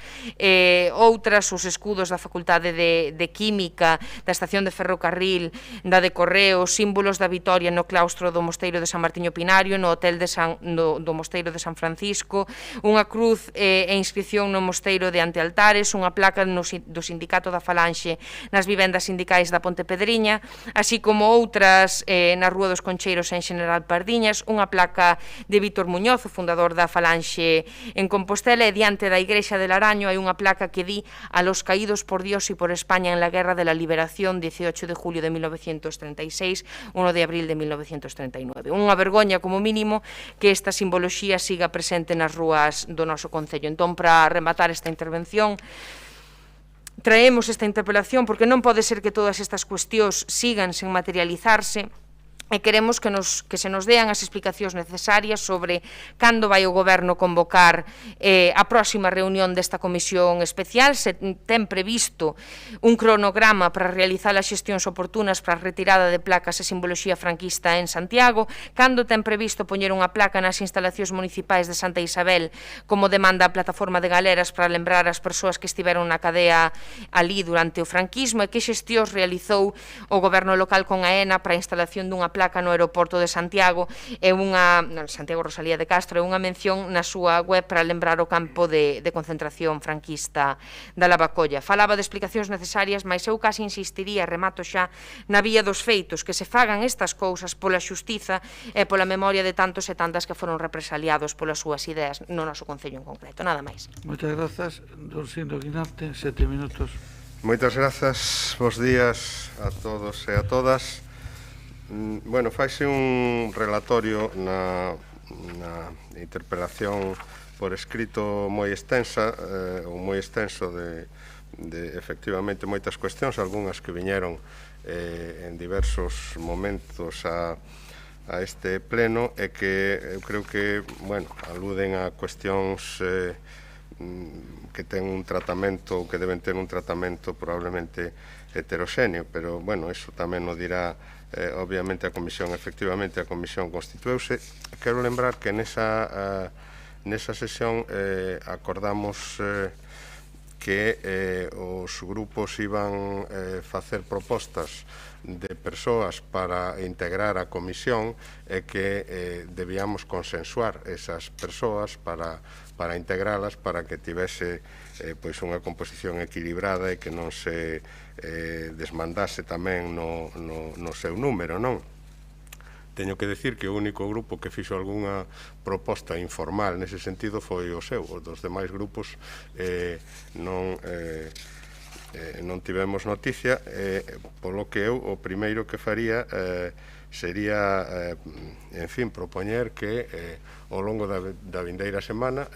outras os escudos da Facultade de Química, da Estación de Ferrocarril, da de Correos, símbolos da vitoria no claustro do Mosteiro de San Martiño Pinario, no hotel do Mosteiro de San Francisco, unha cruz e inscripción no Mosteiro de Antealtares, unha placa do Sindicato da Falanxe nas vivendas sindicais da Ponte Pedriña, así como outras na Rúa dos Concheiros en General Pardiñas, unha placa de Vítor Muñoz, o fundador da Falanxe en Compostela, e diante da Igrexa de Laraño hai unha placa que di a los caídos por Dios y por España en la Guerra de la Liberación, 18 de julio de 1936, 1 de abril de 1939. Unha vergoña, como mínimo, que esta simboloxía siga presente nas rúas do noso Concello. Entón, para rematar esta intervención, traemos esta interpelación porque non pode ser que todas estas cuestións sigan sen materializarse e queremos que se nos dean as explicacións necesarias sobre cando vai o Goberno convocar a próxima reunión desta comisión especial, se ten previsto un cronograma para realizar as xestións oportunas para a retirada de placas e simboloxía franquista en Santiago, cando ten previsto poñer unha placa nas instalacións municipais de Santa Isabel como demanda a plataforma de galeras para lembrar as persoas que estiveron na cadea ali durante o franquismo e que xestións realizou o Goberno local con a ENA para a instalación dunha placa no aeroporto de Santiago, Santiago Rosalía de Castro, é unha mención na súa web para lembrar o campo de concentración franquista da Lavacolla. Falaba de explicacións necesarias, mas eu casi insistiría, remato xa, na vía dos feitos, que se fagan estas cousas pola xustiza e pola memoria de tantos e tantas que foron represaliados polas súas ideas no noso Concello en concreto. Nada máis. Moitas grazas, don Sindo Guinarte, 7 minutos. Moitas grazas, bos días a todos e a todas. Bueno, faise un relatorio na interpelación por escrito moi extensa, ou moi extenso de efectivamente moitas cuestións, algunhas que viñeron en diversos momentos a este pleno e que eu creo que, bueno, aluden a cuestións que ten un tratamento ou que deben ter un tratamento probablemente heteroxéneo, pero, bueno, iso tamén o dirá obviamente a Comisión. Efectivamente, a Comisión constitueuse. Quero lembrar que nesa sesión acordamos que os grupos iban facer propostas de persoas para integrar a comisión e que debíamos consensuar esas persoas para integralas, para que tivese pois unha composición equilibrada e que non se desmandase tamén no seu número, non? Teño que decir que o único grupo que fixo algunha proposta informal nese sentido foi o seu. Os dos demais grupos non tivemos noticia, polo que eu o primeiro que faría sería, en fin, propoñer que ao longo da vindeira semana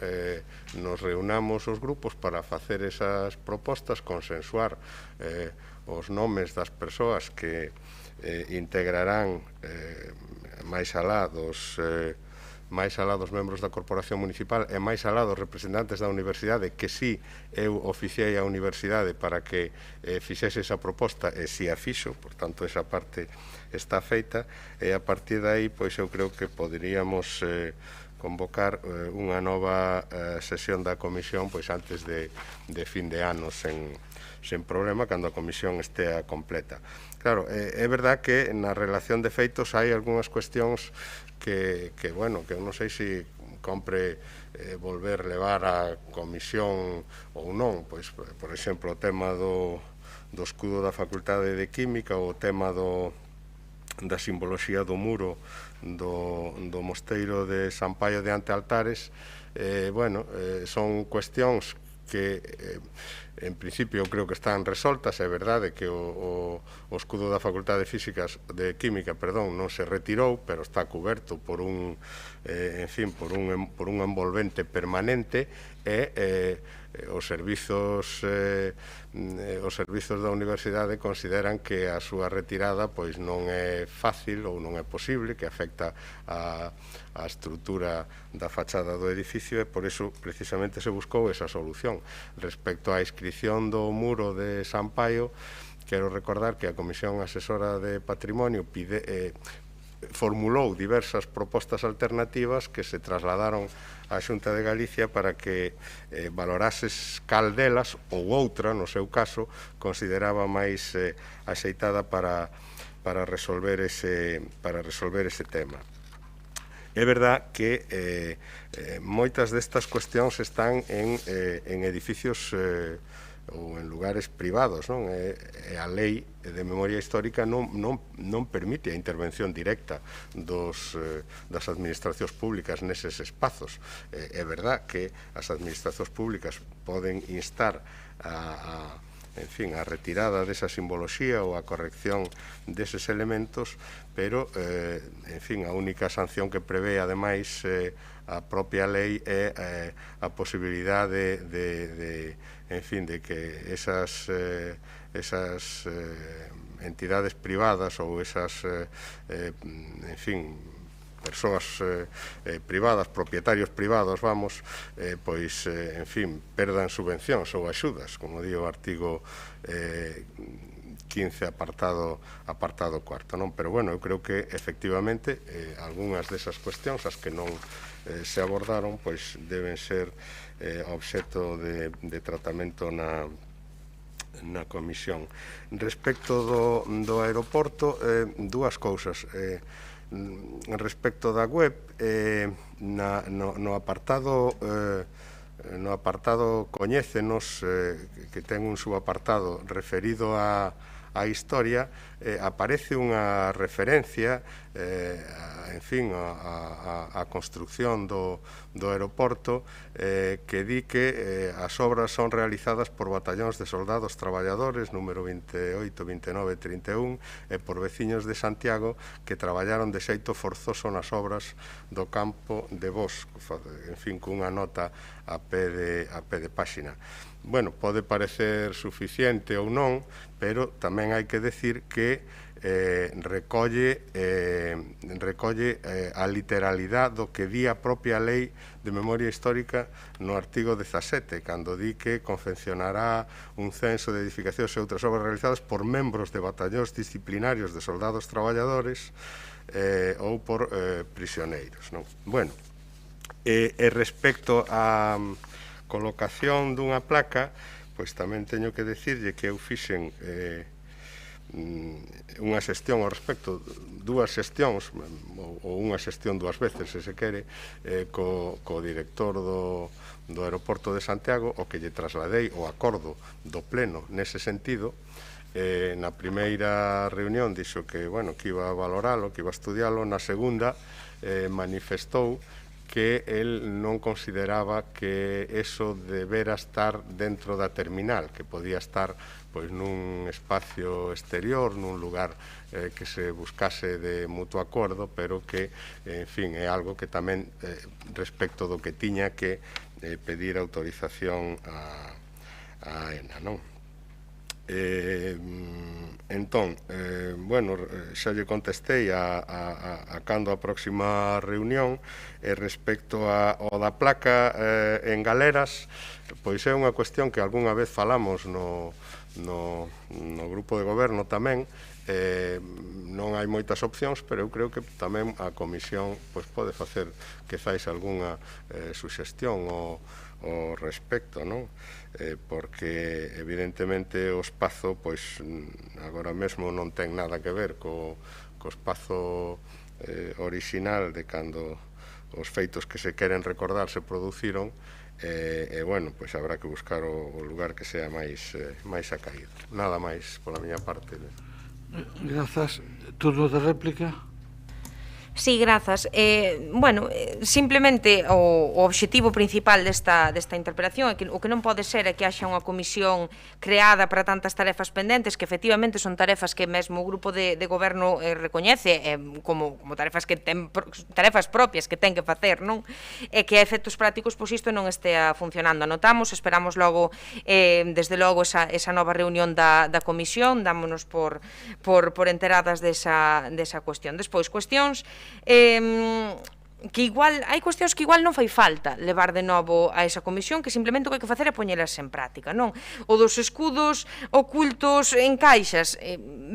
nos reunamos os grupos para facer esas propostas, consensuar os nomes das persoas que integrarán máis alá dos membros da Corporación Municipal e máis alá dos representantes da Universidade, que si eu oficiei a Universidade para que fixese esa proposta e si a fixo, por tanto esa parte está feita, e a partir de aí pois eu creo que poderíamos convocar unha nova sesión da comisión pois antes de fin de ano sen problema, cando a comisión estea completa. Claro, é verdad que na relación de feitos hai algunhas cuestións que bueno, que eu non sei se compre volver levar a comisión ou non, pois, por exemplo, o tema do escudo da Facultade de Química ou o tema da simboloxía do muro do mosteiro de San Paio de Antealtares, bueno, son cuestións que en principio eu creo que están resoltas. É verdade que o escudo da Facultade de Química non se retirou, pero está cuberto por un envolvente permanente e os servizos da Universidade consideran que a súa retirada pois non é fácil ou non é posible, que afecta a estrutura da fachada do edificio, e por iso precisamente se buscou esa solución. Respecto á inscripción do muro de San Paio, quero recordar que a Comisión Asesora de Patrimonio formulou diversas propostas alternativas que se trasladaron á Xunta de Galicia para que valorases cal delas ou outra, no seu caso, consideraba máis axeitada para resolver ese tema. É verdad que moitas destas cuestións están en edificios ou en lugares privados, non? E a lei de memoria histórica non permite a intervención directa das administracións públicas neses espazos. É verdad que as administracións públicas poden instar a retirada desa simboloxía ou a corrección deses elementos, pero, a única sanción que prevé, ademais, a propia lei é a posibilidade de que esas entidades privadas ou esas, persoas privadas, propietarios privados, perdan subvencións ou axudas, como di o artigo 15, apartado 4, non? Pero, bueno, eu creo que, efectivamente, algunhas desas cuestións, as que non se abordaron, pois deben ser obxecto de tratamento comisión. Respecto do aeroporto, dúas cousas. Respecto da web, no apartado coñécenos, que ten un subapartado referido á historia, aparece unha referencia en fin, a construcción do aeroporto, que di que as obras son realizadas por batallóns de soldados traballadores número 28, 29 e 31 e por veciños de Santiago que traballaron de xeito forzoso nas obras do campo de Bos, en fin, cunha nota a pé de páxina. Bueno, pode parecer suficiente ou non, pero tamén hai que decir que recolle a literalidade do que di a propia Lei de Memoria Histórica no artigo 17, cando di que confeccionará un censo de edificacións e outras obras realizadas por membros de batallóns disciplinarios de soldados traballadores ou por prisioneiros. Bueno, e respecto á colocación dunha placa, pois tamén teño que decirlle que eu fixen unha xestión ao respecto, dúas xestións, ou unha xestión dúas veces, se se quere, co director do aeroporto de Santiago, o que lle trasladei o acordo do pleno nese sentido. Na primeira reunión dixo que, bueno, que iba a valoralo, que iba a estudialo. Na segunda manifestou que el non consideraba que eso debera estar dentro da terminal, que podía estar pois nun espacio exterior, nun lugar que se buscase de mutuo acordo, pero que, en fin, é algo que tamén respecto do que tiña que pedir autorización a AENA, non? Entón, bueno, xa lle contestei a cando a próxima reunión. E respecto ao da placa en Galeras, pois é unha cuestión que algunha vez falamos no grupo de goberno tamén. Non hai moitas opcións, pero eu creo que tamén a comisión pode facer quizais algunha suxestión ao respecto, non? Porque evidentemente o espazo pois agora mesmo non ten nada que ver co espazo orixinal de cando os feitos que se queren recordar se produciron, e bueno, pois habrá que buscar o lugar que sea máis acaído. Nada máis pola miña parte. Grazas. Turno de réplica. Sí, grazas. Bueno, simplemente o obxectivo principal desta interpelación é que o que non pode ser é que haxa unha comisión creada para tantas tarefas pendentes, que efectivamente son tarefas que mesmo o grupo de goberno recoñece como tarefas que ten tarefas propias que ten que facer, non? E que a efectos prácticos pois isto non estea funcionando. Anotamos, esperamos logo desde logo esa nova reunión da comisión, dámonos por enteradas desa cuestión. Despois, cuestións que igual, hai cuestións que igual non fai falta levar de novo a esa comisión, que simplemente o que hai que facer é poñelas en práctica, non? O dos escudos ocultos en caixas,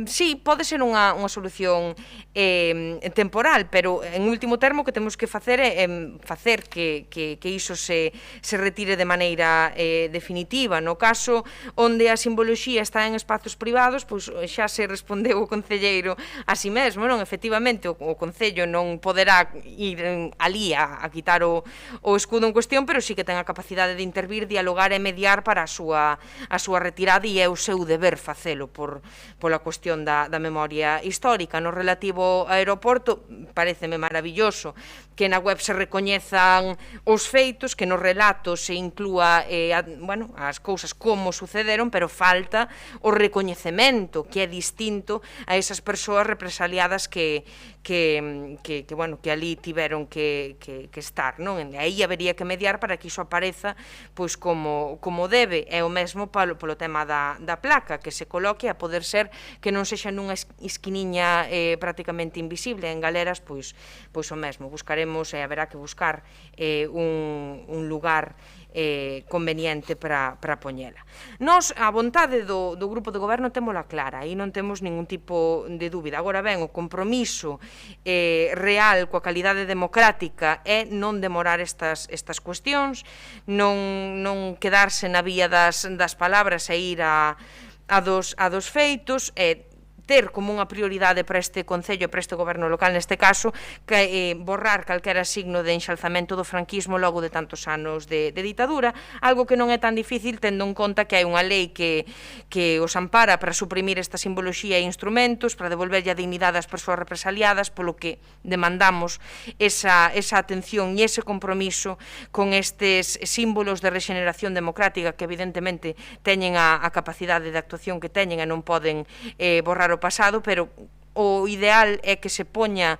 sí, pode ser unha solución temporal, pero en último termo o que temos que facer é facer que iso se retire de maneira definitiva. No caso onde a simboloxía está en espazos privados, pois xa se respondeu o concelleiro a si mesmo, non? Efectivamente, o concello non poderá ir alí a quitar o escudo en cuestión, pero sí que ten a capacidade de intervir, dialogar e mediar para a súa retirada, e é o seu deber facelo pola cuestión da memoria histórica. No relativo ao aeroporto, pareceme maravilloso que na web se recoñezan os feitos, que no relato se inclúa as cousas como sucederon, pero falta o recoñecemento, que é distinto a esas persoas represaliadas que ali tiveron que estar, non? Aí habería que mediar para que iso apareza pois como debe. É o mesmo polo tema da placa, que se coloque a poder ser que non sexa nunha esquiniña prácticamente invisible. En Galeras, pois o mesmo. Buscaremos, e haberá que buscar un lugar conveniente para poñela. Nos, a vontade do grupo de goberno témola clara, aí non temos ningún tipo de dúbida. Agora ben, o compromiso real coa calidade democrática democrática é non demorar estas cuestións, non quedarse na vía das palabras e ir a dos feitos, e ter como unha prioridade para este Concello, para este Goberno local neste caso, que borrar calquera signo de enxalzamento do franquismo logo de tantos anos de ditadura, algo que non é tan difícil tendo en conta que hai unha lei que os ampara para suprimir esta simboloxía e instrumentos, para devolverlle a dignidade ás persoas represaliadas, polo que demandamos esa atención e ese compromiso con estes símbolos de regeneración democrática que evidentemente teñen a capacidade de actuación que teñen e non poden borrar o pasado, pero o ideal é que se poña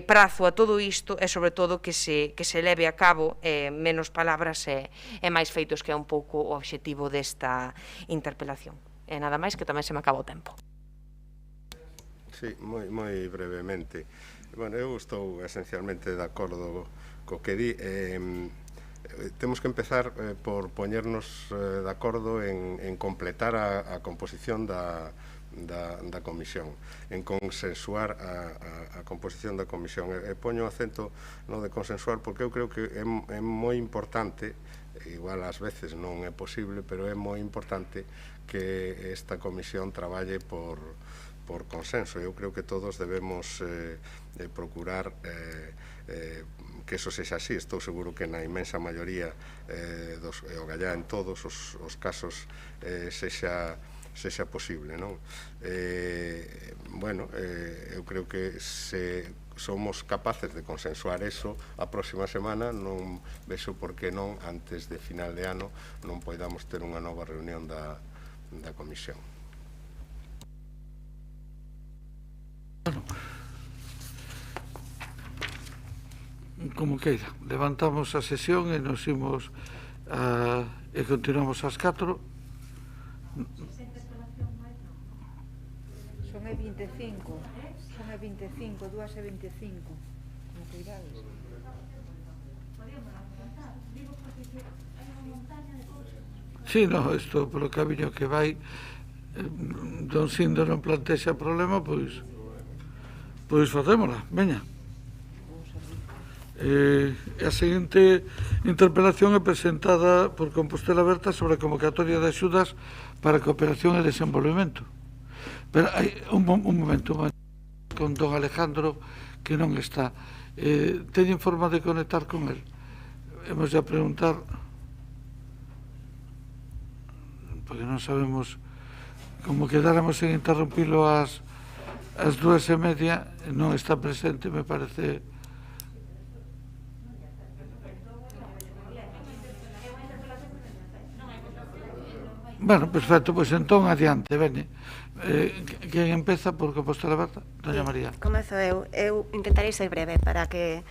prazo a todo isto e, sobre todo, que se leve a cabo menos palabras e máis feitos, que é un pouco o obxectivo desta interpelación. E nada máis, que tamén se me acaba o tempo. Sí, moi brevemente. Bueno, eu estou esencialmente de acordo co que di. Temos que empezar por poñernos de acordo en completar a composición da comisión, en consensuar a composición da comisión. E poño acento no de consensuar porque eu creo que é moi importante, igual ás veces non é posible, pero é moi importante que esta comisión traballe por consenso. Eu creo que todos debemos procurar que eso sexa así. Estou seguro que na inmensa maioría o gallá en todos os casos sexa posible, non? Bueno, eu creo que se somos capaces de consensuar eso a próxima semana, non vexo por que non antes de final de ano non poidamos ter unha nova reunión da comisión. Como queira, levantamos a sesión e nos imos e continuamos ás 4. Son e 25, 2:25. Con cuidados. Sí, no, isto polo camiño que vai, don Sindo non plantexa problema, pois facémola, veña. A seguinte interpelación é presentada por Compostela Aberta sobre a convocatoria de axudas para cooperación e desenvolvemento. Pero hai un momento con don Alejandro que non está. Teñen forma de conectar con el? Hemos de preguntar, porque non sabemos, como quedáramos en interrumpilo ás 2:30, non está presente, me parece. Bueno, perfecto, pois entón adiante, veñe. Quen empeza por Compostela Aberta? Doña María. Comezo eu. Eu intentarei ser breve para que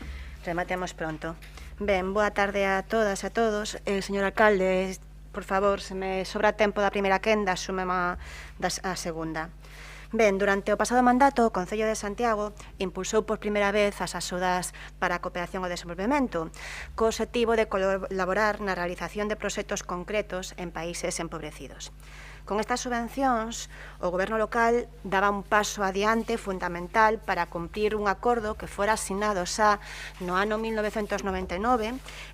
rematemos pronto. Ben, boa tarde a todas e a todos. Señor alcalde, por favor, se me sobra tempo da primeira quenda, súmema a segunda. Ben, durante o pasado mandato, o Concello de Santiago impulsou por primeira vez as axudas para a cooperación e o desenvolvemento, co obxectivo de colaborar na realización de proxectos concretos en países empobrecidos. Con estas subvencións, o goberno local daba un paso adiante fundamental para cumprir un acordo que fora asinado xa no ano 1999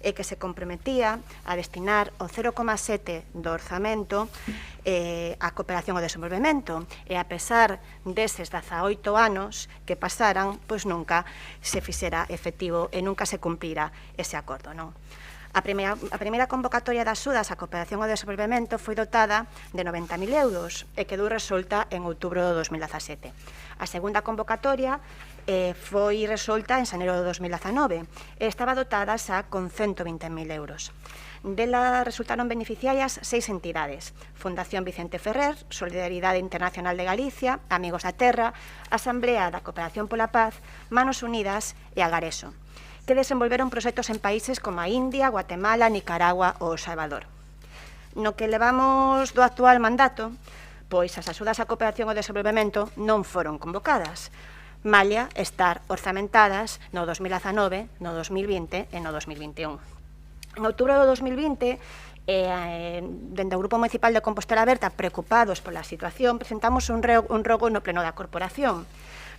e que se comprometía a destinar o 0,7 do orzamento a cooperación e desenvolvemento. E a pesar deses 18 anos que pasaran, pois nunca se fixera efectivo e nunca se cumplira ese acordo, non? A primeira convocatoria de axudas á cooperación e desenvolvemento foi dotada de 90.000 euros e quedou resolta en outubro de 2017. A segunda convocatoria foi resolta en xaneiro de 2019 e estaba dotada xa con 120.000 euros. Dela resultaron beneficiarias 6 entidades: Fundación Vicente Ferrer, Solidaridade Internacional de Galicia, Amigos da Terra, Asamblea da Cooperación pola Paz, Manos Unidas e Agareso, que desenvolveron proxectos en países como a India, Guatemala, Nicaragua ou Salvador. No que levamos do actual mandato, pois as axudas á cooperación e desenvolvemento non foron convocadas, malia estar orzamentadas no 2019, no 2020 e no 2021. En outubro do 2020, dende o Grupo Municipal de Compostela Aberta, preocupados pola situación, presentamos un rogo no pleno da corporación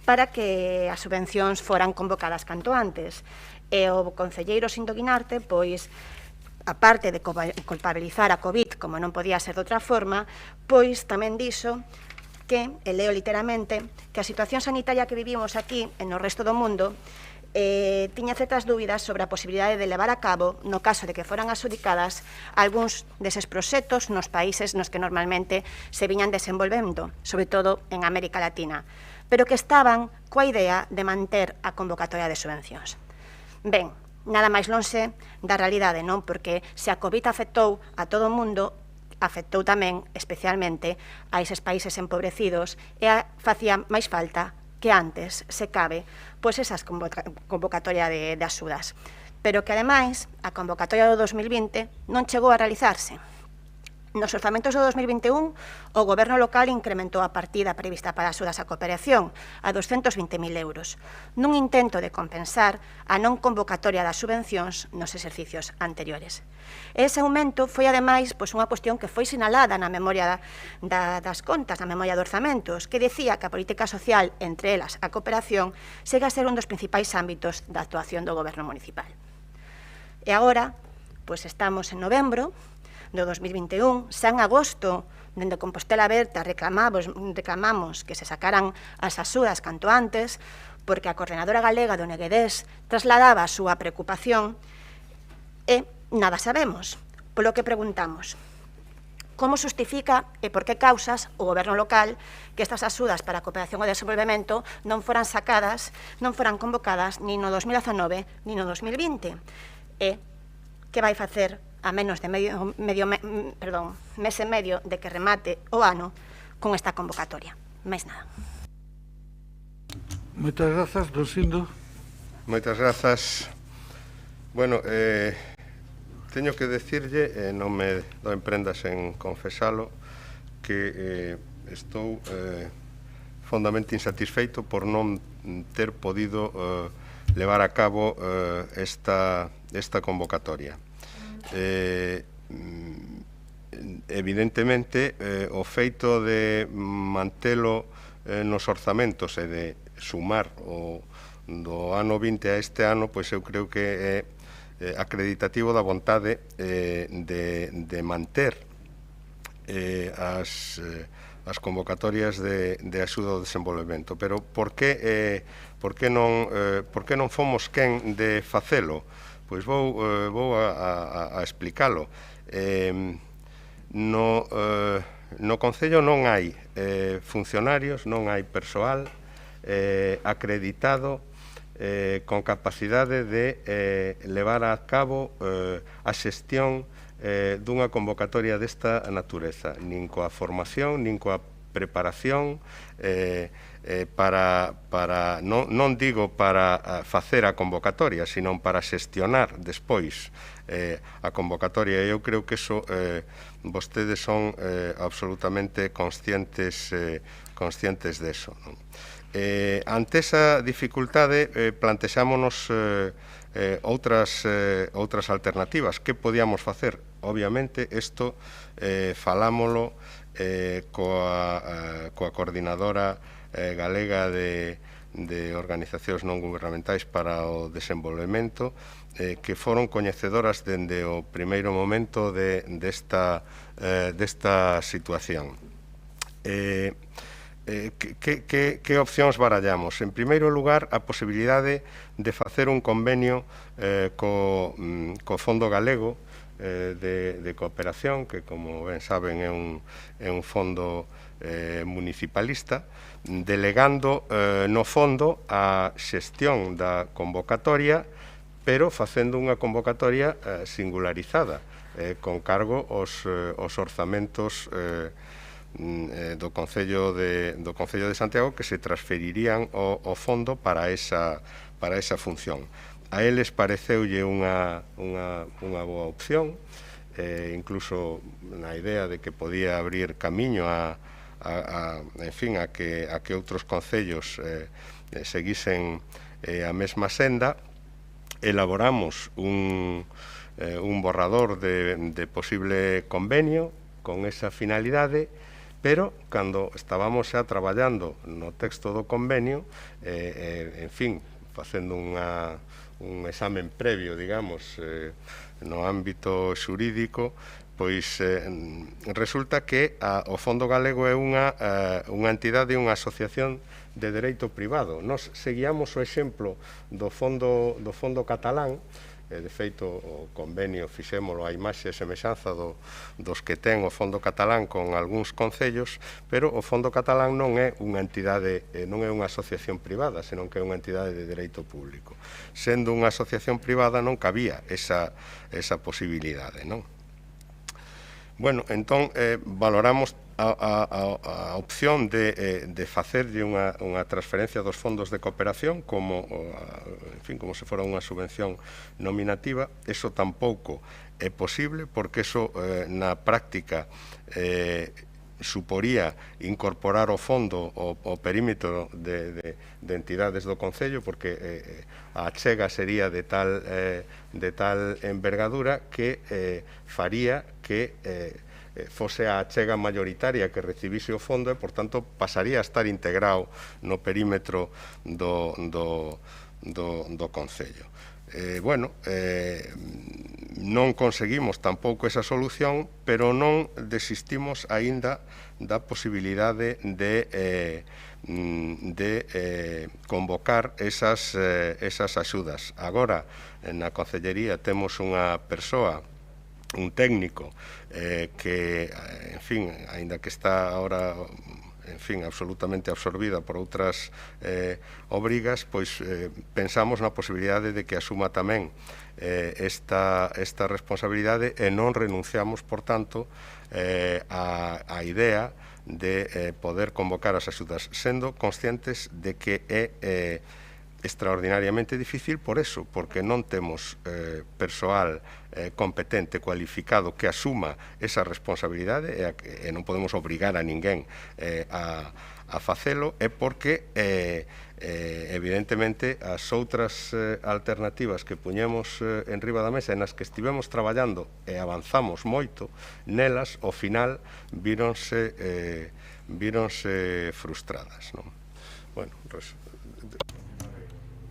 para que as subvencións foran convocadas canto antes. E o concelleiro Sindo Guinarte, pois, aparte de culpabilizar a COVID, como non podía ser de outra forma, pois tamén dixo que, e leo literalmente, que a situación sanitaria que vivimos aquí e no resto do mundo tiña certas dúbidas sobre a posibilidade de levar a cabo, no caso de que foran adjudicadas, algúns deses proxectos nos países nos que normalmente se viñan desenvolvendo, sobre todo en América Latina, pero que estaban coa idea de manter a convocatoria de subvencións. Ben, nada máis lonxe da realidade, non? Porque se a COVID afectou a todo o mundo, afectou tamén, especialmente, a eses países empobrecidos e facía máis falta que antes, se cabe, pois esas convocatoria de axudas. Pero que, ademais, a convocatoria do 2020 non chegou a realizarse. Nos orzamentos do 2021, o Goberno local incrementou a partida prevista para axudas á cooperación a 220.000 euros, nun intento de compensar a non convocatoria das subvencións nos exercicios anteriores. Ese aumento foi, ademais, unha cuestión que foi sinalada na memoria das contas, na memoria de orzamentos, que decía que a política social, entre elas a cooperación, segue a ser un dos principais ámbitos da actuación do Goberno municipal. E agora, estamos en novembro do 2021, xa en agosto, dende Compostela Aberta, reclamamos que se sacaran as axudas canto antes, porque a coordenadora galega do Neguedés trasladaba a súa preocupación e nada sabemos, polo que preguntamos. Como justifica e por que causas o Goberno local que estas axudas para a cooperación e desenvolvemento non foran sacadas, non foran convocadas ni no 2019 ni no 2020? E que vai facer a menos de mes e medio de que remate o ano con esta convocatoria? Máis nada. Moitas grazas, don Sindo. Moitas grazas. Bueno, teño que decirlle, non me doen prendas en confesalo, que estou fondamente insatisfeito por non ter podido levar a cabo esta convocatoria. Evidentemente, o feito de mantelo nos orzamentos e de sumar do ano 20 a este ano, pois eu creo que é acreditativo da vontade de manter as convocatorias de axuda ao desenvolvemento. Pero por que non fomos quen de facelo? Pois vou a explicalo. No Concello non hai funcionarios, non hai persoal acreditado con capacidade de levar a cabo a xestión dunha convocatoria desta natureza, nin coa formación, nin coa preparación, non digo para facer a convocatoria, sino para xestionar despois a convocatoria. E eu creo que iso vostedes son absolutamente conscientes deso. Ante esa dificultade plantexámonos outras alternativas. Que podíamos facer? Obviamente, isto falámolo coa coordinadora galega de organizacións non gubernamentais para o desenvolvemento, que foron coñecedoras dende o primeiro momento desta situación. Que opcións barallamos? En primeiro lugar, a posibilidade de facer un convenio co Fondo Galego de Cooperación, que, como ben saben, é un fondo municipalista, delegando no fondo a xestión da convocatoria, pero facendo unha convocatoria singularizada, con cargo aos orzamentos do Concello de Santiago, que se transferirían ao fondo para esa función. A eles pareceulle unha boa opción, incluso na idea de que podía abrir camiño a que outros concellos seguisen a mesma senda. Elaboramos un borrador de posible convenio con esa finalidade, pero cando estábamos xa traballando no texto do convenio, en fin, facendo un examen previo, digamos, no ámbito xurídico, pois resulta que o Fondo Galego é unha entidade, unha asociación de dereito privado. Nos seguíamos o exemplo do Fondo Catalán, de feito o convenio fixémolo a imaxe e semexanza dos que ten o Fondo Catalán con algúns concellos, pero o Fondo Catalán non é unha entidade, non é unha asociación privada, senón que é unha entidade de dereito público. Sendo unha asociación privada non cabía esa posibilidade, non? Bueno, entón valoramos a opción de facerlle unha transferencia dos fondos de cooperación como se fora unha subvención nominativa. Eso tampouco é posible, porque eso na práctica suporía incorporar o fondo ao perímetro de entidades do Concello, porque a achega sería de tal envergadura que faría que fose a achega mayoritaria que recibise o fondo e, por tanto, pasaría a estar integrado no perímetro do Concello. Non conseguimos tampouco esa solución, pero non desistimos aínda da posibilidade de convocar esas axudas. Agora, na Concellería temos unha persoa, un técnico que, en fin, aínda que está ahora, en fin, absolutamente absorbida por outras obrigas, pois pensamos na posibilidade de que asuma tamén esta responsabilidade e non renunciamos, por tanto, á idea de poder convocar as axudas, sendo conscientes de que é extraordinariamente difícil por eso, porque non temos persoal competente, cualificado, que asuma esa responsabilidade e non podemos obrigar a ninguén a facelo, e porque evidentemente as outras alternativas que puñemos en riba da mesa e nas que estivemos traballando e avanzamos moito, nelas, ao final, víronse frustradas, non? Bueno,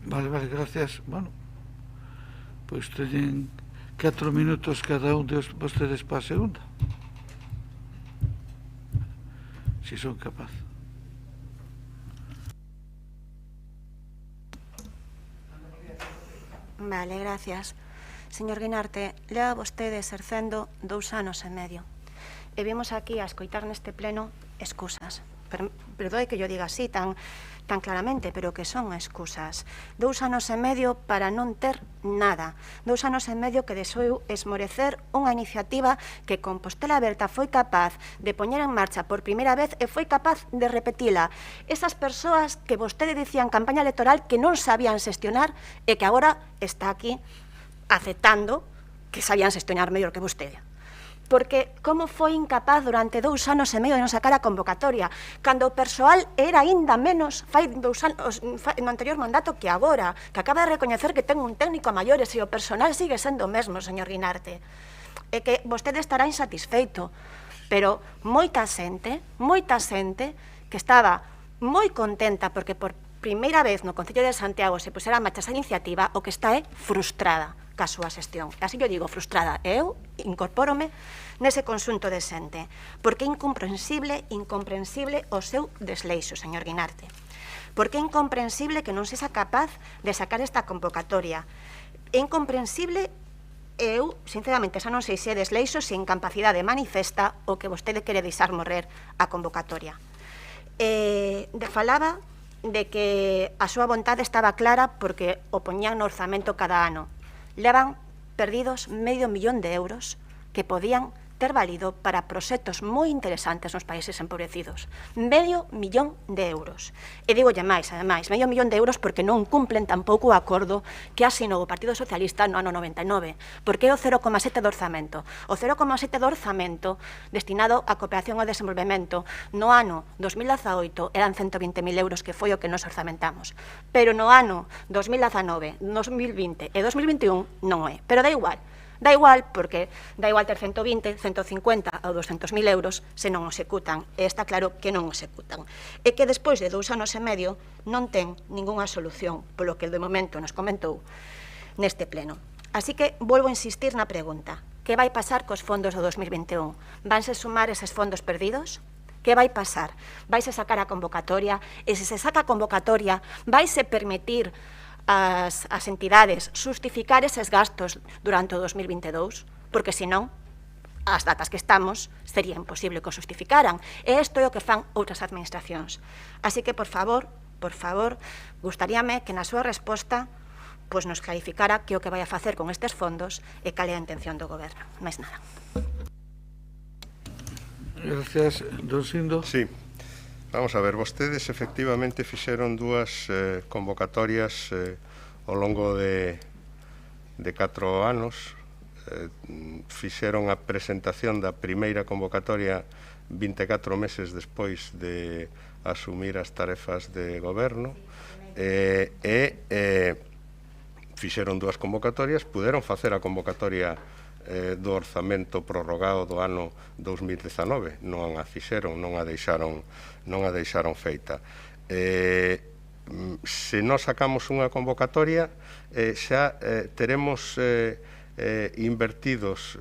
Vale, gracias. Bueno, pois teñen 4 minutos cada un de vostedes para a segunda. Si son capaz. Vale, gracias. Señor Guinarte, leva vostede exercendo 2 anos e medio. E vimos aquí a escoitar neste pleno excusas. Perdoe que yo diga así tan claramente, pero que son excusas. 2 anos e medio para non ter nada. 2 anos e medio que desou esmorecer unha iniciativa que Compostela Aberta foi capaz de poñer en marcha por primeira vez e foi capaz de repetila. Esas persoas que vostede dicía en campaña electoral que non sabían xestionar e que agora está aquí aceptando que sabían xestionar mellor que vostede. Porque como foi incapaz durante 2 anos e medio de non sacar a convocatoria, cando o persoal era aínda menos fai 2 anos no anterior mandato que agora, que acaba de recoñecer que ten un técnico a maiores e o personal sigue sendo o mesmo, señor Guinarte. E que vostede estará insatisfeito, pero moita xente que estaba moi contenta porque por primeira vez no Concello de Santiago se pusera a marcha esa iniciativa, o que está é frustrada ca súa xestión. Así yo digo, frustrada. E eu incorpórome nese conxunto de xente, porque é incomprensible o seu desleixo, señor Guinarte. Porque é incomprensible que non sexa capaz de sacar esta convocatoria. É incomprensible, eu, sinceramente, xa non sei se é desleixo, se en capacidade manifesta o que vostede quere deixar morrer a convocatoria. Falaba de que a súa vontade estaba clara porque o poñían no orzamento cada ano. Levan perdidos €500.000 que podían ter valido para proxectos moi interesantes nos países empobrecidos. €500.000. E digolle máis, ademais, €500.000 porque non cumplen tampouco o acordo que asinou o Partido Socialista no ano 99, porque é o 0,7 do orzamento. O 0,7 do orzamento destinado a cooperación ao desenvolvemento no ano 2018 eran €120.000, que foi o que nos orzamentamos. Pero no ano 2019, 2020 e 2021 non é. Pero da igual. Da igual, porque da igual ter 120, 150 ou 200.000 euros se non o executan. E está claro que non o executan. E que despois de 2 anos e medio non ten ningunha solución, polo que de momento nos comentou neste pleno. Así que volvo a insistir na pregunta. Que vai pasar cos fondos do 2021? Vanse sumar eses fondos perdidos? Que vai pasar? Vaise sacar a convocatoria? E se se saca a convocatoria, vaise permitir as entidades justificar eses gastos durante o 2022, porque senón, as datas que estamos, sería imposible que o justificaran. E isto é o que fan outras administracións. Así que, por favor, gustaríame que na súa resposta nos clarificara que o que vai a facer con estes fondos e cal é a intención do Goberno. Máis nada. Gracias, don Sindo. Sí. Vamos a ver, vostedes efectivamente fixeron dúas convocatorias ao longo de 4 anos. Fixeron a presentación da primeira convocatoria 24 meses despois de asumir as tarefas de goberno e fixeron dúas convocatorias, puderon facer a convocatoria do orzamento prorrogado do ano 2019, non a fixeron, non a deixaron feita. Se nós sacamos unha convocatoria, xa teremos invertidos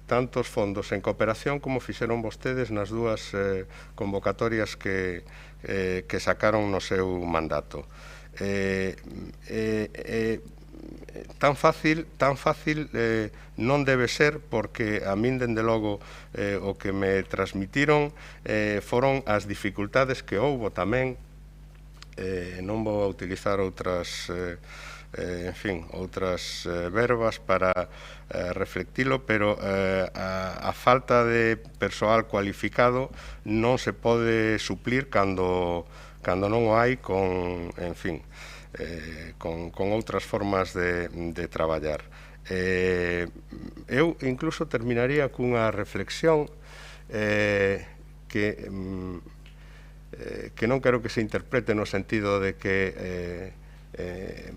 tantos fondos en cooperación como fixeron vostedes nas dúas convocatorias que sacaron no seu mandato. Tan fácil non debe ser, porque a min, dende logo, o que me transmitiron foron as dificultades que houbo tamén. Non vou a utilizar outras verbas para reflectilo, pero a falta de persoal cualificado non se pode suplir cando non o hai con outras formas de traballar. Eu incluso terminaría cunha reflexión que non quero que se interprete no sentido de que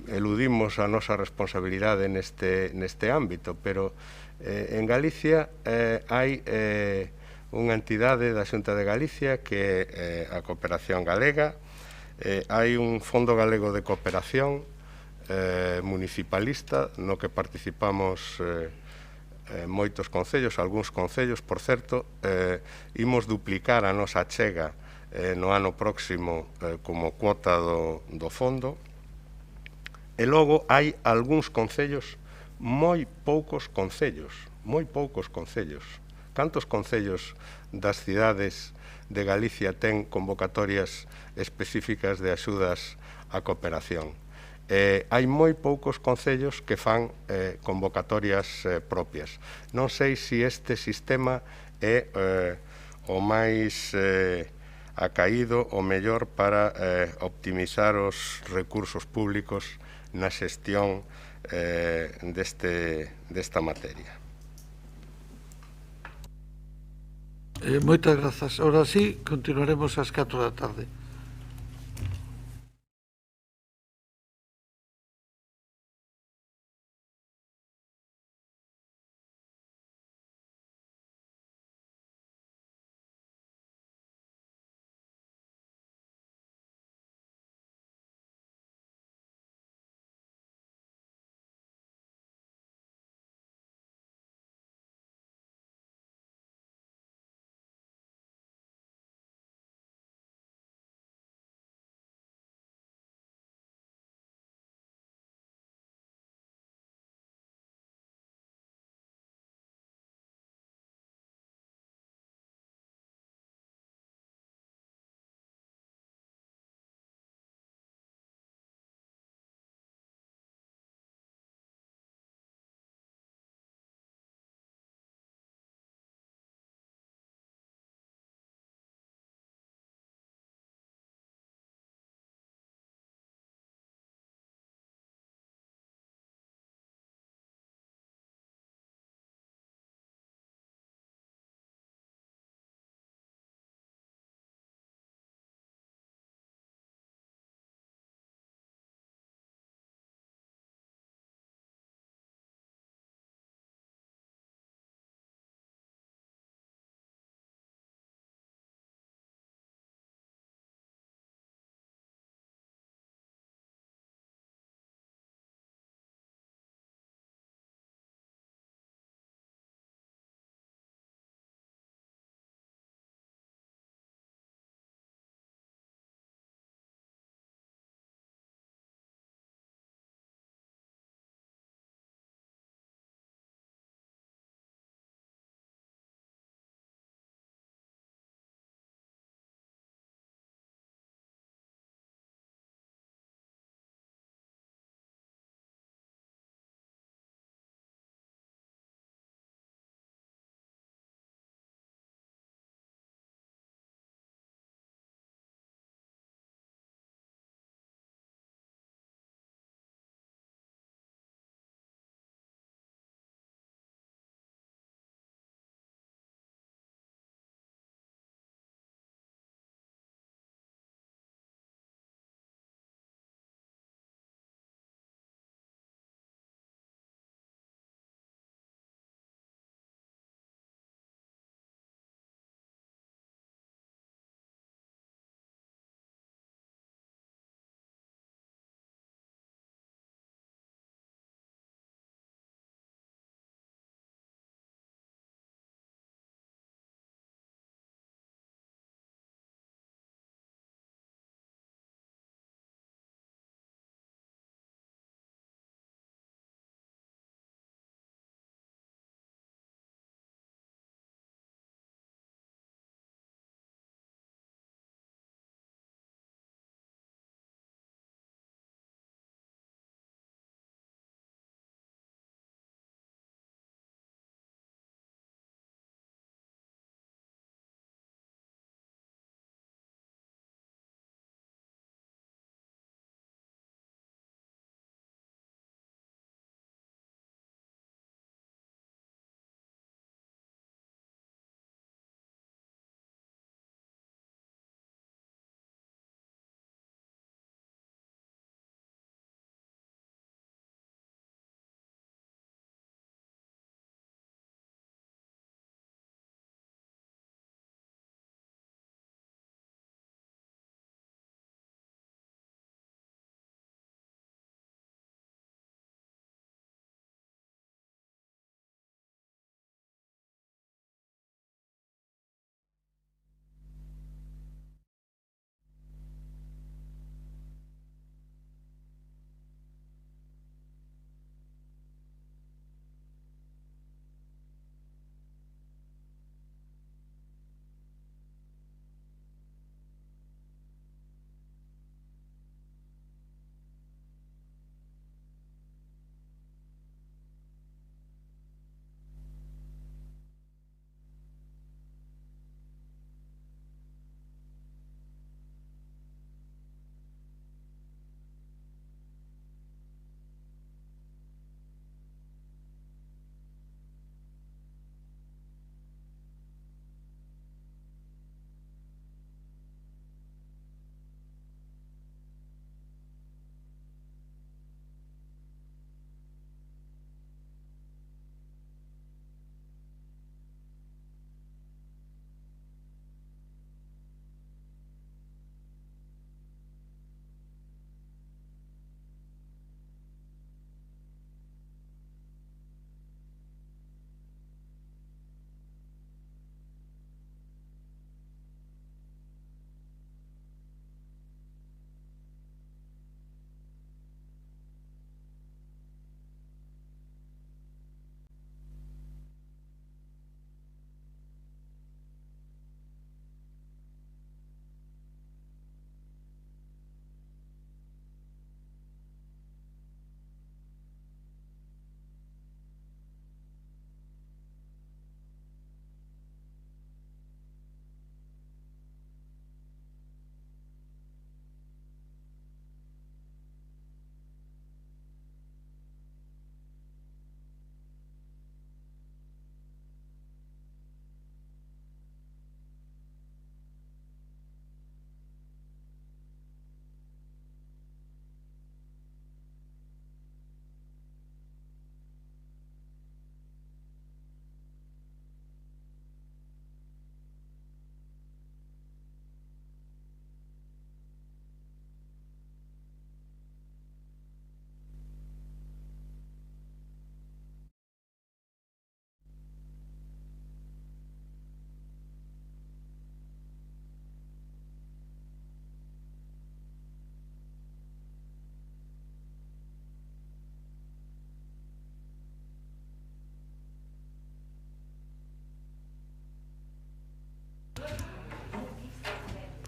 eludimos a nosa responsabilidade neste ámbito, pero en Galicia hai unha entidade da Xunta de Galicia que é a Cooperación Galega. Hai un Fondo Galego de Cooperación municipalista no que participamos moitos concellos, algúns concellos, por certo. Imos duplicar a nosa achega no ano próximo como cuota do fondo. E logo hai algúns concellos, moi poucos concellos. Cantos concellos das cidades de Galicia ten convocatorias específicas de axudas á cooperación? Hai moi poucos concellos que fan convocatorias propias. Non sei se este sistema é o máis acaído, o mellor para optimizar os recursos públicos na xestión desta materia. Moitas grazas. Ahora sí, continuaremos ás 4 da tarde.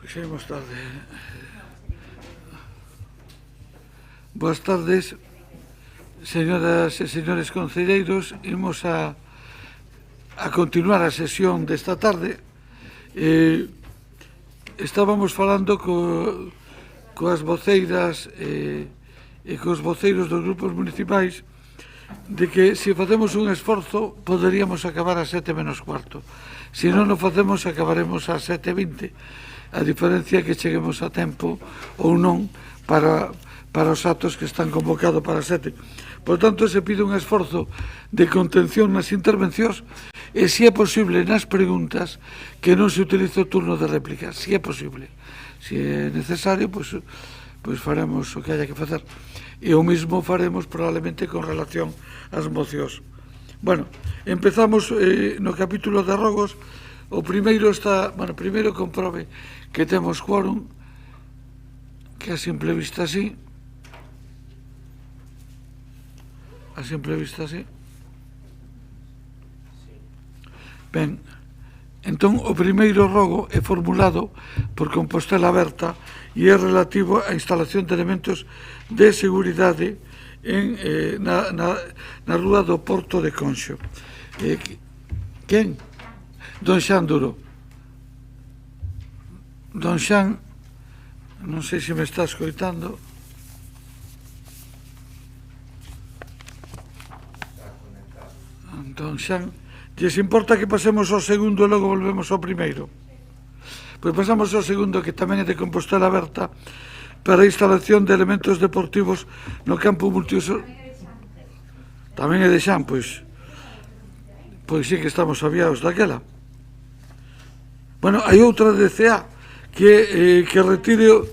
Seguimos tarde. Boas tardes, señoras e señores concelleiros. Imos a continuar a sesión desta tarde. Estábamos falando coas voceiras e cos voceiros dos grupos municipais de que se facemos un esforzo poderíamos acabar a 7 menos cuarto. Se non o facemos acabaremos a 7:20. A diferencia é que cheguemos a tempo ou non para os actos que están convocados para 7. Por tanto, se pide un esforzo de contención nas intervencións e, se é posible, nas preguntas que non se utilice o turno de réplica. Se é posible. Se é necesario, pois faremos o que haya que facer. E o mismo faremos probablemente con relación ás mocións. Bueno, empezamos no capítulo de arrogos. O primeiro está, bueno, primeiro comprobe que temos quórum, que a simple vista sí. A simple vista sí. Ben, entón o primeiro rogo é formulado por Compostela Aberta e é relativo á instalación de elementos de seguridade na rúa do Porto de Conxo. Quen? Don Xan Duro. Don Xan, non sei se me está escoitando. Don Xan, lles importa que pasemos ao segundo e logo volvemos ao primeiro? Pois pasamos ao segundo, que tamén é de Compostela Aberta, para a instalación de elementos deportivos no campo multiuso. Tamén é de Xan, pois sí que estamos aviados daquela. Bueno, hai outra de CA que retire,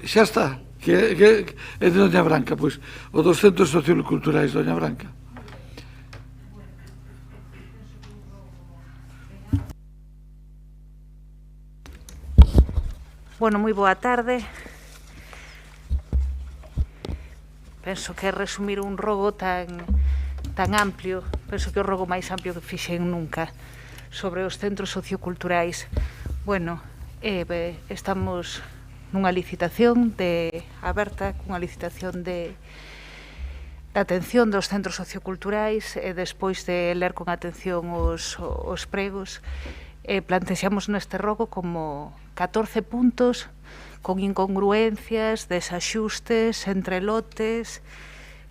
xa está, que é de Doña Branca, pois o dos centros socioculturais, Doña Branca. Bueno, moi boa tarde. Penso que resumir un rogo tan amplio, penso que o rogo máis amplio que fixen nunca sobre os centros socioculturais. Bueno, estamos nunha licitación aberta, cunha licitación de atención dos centros socioculturais, e despois de ler con atención os pregos, plantexamos neste rogo como 14 puntos con incongruencias, desaxustes entre lotes,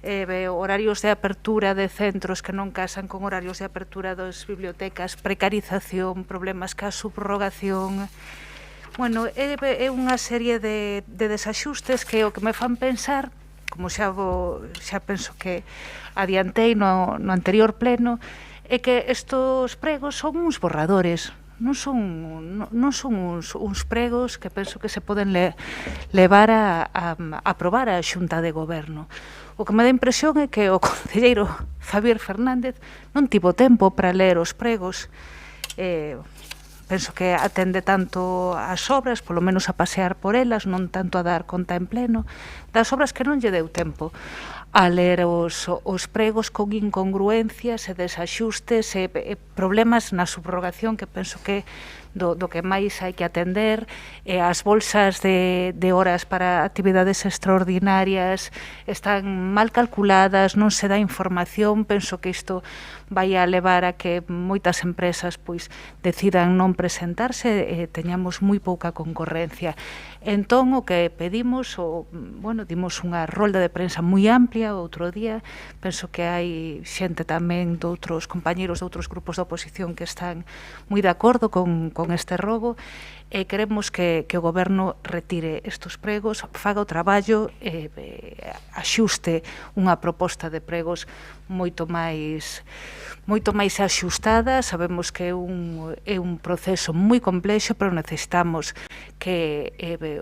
horarios de apertura de centros que non casan con horarios de apertura das bibliotecas, precarización, problemas ca subrogación. Bueno, é unha serie de desaxustes que o que me fan pensar, como xa penso que adiantei no anterior pleno, é que estos pregos son uns borradores, non son uns pregos que penso que se poden levar a aprobar a Xunta de Goberno. O que me dá impresión é que o concelleiro Javier Fernández non tivo tempo para ler os pregos. Penso que atende tanto ás obras, polo menos a pasear por elas, non tanto a dar conta en pleno, das obras que non lle deu tempo a ler os pregos con incongruencias e desaxustes e problemas na subrogación, que penso que do que máis hai que atender, as bolsas de horas para actividades extraordinarias están mal calculadas, non se dá información. Penso que isto vai a levar a que moitas empresas decidan non presentarse e teñamos moi pouca concorrencia. Entón, o que pedimos, dimos unha rolda de prensa moi amplia outro día, penso que hai xente tamén doutros compañeros de outros grupos de oposición que están moi de acordo con este rogo, e queremos que o Goberno retire estes pregos, faga o traballo e axuste unha proposta de pregos moito máis axustada. Sabemos que é un proceso moi complexo, pero necesitamos que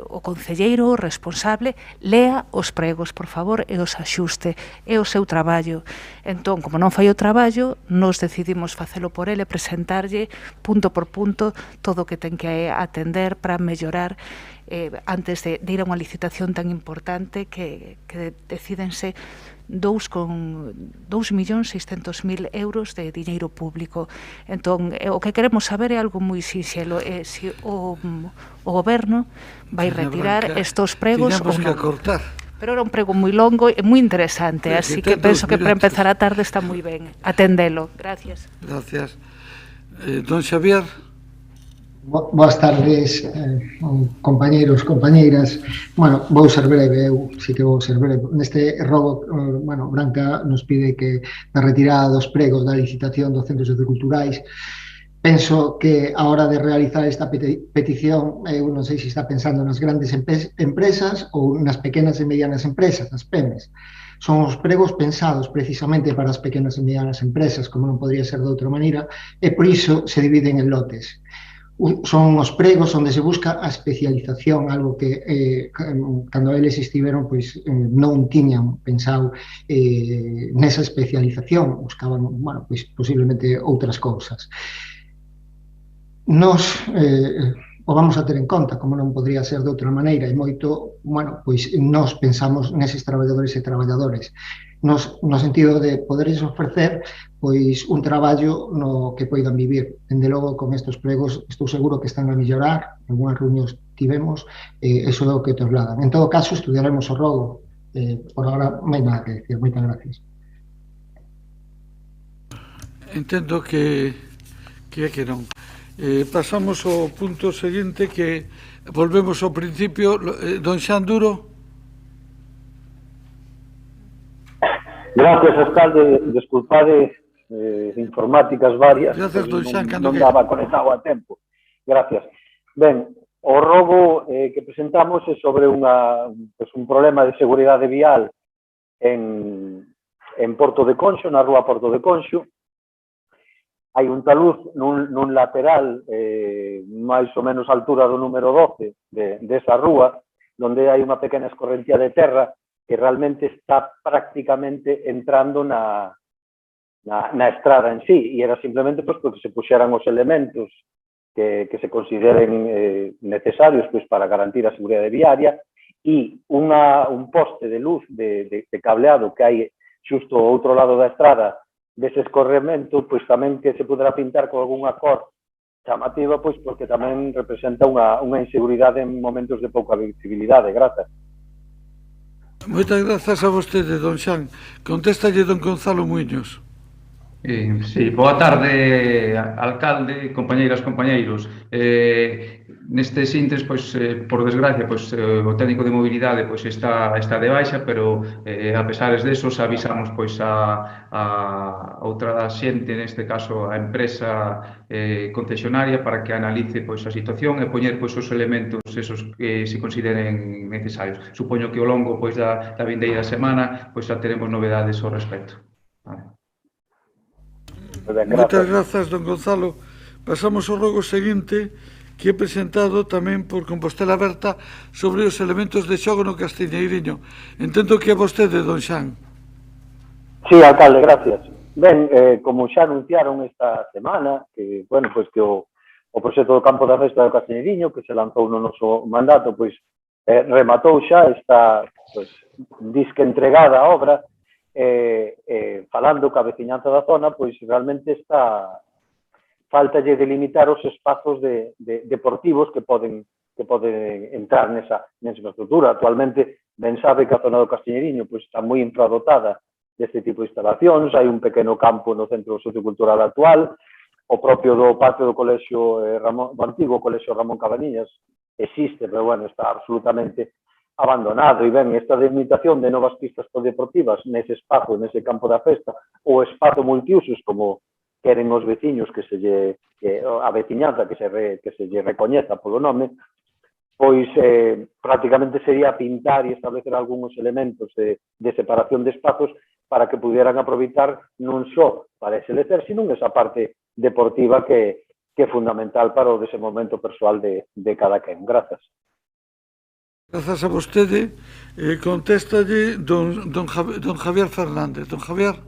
o concelleiro responsable lea os pregos, por favor, e os axuste, é o seu traballo. Entón, como non fai o traballo, nos decidimos facelo por ele, presentarlle punto por punto todo o que ten que atender para mellorar antes de ir a unha licitación tan importante que decídense 2.600.000 euros de diñeiro público. Entón, o que queremos saber é algo moi sinxelo, se o goberno vai retirar estos pregos ou non. Pero era un prego moi longo e moi interesante, así que penso que para empezar a tarde está moi ben atendelo. Gracias. Gracias. Don Xavier. Boas tardes, compañeiros, compañeiras. Bueno, vou ser breve, eu si que vou ser breve. Neste rogo, bueno, Branca nos pide que a retirada dos pregos da licitación dos centros socioculturais. Penso que a hora de realizar esta petición, eu non sei se está pensando nas grandes empresas ou nas pequenas e medianas empresas, nas PEMES. Son os pregos pensados precisamente para as pequenas e medianas empresas, como non podría ser de outra maneira, e por iso se dividen en lotes. Son os pregos onde se busca a especialización, algo que cando eles estiveron non tiñan pensado nesa especialización, buscaban, bueno, posiblemente outras cousas. Nos o vamos a ter en conta, como non podría ser de outra maneira, e moito, bueno, nos pensamos neses traballadores e traballadores, no sentido de poderes ofrecer un traballo no que poidan vivir. Dende logo, con estes pregos, estou seguro que están a mellorar, algunhas reunións tivemos, eso é o que trasladan. En todo caso, estudiaremos o rogo. Por agora, non hai nada que decir. Moitas gracias. Entendo que non. Pasamos ao punto seguinte, que volvemos ao principio. Don Xan Duro. Gracias, alcalde. Desculpade, informáticas varias. Gracias, don Xan, non daba conectado a tempo. Gracias. Ben, o rogo que presentamos é sobre un problema de seguridade vial en Porto de Conxo, na rúa Porto de Conxo. Hai un taluz nun lateral máis ou menos a altura do número 12 desa rúa, onde hai unha pequena escorrentía de terra que realmente está prácticamente entrando na estrada en sí, e era simplemente porque se puxeran os elementos que se consideren necesarios para garantir a seguridade viaria, e un poste de luz de cableado que hai xusto ao outro lado da estrada dese escorremento, tamén que se poderá pintar con algunha cor chamativa, porque tamén representa unha inseguridade en momentos de pouca visibilidade. Grazas. Moitas grazas a vostede, don Xan. Contéstalle don Gonzalo Muiños. Sí, boa tarde, alcalde, compañeiras, compañeiros. Nestes intres, por desgracia, o técnico de mobilidade está de baixa, pero a pesares desos avisamos a outra xente, neste caso a empresa concesionaria, para que analice a situación e poñer os elementos esos que se consideren necesarios. Supoño que ao longo da vindeira semana xa teremos novedades ao respecto. Moitas grazas, don Gonzalo. Pasamos ao rogo seguinte, que é presentado tamén por Compostela Aberta, sobre os elementos de xogo no Castiñeiriño. Entendo que é vostede, don Xan. Sí, alcalde, gracias. Ben, como xa anunciaron esta semana, que o proxecto do campo da festa do Castiñeiriño, que se lanzou no noso mandato, rematou xa, está disque entregada a obra. Falando ca veciñanza da zona, realmente está faltalle delimitar os espazos deportivos que poden entrar nesa infraestructura. Actualmente, ben sabe que a zona do Castiñeiriño está moi infradotada deste tipo de instalacións. Hai un pequeno campo no centro sociocultural actual, o propio do patio do colexio do antigo colexio Ramón Cabanillas existe, pero está absolutamente abandonado. E ben, esta delimitación de novas pistas deportivas nese espazo, nese campo da festa, ou espazo multiusos, como queren os veciños a veciñanza que se lle recoñeza polo nome, prácticamente sería pintar e establecer algúns elementos de separación de espazos para que pudieran aproveitar non só para ese lecer, sino esa parte deportiva que é fundamental para o desenvolvemento persoal de cada quen. Grazas. Grazas a vostede. Contéstalle don Javier Fernández. Don Javier.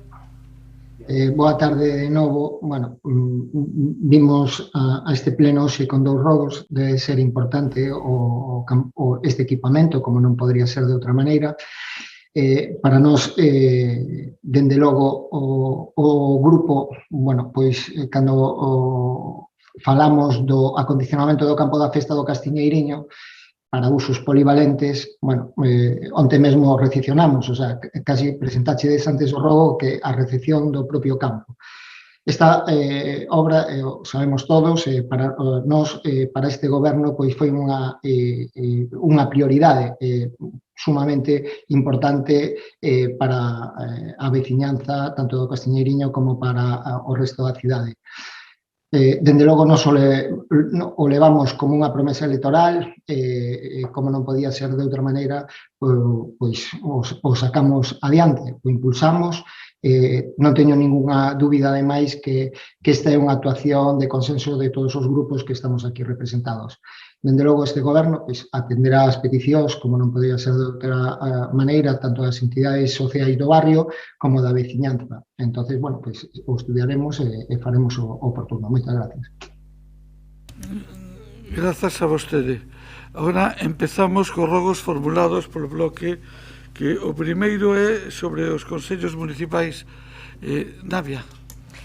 Boa tarde de novo. Bueno, vimos a este pleno hoxe con dous rogos. Debe ser importante este equipamento, como non podría ser de outra maneira. Para nós, dende logo, o grupo, bueno, pois, cando falamos do acondicionamento do campo da Festa do Castiñeiriño para usos polivalentes, bueno, onte mesmo recepcionamos, o sea, casi presentachedes antes o rogo que a recepción do propio campo. Esta obra, sabemos todos, para nós, para este goberno, pois foi unha prioridade sumamente importante para a veciñanza, tanto do Castiñeiriño como para o resto da cidade. Dende logo, nos o levamos como unha promesa electoral, como non podía ser de outra maneira, pois o sacamos adiante, o impulsamos. Non teño ninguna dúbida, ademais, que esta é unha actuación de consenso de todos os grupos que estamos aquí representados. Dende logo, este goberno atenderá as peticións, como non podía ser de outra maneira, tanto das entidades sociais do barrio como da veciñanza. Entón, bueno, o estudiaremos e faremos o oportuno. Moitas gracias. Grazas a vostede. Agora empezamos cos rogos formulados polo bloque, que o primeiro é sobre os consellos municipais. Navia.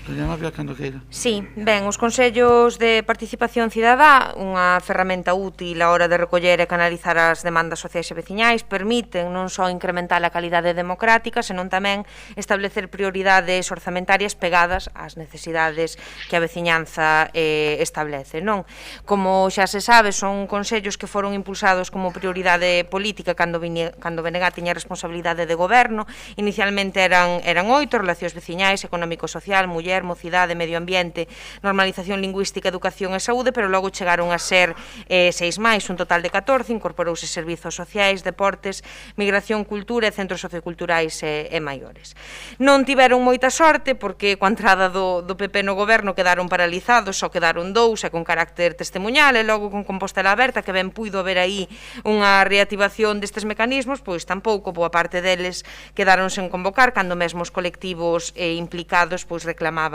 Doña Navia, cando queira. Sí, ben, os consellos de participación cidadá, unha ferramenta útil a hora de recoller e canalizar as demandas sociais e veciñais, permiten non só incrementar a calidade democrática, senón tamén establecer prioridades orzamentarias pegadas ás necesidades que a veciñanza establece, non? Como xa se sabe, son consellos que foron impulsados como prioridade política cando BNG tiña responsabilidade de goberno. Inicialmente eran 8, relacións veciñais, económico-social, muller, mocidade, medio ambiente, normalización lingüística, educación e saúde, pero logo chegaron a ser 6 máis, un total de 14, incorporouse servizos sociais, deportes, migración, cultura e centros socioculturais e maiores. Non tiveron moita sorte porque coa entrada do PP no goberno quedaron paralizados, só quedaron 2 e con carácter testemunhal, e logo con Compostela Aberta, que ben puido haber aí unha reactivación destes mecanismos, pois tampouco boa parte deles quedaron sen convocar, cando mesmo os colectivos implicados pois reclamaban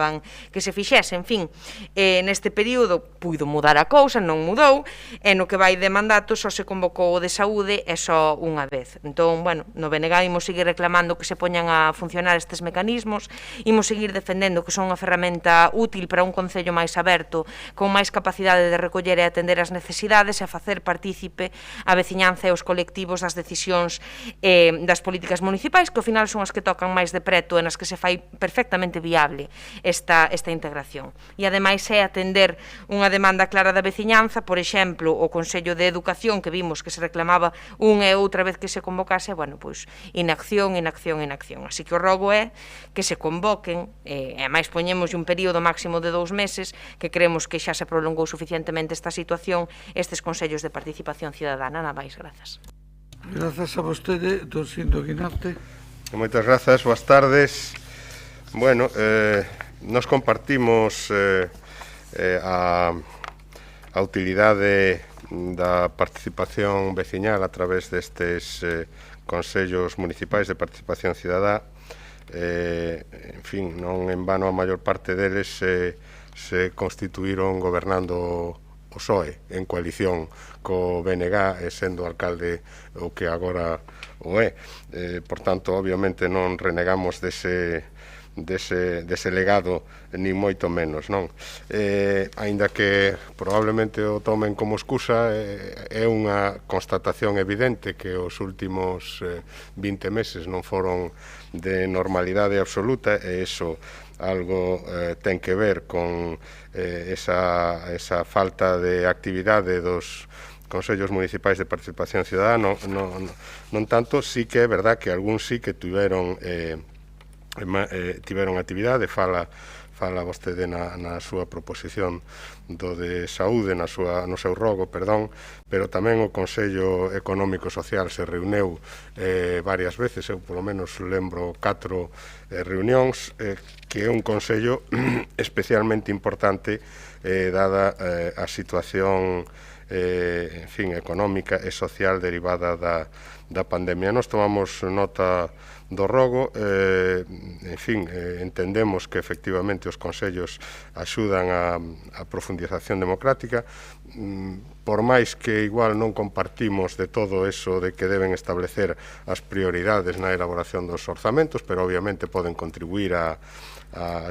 que se fixese. En fin, neste período puido mudar a cousa, non mudou, e no que vai de mandato só se convocou o de saúde e só unha vez. Entón, bueno, no BNG imos seguir reclamando que se poñan a funcionar estes mecanismos, imos seguir defendendo que son unha ferramenta útil para un concello máis aberto, con máis capacidade de recoller e atender as necesidades e a facer partícipe a veciñanza e os colectivos das decisións das políticas municipais, que ao final son as que tocan máis de preto e nas que se fai perfectamente viable esta integración. E ademais é atender unha demanda clara da veciñanza, por exemplo, o Consello de Educación, que vimos que se reclamaba unha e outra vez que se convocase, bueno, pois inacción. Así que o rogo é que se convoquen, e máis poñemos un período máximo de 2 meses, que creemos que xa se prolongou suficientemente esta situación, estes consellos de participación cidadana. Nada máis, grazas. Grazas a vostede, don Sindo Guinarte. Moitas grazas, boas tardes. Bueno, nos compartimos a utilidade da participación veciñal a través destes consellos municipais de participación cidadá. En fin, non en vano a maior parte deles se constituíron gobernando o PSOE en coalición co BNG e sendo alcalde o que agora o é. Por tanto, obviamente non renegamos dese legado, ni moito menos, non? Aínda que probablemente o tomen como excusa, é unha constatación evidente que os últimos 20 meses non foron de normalidade absoluta, e iso algo ten que ver con esa falta de actividade dos consellos municipais de participación cidadana. Non tanto, sí que é verdad que algúns sí que tiveron actividade, fala vostede na súa proposición do de saúde, no seu rogo, perdón, pero tamén o Consello Económico Social se reuneu varias veces, eu polo menos lembro 4 reunións, que é un consello especialmente importante dada a situación en fin, económica e social derivada da pandemia. Nos tomamos nota do rogo, en en fin, entendemos que efectivamente os consellos axudan a profundización democrática, por máis que igual non compartimos de todo eso de que deben establecer as prioridades na elaboración dos orzamentos, pero obviamente poden contribuir a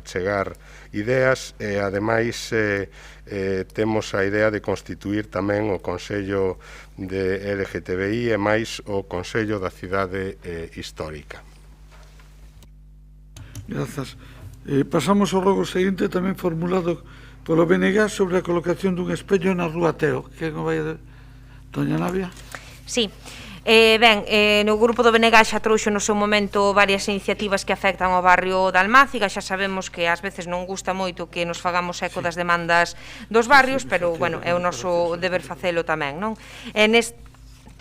chegar ideas e ademais temos a idea de constituir tamén o Consello de LGTBI e máis o Consello da Cidade Histórica. Grazas. Pasamos ao rogo seguinte, tamén formulado polo BNG, sobre a colocación dun espello na Rúa Teo. Que non vai a... Doña Navia? Sí. No grupo do BNG xa trouxo no seu momento varias iniciativas que afectan ao barrio da Almáciga. Xa sabemos que ás veces non gusta moito que nos fagamos eco das demandas dos barrios, pero, bueno, é o noso deber facelo tamén, non?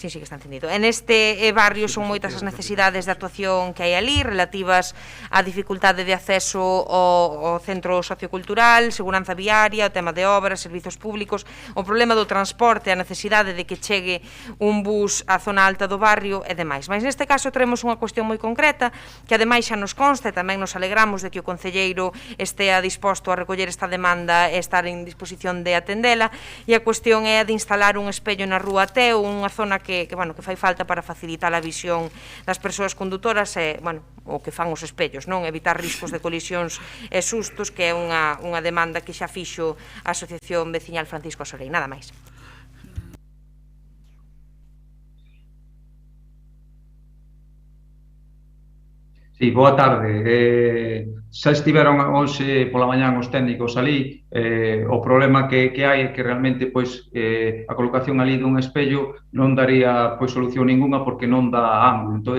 Sí, que está encendido. En este barrio son moitas as necesidades de actuación que hai ali, relativas á dificultade de acceso ao centro sociocultural, seguranza viaria, o tema de obras, servizos públicos, o problema do transporte, a necesidade de que chegue un bus á zona alta do barrio e demais. Mas neste caso traemos unha cuestión moi concreta, que ademais xa nos consta e tamén nos alegramos de que o concelleiro estea disposto a recoller esta demanda e estar en disposición de atendela, e a cuestión é a de instalar un espello na Rúa Teo, unha zona que fai falta para facilitar a visión das persoas condutoras e, o que fan os espellos, non? Evitar riscos de colisións e sustos, que é unha demanda que xa fixo a Asociación Veciñal Francisco Asorei. Nada máis. Sí, boa tarde. Xa estiveron hoxe pola mañán os técnicos ali. O problema que hai é que realmente a colocación ali dun espello non daría solución ninguna porque non dá ángulo. Entón,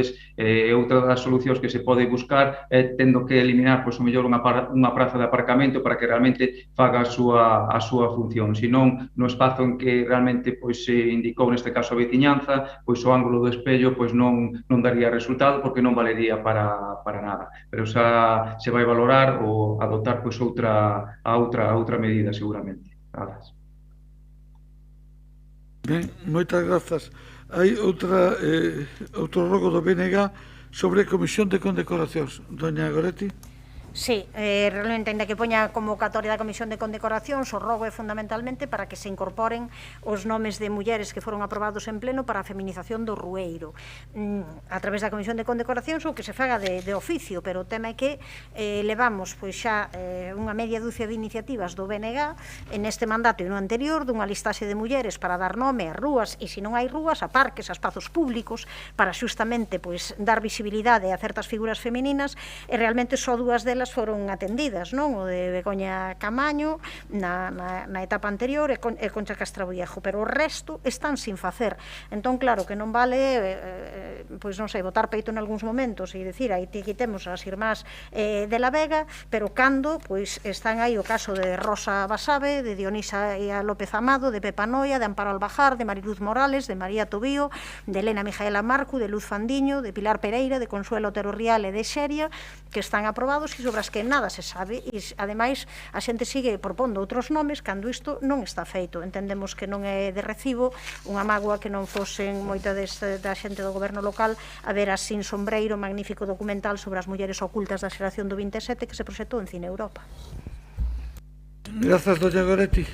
outra das solucións que se pode buscar é tendo que eliminar o mellor unha praza de aparcamento para que realmente faga a súa función. Se non, no espazo en que realmente se indicou neste caso a veciñanza, o ángulo do espello non daría resultado porque non valería para nada. Pero xa se vai valorar ou adoptar outra medida seguramente. Grazas. Ben, moitas grazas. Hai outro rogo do BNG sobre a Comisión de Condecoracións. Doña Goretti? Sí, realmente, ainda que poña a convocatoria da Comisión de Condecoracións, o rogo é fundamentalmente para que se incorporen os nomes de mulleres que foron aprobados en pleno para a feminización do Rueiro a través da Comisión de Condecoracións, ou que se faga de oficio, pero o tema é que levamos xa unha media dúcia de iniciativas do BNG en este mandato e no anterior, dunha listaxe de mulleres para dar nome a rúas, e se non hai rúas, a parques, a espazos públicos, para xustamente dar visibilidade a certas figuras femininas, e realmente só dúas delas foron atendidas, non? O de Begoña Camaño na etapa anterior e Concha Castrabullejo, pero o resto están sin facer. Entón, claro, que non vale non sei, botar peito en algúns momentos e dicir, aí quitemos as irmás de la Vega, pero cando están aí o caso de Rosa Basabe, de Dionisa López Amado, de Pepa Noia, de Amparo Albajar, de Mariluz Morales, de María Tobío, de Elena Mijaela Marcu, de Luz Fandiño, de Pilar Pereira, de Consuelo Otero Rial e de Xeria, que están aprobados e sobre as que nada se sabe, e ademais a xente sigue propondo outros nomes cando isto non está feito. Entendemos que non é de recibo unha mágoa que non fosen moita da xente do goberno local a ver a Sin Sombreiro, magnífico documental sobre as mulleres ocultas da xeración do 27 que se proxectou en Cine Europa. Grazas, doña Goretti.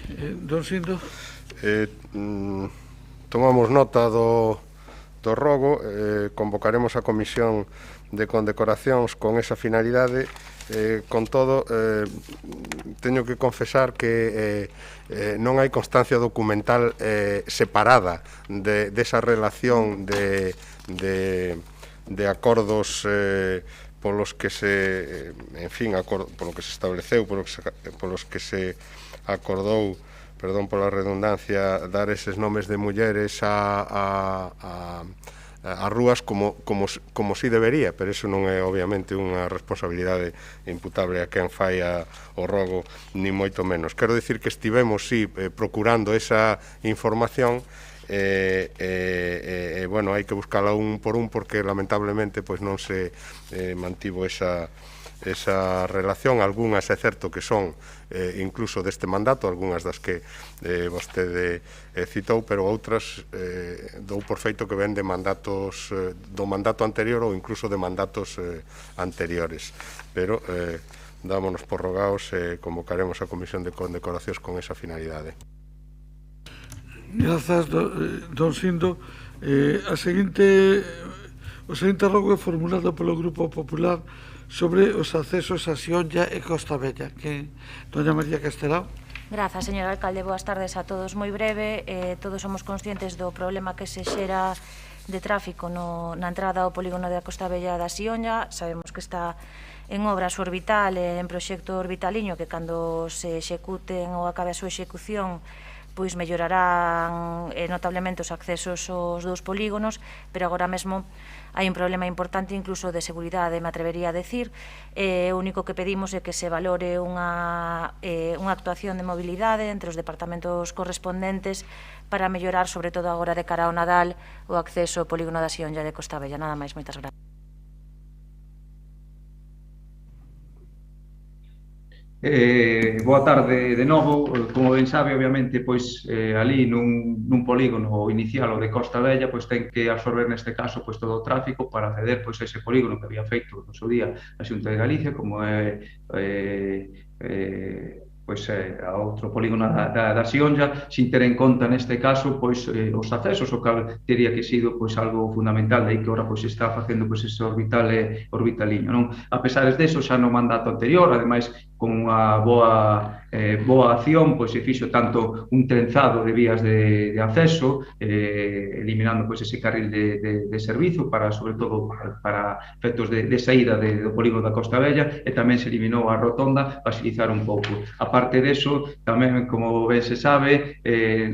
Don Sindo? Tomamos nota do rogo, convocaremos a Comisión de Condecoracións con esa finalidade. Con todo, teño que confesar que non hai constancia documental separada desa relación de acordos polos que se, en fin, polo que se estableceu, polos que se acordou, perdón pola redundancia, dar eses nomes de mulleres as rúas como si debería, pero iso non é obviamente unha responsabilidade imputable a quen fai o rogo, ni moito menos. Quero dicir que estivemos, sí, procurando esa información, bueno, hai que buscala un por un porque lamentablemente non se mantivo esa esa relación. Algunhas é certo que son incluso deste mandato, algunhas das que vostede citou, pero outras dou por feito que ven de mandatos do mandato anterior ou incluso de mandatos anteriores. Pero dámonos por rogados e convocaremos a Comisión de Condecoracións con esa finalidade. Grazas, don Sindo. O seguinte rogo é formulado polo Grupo Popular sobre os accesos a Sionlla e Costa Bella. Doña María Castelao. Grazas, señor alcalde. Boas tardes a todos. Moi breve, todos somos conscientes do problema que se xera de tráfico na entrada ao polígono da Costa Bella da Sionlla. Sabemos que está en obras orbital e en proxecto orbitaliño que cando se executen ou acabe a súa execución pois mellorarán notablemente os accesos aos dous polígonos, pero agora mesmo hai un problema importante incluso de seguridade, me atrevería a decir. O único que pedimos é que se valore unha actuación de mobilidade entre os departamentos correspondentes para mellorar, sobre todo agora de cara ao Nadal, o acceso ao polígono da Sionlla de Costa Bella. Nada máis, moitas gracias. Boa tarde de novo. Como ben sabe, obviamente, pois ali nun polígono inicial o de Costa Bella, pois ten que absorber neste caso pois todo o tráfico para acceder pois a ese polígono que había feito no seu día a Xunta de Galicia, como é pois a outro polígono da Sionlla, sin ter en conta neste caso pois os accesos, o cal teria que sido pois algo fundamental, de aí que agora pois está facendo pois ese orbitaliño, non? A pesar deso, xa no mandato anterior, ademais con unha boa acción, pois se fixo tanto un trenzado de vías de acceso, eliminando pois ese carril de servizo para, sobre todo, para efectos de saída do polígono da Costa Bella, e tamén se eliminou a rotonda para agilizar un pouco. Aparte deso, tamén, como ben se sabe,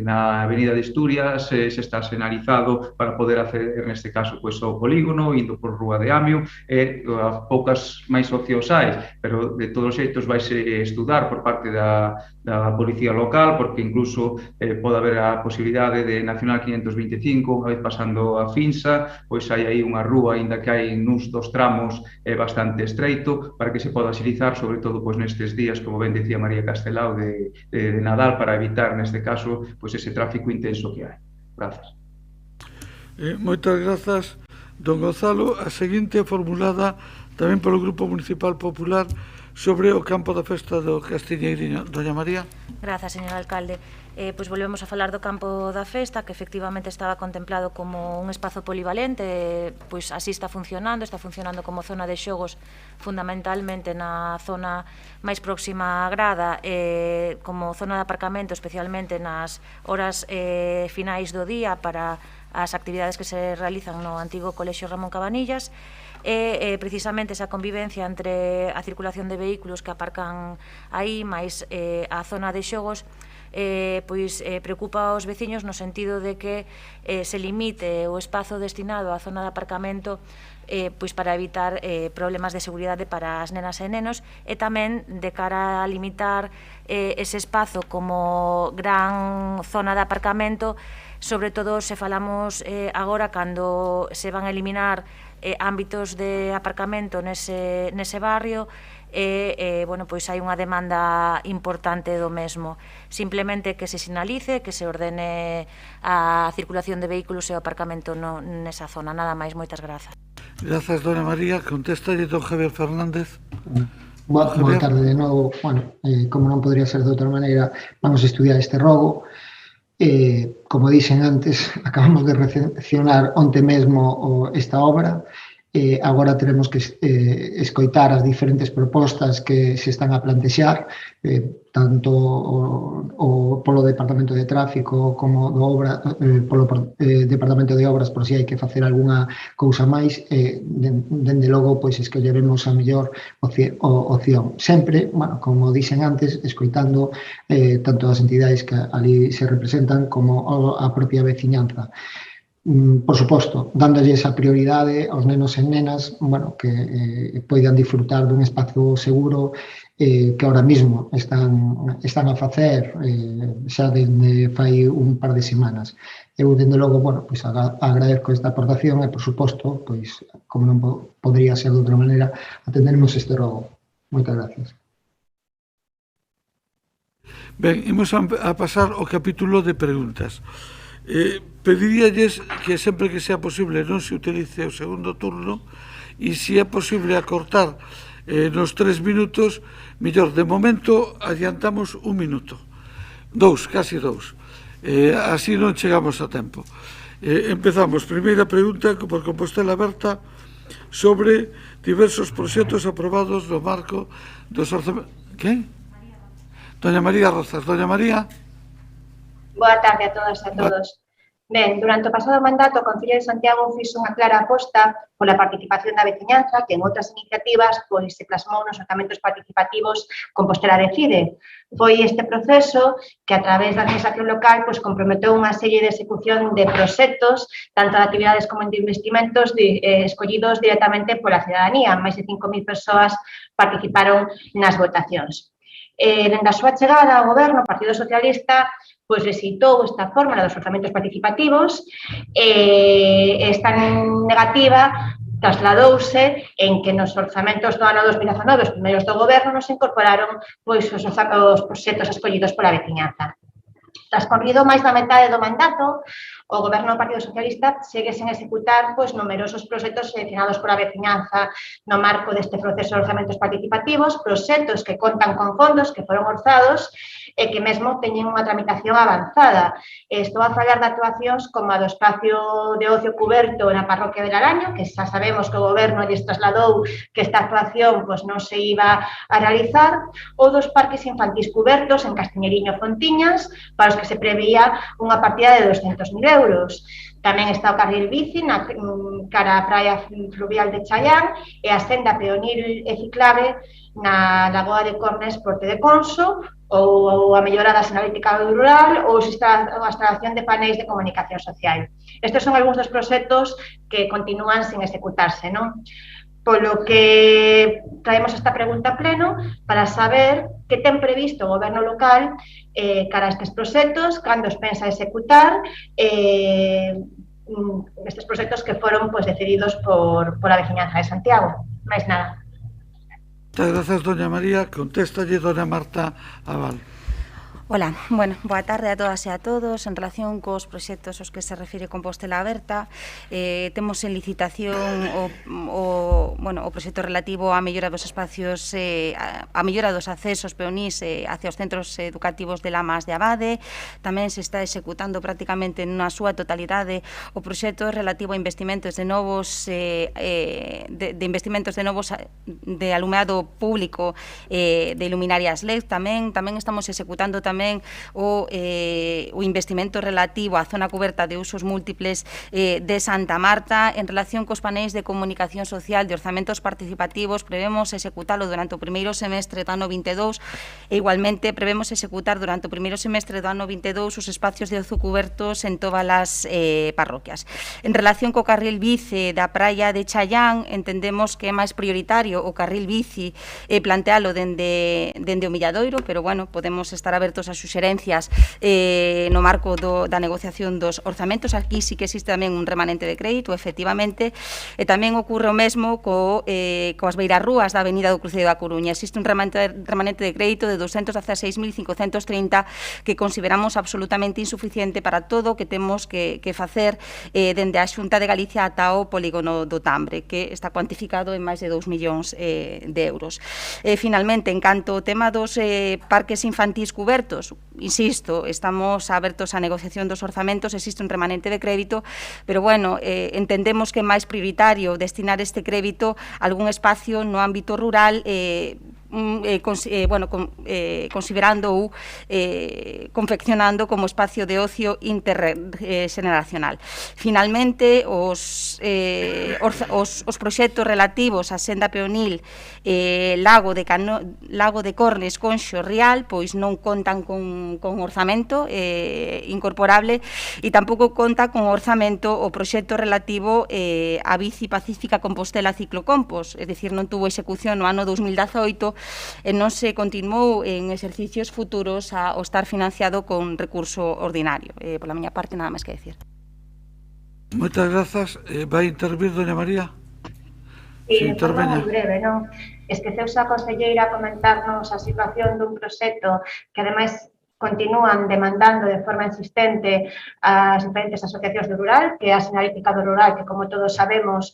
na Avenida de Asturias se está sinalizado para poder acceder, neste caso, pois ao polígono, indo por Rúa de Amio, e a poucas máis opcións hai, pero de todos os xeitos vaise estudar por parte da Policía Local, porque incluso pode haber a posibilidade de Nacional 525, unha vez pasando a Finsa, pois hai aí unha rúa, ainda que hai nuns dos tramos bastante estreito, para que se poda agilizar, sobre todo pois nestes días, como ben decía María Castelao, de Nadal, para evitar, neste caso, pois ese tráfico intenso que hai. Grazas. Moitas grazas, don Gonzalo. A seguinte é formulada tamén polo Grupo Municipal Popular sobre o campo da festa do Castiñeiriño. Doña María. Grazas, señor alcalde. Pois volvemos a falar do campo da festa, que efectivamente estaba contemplado como un espazo polivalente, pois así está funcionando como zona de xogos fundamentalmente na zona máis próxima á grada, como zona de aparcamento, especialmente nas horas finais do día para as actividades que se realizan no antigo Colexio Ramón Cabanillas, e precisamente esa convivencia entre a circulación de vehículos que aparcan aí máis a zona de xogos pois preocupa aos veciños no sentido de que se limite o espazo destinado á zona de aparcamento pois para evitar problemas de seguridade para as nenas e nenos, e tamén de cara a limitar ese espazo como gran zona de aparcamento, sobre todo se falamos agora cando se van a eliminar ámbitos de aparcamento nese barrio, bueno, pois hai unha demanda importante do mesmo. Simplemente que se sinalice, que se ordene a circulación de vehículos e o aparcamento nesa zona. Nada máis, moitas grazas. Grazas, dona María. Contéstalle don Javier Fernández. Boa tarde de novo. Bueno, como non podría ser de outra maneira, vamos a estudiar este rogo. Como dixen antes, acabamos de recepcionar onte mesmo esta obra. Agora teremos que escoitar as diferentes propostas que se están a plantexar, tanto polo Departamento de Tráfico como polo Departamento de Obras, por si hai que facer algunha cousa máis. Dende logo, pois, escolleremos a mellor opción. Sempre, bueno, como dixen antes, escoitando tanto as entidades que ali se representan como a propia veciñanza. Por suposto, dándolle esa prioridade aos nenos e nenas, bueno, que poidan disfrutar dun espazo seguro que ahora mismo están a facer xa dende fai un par de semanas. Eu, dende logo, bueno, pois agradezco esta aportación e, por suposto, pois, como non podría ser de outra maneira, atenderemos este rogo. Moitas gracias. Ben, imos a pasar ao capítulo de preguntas. Pediríalles que sempre que sea posible non se utilice o segundo turno e se é posible acortar nos 3 minutos, mellor. De momento adiantamos 1 minuto. 2, casi 2. Así non chegamos a tempo. Empezamos. Primeira pregunta por Compostela Aberta sobre diversos proxectos aprobados no marco dos orzamentos. Que? Doña María Rozas. Doña María. Boa tarde a todas e a todos. Ben, durante o pasado mandato, o Concello de Santiago fixo unha clara aposta pola participación da veciñanza que en outras iniciativas pois se plasmou nos orzamentos participativos Compostela Decide. Foi este proceso que a través da administración local pois comprometeu unha serie de execución de proxectos, tanto de actividades como de investimentos escollidos directamente pola cidadanía. Máis de 5.000 persoas participaron nas votacións. Dende a súa chegada ao goberno, o Partido Socialista pois rexeitou esta fórmula dos orzamentos participativos e esta negativa trasladouse en que nos orzamentos do ano 2019, os primeiros do goberno, nos incorporaron pois os proxectos escollidos pola veciñanza. Transcorrido máis da metade do mandato, o Goberno do Partido Socialista segue sen executar pois numerosos proxectos seleccionados pola veciñanza no marco deste proceso de orzamentos participativos, proxectos que contan con fondos que foron orzados e que mesmo teñen unha tramitación avanzada. Estou a falar de actuacións como a do espacio de ocio cuberto na parroquia de Laraño, que xa sabemos que o Goberno lles trasladou que esta actuación pois non se iba a realizar, ou dos parques infantís cubertos en Castiñeriño Fontiñas, para os que se preveía unha partida de 200.000 euros. Tamén está o carril bici na cara a praia fluvial de Chaián e a senda peonil e ciclable na Lagoa de Cornes, Porte de Conso, ou a mellora da señalética rural ou a instalación de paneis de comunicación social. Estes son algúns dos proxectos que continúan sin executarse, non? Polo que traemos esta pregunta a pleno para saber que ten previsto o goberno local cara a estes proxectos, cando os pensa executar estes proxectos que foron decididos pola veciñanza de Santiago. Máis nada. Moitas grazas, doña María. Contéstalle doña Marta Abal. Ola, bueno, boa tarde a todas e a todos. En relación cos proxectos aos que se refire Compostela Aberta, temos en licitación o proxecto relativo á mellora dos espacios, a mellora dos accesos peonís hacia os centros educativos de Lamas de Abade. Tamén se está executando prácticamente na súa totalidade o proxecto relativo a investimentos de novos de alumeado público de luminarias LED. Tamén estamos executando o investimento relativo á zona coberta de usos múltiples de Santa Marta. En relación cos paneis de comunicación social de orzamentos participativos, prevemos executalo durante o primeiro semestre do ano 22 e igualmente prevemos executar durante o primeiro semestre do ano 22 os espacios de ocio cubertos en todas as parroquias. En relación co carril bici da praia de Chaián, entendemos que é máis prioritario o carril bici plantealo dende o Milladoiro, pero bueno, podemos estar abertos as suxerencias no marco da negociación dos orzamentos. Aquí sí que existe tamén un remanente de crédito, efectivamente, e tamén ocorre o mesmo coas beirarrúas da Avenida do Cruceiro da Coruña. Existe un remanente de crédito de 216.530 que consideramos absolutamente insuficiente para todo o que temos que facer dende a Xunta de Galicia ata o polígono do Tambre, que está cuantificado en máis de 2 millóns de euros. Finalmente, en canto ao tema dos parques infantís cubertos, insisto, estamos abertos á negociación dos orzamentos, existe un remanente de crédito, pero bueno, entendemos que é máis prioritario destinar este crédito a algún espacio no ámbito rural considerando ou confeccionando como espacio de ocio interxeneracional. Finalmente, os proxectos relativos á senda peonil Lago de Cornes, Conxo, Rial, pois non contan con orzamento incorporable e tampouco conta con orzamento o proxecto relativo á bici pacífica Compostela Ciclocompos, é dicir, non tuvo execución no ano 2018 e non se continuou en exercicios futuros ao estar financiado con recurso ordinario. Pola miña parte, nada máis que decir. Moitas grazas. Vai intervir doña María? Sí, de forma moi breve, non? Esqueceuse a conselleira comentarnos a situación dun proxecto que, ademais, continúan demandando de forma insistente as diferentes asociacións do rural, que a Señalítica do Rural, que, como todos sabemos,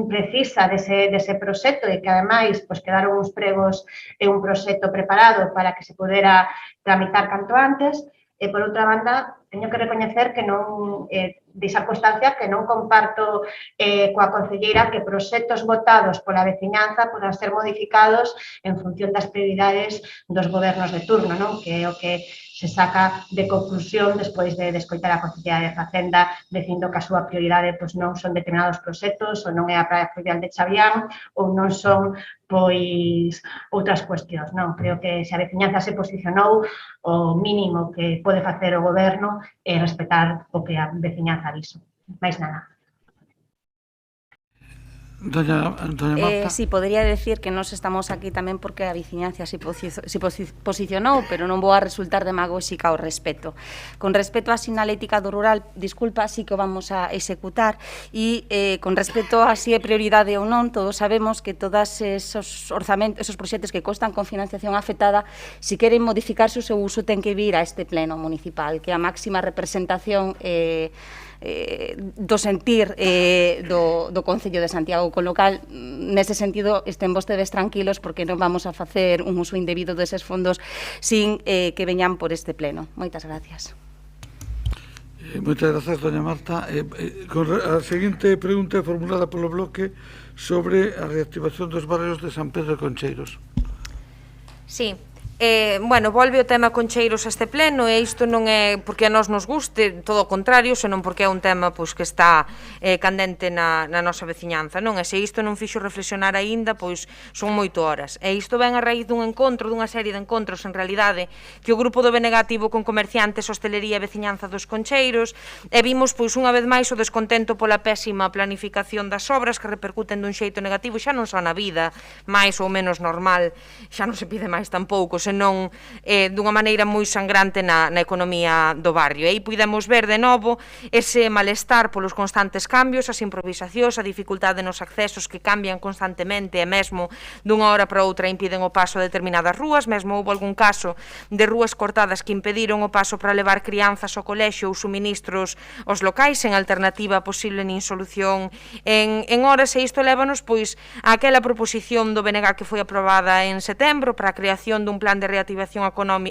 precisa dese proxecto e que, ademais, quedaron uns pregos e un proxecto preparado para que se pudera tramitar canto antes. E, por outra banda, teño que recoñecer que non, deixar constancia que non comparto coa concelleira que proxectos votados pola veciñanza podan ser modificados en función das prioridades dos gobernos de turno, non? Que é o que se saca de conclusión despois de escoitar a concelleira de Facenda dicindo que a súa prioridade non son determinados proxectos, ou non é a praia fluvial de Chavián, ou non son outras cuestións, non? Creo que se a veciñanza se posicionou, o mínimo que pode facer o goberno é respetar o que a veciñanza dixo. máis nada. Doña Marta. Sí, podría decir que nós estamos aquí tamén porque a veciñanza se posicionou, pero non vou a resultar demagóxica ao respeto. Con respeto á sinalética do rural, disculpa, sí que o vamos a executar e con respeto a si é prioridade ou non, todos sabemos que todos esos orzamentos, esos proxectos que costan con financiación afectada, se queren modificarse o seu uso ten que vir a este pleno municipal, que a máxima representación do sentir do Concello de Santiago, con lo cal, nese sentido, estén vostedes tranquilos porque non vamos a facer un uso indebido deses fondos sin que veñan por este pleno. Moitas gracias. Moitas grazas, doña Marta. A seguinte pregunta é formulada polo bloque sobre a reactivación dos barrios de San Pedro e Concheiros. Sí. Bueno, volve o tema Concheiros a este pleno e isto non é porque a nós nos guste, todo o contrario, senón porque é un tema que está candente na nosa veciñanza, non? E se isto non fixo reflexionar aínda, pois son 8 horas. E isto ven a raíz dun encontro, dunha serie de encontros, en realidade, que o grupo do BNG tivo con comerciantes, hostelería e veciñanza dos Concheiros, e vimos, pois, unha vez máis o descontento pola pésima planificación das obras que repercuten dun xeito negativo, xa non só na vida, máis ou menos normal, xa non se pide máis tampouco, senón dunha maneira moi sangrante na economía do barrio. E aí podemos ver de novo ese malestar polos constantes cambios, as improvisacións, a dificultade nos accesos que cambian constantemente e mesmo dunha hora para outra impiden o paso a determinadas rúas, mesmo houve algún caso de rúas cortadas que impediron o paso para levar crianzas ao colexio ou suministros aos locais en alternativa posible nin solución en horas, e isto lévanos pois a aquela proposición do BNG que foi aprobada en setembro para a creación dun plan de reactivación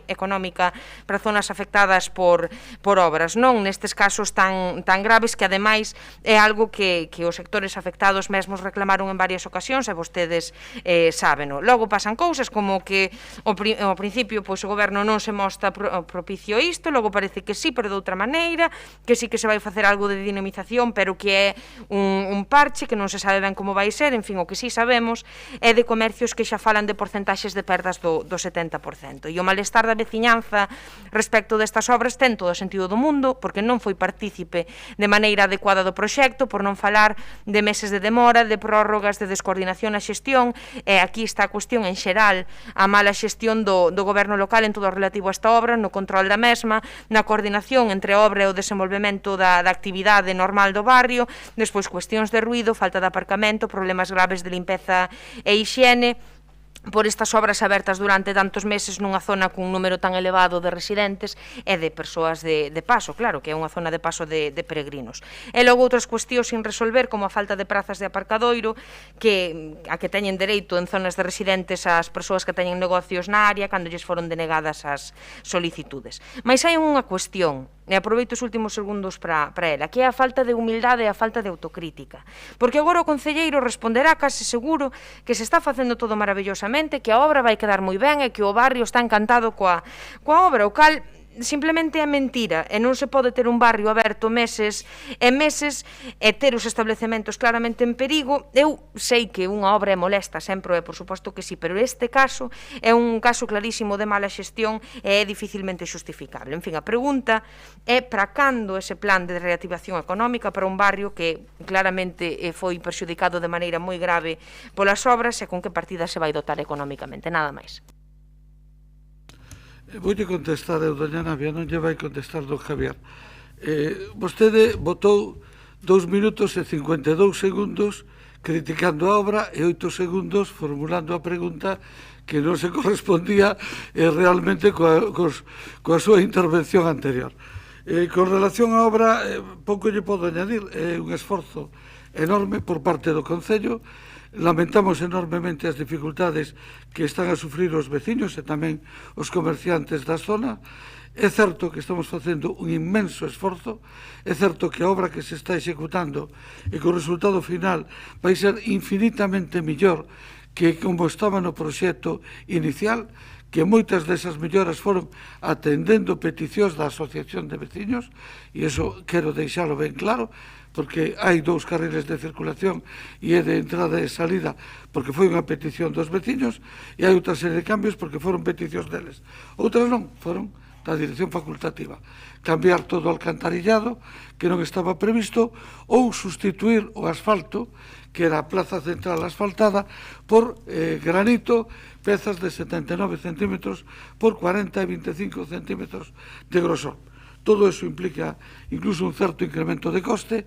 económica para zonas afectadas por obras, non? Nestes casos tan graves que, ademais, é algo que os sectores afectados mesmos reclamaron en varias ocasións e vostedes sábeno. Logo pasan cousas como que ao principio o goberno non se mostra propicio isto, logo parece que sí, pero de outra maneira, que sí que se vai facer algo de dinamización, pero que é un parche que non se sabe ben como vai ser. En fin, o que sí sabemos é de comercios que xa falan de porcentaxes de perdas do 70%. E o malestar da veciñanza respecto destas obras ten todo o sentido do mundo, porque non foi partícipe de maneira adecuada do proxecto, por non falar de meses de demora, de prórrogas, de descoordinación na xestión, e aquí está a cuestión en xeral, a mala xestión do goberno local en todo o relativo a esta obra, no control da mesma, na coordinación entre a obra e o desenvolvemento da actividade normal do barrio, despois cuestións de ruído, falta de aparcamento, problemas graves de limpeza e hixiene, por estas obras abertas durante tantos meses nunha zona cun número tan elevado de residentes e de persoas de paso, claro, que é unha zona de paso de peregrinos. E logo outras cuestións sin resolver, como a falta de prazas de aparcadoiro, a que teñen dereito en zonas de residentes as persoas que teñen negocios na área cando lles foron denegadas as solicitudes. Mais hai unha cuestión, e aproveito os últimos segundos para ela, que é a falta de humildade e a falta de autocrítica. Porque agora o concelleiro responderá case seguro que se está facendo todo maravillosamente, que a obra vai quedar moi ben e que o barrio está encantado coa obra, o cal simplemente é mentira, e non se pode ter un barrio aberto meses e meses e ter os establecementos claramente en perigo. Eu sei que unha obra é molesta, sempre é, por suposto que sí, pero este caso é un caso clarísimo de mala xestión e é dificilmente justificable. En fin, a pregunta é para cando ese plan de reactivación económica para un barrio que claramente foi perxudicado de maneira moi grave polas obras, e con que partida se vai dotar económicamente, nada máis. Voulle contestar eu, doña Navia, non lle vai contestar don Javier. Vostede votou 2 minutos e 52 segundos criticando a obra e 8 segundos formulando a pregunta que non se correspondía realmente coa súa intervención anterior. Con relación á obra, pouco lle podo añadir, é un esforzo enorme por parte do Concello. Lamentamos enormemente as dificultades que están a sufrir os veciños e tamén os comerciantes da zona. É certo que estamos facendo un inmenso esforzo, é certo que a obra que se está executando e que o resultado final vai ser infinitamente mellor que como estaba no proxecto inicial, que moitas desas melloras foron atendendo peticións da Asociación de Veciños, e iso quero deixalo ben claro, porque hai 2 carriles de circulación e é de entrada e salida porque foi unha petición dos veciños, e hai outra serie de cambios porque foron peticións deles. Outras non, foron da dirección facultativa. Cambiar todo o alcantarillado que non estaba previsto ou sustituir o asfalto, que era a plaza central asfaltada, por granito, pezas de 79 centímetros por 40 e 25 centímetros de grosor. Todo eso implica incluso un certo incremento de coste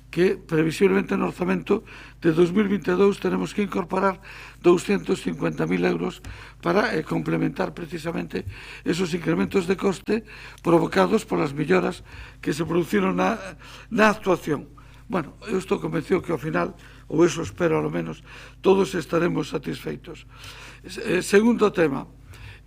que previsiblemente no orzamento de 2022 tenemos que incorporar 250.000 euros para complementar precisamente esos incrementos de coste provocados polas melloras que se produciron na actuación. Bueno, eu estou convencido que ao final, ou eso espero ao menos, todos estaremos satisfeitos. Segundo tema,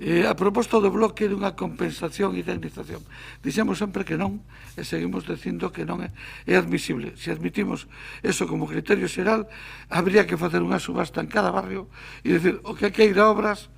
a proposta do bloque dunha compensación e indemnización. Dixemos sempre que non e seguimos dicindo que non é admisible. Se admitimos eso como criterio xeral, habría que facer unha subasta en cada barrio e dicir, o que queira obras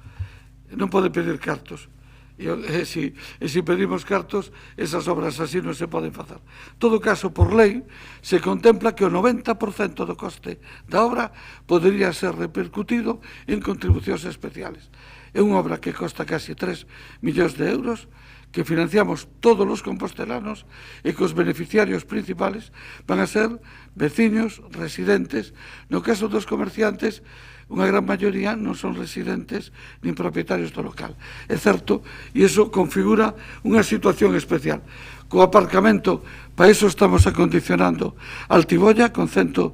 non pode pedir cartos. E se pedimos cartos, esas obras así non se poden facer. En todo caso, por lei, se contempla que o 90% do coste da obra podería ser repercutido en contribucións especiales. É unha obra que costa casi 3 millóns de euros, que financiamos todos os compostelanos e que os beneficiarios principales van a ser veciños, residentes. No caso dos comerciantes, unha gran maioría non son residentes nin propietarios do local. É certo, e iso configura unha situación especial. Co aparcamento, para iso estamos acondicionando Altibolla con 150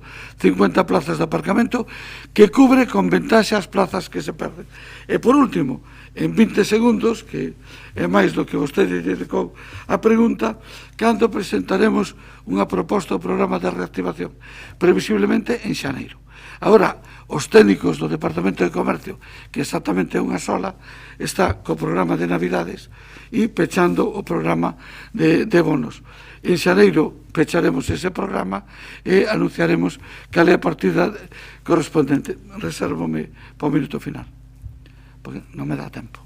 plazas de aparcamento que cubre con ventaxa as plazas que se perden. E por último, en 20 segundos, que é máis do que vostede dedicou a pregunta, cando presentaremos unha proposta ao programa de reactivación, previsiblemente en xaneiro. Agora, os técnicos do Departamento de Comercio, que exactamente é unha sola, está co programa de Navidades e pechando o programa de bonos. En xaneiro pecharemos ese programa e anunciaremos cal é a partida correspondente. Resérvome para o minuto final, porque non me dá tempo.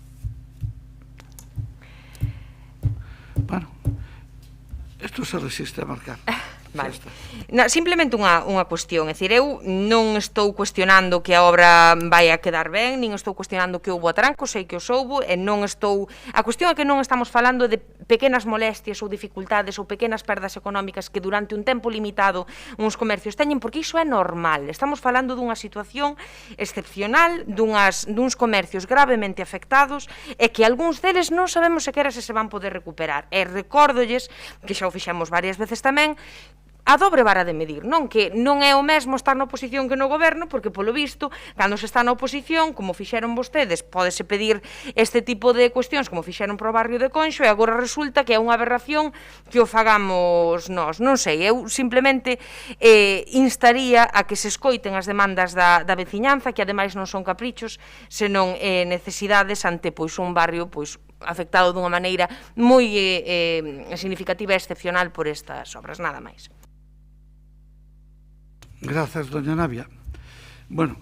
Bueno, isto se resiste a marcar. Vale. Simplemente unha cuestión, é dicir, eu non estou cuestionando que a obra vai a quedar ben, nin estou cuestionando que houbo atrancos, sei que os houbo, e non estou... A cuestión é que non estamos falando de pequenas molestias ou dificultades ou pequenas perdas económicas que durante un tempo limitado uns comercios teñen, porque iso é normal. Estamos falando dunha situación excepcional, duns comercios gravemente afectados e que algúns deles non sabemos sequera se van poder recuperar. E recórdolles, que xa o fixemos varias veces tamén, a dobre vara de medir, non? Que non é o mesmo estar na oposición que no goberno, porque polo visto, cando se está na oposición, como fixeron vostedes, pódese pedir este tipo de cuestións, como fixeron pro barrio de Conxo, e agora resulta que é unha aberración que o fagamos nós. Non sei, eu simplemente instaría a que se escoiten as demandas da veciñanza, que ademais non son caprichos, senón necesidades ante un barrio afectado dunha maneira moi significativa e excepcional por estas obras, nada máis. Grazas, doña Navia. Bueno,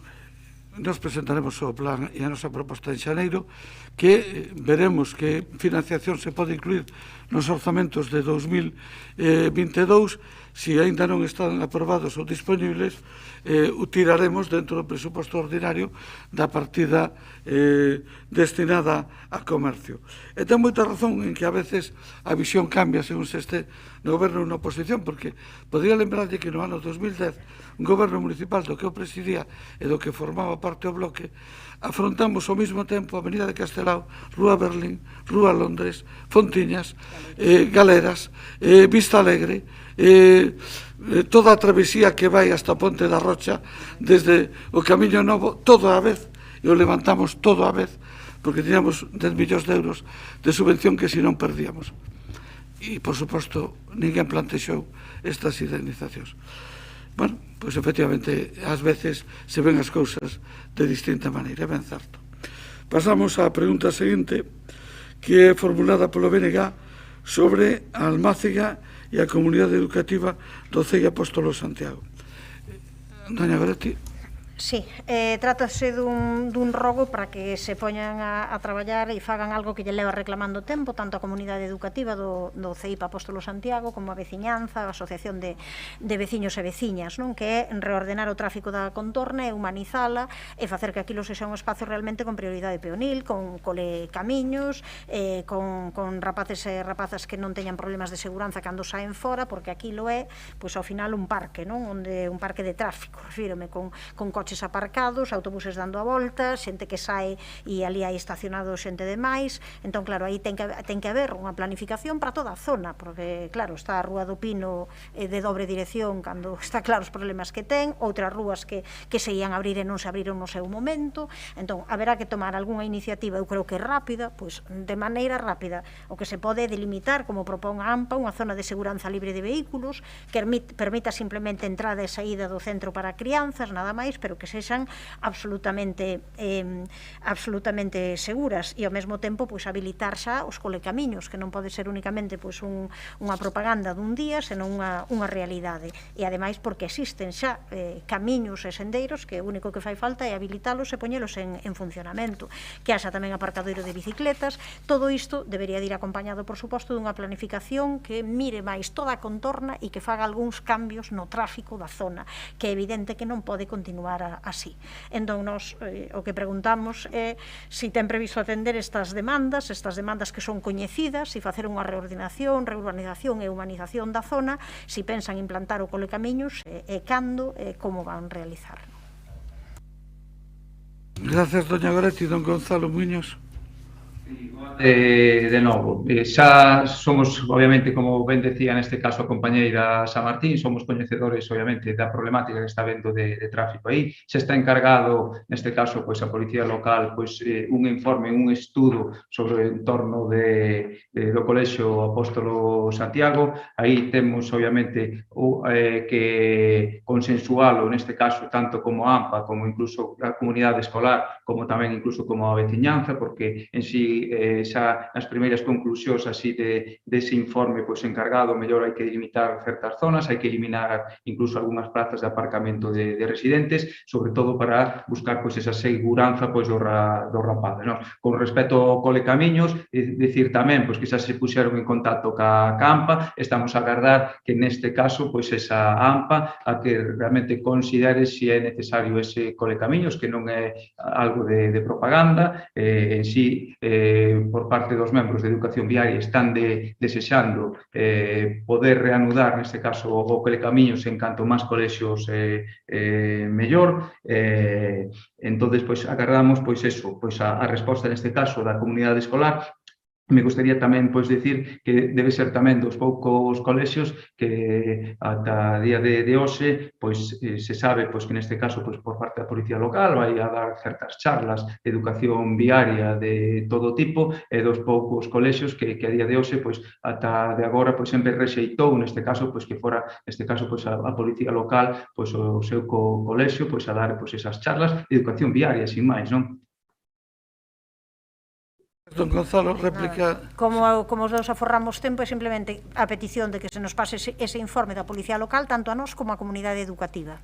nos presentaremos o plan e a nosa proposta en xaneiro, que veremos que financiación se pode incluir nos orzamentos de 2022. Se aínda non están aprobados ou disponibles, o tiraremos dentro do presuposto ordinario da partida destinada a comercio. E ten moita razón en que a veces a visión cambia según se este no goberno ou na oposición, porque podría lembrarlle que no ano 2010 un goberno municipal do que eu presidía e do que formaba parte o bloque afrontamos ao mesmo tempo a Avenida de Castelao, Rúa Berlín, Rúa Londres, Fontiñas, Galeras, Vista Alegre, toda a travesía que vai hasta Ponte da Rocha, desde o Camiño Novo, todo á vez, e o levantamos todo á vez, porque teníamos 10 millóns de euros de subvención que si non perdíamos. E, por suposto, ninguén plantexou estas indemnizacións. Bueno, pois efectivamente, ás veces se ven as cousas de distinta maneira, ben certo. Pasamos á pregunta seguinte, que é formulada polo BNG sobre a Almácega e a comunidade educativa do CEI Apóstolo Santiago. Doña Goretti. Sí, trátase dun rogo para que se poñan a traballar e fagan algo que lle leva reclamando tempo, tanto a comunidade educativa do CEIP Apóstolo Santiago como a veciñanza, a Asociación de Veciños e Veciñas, non? Que é reordenar o tráfico da contorna e humanizala e facer que aquilo sexa un espazo realmente con prioridade peonil, con camiños, con rapaces e rapazas que non teñan problemas de seguranza cando saen fora, porque aquilo é, pois ao final, un parque, non? Onde un parque de tráfico, refírome, con coches aparcados, autobuses dando a volta, xente que sae e ali hai estacionado xente de máis. Entón, claro, aí ten que haber unha planificación para toda a zona, porque, claro, está a Rúa do Pino de dobre dirección cando está claro os problemas que ten, outras rúas que se ian abrir e non se abriron no seu momento. Entón, haberá que tomar algunha iniciativa, eu creo que rápida, pois de maneira rápida, o que se pode delimitar, como propón a AMPA, unha zona de seguranza libre de vehículos, que permita simplemente entrada e saída do centro para crianzas, nada máis, pero que sexan absolutamente seguras e ao mesmo tempo pois habilitar xa os colecamiños, que non pode ser únicamente pois unha propaganda dun día, senón unha realidade. E ademais porque existen xa camiños e sendeiros que o único que fai falta é habilitalos e poñelos en funcionamento, que haxa tamén aparcadoiro de bicicletas. Todo isto debería ir acompañado, por suposto, dunha planificación que mire máis toda a contorna e que faga algúns cambios no tráfico da zona, que é evidente que non pode continuar así. Entón, nos o que preguntamos é se ten previsto atender estas demandas que son coñecidas, se facer unha reordenación, reurbanización e humanización da zona, se pensan implantar o colecamiños e cando e como van realizar. Gracias, doña Goretti. Don Gonzalo Muñoz. De novo, xa somos, obviamente, como ben decía neste caso a compañeira San Martín, somos coñecedores, obviamente, da problemática que está vendo de tráfico aí. Se está encargado, neste caso, pois a Policía Local, pois un informe, un estudo sobre o entorno do Colexio Apóstolo Santiago. Aí temos, obviamente, que consensualo, neste caso, tanto como a AMPA, como incluso a comunidade escolar, como tamén incluso como a veciñanza, porque en si xa nas primeiras conclusións así dese informe pois encargado, mellor hai que delimitar certas zonas, hai que eliminar incluso algunhas plazas de aparcamento de residentes, sobre todo para buscar pois esa seguranza pois do rapaz, non? Con respecto ao colecamiños, dicir tamén pois que xa se puxeron en contacto ca AMPA, estamos a agardar que neste caso pois esa AMPA a que realmente considere se é necesario ese colecamiños, que non é algo de propaganda, en si por parte dos membros de Educación Viaria están desexando poder reanudar, neste caso, o colecamiños en canto máis colexios mellor. Entón, agardamos a resposta neste caso da comunidade escolar. Me gustaría tamén dicir que debe ser tamén dos poucos colexios que ata día de hoxe se sabe que neste caso por parte da Policía Local vai a dar certas charlas de educación viaria de todo tipo, e dos poucos colexios que a día de hoxe ata de agora sempre rexeitou neste caso que fora a Policía Local o seu colexio a dar esas charlas de educación viaria, sin máis, non? Don Gonzalo, réplica. Como os dous aforramos tempo, é simplemente a petición de que se nos pase ese informe da Policía Local tanto a nós como a comunidade educativa.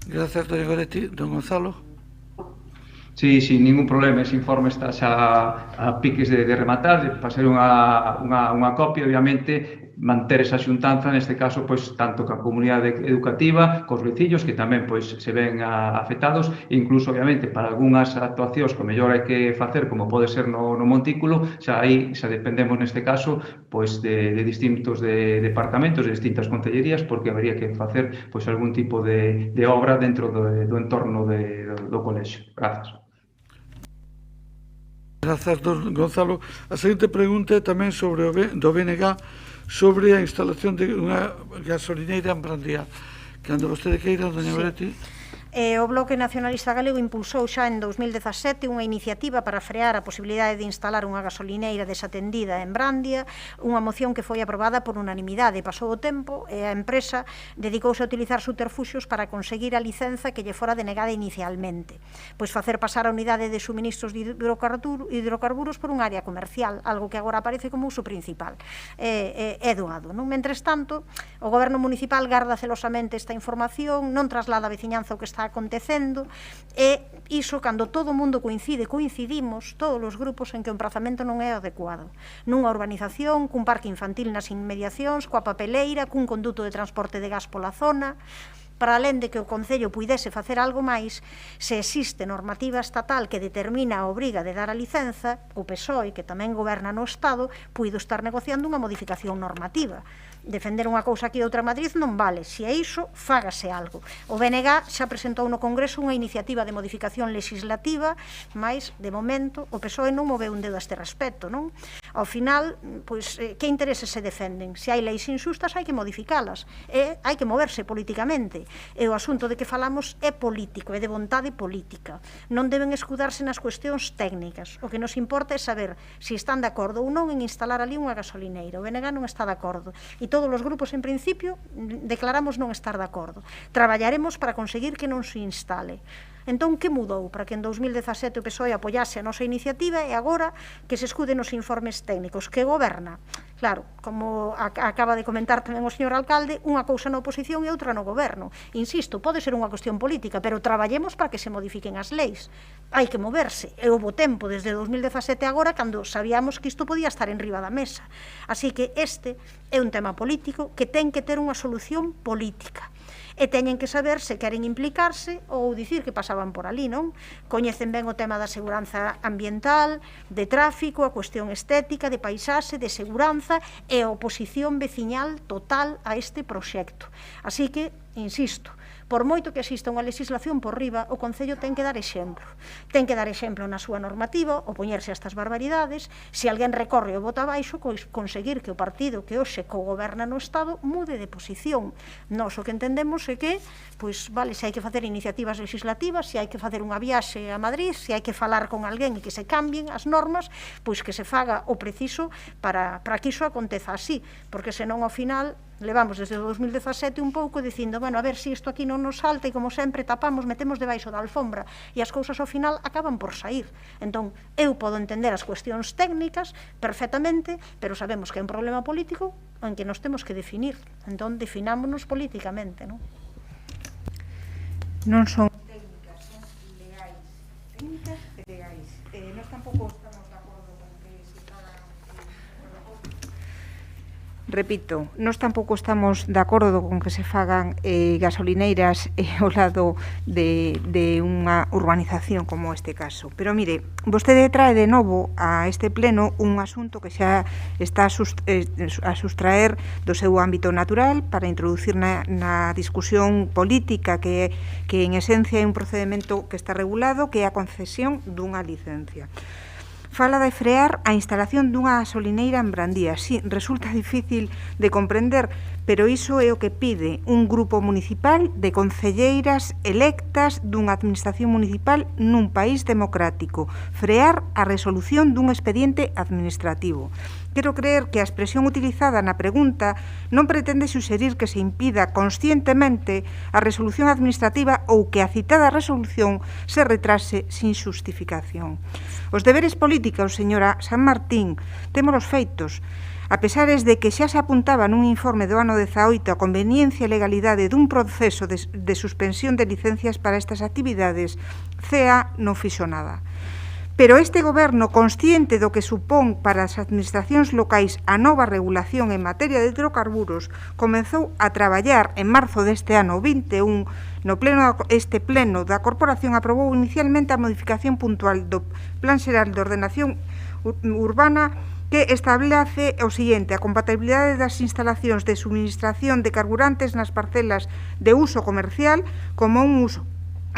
Gracias, doña Goretti. Don Gonzalo. Sí, sin ningún problema, ese informe está xa a piques de rematar, de pasar unha copia, obviamente, manter esa xuntanza, neste caso, pois, tanto ca comunidade educativa, cos veciños, que tamén pois, se ven afectados, e incluso, obviamente, para algunhas actuacións que mellor hai que facer, como pode ser no Montículo, xa aí xa dependemos neste caso pois, de distintos departamentos, de distintas concellerías, porque habería que facer pois, algún tipo de obra dentro do entorno do colexio. Grazas. Grazas, don Gonzalo. A seguinte pregunta é tamén sobre do BNG, sobre a instalación de unha gasolineira en Brandía. Cando vostede queira, doña Beretti. O Bloque Nacionalista Galego impulsou xa en 2017 unha iniciativa para frear a posibilidade de instalar unha gasolineira desatendida en Brandia, unha moción que foi aprobada por unanimidade. Pasou o tempo e a empresa dedicouse a utilizar subterfuxios para conseguir a licenza que lle fora denegada inicialmente, pois facer pasar a unidade de suministros de hidrocarburos por un área comercial, algo que agora aparece como uso principal. É doado, non? Mentres tanto, o Goberno Municipal garda celosamente esta información, non traslada a veciñanza o que está acontecendo, e iso, cando todo o mundo coincidimos, todos os grupos, en que o emprazamento non é adecuado. Nunha urbanización, cun parque infantil nas inmediacións, coa papeleira, cun conduto de transporte de gas pola zona. Para alén de que o Concello puidese facer algo máis, se existe normativa estatal que determina a obriga de dar a licenza, o PSOE, que tamén goberna no Estado, puido estar negociando unha modificación normativa. Defender unha cousa aquí e outra en Madrid non vale. Se é iso, fágase algo. O BNG xa presentou no Congreso unha iniciativa de modificación legislativa, mas, de momento, o PSOE non moveu un dedo a este respecto, non? Ao final, pois, que intereses se defenden? Se hai leis injustas, hai que modificalas. E hai que moverse políticamente. E o asunto de que falamos é político, é de vontade política. Non deben escudarse nas cuestións técnicas. O que nos importa é saber se están de acordo ou non en instalar ali unha gasolineira. O BNG non está de acordo. E todos os grupos, en principio, declaramos non estar de acordo. Traballaremos para conseguir que non se instale. Entón, que mudou para que en 2017 o PSOE apoiase a nosa iniciativa e agora que se escude nos informes técnicos? Que goberna? Claro, como acaba de comentar tamén o señor alcalde, unha cousa na oposición e outra no goberno. Insisto, pode ser unha cuestión política, pero traballemos para que se modifiquen as leis. Hai que moverse. E houbo tempo desde 2017 agora cando sabíamos que isto podía estar en riba da mesa. Así que este é un tema político que ten que ter unha solución política. E teñen que saber se queren implicarse ou dicir que pasaban por ali, non? Coñecen ben o tema da seguranza ambiental, de tráfico, a cuestión estética, de paisaxe, de seguranza e a oposición veciñal total a este proxecto. Así que, insisto, por moito que exista unha legislación por riba, o Concello ten que dar exemplo. Ten que dar exemplo na súa normativa, opoñerse a estas barbaridades. Se alguén recorre o bota abaixo, conseguir que o partido que hoxe cogoberna no Estado mude de posición. Nós o que entendemos é que, pois, vale, se hai que facer iniciativas legislativas, se hai que facer unha viaxe a Madrid, se hai que falar con alguén e que se cambien as normas, pois que se faga o preciso para que iso aconteza así, porque senón ao final levamos desde 2017 un pouco dicindo, bueno, a ver se isto aquí non nos salta e como sempre tapamos, metemos debaixo da alfombra e as cousas ao final acaban por sair. Entón, eu podo entender as cuestións técnicas perfectamente, pero sabemos que é un problema político en que nos temos que definir. Entón, definámonos políticamente, non? Non son técnicas, son legais. Técnicas e legais. Nós tampouco estamos de acordo con que se fagan... Repito, nós tampouco estamos de acordo con que se fagan gasolineiras ao lado de unha urbanización como este caso. Pero mire, vostede trae de novo a este pleno un asunto que xa está a sustraer do seu ámbito natural para introducir na discusión política que en esencia é un procedimento que está regulado, que é a concesión dunha licencia. Fala de frear a instalación dunha gasolineira en Brandía. Sí, resulta difícil de comprender, pero iso é o que pide un grupo municipal de concelleiras electas dunha administración municipal nun país democrático. Frear a resolución dun expediente administrativo. Quero creer que a expresión utilizada na pregunta non pretende suxerir que se impida conscientemente a resolución administrativa ou que a citada resolución se retrase sin justificación. Os deberes políticos, señora San Martín, témolos feitos. A pesares de que xa se apuntaba nun informe do ano 18 a conveniencia e legalidade dun proceso de suspensión de licencias para estas actividades, CEA non fixo nada. pero este goberno, consciente do que supón para as administracións locais a nova regulación en materia de hidrocarburos, comezou a traballar en marzo deste ano 21. Este pleno da Corporación aprobou inicialmente a modificación puntual do Plan Xeral de Ordenación Urbana que establece o seguinte: a compatibilidade das instalacións de suministración de carburantes nas parcelas de uso comercial como un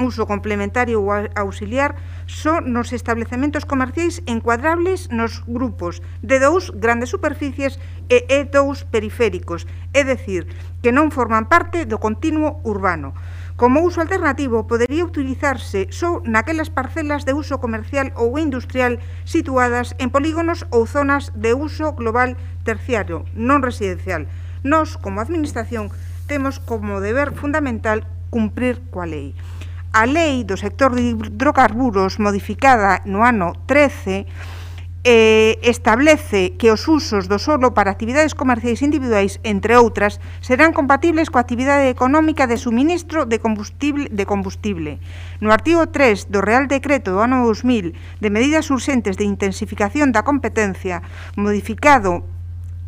uso complementario ou auxiliar son nos establecementos comerciais encuadrables nos grupos de 2 grandes superficies e 2 periféricos, é dicir, que non forman parte do continuo urbano. Como uso alternativo, podería utilizarse só naquelas parcelas de uso comercial ou industrial situadas en polígonos ou zonas de uso global terciario, non residencial. Nós, como administración, temos como deber fundamental cumprir coa lei. A lei do sector de hidrocarburos modificada no ano 13 establece que os usos do solo para actividades comerciais individuais, entre outras, serán compatibles coa actividade económica de suministro de combustible. No artigo 3 do Real Decreto do ano 2000 de medidas urxentes de intensificación da competencia, modificado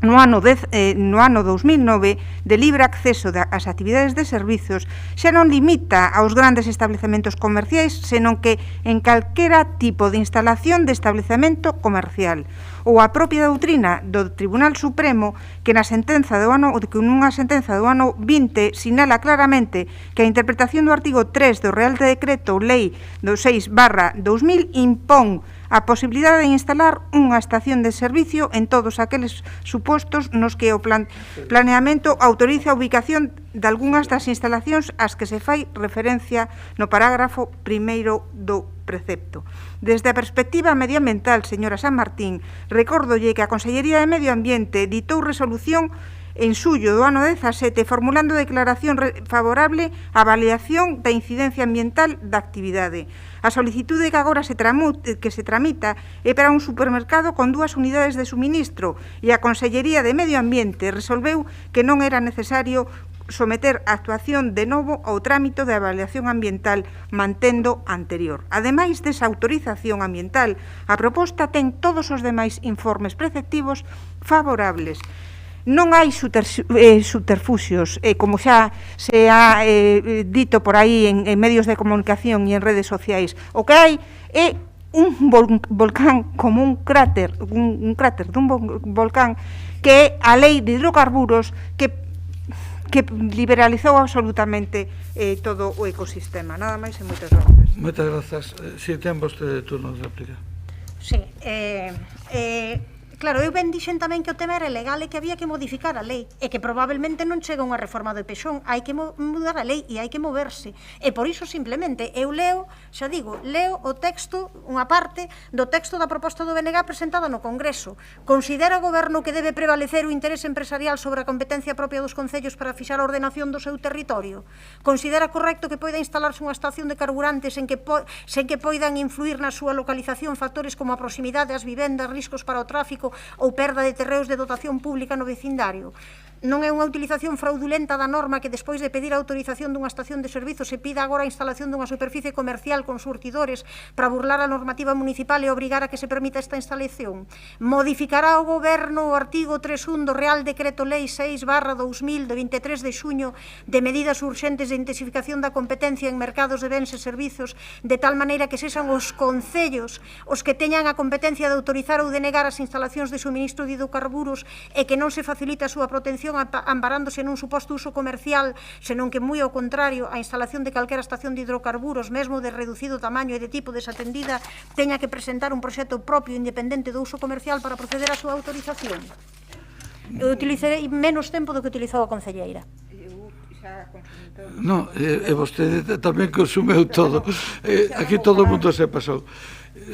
no ano 2009 de libre acceso ás actividades de servizos, xa non limita aos grandes establecementos comerciais, senón que en calquera tipo de instalación de establecemento comercial. Ou a propia doutrina do Tribunal Supremo, que nunha sentenza do ano 20 sinala claramente que a interpretación do artigo 3 do Real Decreto Lei do 6/2000 impón a posibilidade de instalar unha estación de servicio en todos aqueles supostos nos que o planeamento autoriza a ubicación de algunhas das instalacións ás que se fai referencia no parágrafo primeiro do precepto. Desde a perspectiva medioambiental, señora San Martín, recórdolle que a Consellería de Medio Ambiente ditou resolución en xullo do ano 17 formulando declaración favorable á avaliación da incidencia ambiental da actividade. A solicitude que agora se tramita é para un supermercado con 2 unidades de suministro e a Consellería de Medio Ambiente resolveu que non era necesario someter a actuación de novo ao trámite de avaliación ambiental mantendo a anterior. Ademais desa autorización ambiental, a proposta ten todos os demais informes preceptivos favorables. Non hai subterfuxios, como xa se ha dito por aí en medios de comunicación e en redes sociais. O que hai é un volcán como un cráter dun volcán que é a lei de hidrocarburos que liberalizou absolutamente todo o ecosistema. Nada máis e moitas grazas. Moitas grazas. Si ten vostede turno de réplica. Sí, claro, eu ben dixen tamén que o tema era legal e que había que modificar a lei e que probablemente non chega unha reforma do Pexón, hai que mudar a lei e hai que moverse. E por iso simplemente eu leo o texto, unha parte do texto da proposta do BNG presentada no Congreso. Considera o Goberno que debe prevalecer o interese empresarial sobre a competencia propia dos concellos para fixar a ordenación do seu territorio? Considera correcto que poida instalarse unha estación de carburantes sen que poidan influir na súa localización factores como a proximidade ás vivendas, riscos para o tráfico ou perda de terreos de dotación pública no vecindario? Non é unha utilización fraudulenta da norma que despois de pedir a autorización dunha estación de servizo se pida agora a instalación dunha superficie comercial con surtidores para burlar a normativa municipal e obrigar a que se permita esta instalación? Modificará o Goberno o artigo 3.1 do Real Decreto Lei 6/2000 de 23 de xuño de medidas urxentes de intensificación da competencia en mercados de bens e servizos de tal maneira que sexan os concellos os que teñan a competencia de autorizar ou denegar as instalacións de suministro de hidrocarburos e que non se facilita a súa protección amparándose nun suposto uso comercial, senón que moi ao contrario, a instalación de calquera estación de hidrocarburos, mesmo de reducido tamaño e de tipo desatendida, teña que presentar un proxecto propio independente do uso comercial para proceder á súa autorización? Eu utilizarei menos tempo do que utilizou a concelleira. Non, e vostede tamén consumeu todo. Aquí todo o mundo se pasou.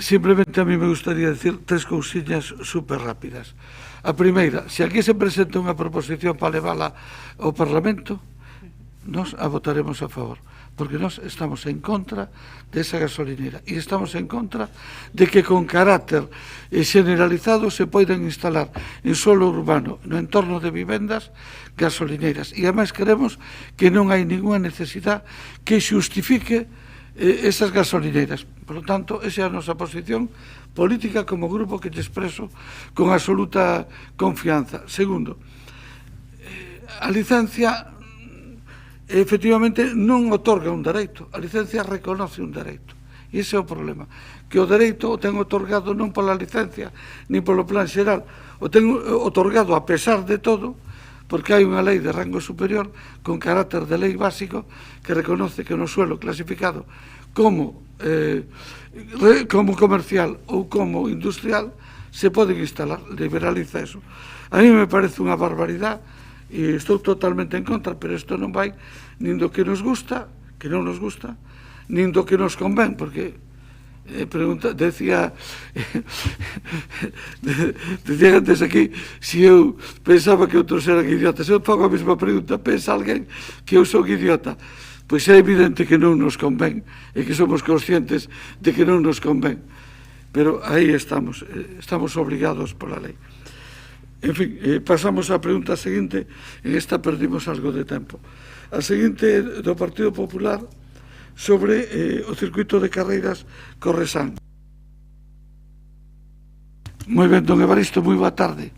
Simplemente a mí me gustaría decir 3 cousiñas super rápidas. A primeira, se aquí se presenta unha proposición para levala ao Parlamento, nós a votaremos a favor, porque nós estamos en contra desa gasolinera e estamos en contra de que con carácter generalizado se poidan instalar en solo urbano, no entorno de vivendas, gasolineras. E ademais queremos que non hai ninguna necesidade que xustifique esas gasolineras. Por lo tanto, esa é a nosa posición política como grupo que te expreso con absoluta confianza. Segundo, a licencia efectivamente non otorga un dereito, a licencia reconoce un dereito. E ese é o problema, que o dereito o ten otorgado non pola licencia, nin polo plan xeral, o ten otorgado a pesar de todo, porque hai unha lei de rango superior con carácter de lei básico que reconoce que no suelo clasificado como comercial ou como industrial se poden instalar, liberaliza eso. A mí me parece unha barbaridade e estou totalmente en contra, pero isto non vai nin do que nos gusta, que non nos gusta, nin do que nos convén, porque decía antes aquí se eu pensaba que outros eran idiotas. Eu fago a mesma pregunta: pensa alguén que eu sou idiota? Pois é evidente que non nos convén e que somos conscientes de que non nos convén, pero aí estamos obrigados pola lei. En fin, pasamos á pregunta seguinte. En esta perdimos algo de tempo. A seguinte do Partido Popular sobre o circuito de carreiras Corresán. Moi ben, don Evaristo, moi boa tarde.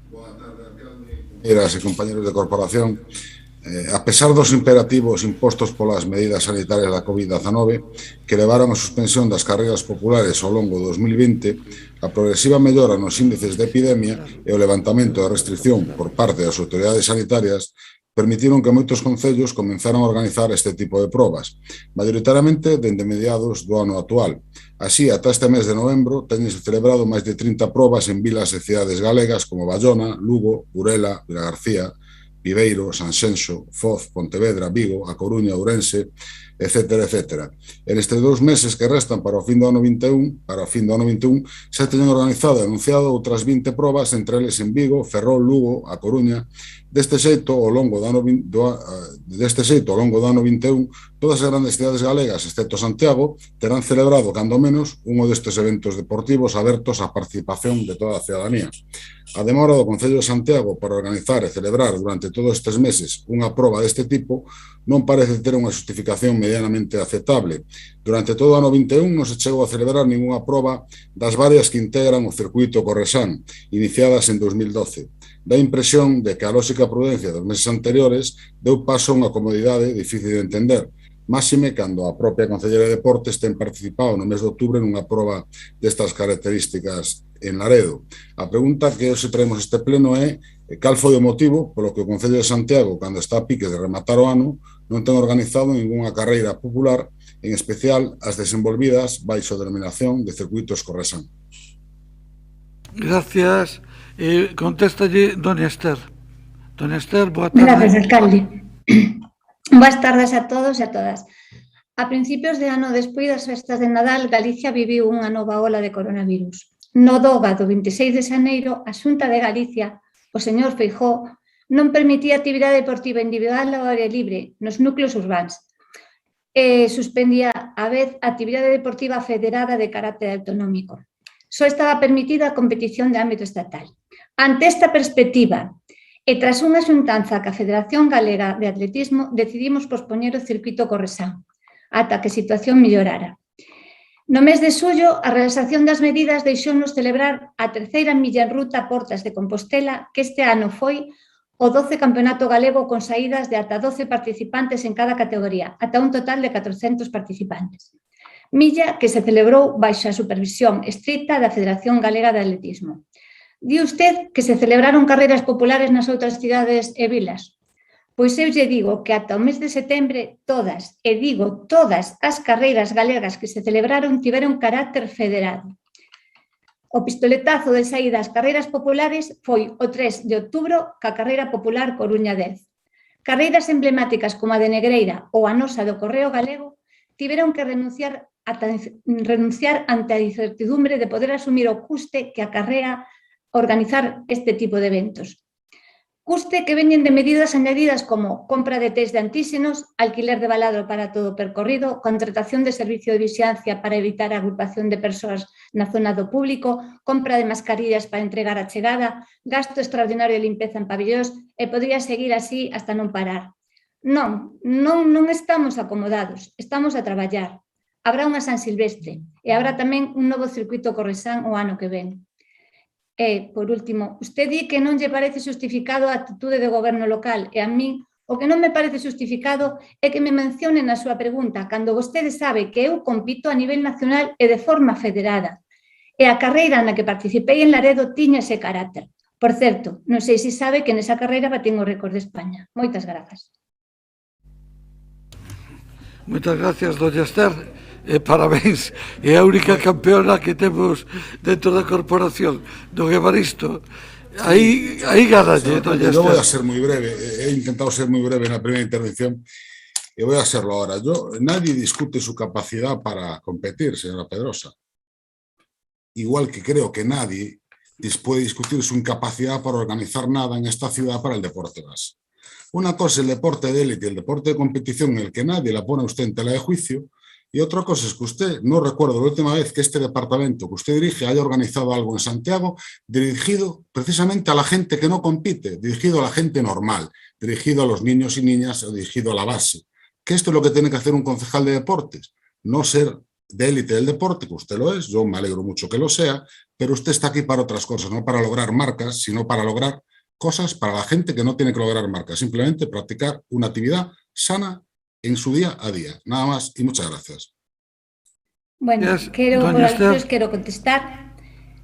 Boa tarde, compañeras e compañeros de corporación. A pesar dos imperativos impostos polas medidas sanitarias da COVID-19 que levaron a suspensión das carreiras populares ao longo do 2020, a progresiva mellora nos índices de epidemia e o levantamento da restricción por parte das autoridades sanitarias permitiron que moitos concellos comenzaran a organizar este tipo de probas, maioritariamente dende mediados do ano actual. Así, ata este mes de novembro, teñense celebrado máis de 30 probas en vilas e cidades galegas como Bayona, Lugo, Burela, Vilagarcía, Viveiro, Sanxenxo, Foz, Pontevedra, Vigo, A Coruña, Ourense, etcétera, etcétera. En estes 2 meses que restan para o fin do ano 21, xa teñen organizado e anunciado outras 20 probas, entre eles en Vigo, Ferrol, Lugo, A Coruña. Deste xeito, ao longo do ano 21, todas as grandes cidades galegas, excepto Santiago, terán celebrado, cando menos, un destes eventos deportivos abertos á participación de toda a cidadanía. A demora do Concello de Santiago para organizar e celebrar durante todos estes meses unha proba deste tipo non parece ter unha justificación medianamente aceptable. Durante todo o ano 21 non se chegou a celebrar ningunha proba das varias que integran o circuito Corresán, iniciadas en 2012. Dá a impresión de que a lóxica prudencia dos meses anteriores deu paso a unha comodidade difícil de entender, máxime cando a propia Concellería de Deportes ten participado no mes de outubro nunha proba destas características en Laredo. A pregunta que hoxe traemos este pleno é cal foi o motivo polo que o Concello de Santiago, cando está a piques de rematar o ano, non ten organizado ningunha carreira popular, en especial as desenvolvidas baixo a denominación de circuitos Corresán. Gracias. Contéstalle doña Esther. Doña Esther, boa tarde. Gracias, alcalde. Boas tardes a todos e a todas. A principios de ano, despois das festas de Nadal, Galicia viviu unha nova ola de coronavirus. No DOGA do 26 de xaneiro, a Xunta de Galicia, o señor Feijóo, non permitía actividade deportiva individual ao aire libre nos núcleos urbáns. Suspendía a vez a actividade deportiva federada de carácter autonómico. Só estaba permitida a competición de ámbito estatal. Ante esta perspectiva, e tras unha xuntanza ca Federación Galega de Atletismo, decidimos pospoñer o circuito Corresán, ata que a situación mellorara. No mes de xullo, a realización das medidas deixounos celebrar a terceira milla en ruta Portas de Compostela, que este ano foi o 12 Campeonato Galego con saídas de ata 12 participantes en cada categoría, ata un total de 400 participantes. Milla que se celebrou baixo a supervisión estricta da Federación Galega de Atletismo. Di usted que se celebraron carreiras populares nas outras cidades e vilas. Pois eu lle digo que ata o mes de setembro todas, e digo todas as carreiras galegas que se celebraron tiveron carácter federado. O pistoletazo de saída ás carreiras populares foi o 3 de outubro ca carreira popular Coruña 10. Carreiras emblemáticas como a de Negreira ou a nosa do Correo Galego tiveron que renunciar ante a incertidumbre de poder asumir o custe que acarrea organizar este tipo de eventos. Custe que veñen de medidas añadidas como compra de test de antíxenos, alquiler de baladro para todo o percorrido, contratación de servicio de vixiancia para evitar a agrupación de persoas na zona do público, compra de mascarillas para entregar a chegada, gasto extraordinario de limpeza en pabellóns e podría seguir así hasta non parar. Non estamos acomodados, estamos a traballar. habrá unha San Silvestre e habrá tamén un novo circuito Corresán o ano que ven. E, por último, usted di que non lle parece justificado a atitude do goberno local e a min o que non me parece justificado é que me mencione na súa pregunta cando vostede sabe que eu compito a nivel nacional e de forma federada. E a carreira na que participei en Laredo tiña ese carácter. Por certo, non sei se sabe que nesa carreira batín o récord de España. Moitas grazas. Moitas gracias, doña Esther. Parabéns. É a única campeona que temos dentro da corporación. Don Evaristo, aí ganalle, doña Esther. Yo voy a ser muy breve. He intentado ser muy breve en la primera intervención y voy a serlo ahora. Nadie discute su capacidad para competir, señora Pedrosa. Igual que creo que nadie puede discutir su incapacidad para organizar nada en esta ciudad para el deporte base. Una cosa es el deporte de élite y el deporte de competición en el que nadie la pone a usted en tela de juicio, y otra cosa es que usted, no recuerdo la última vez que este departamento que usted dirige haya organizado algo en Santiago dirigido precisamente a la gente que no compite, dirigido a la gente normal, dirigido a los niños y niñas o dirigido a la base. Que esto es lo que tiene que hacer un concejal de deportes, no ser de élite del deporte, que usted lo es, yo me alegro mucho que lo sea, pero usted está aquí para otras cosas, no para lograr marcas, sino para lograr cosas para la gente que no tiene que lograr marcas, simplemente practicar una actividad sana en su día a día. Nada más y muchas gracias. Bueno, quero contestar.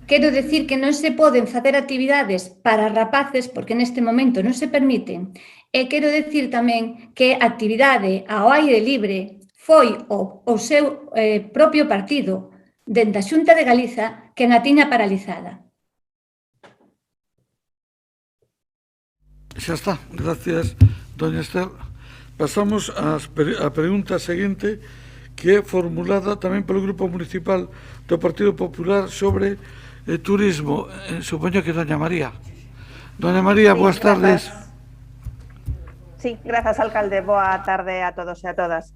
Quero decir que non se poden facer actividades para rapaces porque neste momento non se permiten. E quero decir tamén que a actividade ao aire libre foi o seu propio partido dentro da Xunta de Galiza quen a tiña paralizada. Xa está, gracias, doña Esther. Pasamos á pregunta seguinte, que é formulada tamén polo Grupo Municipal do Partido Popular sobre turismo. Supoño que doña María. Doña María, boas tardes. Sí, grazas, alcalde. Boa tarde a todos e a todas.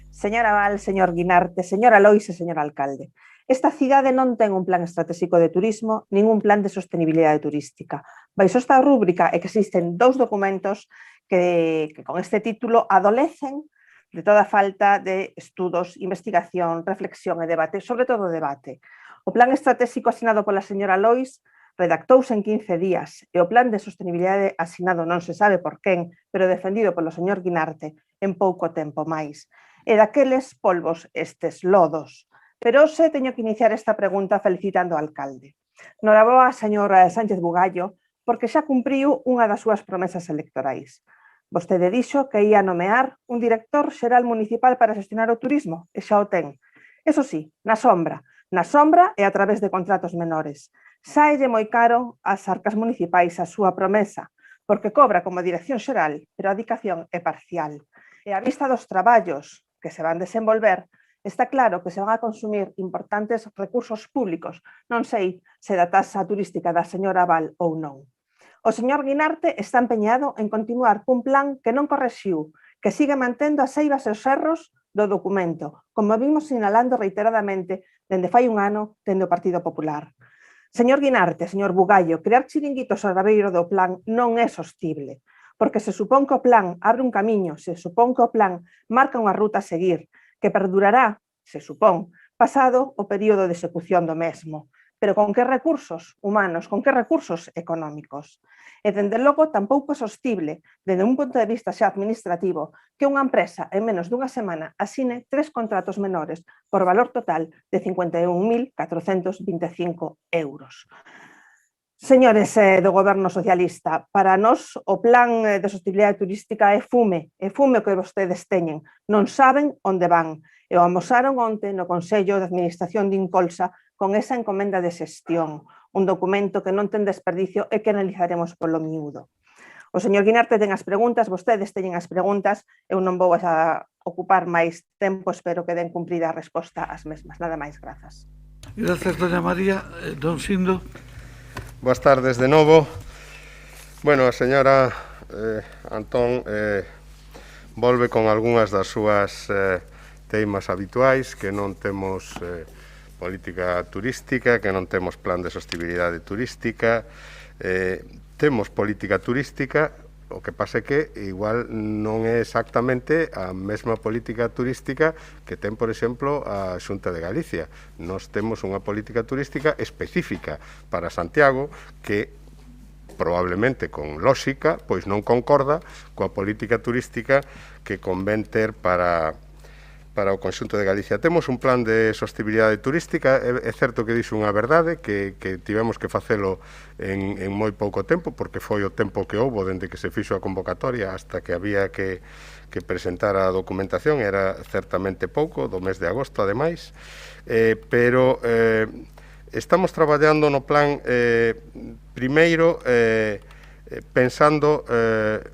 Señora Val, señor Guinarte, señora Lois e señor alcalde. Esta cidade non ten un plan estratégico de turismo, nin un plan de sostenibilidade turística. Baixo esta rúbrica existen dous documentos que con este título adolecen de toda falta de estudos, investigación, reflexión e debate, sobre todo debate. O plan estratégico asinado pola señora Lois redactouse en 15 días e o plan de sostenibilidade asinado non se sabe por quen, pero defendido polo señor Guinarte en pouco tempo máis. E daqueles polvos estes lodos. Pero hoxe teño que iniciar esta pregunta felicitando ao alcalde. Noraboa, señor Sánchez Bugallo, porque xa cumpriu unha das súas promesas electorais. Vostede dixo que ia nomear un director xeral municipal para gestionar o turismo, e xa o ten. Eso sí, na sombra e a través de contratos menores. Sáelle moi caro ás arcas municipais a súa promesa, porque cobra como dirección xeral, pero a dedicación é parcial. E a vista dos traballos que se van desenvolver, está claro que se van a consumir importantes recursos públicos, non sei se da taxa turística da señora Val ou non. O señor Guinarte está empeñado en continuar cun plan que non correxiu, que sigue mantendo as eivas e os erros do documento, como vimos sinalando reiteradamente dende fai un ano dende o Partido Popular. Señor Guinarte, señor Bugallo, crear chiringuitos ao rabeiro do plan non é sostible, porque se supón que o plan abre un camiño, se supón que o plan marca unha ruta a seguir, que perdurará, se supón, pasado o período de execución do mesmo. Pero con que recursos humanos, con que recursos económicos? E, dende logo, tampouco é sostible, desde un punto de vista xa administrativo, que unha empresa en menos dunha semana asine 3 contratos menores por valor total de 51.425 euros. Señores do goberno socialista, para nós o plan de sostenibilidade turística é fume o que vostedes teñen, non saben onde van. E o amosaron onte no Consello de Administración de Incolsa con esa encomenda de xestión, un documento que non ten desperdicio e que analizaremos polo miúdo. O señor Guinarte ten as preguntas, vostedes teñen as preguntas, eu non vou a ocupar máis tempo, espero que den cumprida a resposta ás mesmas. Nada máis, grazas. Grazas, doña María. Don Sindo. Boas tardes de novo. Bueno, a señora Antón volve con algunhas das súas teimas habituais, que non temos política turística, que non temos plan de sostenibilidade turística, temos política turística, O que pasa é que igual non é exactamente a mesma política turística que ten, por exemplo, a Xunta de Galicia. Nós temos unha política turística específica para Santiago que probablemente con lógica pois non concorda coa política turística que convén ter para o conxunto de Galicia. Temos un plan de sostenibilidade turística, é certo que dixo unha verdade, que tivemos que facelo en moi pouco tempo, porque foi o tempo que houbo dende que se fixo a convocatoria hasta que había que presentar a documentación, era certamente pouco, do mes de agosto, ademais, pero estamos traballando no plan primeiro pensando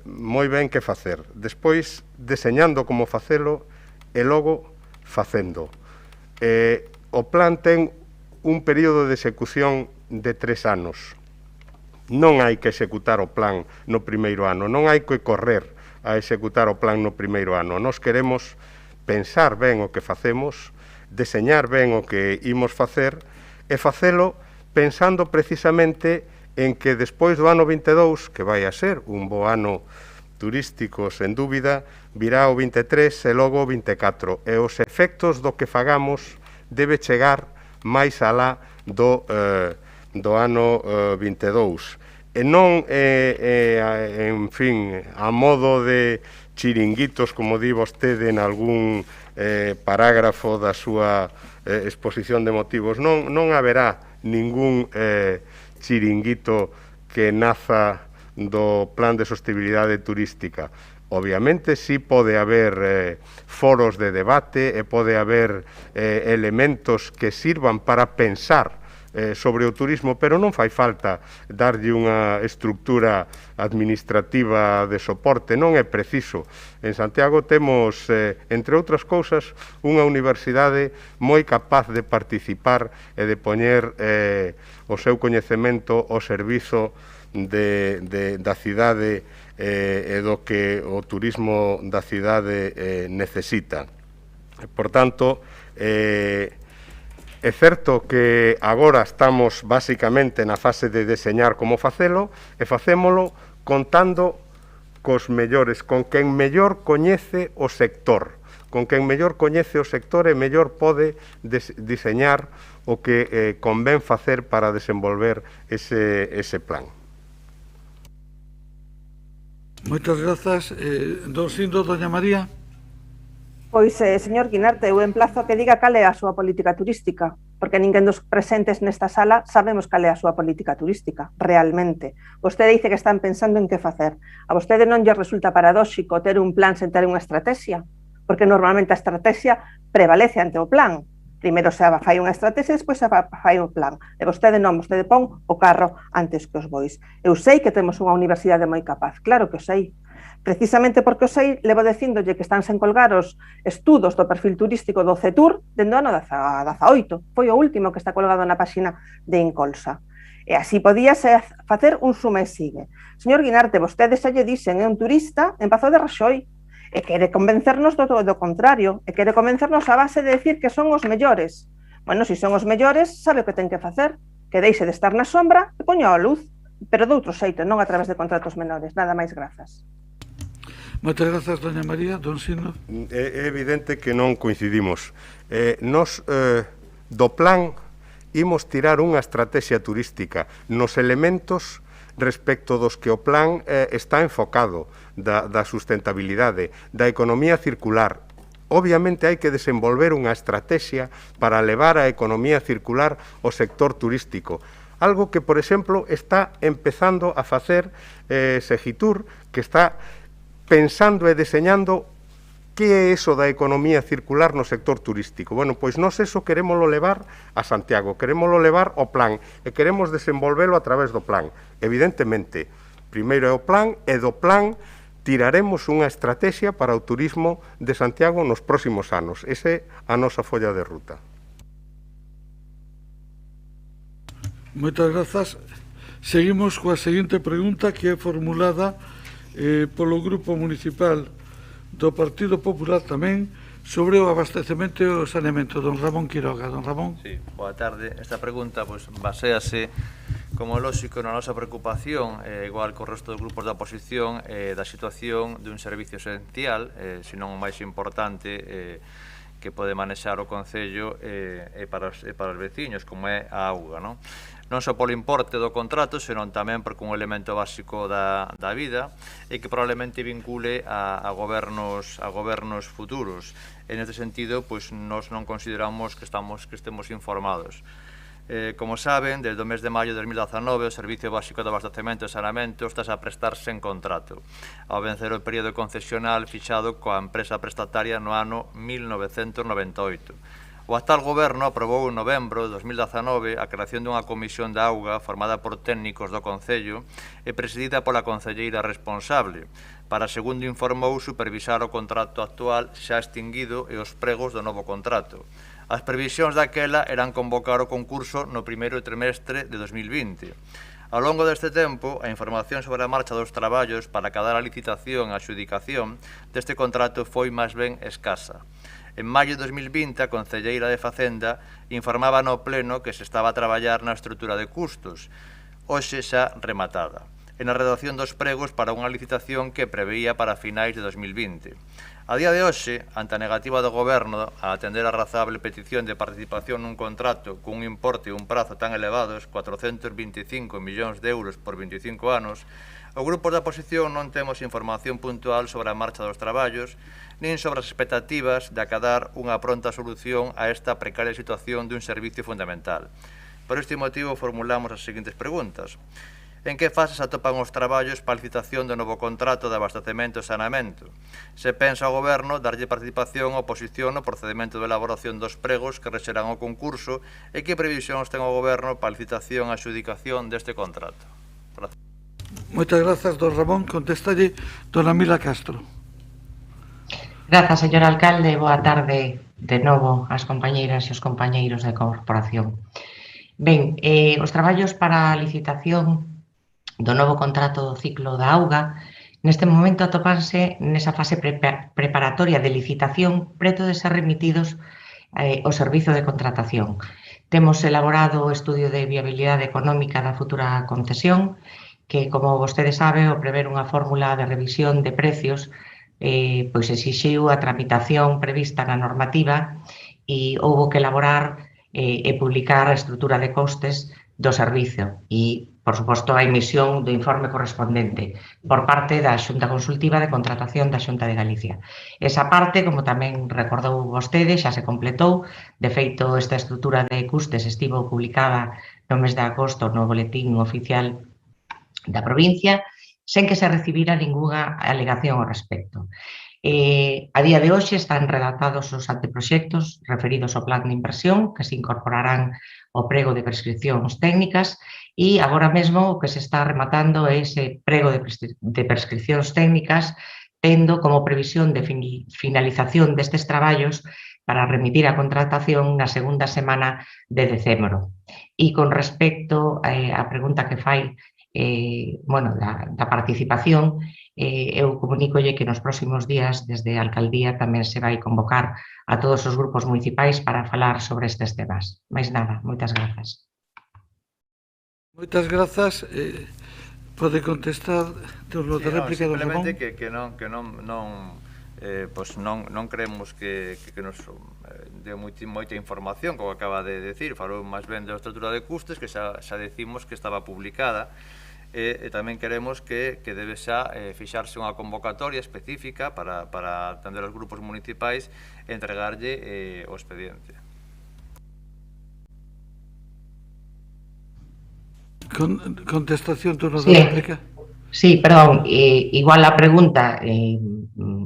moi ben que facer, despois deseñando como facelo e logo facendo. O plan ten un período de execución de 3 anos. Non hai que executar o plan no primeiro ano, non hai que correr a executar o plan no primeiro ano. Nós queremos pensar ben o que facemos, deseñar ben o que imos facer e facelo pensando precisamente en que despois do ano 22, que vai a ser un bo ano turístico, sen dúbida, virá o 23 e logo o 24. E os efectos do que fagamos debe chegar máis alá do ano 22. E non, en fin, a modo de chiringuitos, como di vostede en algún parágrafo da súa exposición de motivos. Non haberá ningún chiringuito que naza do plan de sostenibilidade turística. Obviamente, sí pode haber foros de debate e pode haber elementos que sirvan para pensar sobre o turismo, pero non fai falta darlle unha estructura administrativa de soporte, non é preciso. En Santiago temos, entre outras cousas, unha universidade moi capaz de participar e de poñer o seu coñecemento ao servizo da cidade e do que o turismo da cidade necesita. Por tanto, é certo que agora estamos basicamente na fase de deseñar como facelo e facémolo contando cos mellores, con quen mellor coñece o sector, con quen mellor coñece o sector e mellor pode diseñar o que convén facer para desenvolver ese plan. Moitas grazas. Don Sindo, doña María. Pois, señor Guinarte, eu emplazo a que diga cal é a súa política turística, porque ninguén dos presentes nesta sala sabemos cal é a súa política turística, realmente. Vostede dice que están pensando en que facer. A vostede non lle resulta paradóxico ter un plan sen ter unha estrategia, porque normalmente a estrategia prevalece ante o plan. Primeiro se fai unha estrategia, despois se fai o plan. E vostede non, vostede pon o carro antes que os bois. Eu sei que temos unha universidade moi capaz, claro que o sei. Precisamente porque o sei, levo dicíndolle que están sen colgar os estudos do perfil turístico do CETUR dende o ano 18. Foi o último que está colgado na páxina de Incolsa. E así podíase facer un suma e sigue. Señor Guinarte, vostede xa lle dixen, é un turista en Pazo de Raxoi, e quere convencernos do contrario, e quere convencernos a base de decir que son os mellores. Bueno, se son os mellores, sabe o que ten que facer, que deixe de estar na sombra e poña a luz, pero de outro xeito, non a través de contratos menores. Nada máis, grazas. Moitas grazas, doña María. Don Sino. É evidente que non coincidimos. Nos, do plan, imos tirar unha estrategia turística nos elementos respecto dos que o plan está enfocado, da sustentabilidade, da economía circular. Obviamente hai que desenvolver unha estrategia para levar a economía circular ao sector turístico. Algo que, por exemplo, está empezando a facer Segitur, que está pensando e deseñando que é iso da economía circular no sector turístico. Bueno, pois nós eso querémolo levar a Santiago, querémolo levar ao plan e queremos desenvolvelo a través do plan. Evidentemente, primeiro é o plan e do plan tiraremos unha estrategia para o turismo de Santiago nos próximos anos. Esa é a nosa folla de ruta. Moitas grazas. Seguimos coa seguinte pregunta que é formulada polo Grupo Municipal do Partido Popular tamén sobre o abastecemento e o saneamento. Don Ramón Quiroga. Don Ramón. Sí, boa tarde. Esta pregunta baséase Como lógico, na nosa preocupación, igual co resto dos grupos da oposición, da situación dun servicio esencial, senón o máis importante que pode manexar o Concello para os veciños, como é a auga, non? Non só polo importe do contrato, senón tamén porque un elemento básico da vida e que probablemente vincule a gobernos futuros. En este sentido, pois, nós non consideramos que estemos informados. Como saben, desde o mes de maio de 2019 o Servicio Básico de Abastecemento e Saneamento está a prestarse en contrato ao vencer o período concesional fixado coa empresa prestataria no ano 1998. O actual goberno aprobou en novembro de 2019 a creación dunha comisión de auga formada por técnicos do Concello e presidida pola concelleira responsable para, segundo informou, supervisar o contrato actual xa extinguido e os pregos do novo contrato. As previsións daquela eran convocar o concurso no primeiro trimestre de 2020. Ao longo deste tempo, a información sobre a marcha dos traballos para acadar a licitación e a adxudicación deste contrato foi máis ben escasa. En maio de 2020, a concelleira de Facenda informaba no pleno que se estaba a traballar na estrutura de custos, hoxe xa rematada, e na redacción dos pregos para unha licitación que preveía para finais de 2020. A día de hoxe, ante a negativa do Goberno a atender a razonable petición de participación nun contrato cun importe e un prazo tan elevados, 425 millóns de euros por 25 anos, o grupo da oposición non temos información puntual sobre a marcha dos traballos, nin sobre as expectativas de acadar unha pronta solución a esta precaria situación dun servicio fundamental. Por este motivo formulamos as seguintes preguntas. En que fase se atopan os traballos para a licitación do novo contrato de abastecemento e saneamento? Se pensa o Goberno darlle participación ou oposición no procedimento de elaboración dos pregos que rexerán o concurso e que previsións ten o Goberno para a licitación e adxudicación deste contrato? Gracias. Moitas grazas, don Ramón. Contestalle dona Mila Castro. Grazas, señor alcalde. Boa tarde de novo ás compañeiras e os compañeiros da corporación. Ben, os traballos para a licitación do novo contrato do ciclo da auga neste momento atopanse nesa fase preparatoria de licitación preto de ser remitidos ao servizo de contratación. Temos elaborado o estudio de viabilidade económica da futura concesión que, como vostede sabe, ao prever unha fórmula de revisión de precios pois exixiu a tramitación prevista na normativa e houbo que elaborar e publicar a estrutura de costes do servizo e, por suposto, a emisión do informe correspondente por parte da Xunta Consultiva de Contratación da Xunta de Galicia. Esa parte, como tamén recordou vostede, xa se completou. De feito, esta estrutura de custes estivo publicada no mes de agosto no Boletín Oficial da provincia, sen que se recibira ningunha alegación ao respecto. A día de hoxe están redactados os anteproxectos referidos ao plan de inversión que se incorporarán ao prego de prescripcións técnicas e agora mesmo o que se está rematando é ese prego de prescripcións técnicas tendo como previsión de finalización destes traballos para remitir a contratación na segunda semana de decembro. E con respecto á pregunta que fai da participación, eu comunícolle que nos próximos días desde a Alcaldía tamén se vai convocar a todos os grupos municipais para falar sobre estes temas. Mais nada, moitas grazas. Moitas grazas. Pode contestar turno de réplica do Ramón? Simplemente que non creemos que nos deu moita información, como acaba de decir, falou máis ben da estrutura de custes, que xa decimos que estaba publicada, e tamén queremos que debe xa fixarse unha convocatoria específica para atender aos grupos municipais e entregarlle o expediente. Contestación, turno de réplica. Sí, perdón, igual a pregunta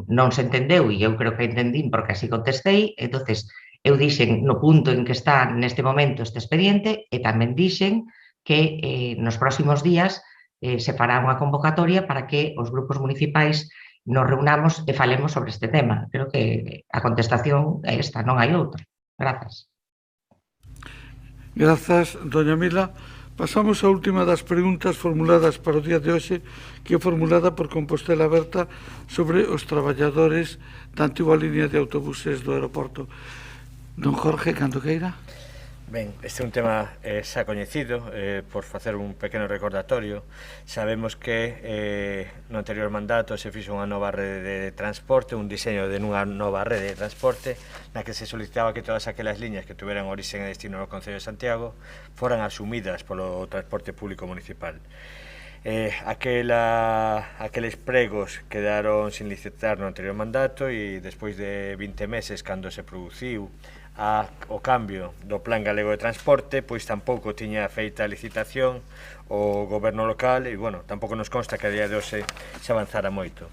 non se entendeu e eu creo que entendín porque así contestei, entonces eu dixen no punto en que está neste momento este expediente e tamén dixen que nos próximos días se fará unha convocatoria para que os grupos municipais nos reunamos e falemos sobre este tema. Creo que a contestación é esta, non hai outra. Grazas. Grazas, doña Mila. Pasamos á última das preguntas formuladas para o día de hoxe, que é formulada por Compostela Aberta sobre os traballadores da antiga línea de autobuses do aeroporto. Don Jorge, cando queira. Ben, este é un tema xa coñecido, por facer un pequeno recordatorio. Sabemos que no anterior mandato se fixo unha nova rede de transporte, un diseño de unha nova rede de transporte, na que se solicitaba que todas aquelas liñas que tuveran origen e destino no Concello de Santiago foran asumidas polo transporte público municipal. Aqueles pregos quedaron sin licitar no anterior mandato e despois de 20 meses, cando se produciu o cambio do Plan Galego de Transporte, pois tampouco tiña feita a licitación o goberno local e, bueno, tampouco nos consta que a día de hoxe se avanzara moito.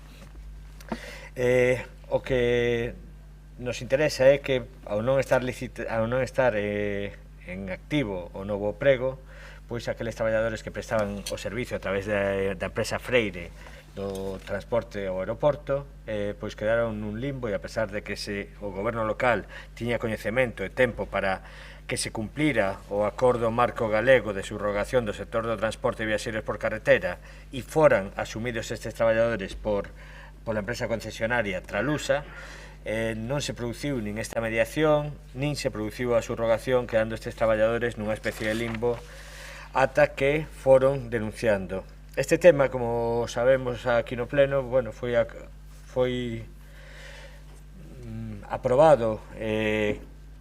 O que nos interesa é que, ao non estar en activo o novo prego, pois aqueles traballadores que prestaban o servicio a través da empresa Freire do transporte ao aeroporto, pois quedaron nun limbo e a pesar de que o goberno local tiña coñecemento e tempo para que se cumplira o acordo marco galego de subrogación do sector do transporte de viaxeiros por carretera e foran asumidos estes traballadores pola empresa concesionaria Tralusa, non se produciu nin esta mediación, nin se produciu a subrogación, quedando estes traballadores nunha especie de limbo ata que foron denunciando. Este tema, como sabemos aquí no Pleno, bueno, foi aprobado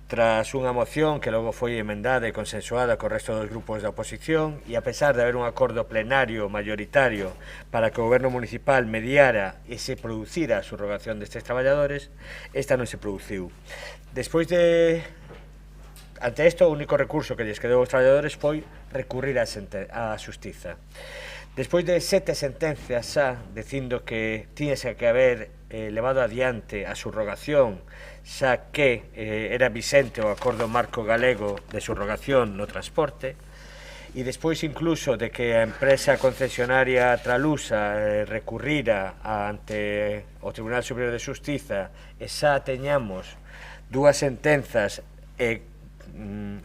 tras unha moción que logo foi emendada e consensuada co resto dos grupos da oposición e a pesar de haber un acordo plenario mayoritario para que o goberno municipal mediara e se producira a subrogación destes traballadores, esta non se produciu. Ante isto, o único recurso que lles quedou aos traballadores foi recurrir á xustiza. Despois de 7 sentencias xa dicindo que tiñese que haber levado adiante a subrogación xa que era vixente o acordo marco galego de subrogación no transporte e despois incluso de que a empresa concesionaria Tralusa recurrira ante o Tribunal Superior de Xustiza e xa teñamos 2 sentenzas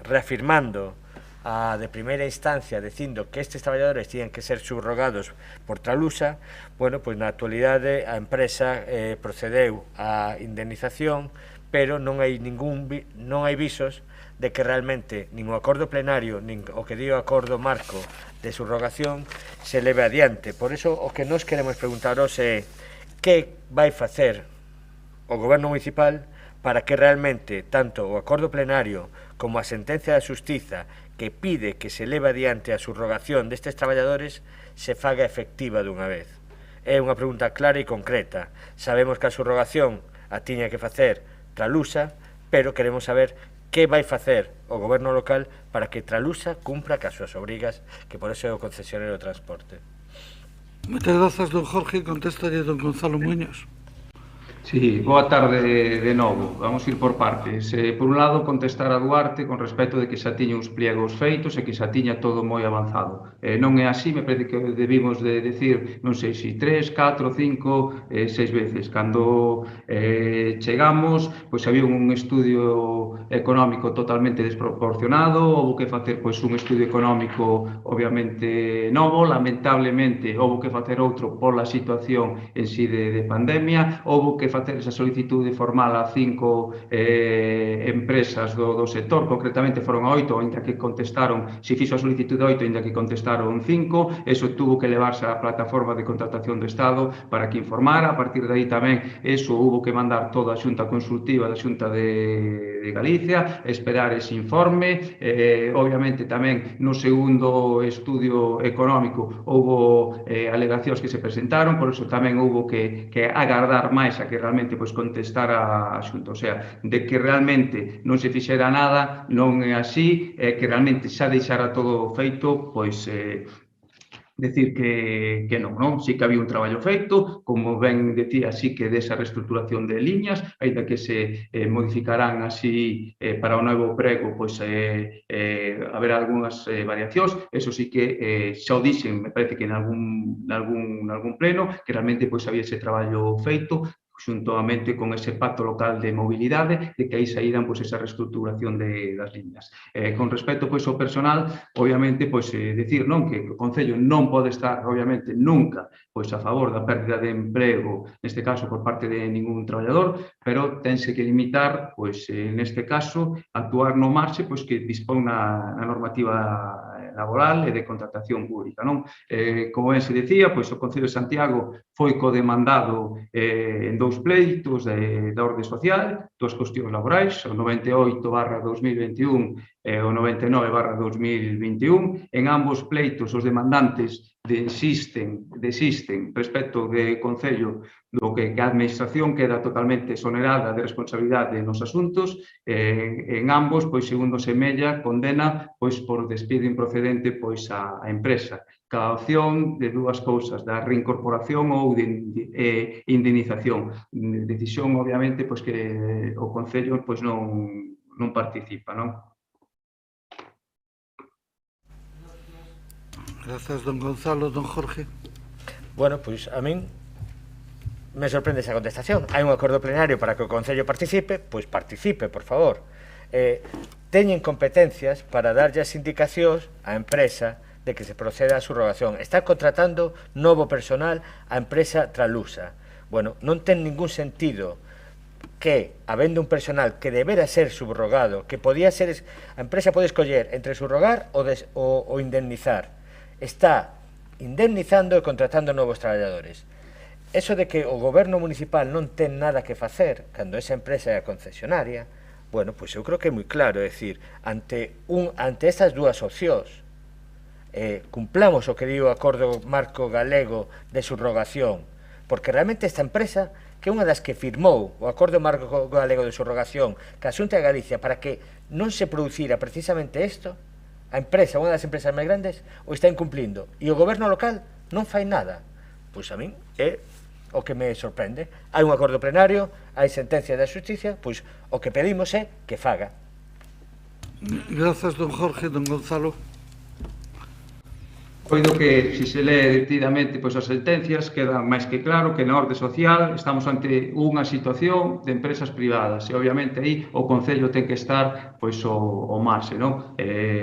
reafirmando de primeira instancia dicindo que estes traballadores tiñan que ser subrogados por Tralusa, bueno, pois na actualidade a empresa procedeu á indemnización, pero non hai visos de que realmente nin o acordo plenario nin o que di o acordo marco de subrogación se leve adiante. Por iso o que nos queremos preguntaros é que vai facer o goberno municipal para que realmente tanto o acordo plenario como a sentencia da xustiza que pide que se leve adiante a subrogación destes traballadores se faga efectiva dunha vez. É unha pregunta clara e concreta. Sabemos que a subrogación a tiña que facer Tralusa, pero queremos saber que vai facer o goberno local para que Tralusa cumpra cas súas obrigas, que por eso é o concesionario de transporte. Moitas grazas, don Jorge. Contéstalle don Gonzalo Muñoz. Sí, boa tarde de novo. Vamos ir por partes. Por un lado, contestar a Duarte con respecto de que xa tiña uns pliegos feitos e que xa tiña todo moi avanzado. Non é así, me parece que debimos de decir, non sei se 3, 4, 5, 6 veces. Cando chegamos, pois había un estudio económico totalmente desproporcionado, houve que facer pois un estudio económico obviamente novo, lamentablemente houve que facer outro pola situación en sí de pandemia, houve que facer esa solicitude formal a 5 empresas do sector, concretamente foron a 8, ainda que contestaron, se fixo a solicitude 8, ainda que contestaron 5, eso tuvo que levarse á plataforma de contratación do Estado para que informara, a partir de aí tamén eso hubo que mandar toda a xunta consultiva da xunta de Galicia, esperar ese informe, obviamente tamén no segundo estudio económico houve alegacións que se presentaron, por eso tamén houve que agardar máis a que realmente contestara a xunta, o sea, de que realmente non se fixera nada, non é así, que realmente xa deixara todo feito, pois decir que non, sí que había un traballo feito, como ben decía, sí que desa reestructuración de liñas, aínda que se modificarán así para o novo prego, pois haberá algunhas variacións, eso sí que xa o dixen, me parece que en algún pleno, que realmente pois había ese traballo feito, xuntamente con ese pacto local de mobilidade, de que aí saíran pois, esa reestructuración das líneas. Con respecto pois, ao personal, obviamente, pois, decir non que o Concello non pode estar, obviamente, nunca pois, a favor da pérdida de emprego, neste caso, por parte de ningún traballador, pero tense que limitar, pois, neste caso, actuar no marxe pois, que dispón na normativa laboral e de contratación pública. Non? Como ben se decía, pois, o Concello de Santiago foi codemandado en dous pleitos da orde social, dúas cuestións laborais, o 98/2021 e o 99/2021. En ambos pleitos os demandantes desisten respecto do Concello do que a Administración queda totalmente exonerada de responsabilidade nos asuntos. En ambos, pois, segundo semella, condena pois, por despido improcedente pois, a empresa. Cada opción de dúas cousas, da reincorporación ou de indemnización. Decisión, obviamente, pois, que o Concello pois, non participa, non? Grazas, don Gonzalo. Don Jorge. Bueno, pois a min me sorprende esa contestación. Hai un acordo plenario para que o Concello participe, pois participe, por favor. Teñen competencias para darlle as indicacións á empresa de que se proceda a subrogación. Está contratando novo personal a empresa Tralusa. Bueno, non ten ningún sentido que, habendo un personal que debera ser subrogado, que podía ser, a empresa pode escoller entre subrogar ou indemnizar. Está indemnizando e contratando novos traballadores. Eso de que o goberno municipal non ten nada que facer cando esa empresa é a concesionaria, bueno, pois eu creo que é moi claro, é dicir, ante estas dúas opcións, cumplamos o que di o Acordo Marco Galego de subrogación, porque realmente esta empresa, que é unha das que firmou o Acordo Marco Galego de subrogación que a Xunta de Galicia para que non se producira precisamente isto, a empresa, unha das empresas máis grandes, o está incumplindo, e o goberno local non fai nada. Pois a min é o que me sorprende. Hai un acordo plenario, hai sentencia da Xusticia, pois o que pedimos é que faga. Grazas, don Jorge. Don Gonzalo. Coido que, se se lee detidamente pois, as sentencias, queda máis que claro que na orde social estamos ante unha situación de empresas privadas e, obviamente, aí o Concello ten que estar pois, o marxe, non?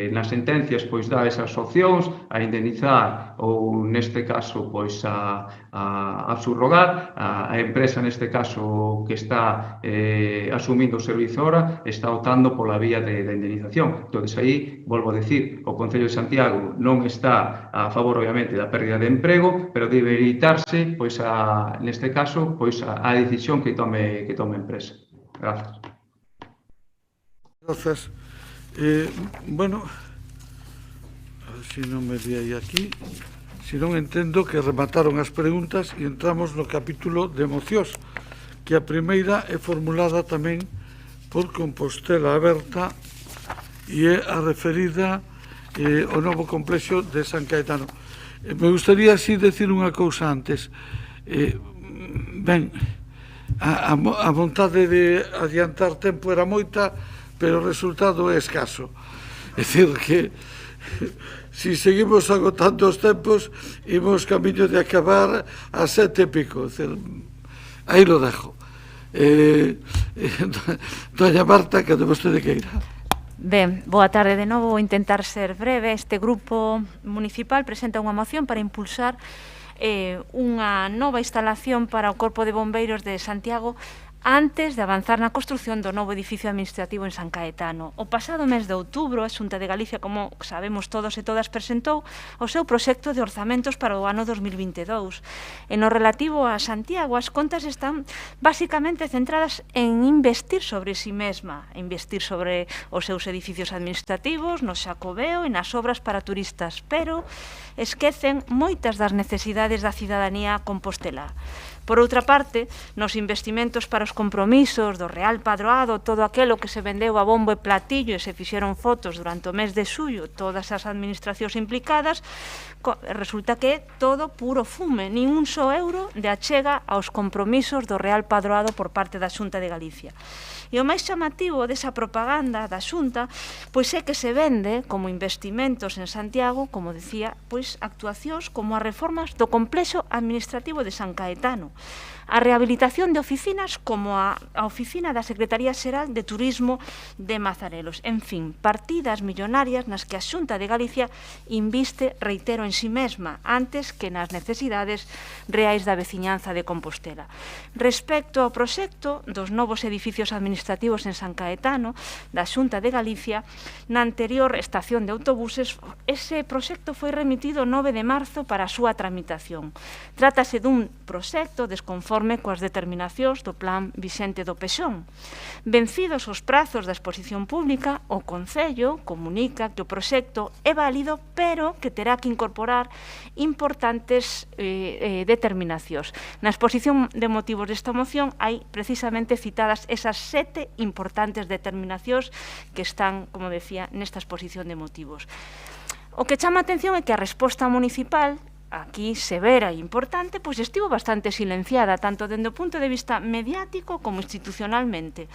Nas sentencias pois, dá esas opcións a indemnizar ou, neste caso, pois, a subrogar. A empresa, neste caso, que está asumindo o servizo ahora, está optando pola vía de indemnización. Entón, aí, volvo a decir, o Concello de Santiago non está a favor, obviamente, da pérdida de emprego, pero debe evitarse, pois, neste caso, pois, a decisión que tome a empresa. Grazas. Grazas. Bueno, a ver se non me di aí aquí. Se non entendo que remataron as preguntas e entramos no capítulo de mocións, que a primeira é formulada tamén por Compostela Aberta e é a referida o novo complexo de San Caetano. Me gustaría así decir unha cousa antes. Ben, a vontade de adiantar tempo era moita, pero o resultado é escaso. É dicir que si seguimos agotando os tempos, imos camiño de acabar a 7:00. Aí lo dejo. Doña Marta, que de vostede queira. Ben, boa tarde de novo, vou intentar ser breve. Este grupo municipal presenta unha moción para impulsar unha nova instalación para o Corpo de Bombeiros de Santiago antes de avanzar na construción do novo edificio administrativo en San Caetano. O pasado mes de outubro, a Xunta de Galicia, como sabemos todos e todas, presentou o seu proxecto de orzamentos para o ano 2022. En o relativo a Santiago, as contas están basicamente centradas en investir sobre si mesma, investir sobre os seus edificios administrativos, no Xacobeo e nas obras para turistas, pero esquecen moitas das necesidades da cidadanía compostelá. Por outra parte, nos investimentos para os compromisos do Real Padroado, todo aquelo que se vendeu a bombo e platillo e se fixeron fotos durante o mes de xullo, todas as administracións implicadas, resulta que é todo puro fume, nin un só euro de achega aos compromisos do Real Padroado por parte da Xunta de Galicia. E o máis chamativo desa propaganda da Xunta pois é que se vende como investimentos en Santiago, como decía, pois actuacións como as reformas do complexo administrativo de San Caetano. a rehabilitación de oficinas como a oficina da Secretaría Xeral de Turismo de Mazarelos. En fin, partidas millonarias nas que a Xunta de Galicia inviste, reitero, en si mesma, antes que nas necesidades reais da veciñanza de Compostela. Respecto ao proxecto dos novos edificios administrativos en San Caetano, da Xunta de Galicia, na anterior estación de autobuses, ese proxecto foi remitido o 9 de marzo para a súa tramitación. Trátase dun proxecto desconforme coas determinacións do plan vixente do Pexón. Vencidos os prazos da exposición pública, o Concello comunica que o proxecto é válido, pero que terá que incorporar importantes determinacións. Na exposición de motivos desta moción hai precisamente citadas esas 7 importantes determinacións que están, como decía, nesta exposición de motivos. O que chama a atención é que a resposta municipal, aquí severa e importante, pois estivo bastante silenciada, tanto dende o punto de vista mediático como institucionalmente.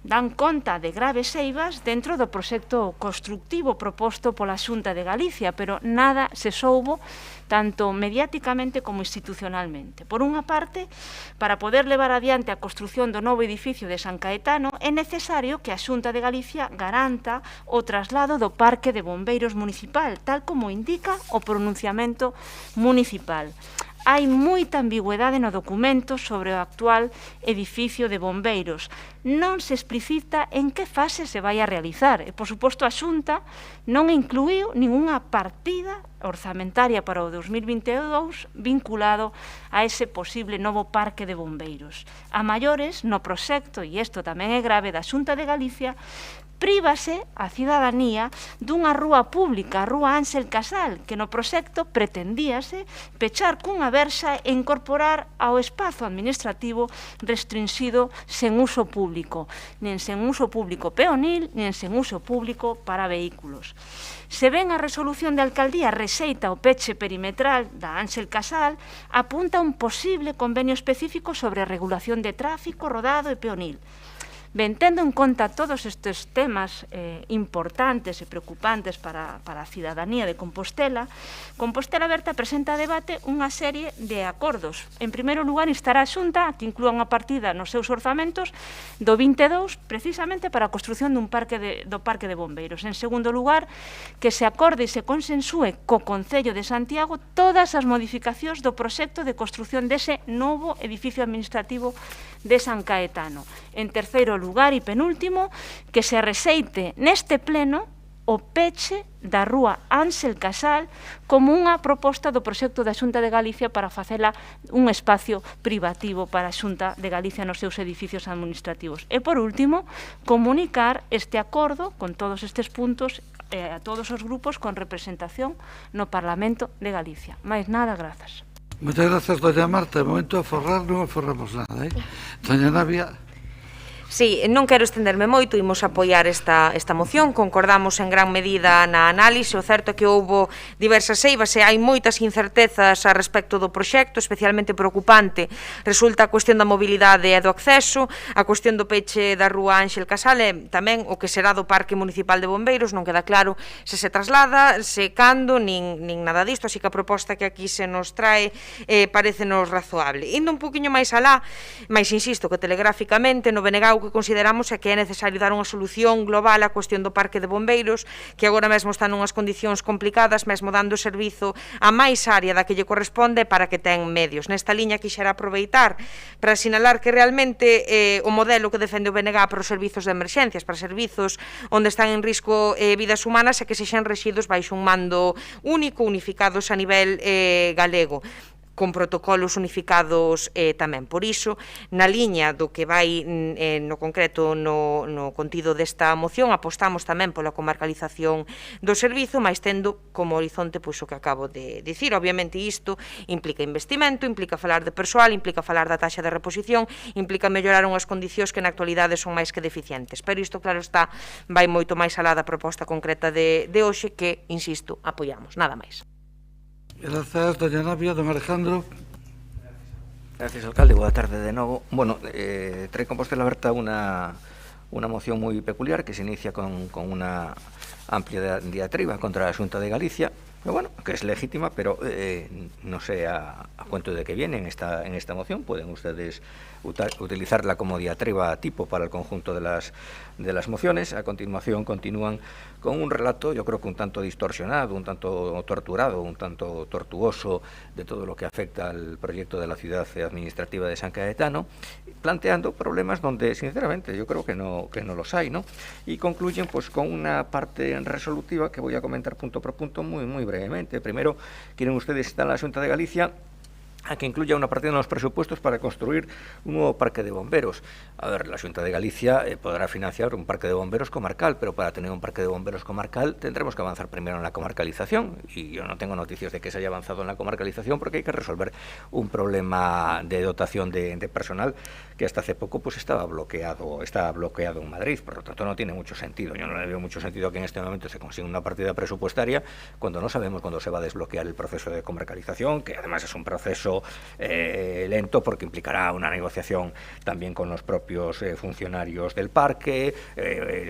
Dan conta de graves eivas dentro do proxecto constructivo proposto pola Xunta de Galicia, pero nada se soubo tanto mediáticamente como institucionalmente. Por unha parte, para poder levar adiante a construción do novo edificio de San Caetano, é necesario que a Xunta de Galicia garanta o traslado do Parque de Bombeiros Municipal, tal como indica o pronunciamento municipal. Hai moita ambigüedade no documento sobre o actual edificio de bombeiros. Non se explicita en que fase se vai a realizar. E, por suposto, a Xunta non incluiu ningunha partida orzamentaria para o 2022 vinculado a ese posible novo parque de bombeiros. A maiores, no proxecto, e isto tamén é grave, da Xunta de Galicia, prívase a cidadanía dunha rúa pública, a rúa Ángel Casal, que no proxecto pretendíase pechar cunha verxa e incorporar ao espazo administrativo restringido sen uso público, nen sen uso público peonil, nen sen uso público para vehículos. Se ben a resolución de alcaldía rexeita o peche perimetral da Ángel Casal, apunta un posible convenio específico sobre regulación de tráfico, rodado e peonil. Ben, tendo en conta todos estes temas importantes e preocupantes para a cidadanía de Compostela, Compostela Aberta presenta a debate unha serie de acordos. En primeiro lugar, instará a Xunta a que inclúa unha partida nos seus orzamentos do 22, precisamente para a construción do Parque de Bombeiros. En segundo lugar, que se acorde e se consensúe co Concello de Santiago todas as modificacións do proxecto de construción dese novo edificio administrativo de San Caetano. En terceiro lugar e penúltimo, que se rexeite neste pleno o peche da rúa Ángel Casal como unha proposta do proxecto da Xunta de Galicia para facela un espacio privativo para a Xunta de Galicia nos seus edificios administrativos. E, por último, comunicar este acordo con todos estes puntos a todos os grupos con representación no Parlamento de Galicia. Mais nada, grazas. Moitas grazas, doña Marta. De momento, aforrar non aforramos nada, Doña Navia. Sí, non quero estenderme moito, imos apoiar esta moción, concordamos en gran medida na análise, o certo é que houbo diversas eivas e hai moitas incertezas a respecto do proxecto, especialmente preocupante resulta a cuestión da mobilidade e do acceso, a cuestión do peche da rúa Ángel Casal e tamén o que será do Parque Municipal de Bombeiros, non queda claro se traslada, se cando, nin nada disto, así que a proposta que aquí se nos trae parecenos razoable. Indo un poquinho máis alá, máis insisto que telegráficamente no BNG que consideramos é que é necesario dar unha solución global á cuestión do Parque de Bombeiros, que agora mesmo está nunhas condicións complicadas, mesmo dando servizo a máis área da que lle corresponde para que ten medios. Nesta liña quixera aproveitar para sinalar que realmente o modelo que defende o BNG para os servizos de emerxencias, para servizos onde están en risco vidas humanas, é que sexan rexidos baixo un mando único, unificados a nivel galego, con protocolos unificados tamén. Por iso, na liña do que vai no concreto no contido desta moción, apostamos tamén pola comarcalización do servizo, mais tendo como horizonte pois o que acabo de dicir. Obviamente isto implica investimento, implica falar de persoal, implica falar da taxa de reposición, implica mellorar unhas condicións que na actualidade son máis que deficientes. Pero isto, claro está, vai moito máis alá da proposta concreta de hoxe que, insisto, apoiamos. Nada máis. Grazas, doña Navia. Don Alejandro. Gracias, alcalde. Boa tarde de novo. Bueno, trae Compostela Aberta unha moción moi peculiar que se inicia con unha amplia diatriba contra a Xunta de Galicia, Pero bueno, que es legítima, pero no sé a cuento de que viene en esta moción. Pueden ustedes utilizarla como diatriba tipo para el conjunto de las mociones. A continuación continúan con un relato, yo creo que un tanto distorsionado, un tanto torturado, un tanto tortuoso de todo lo que afecta al proyecto de la ciudad administrativa de San Caetano, planteando problemas donde, sinceramente, yo creo que no los hay, ¿no? Y concluyen pues con una parte resolutiva que voy a comentar punto por punto muy brevemente. Primero, quieren ustedes instar a la Xunta de Galicia a que incluya una partida en los presupuestos para construir un nuevo parque de bomberos. A ver, la Xunta de Galicia podrá financiar un parque de bomberos comarcal, pero para tener un parque de bomberos comarcal tendremos que avanzar primero en la comarcalización, y yo no tengo noticias de que se haya avanzado en la comarcalización porque hay que resolver un problema de dotación de personal que hasta hace poco pues estaba bloqueado en Madrid. Por lo tanto, no tiene mucho sentido. Yo no le veo mucho sentido que en este momento se consiga una partida presupuestaria cuando no sabemos cuándo se va a desbloquear el proceso de comarcalización, que además es un proceso lento porque implicará una negociación también con los propios funcionarios del parque,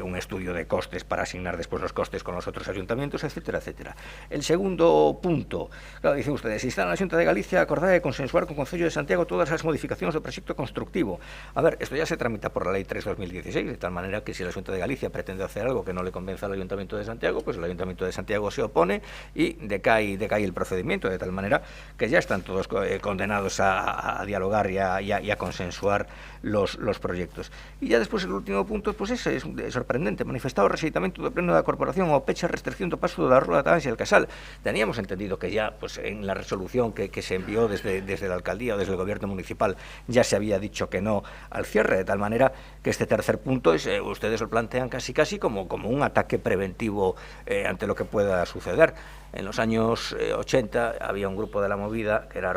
un estudio de costes para asignar después los costes con los otros ayuntamientos, etcétera, etcétera. El segundo punto, claro, dicen ustedes, instar a la Xunta de Galicia a acordar y consensuar con o Concello de Santiago todas las modificaciones del proyecto constructivo. A ver, esto ya se tramita por la Ley 3/2016, de tal manera que si la Xunta de Galicia pretende hacer algo que no le convenza al Ayuntamiento de Santiago, pues el Ayuntamiento de Santiago se opone y decae el procedimiento, de tal manera que ya están todos condenados a dialogar y a consensuar los proyectos. Y ya despois, el último punto, pues é sorprendente, manifestado o rexeitamento do pleno da corporación ao peche a restricción do paso da Rúa da Ansia e el Casal. Teníamos entendido que ya pues en la resolución que se envió desde la alcaldía o desde el gobierno municipal ya se había dicho que no al cierre, de tal manera que este tercer punto ustedes lo plantean casi como un ataque preventivo ante lo que pueda suceder. En los años 80 había un grupo de la movida, que era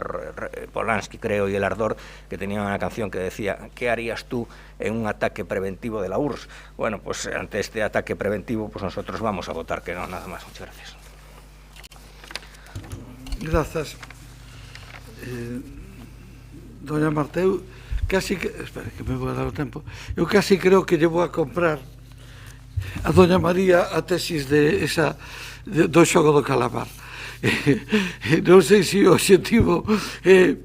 Polanski, creo, y El Ardor, que tenían una canción que decía: ¿qué harías tú en un ataque preventivo de la URSS? Bueno, pues ante este ataque preventivo, pues nosotros vamos a votar que no, nada más. Muchas gracias. Grazas. Doña Marta, eu casi que... Espera, que me vou dar o tempo. Eu casi creo que lle vou a comprar a Doña María a tesis do xogo do calamar. Non sei se o obxectivo é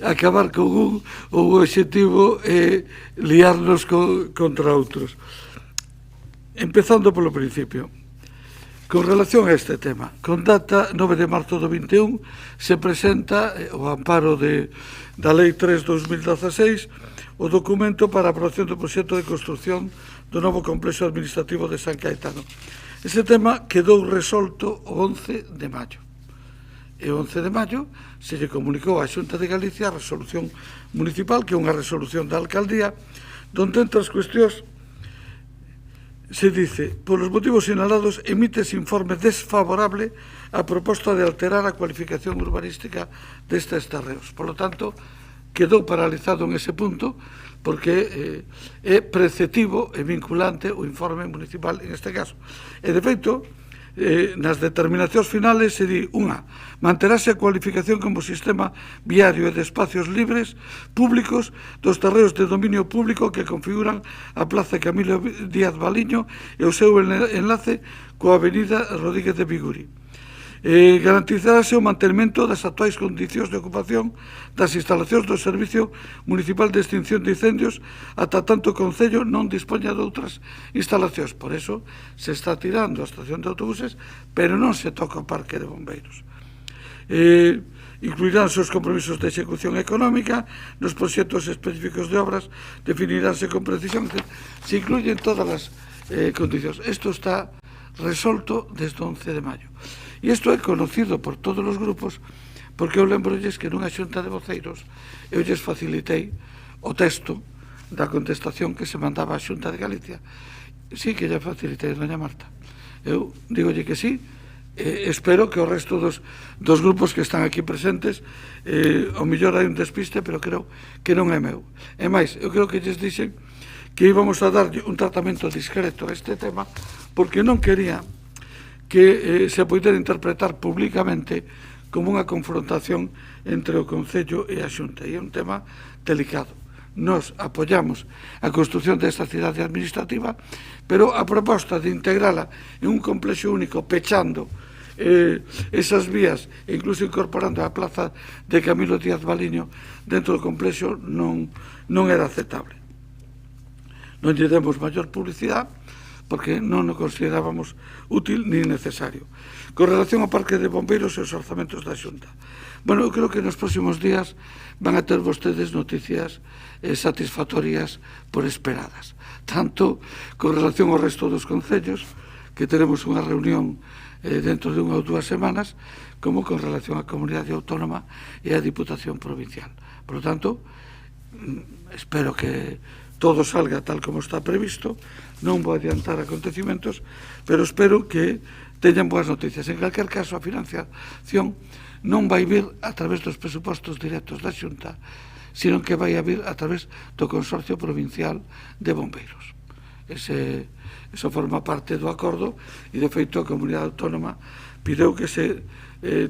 acabar con un ou o obxectivo é liarnos contra outros. Empezando polo principio, con relación a este tema, con data 9 de marzo do 21 se presenta o amparo da Lei 3/2016 o documento para a aprobación do proxecto de construción do novo complexo administrativo de San Caetano. Ese tema quedou resolto o 11 de maio. E o 11 de maio se lle comunicou á Xunta de Galicia a resolución municipal, que é unha resolución da alcaldía, donde entre as cuestións se dice: por los motivos señalados, emítese informe desfavorable a proposta de alterar a cualificación urbanística destes terreos. Por lo tanto, quedou paralizado en ese punto, porque é preceptivo e vinculante o informe municipal en este caso. E, de feito, nas determinacións finales se di: unha, manterase a cualificación como sistema viario e de espacios libres públicos dos terreos de dominio público que configuran a Plaza Camilo Díaz Baliño e o seu enlace coa Avenida Rodríguez de Biguri. Garantizarase o mantenimento das actuais condicións de ocupación das instalacións do Servicio Municipal de Extinción de Incendios ata tanto o Concello non dispoña de outras instalacións. Por eso se está tirando a estación de autobuses, pero non se toca o parque de bombeiros. Incluiránse os compromisos de execución económica nos proxectos específicos de obras, definiránse con precisión, se incluyen todas as condicións. Isto está resolto desde o 11 de maio. E isto é conocido por todos os grupos, porque eu lembrolles que nunha xunta de voceiros eu lles facilitei o texto da contestación que se mandaba á Xunta de Galicia. Sí que lle facilitei, doña Marta. Eu digolle que sí. Espero que o resto dos grupos que están aquí presentes, o mellor hai un despiste, pero creo que non é meu. E máis, eu creo que lles dixen que íbamos a darlle un tratamento discreto a este tema, porque non quería que se poidera interpretar públicamente como unha confrontación entre o Concello e a Xunta. E é un tema delicado. Nos apoyamos a construción desta cidade administrativa, pero a proposta de integrala en un complexo único, pechando esas vías, incluso incorporando a plaza de Camilo Díaz Baliño dentro do complexo, non era aceptable. Non lle demos maior publicidade porque non o considerábamos útil ni necesario. Con relación ao Parque de Bombeiros e os orzamentos da Xunta, bueno, eu creo que nos próximos días van a ter vostedes noticias satisfactorias por esperadas, tanto con relación ao resto dos concellos, que teremos unha reunión dentro de 1 ou 2 semanas, como con relación á Comunidade Autónoma e á Diputación Provincial. Por lo tanto, espero que todo salga tal como está previsto, non vou adiantar acontecimentos, pero espero que teñan boas noticias. En calquer caso, a financiación non vai vir a través dos presupostos directos da Xunta, sino que vai a vir a través do Consorcio Provincial de Bombeiros. Eso forma parte do acordo e, de feito, a Comunidade Autónoma pideu que se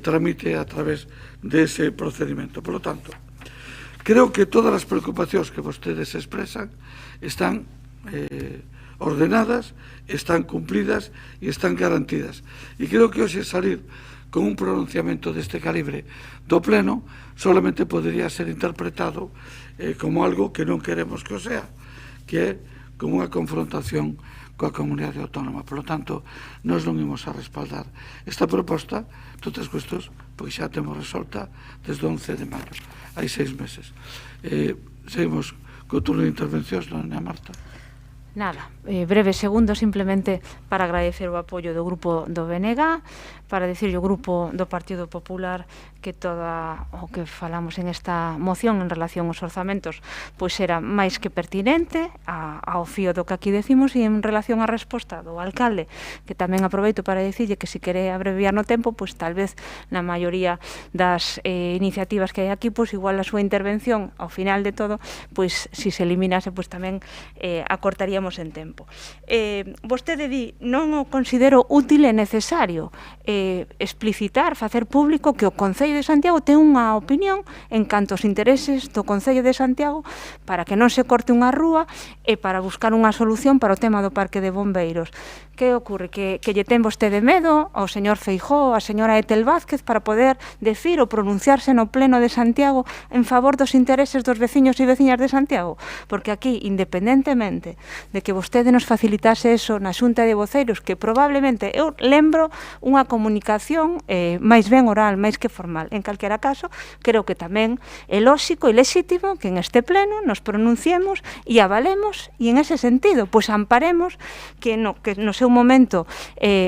tramite a través dese procedimento. Por lo tanto, creo que todas as preocupacións que vostedes expresan están ordenadas, están cumplidas e están garantidas. E creo que hoxe salir con un pronunciamento deste calibre do Pleno solamente podería ser interpretado como algo que non queremos que o sea, que é como unha confrontación coa Comunidade Autónoma. Por lo tanto, nós non imos a respaldar esta proposta, todas as cuestións, porque xa temos resolta desde o 11 de maio, hai 6 meses. Seguimos co turno de intervencións, dona Marta. Nada, breves segundos simplemente para agradecer o apoio do grupo do BNG, para decir o grupo do Partido Popular que toda o que falamos en esta moción en relación aos orzamentos pois era máis que pertinente ao fío do que aquí decimos, e en relación á resposta do alcalde, que tamén aproveito para dicirlle que se quere abreviar no tempo, pois tal vez na maioría das iniciativas que hai aquí, pois igual a súa intervención ao final de todo, pois se eliminase, pois tamén acortaríamos en tempo. Vostede di, non o considero útil e necesario explicitar, facer público que o Concello de Santiago ten unha opinión en canto aos intereses do Concello de Santiago para que non se corte unha rúa e para buscar unha solución para o tema do Parque de Bombeiros. Que ocorre? Que lle ten vostede medo ao señor Feijóo, a señora Etel Vázquez, para poder decir ou pronunciarse no Pleno de Santiago en favor dos intereses dos veciños e veciñas de Santiago? Porque aquí, independentemente de que vostede nos facilitase eso na Xunta de Voceiros, que probablemente, eu lembro unha comunicación máis ben oral, máis que formal. En calquera caso, creo que tamén é lóxico e lexítimo que en este Pleno nos pronunciemos e avalemos, e en ese sentido, pois amparemos que no seu momento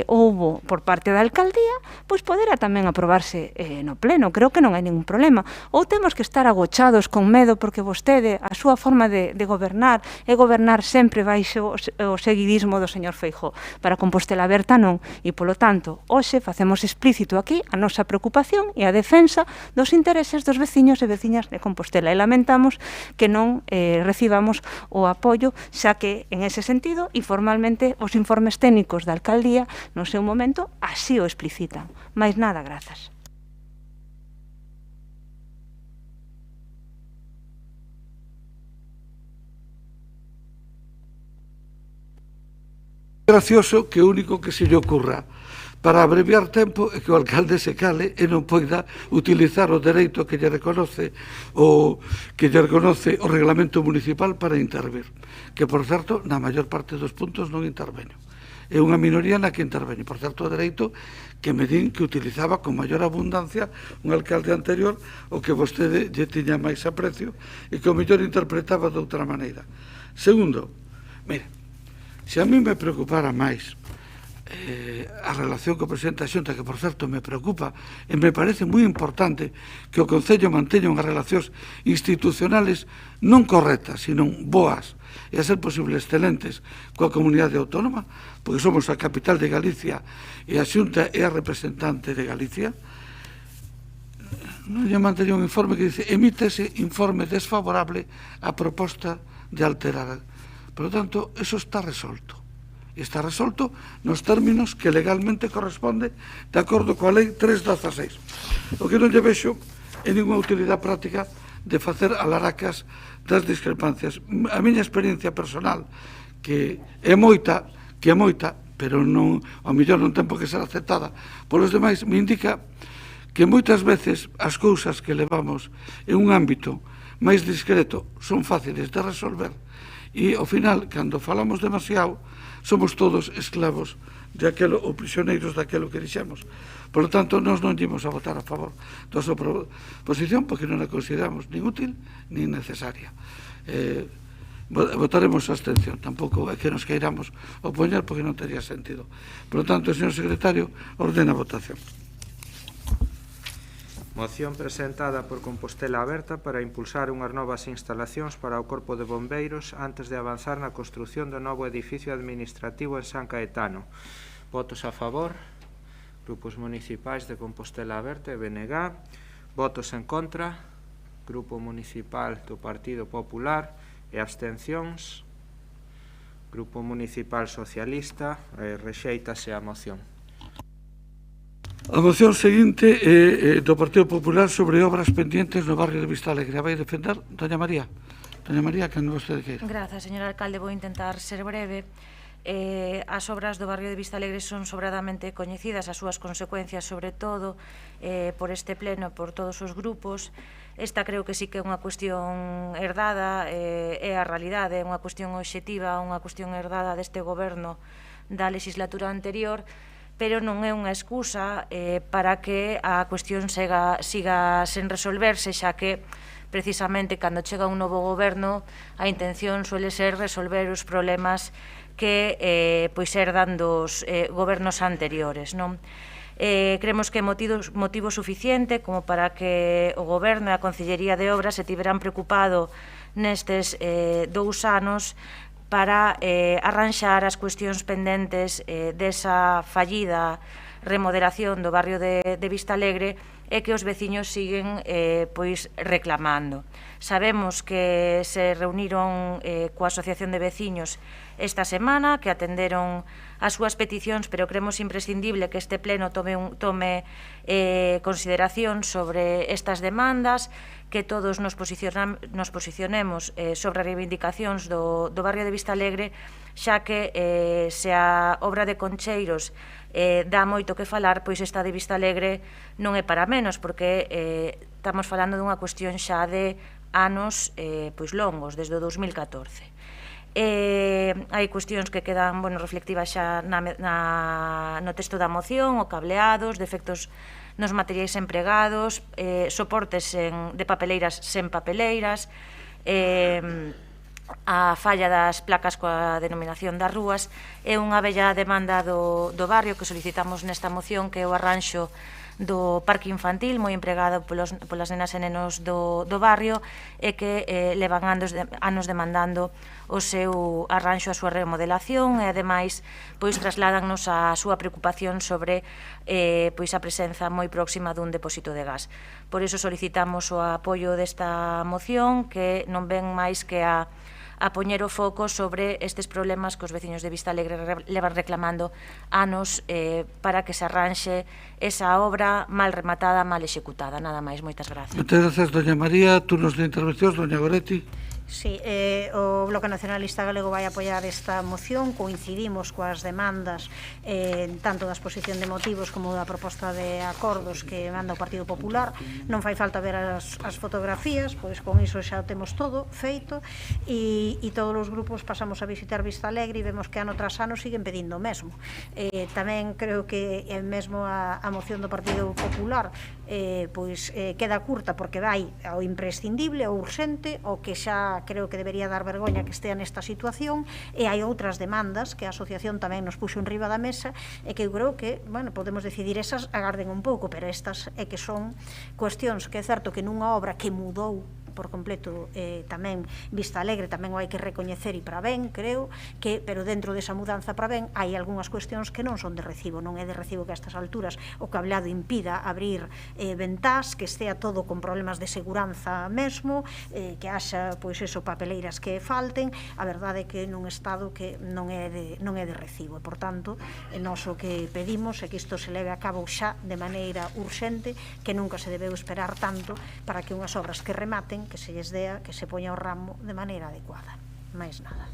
houbo por parte da alcaldía, pois poderá tamén aprobarse no Pleno. Creo que non hai ningún problema. Ou temos que estar agochados con medo porque vostede, a súa forma de gobernar, é gobernar sempre baixo o seguidismo do señor Feijóo. Para Compostela Aberta non. E, polo tanto, hoxe facemos explícito aquí a nosa preocupación e a defensa dos intereses dos veciños e veciñas de Compostela. E lamentamos que non recibamos o apoio, xa que, en ese sentido, informalmente, os informes técnicos da alcaldía, no seu momento, así o explicitan. Mais nada, grazas. Gracioso que o único que se lle ocurra para abreviar tempo é que o alcalde se cale e non poida utilizar o dereito que lle reconoce o reglamento municipal para intervir, que, por certo, na maior parte dos puntos non interveño. É unha minoría na que interveño. Por certo, o dereito que me din que utilizaba con maior abundancia un alcalde anterior, o que vostede lle tiña máis aprecio e que o mellor interpretaba de outra maneira. Segundo, mire, se a mí me preocupara máis a relación co presidente da Xunta, que, por certo, me preocupa e me parece moi importante que o Concello manteña unhas relacións institucionales non correctas, sino boas e, a ser posible, excelentes coa comunidade autónoma, porque somos a capital de Galicia e a Xunta é a representante de Galicia. Non lle manteña un informe que dice emítese informe desfavorable á proposta de alterar. Por lo tanto, eso está resolto. Está resolto nos términos que legalmente corresponde de acordo coa lei 3/16. O que non lle vexo é ninguna utilidade práctica de facer alaracas das discrepancias. A miña experiencia personal, que é moita, pero non, ao mellor non ten por que ser aceptada polos demais, me indica que moitas veces as cousas que levamos en un ámbito máis discreto son fáciles de resolver e, ao final, cando falamos demasiado, somos todos esclavos de aquelo, ou prisioneiros daquelo que dixemos. Por lo tanto, nós non ímos a votar a favor da súa posición porque non a consideramos nin útil nin necesaria. Votaremos a abstención, tampouco é que nos queiramos opoñer porque non tería sentido. Por lo tanto, o señor secretario ordena a votación. Moción presentada por Compostela Aberta para impulsar unhas novas instalacións para o Corpo de Bombeiros antes de avanzar na construción do novo edificio administrativo en San Caetano. Votos a favor. Grupos municipais de Compostela Aberta e BNG. Votos en contra. Grupo municipal do Partido Popular e abstencións. Grupo municipal socialista, rexéitase a moción. A moción seguinte é do Partido Popular sobre obras pendientes no barrio de Vistalegre. A vai defender doña María. Doña María, que non vostede queira. Grazas, señor alcalde, vou intentar ser breve. As obras do barrio de Vistalegre son sobradamente coñecidas, as súas consecuencias, sobre todo, por este pleno, por todos os grupos. Esta creo que sí que é unha cuestión herdada, é a realidade, é unha cuestión obxectiva, unha cuestión herdada deste goberno da legislatura anterior, pero non é unha excusa para que a cuestión siga sen resolverse, xa que precisamente cando chega un novo goberno a intención suele ser resolver os problemas que herdan dos gobernos anteriores, non? Creemos que é motivo suficiente como para que o goberno e a Consellería de Obras se tiveran preocupado nestes 2 anos para arranxar as cuestións pendentes desa fallida remodelación do barrio de Vistalegre e que os veciños siguen reclamando. Sabemos que se reuniron coa Asociación de Veciños esta semana, que atenderon as súas peticións, pero creemos imprescindible que este pleno tome consideración sobre estas demandas, que todos nos posicionemos sobre as reivindicacións do barrio de Vistalegre, xa que se a obra de Concheiros dá moito que falar, pois esta de Vistalegre non é para menos, porque estamos falando dunha cuestión xa de anos longos, desde o 2014. Hai cuestións que quedan reflectivas xa no texto da moción, o cableados, defectos nos materiais empregados, soportes de papeleiras sen papeleiras, a falla das placas coa denominación das rúas. É unha bella demanda do barrio que solicitamos nesta moción, que é o arranxo do parque infantil, moi empregado polas nenas e nenos do barrio, e que levan anos demandando o seu arranxo, a súa remodelación, e ademais trasladannos a súa preocupación sobre a presenza moi próxima dun depósito de gas. Por iso solicitamos o apoio desta moción, que non ven máis que a poñer o foco sobre estes problemas que os veciños de Vistalegre levan reclamando anos para que se arranxe esa obra mal rematada, mal executada. Nada máis, moitas gracias. Moitas gracias, doña María. Turnos de intervencións, doña Goretti. Sí, o Bloque Nacionalista Galego vai apoiar esta moción, coincidimos coas demandas tanto da exposición de motivos como da proposta de acordos que manda o Partido Popular. Non fai falta ver as fotografías, pois con iso xa temos todo feito, e todos os grupos pasamos a visitar Vistalegre e vemos que ano tras ano siguen pedindo o mesmo. Tamén creo que mesmo a moción do Partido Popular queda curta, porque vai ao imprescindible, ao urxente, o que xa creo que debería dar vergoña que estea nesta situación, e hai outras demandas que a asociación tamén nos puxo en riba da mesa, e que eu creo que, podemos decidir esas, agarden un pouco, pero estas é que son cuestións que é certo que nunha obra que mudou por completo tamén Vistalegre, tamén o hai que recoñecer e para ben, creo que, pero dentro desa mudanza para ben hai algunhas cuestións que non son de recibo, non é de recibo que a estas alturas o cableado impida abrir ventás, que estea todo con problemas de seguranza mesmo, que haxa papeleiras que falten. A verdade é que nun estado que non é de recibo, e por tanto nós o que pedimos é que isto se leve a cabo xa de maneira urxente, que nunca se debeu esperar tanto para que unhas obras que rematen, que se lles dea, que se poña o ramo de maneira adecuada. Máis nada.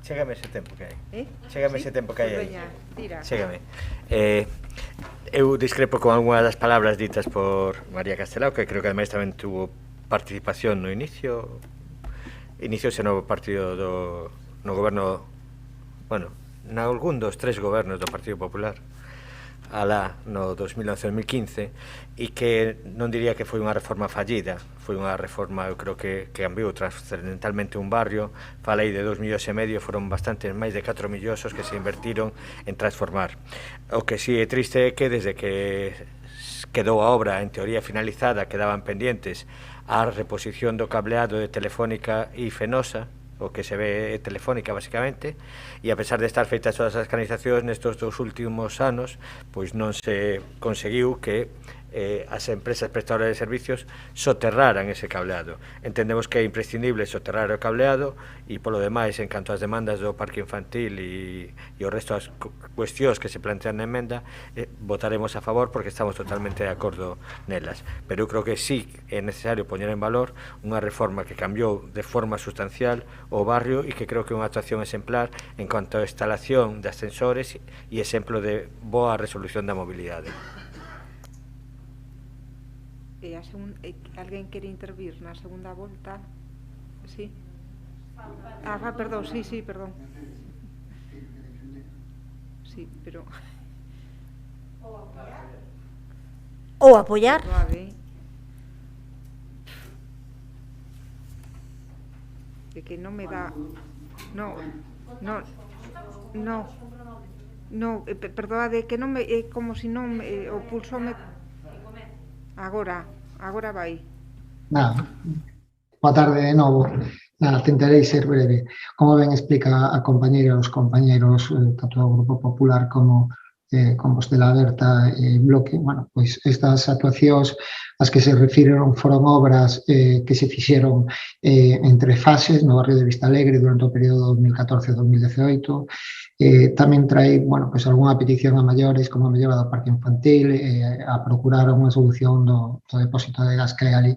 Chégame ese tempo que hai. Chégame ese tempo que hai aí. Veña, tira. Chégame. Eu discrepo con algunhas das palabras ditas por María Castelao, que creo que ademais tamén tuvo participación no inicio. Iniciouse no partido no goberno, bueno, nalgún dos 3 gobernos do Partido Popular alá no 2011-2015, e que non diría que foi unha reforma fallida, foi unha reforma, eu creo que cambiou trascendentalmente un barrio. Falei de 2,5 millóns, foron bastantes máis de 4 millóns que se invertiron en transformar. O que si é triste é que desde que quedou a obra en teoría finalizada, quedaban pendientes a reposición do cableado de Telefónica e Fenosa, o que se ve Telefónica basicamente, e a pesar de estar feitas todas as canalizacións nestes 2 últimos anos, pois non se conseguiu que as empresas prestadoras de servicios soterraran ese cableado. Entendemos que é imprescindible soterrar o cableado, e polo demais, en canto ás demandas do parque infantil e o resto das cuestións que se plantean na emenda, votaremos a favor porque estamos totalmente de acordo nelas. Pero eu creo que sí é necesario poñer en valor unha reforma que cambiou de forma sustancial o barrio, e que creo que é unha actuación exemplar en cuanto a instalación de ascensores e exemplo de boa resolución da mobilidade. Alguén quere intervir na segunda volta? Sí? Perdón, sí, perdón. Sí, pero... Ou apoiar. De que non me dá... Perdoade, que non me... É como se non... O pulso me... Agora vai. Nada, boa tarde de novo. Nada, tentarei ser breve. Como ben explica a compañeira e os compañeros tanto do Grupo Popular como Compostela Aberta e Bloque, bueno, pois estas actuacións as que se refireron foron obras que se fixeron en 3 fases no barrio de Vistalegre durante o período 2014-2018. Tamén trae, bueno, pois algunha petición a maiores, como a mellora do parque infantil, a procurar unha solución do depósito de gas que hai ali.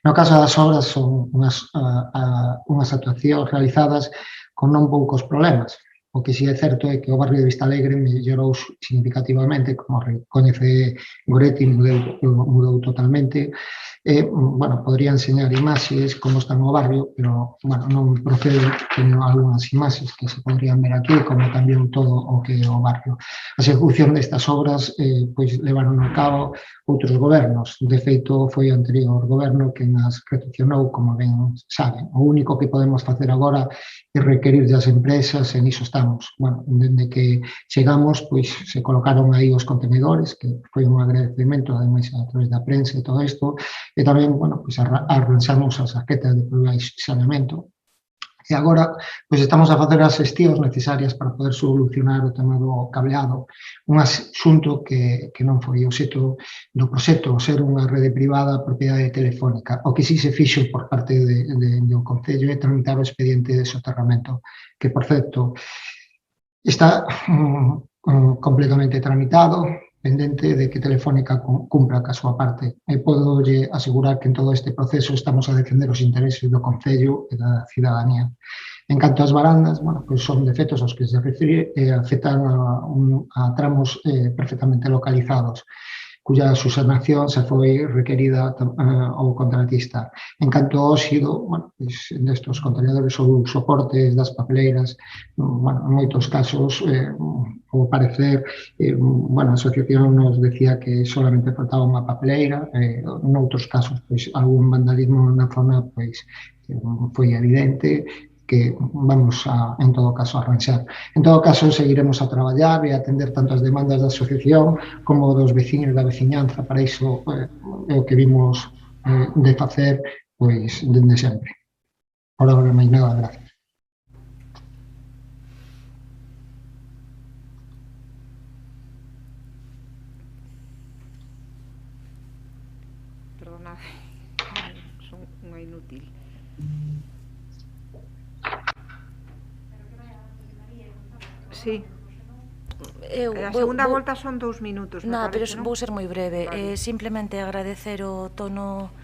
No caso das obras son unhas actuacións realizadas con non poucos problemas. O que si é certo é que o barrio de Vistalegre mellorou significativamente, como recoñece Goretti, mudou totalmente. Bueno, podría enseñar imaxes como está no barrio, pero, bueno, non procede, teño algunhas imaxes que se podrían ver aquí, como tamén todo o que é o barrio. A execución destas obras, pois, levaron a cabo outros gobernos. De feito, foi o anterior goberno que nas recepcionou, como ben saben. O único que podemos facer agora é requerir das empresas, e niso estamos. Bueno, dende que chegamos, pois, se colocaron aí os contenedores, que foi un agradecemento, ademais, a través da prensa e todo isto, e tamén, bueno, pois, arranxamos as saquetas de saneamento. E agora, pois, estamos a facer as xestións necesarias para poder solucionar o tema do cableado, un asunto que non foi o xeito do proxecto, ser unha rede privada propiedade telefónica. O que sí se fixo por parte do Concello é tramitar o expediente de soterramento, que, por certo, está completamente tramitado, pendente de que Telefónica cumpra ca súa parte. E podo asegurar que en todo este proceso estamos a defender os intereses do Concello e da cidadanía. En canto ás barandas, bueno, pois son defectos aos que se refire e afectan a tramos perfectamente localizados, cuya subsanación se foi requerida ao contratista. En canto ao óxido, bueno, pois, nestes contenedores ou soportes das papeleiras, bueno, en moitos casos, ao parecer, bueno, a asociación nos decía que solamente faltaba unha papeleira, noutros casos, pois, algún vandalismo na zona, pois, foi evidente, que vamos a, en todo caso, a arranxar. En todo caso, seguiremos a traballar e a atender tanto as demandas da asociación como dos veciños da veciñanza. Para iso é o que vimos de facer, pois, dende sempre. Por agora, máis nada, gracias. Perdonad, son unha inútil. Sí. A segunda volta son 2 minutos. Pero vou ser moi breve. Simplemente agradecer o tono,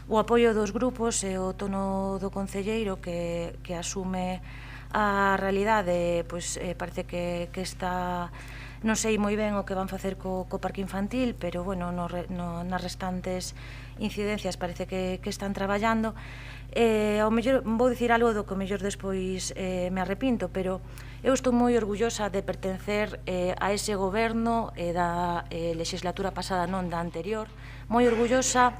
o apoio dos grupos e o tono do concelleiro que asume A realidade, pois, parece que está... Non sei moi ben o que van facer co parque infantil, pero, bueno, nas restantes incidencias parece que están traballando. Ao mellor, vou dicir algo do que ao mellor despois me arrepinto, pero eu estou moi orgullosa de pertencer a ese goberno da legislatura pasada, non da anterior, moi orgullosa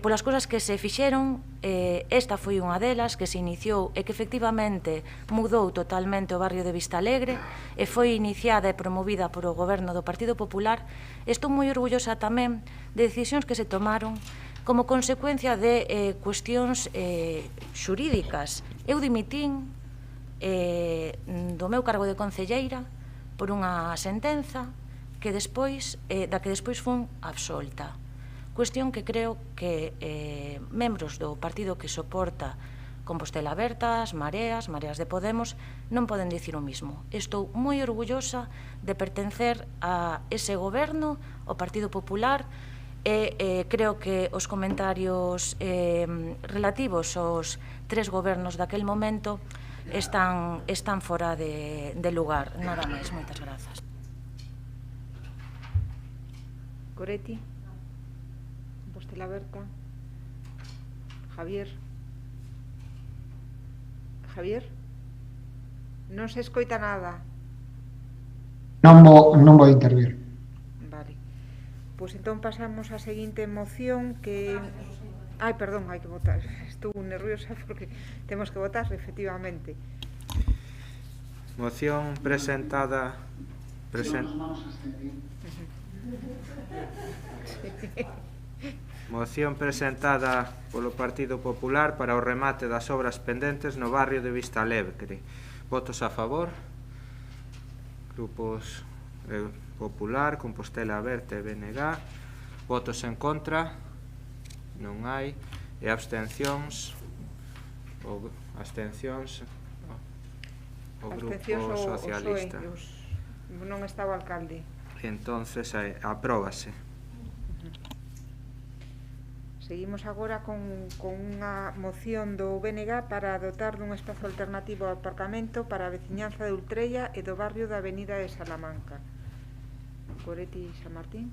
polas cousas que se fixeron. Esta foi unha delas que se iniciou e que efectivamente mudou totalmente o barrio de Vistalegre e foi iniciada e promovida por o goberno do Partido Popular. Estou moi orgullosa tamén de decisións que se tomaron como consecuencia de cuestións xurídicas. Eu dimitín do meu cargo de concelleira por unha sentenza que despois, da que despois fun absolta. Cuestión que creo que membros do partido que soporta Compostela Aberta, as Mareas de Podemos, non poden dicir o mismo. Estou moi orgullosa de pertencer a ese goberno, o Partido Popular, e creo que os comentarios relativos aos 3 gobernos daquel momento están fora de lugar. Nada máis, moitas grazas. Goretti, Compostela Aberta, Javier, non se escoita nada. Non vou intervir. Vale. Pois entón pasamos á seguinte moción que... Ai, perdón, hai que votar. Estou nerviosa porque temos que votar, efectivamente. Moción presentada... Moción presentada polo Partido Popular para o remate das obras pendentes no barrio de Vistalegre. Votos a favor? Grupos Popular, Compostela Aberta e BNG. Votos en contra? Non hai. E abstencións? O Grupo Socialista. Non está o alcalde. Entonces, apróbase. Seguimos agora con unha moción do BNG para dotar dun espazo alternativo ao aparcamento para a veciñanza de Ultrella e do barrio da Avenida de Salamanca. Goretti San Martín.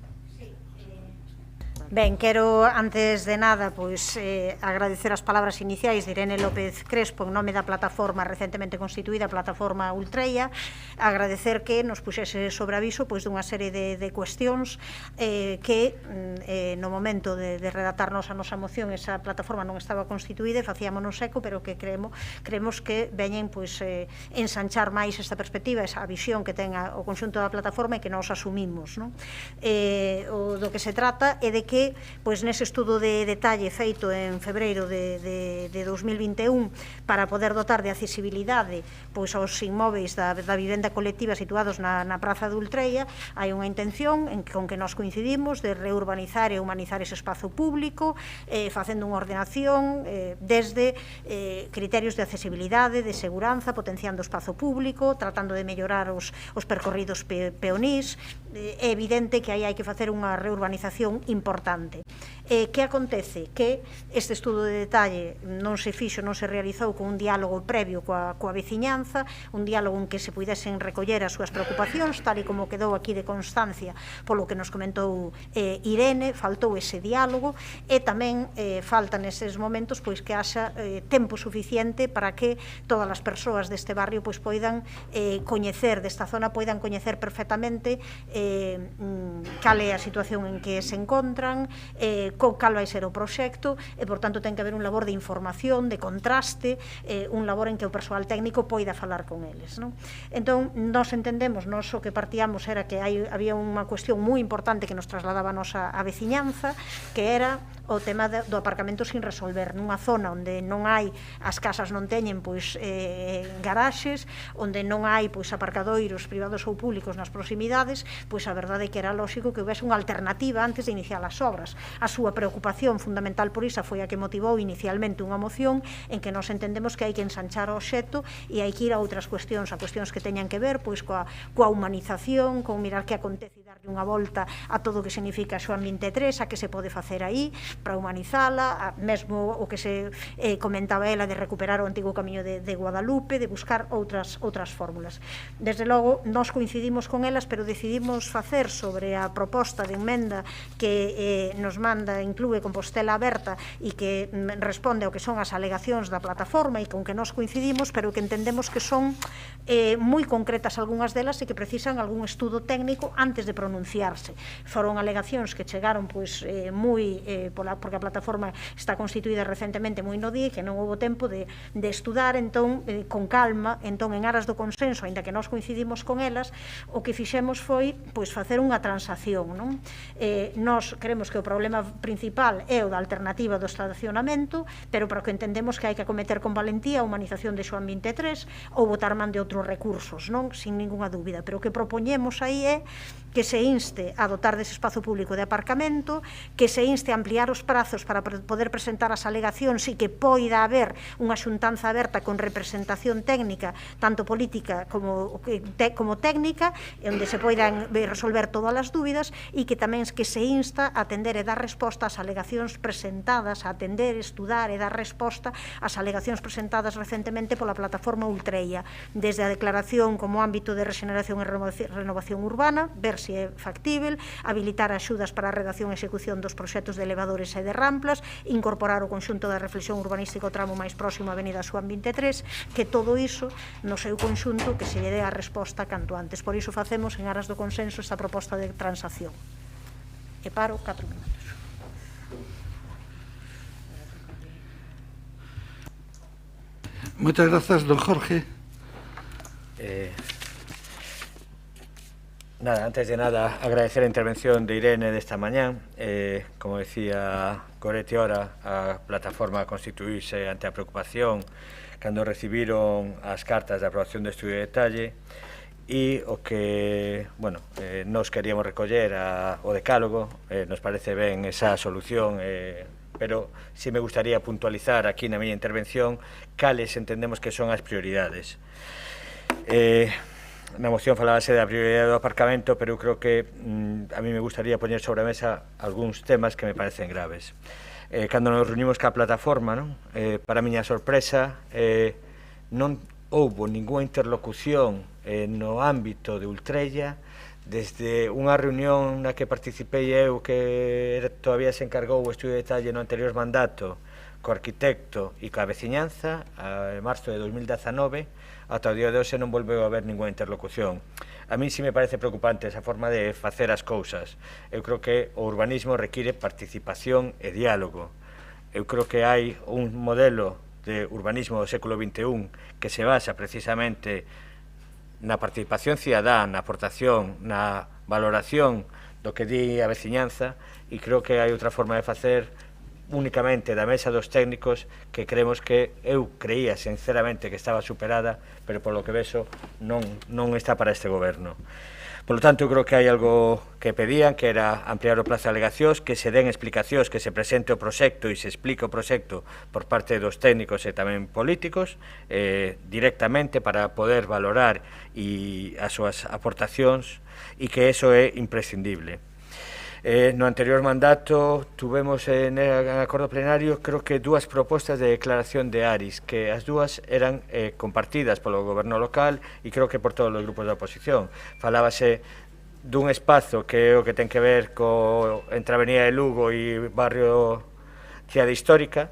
Ben, quero, antes de nada, pois, agradecer as palabras iniciais de Irene López Crespo en nome da plataforma recentemente constituída, Plataforma Ultrella, agradecer que nos puxese sobre aviso pois dunha serie de cuestións que no momento de redactarnos a nosa moción esa plataforma non estaba constituída e facíamonos eco, pero que creemos que veñen pois ensanchar máis esta perspectiva, esa visión que ten o conxunto da plataforma e que nós asumimos, non? O do que se trata é de que pois nese estudo de detalle feito en febreiro de 2021 para poder dotar de accesibilidade pois aos inmóveis da vivenda colectiva situados na Praza de Ultrella, hai unha intención con que nós coincidimos de reurbanizar e humanizar ese espazo público, facendo unha ordenación desde criterios de accesibilidade, de seguranza, potenciando o espazo público, tratando de mellorar os percorridos peonís. É evidente que aí hai que facer unha reurbanización importante. Que acontece? Que este estudo de detalle non se fixo, non se realizou con un diálogo previo coa veciñanza, un diálogo en que se puidesen recoller as súas preocupacións, tal e como quedou aquí de constancia polo que nos comentou Irene, faltou ese diálogo e tamén falta neses momentos pois que haxa tempo suficiente para que todas as persoas deste barrio pois poidan coñecer desta zona, poidan coñecer perfectamente cal é a situación en que se encontran, cal vai ser o proxecto e, por tanto, ten que haber un labor de información, de contraste, un labor en que o persoal técnico poida falar con eles. Entón, nós entendemos, nós o que partíamos era que había unha cuestión moi importante que nos trasladábamos a veciñanza, que era o tema do aparcamento sin resolver nunha zona onde non hai, as casas non teñen pois garaxes, onde non hai pois aparcadoiros privados ou públicos nas proximidades, pois a verdade é que era lóxico que houvese unha alternativa antes de iniciar as obras. A súa preocupación fundamental por iso foi a que motivou inicialmente unha moción en que nos entendemos que hai que ensanchar o obxecto e hai que ir a outras cuestións, a cuestións que teñan que ver pois coa humanización, con mirar que acontece e darlle unha volta a todo o que significa Xoán 23, a que se pode facer aí para humanizala, mesmo o que se comentaba ela de recuperar o antigo camiño de Guadalupe, de buscar outras fórmulas. Desde logo, nós coincidimos con elas, pero decidimos facer sobre a proposta de emenda que nos manda, inclúe Compostela Aberta e que responde ao que son as alegacións da plataforma e con que nós coincidimos, pero que entendemos que son moi concretas algunhas delas e que precisan algún estudo técnico antes de pronunciarse. Foron alegacións que chegaron moi, porque a plataforma está constituída recentemente moi no día, que non houve tempo de estudar, entón, con calma, entón, en aras do consenso, aínda que nós coincidimos con elas, o que fixemos foi facer unha transacción, non? Nós creemos que o problema principal é o da alternativa do estacionamento, pero para o que entendemos que hai que acometer con valentía a humanización de Xoán 23 ou botar man de outros recursos, non? Sin ninguna dúbida, pero o que propoñemos aí é que se inste a dotar dese espazo público de aparcamento, que se inste a ampliar os prazos para poder presentar as alegacións e que poida haber unha xuntanza aberta con representación técnica, tanto política como técnica, onde se poidan resolver todas as dúbidas, e que tamén que se insta a atender e dar resposta ás alegacións presentadas, a atender, estudar e dar resposta ás alegacións presentadas recentemente pola plataforma Ultreia, desde a declaración como ámbito de regeneración e renovación urbana, ver se é factível, habilitar axudas para a redacción e execución dos proxectos de elevadores e de ramplas, incorporar o conxunto da reflexión urbanística ao tramo máis próximo á avenida Xoán 23, que todo iso, no seu conxunto, que se lle dé a resposta canto antes. Por iso facemos, en aras do consenso, esta proposta de transacción. E paro 4 minutos. Moitas grazas, don Jorge. Antes de nada, agradecer a intervención de Irene desta mañán. Como decía Goretti ora, a plataforma constituíse ante a preocupación cando recibiron as cartas de aprobación do estudio de detalle e o que, nos queríamos recoller o decálogo, nos parece ben esa solución, pero si me gustaría puntualizar aquí na miña intervención cales entendemos que son as prioridades. Na moción falábase da prioridade do aparcamento, pero eu creo que a mí me gustaría poñer sobre a mesa algúns temas que me parecen graves. Cando nos reunimos ca plataforma, para a miña sorpresa, non houbo ninguna interlocución no ámbito de Ultreia, desde unha reunión na que participei eu, que todavía se encargou o estudio de detalle no anterior mandato, co arquitecto e coa veciñanza, en marzo de 2019, ata o día de hoxe non volveu a haber ninguna interlocución. A mí sí me parece preocupante esa forma de facer as cousas. Eu creo que o urbanismo require participación e diálogo. Eu creo que hai un modelo de urbanismo do século XXI que se basa precisamente na participación cidadá, na aportación, na valoración do que di a veciñanza, e creo que hai outra forma de facer únicamente da mesa dos técnicos que creemos que eu creía sinceramente que estaba superada, pero polo que vexo non está para este goberno. Por lo tanto, eu creo que hai algo que pedían, que era ampliar o plazo de alegacións, que se den explicacións, que se presente o proxecto e se explique o proxecto por parte dos técnicos e tamén políticos directamente para poder valorar as súas aportacións, e que eso é imprescindible. No anterior mandato tuvemos en acordo plenario creo que dúas propostas de declaración de ARIS, que as dúas eran compartidas polo goberno local e creo que por todos os grupos da oposición. Falábase dun espazo que é o que ten que ver entre a avenida de Lugo e barrio Cidade Histórica,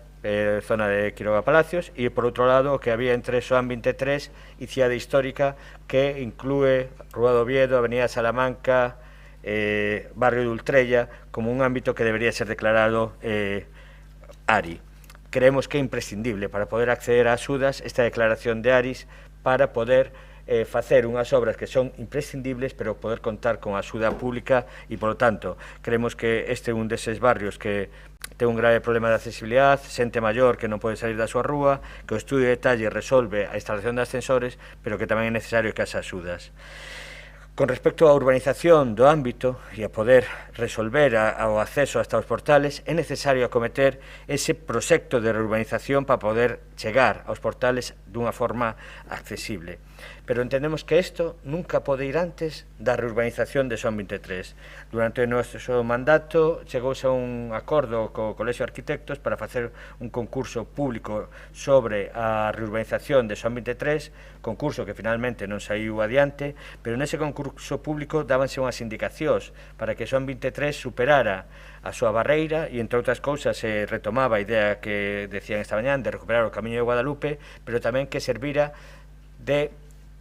zona de Quiroga Palacios, e por outro lado o que había entre Xoán 23 e Cidade Histórica, que inclúe Rúa do Oviedo, avenida Salamanca, barrio de Ultreia, como un ámbito que debería ser declarado ARI. Creemos que é imprescindible para poder acceder a axudas esta declaración de ARIS, para poder facer unhas obras que son imprescindibles, pero poder contar con axuda pública, e, polo tanto, creemos que este é un deses barrios que ten un grave problema de accesibilidade, xente maior que non pode salir da súa rúa, que o estudio de detalle resolve a instalación de ascensores, pero que tamén é necesario que as axudas. Con respecto á urbanización do ámbito e a poder resolver o acceso hasta os portales, é necesario acometer ese proxecto de reurbanización para poder chegar aos portales dunha forma accesible. Pero entendemos que isto nunca pode ir antes da reurbanización de Son 23. Durante o noso mandato chegouse a un acordo co Colexio de Arquitectos para facer un concurso público sobre a reurbanización de Son 23, concurso que finalmente non saiu adiante, pero nese concurso público dábanse unhas indicacións para que Son 23 superara a súa barreira e, entre outras cousas, se retomaba a idea que decían esta mañán de recuperar o Camiño de Guadalupe, pero tamén que servira de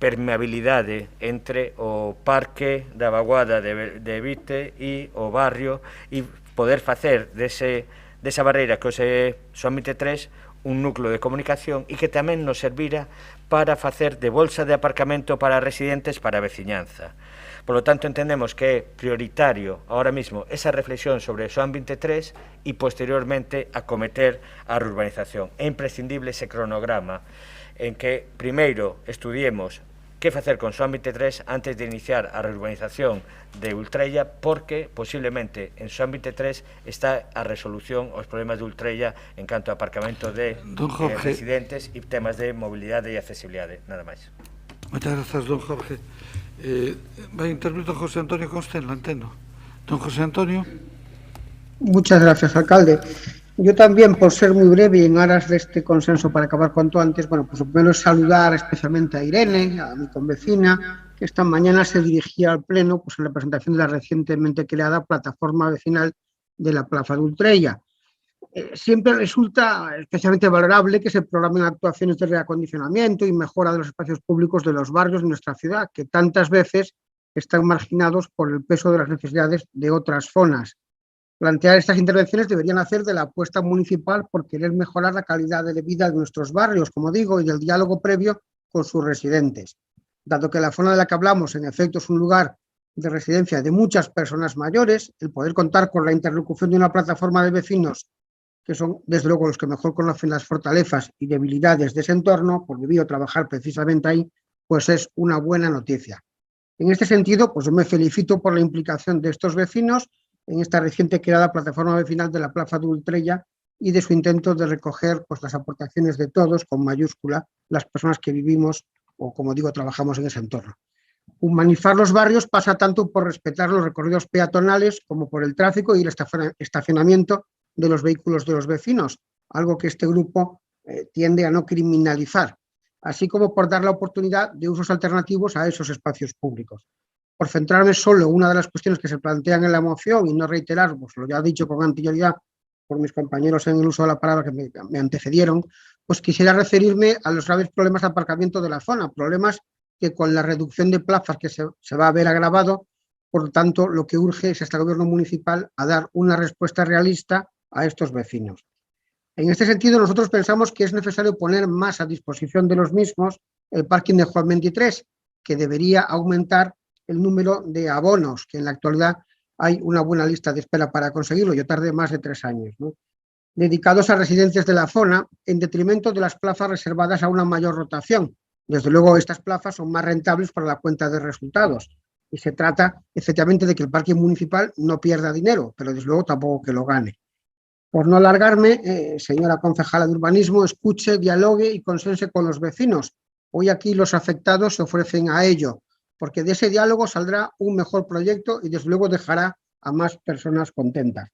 permeabilidade entre o parque da Vaguada de Vite e o barrio e poder facer desa barreira que hoxe Son 23 un núcleo de comunicación e que tamén nos servira para facer de bolsa de aparcamento para residentes para a veciñanza. Por lo tanto, entendemos que é prioritario ahora mismo esa reflexión sobre Son 23 e posteriormente acometer a reurbanización. É imprescindible ese cronograma en que primeiro estudiemos que facer con Son 23 antes de iniciar a reurbanización de Ultrella, porque posiblemente en Son 23 está a resolución aos problemas de Ultrella en canto a aparcamento de residentes e temas de mobilidade e accesibilidade, nada máis. Moitas grazas, don Jorge. Vai intervenir don José Antonio Constenla, entendo. Don José Antonio. Muchas gracias, alcalde. Yo también, por ser muy breve y en aras de este consenso para acabar cuanto antes, bueno, pues lo primero es saludar especialmente a Irene, a mi convecina, que esta mañana se dirigía al Pleno pues, en la presentación de la recientemente creada plataforma vecinal de la Plaza de Ultrella. Siempre resulta especialmente valorable que se programen actuaciones de reacondicionamiento y mejora de los espacios públicos de los barrios de nuestra ciudad, que tantas veces están marginados por el peso de las necesidades de otras zonas. Plantear estas intervenciones deberían hacer de la apuesta municipal por querer mejorar la calidad de vida de nuestros barrios, como digo, y del diálogo previo con sus residentes. Dado que la zona de la que hablamos, en efecto, es un lugar de residencia de muchas personas mayores, el poder contar con la interlocución de una plataforma de vecinos, que son, desde luego, los que mejor conocen las fortalezas y debilidades de ese entorno, por vivir o trabajar precisamente ahí, pues es una buena noticia. En este sentido, pues yo me felicito por la implicación de estos vecinos en esta reciente creada plataforma vecinal de la Plaza de Ultrella y de su intento de recoger pues, las aportaciones de todos, con mayúscula, las personas que vivimos o, como digo, trabajamos en ese entorno. Humanizar los barrios pasa tanto por respetar los recorridos peatonales como por el tráfico y el estacionamiento de los vehículos de los vecinos, algo que este grupo tiende a no criminalizar, así como por dar la oportunidad de usos alternativos a esos espacios públicos. Por centrarme solo en una de las cuestiones que se plantean en la moción y no reiterar pues, lo ya dicho con anterioridad por mis compañeros en el uso de la palabra que me antecedieron, pues quisiera referirme a los graves problemas de aparcamiento de la zona, problemas que con la reducción de plazas que se va a ver agravado, por lo tanto, lo que urge es este gobierno municipal a dar una respuesta realista a estos vecinos. En este sentido, nosotros pensamos que es necesario poner más a disposición de los mismos el parking de Juan 23, que debería aumentar el número de abonos, que en la actualidad hay una buena lista de espera para conseguirlo, yo tardé más de 3 años, ¿no? Dedicados a residencias de la zona, en detrimento de las plazas reservadas a una mayor rotación. Desde luego, estas plazas son más rentables para la cuenta de resultados, y se trata, efectivamente, de que el parque municipal no pierda dinero, pero desde luego tampoco que lo gane. Por no alargarme, señora concejala de urbanismo, escuche, dialogue y consense con los vecinos. Hoy aquí los afectados se ofrecen a ello, porque de ese diálogo saldrá un mejor proyecto y desde luego dejará a más personas contentas.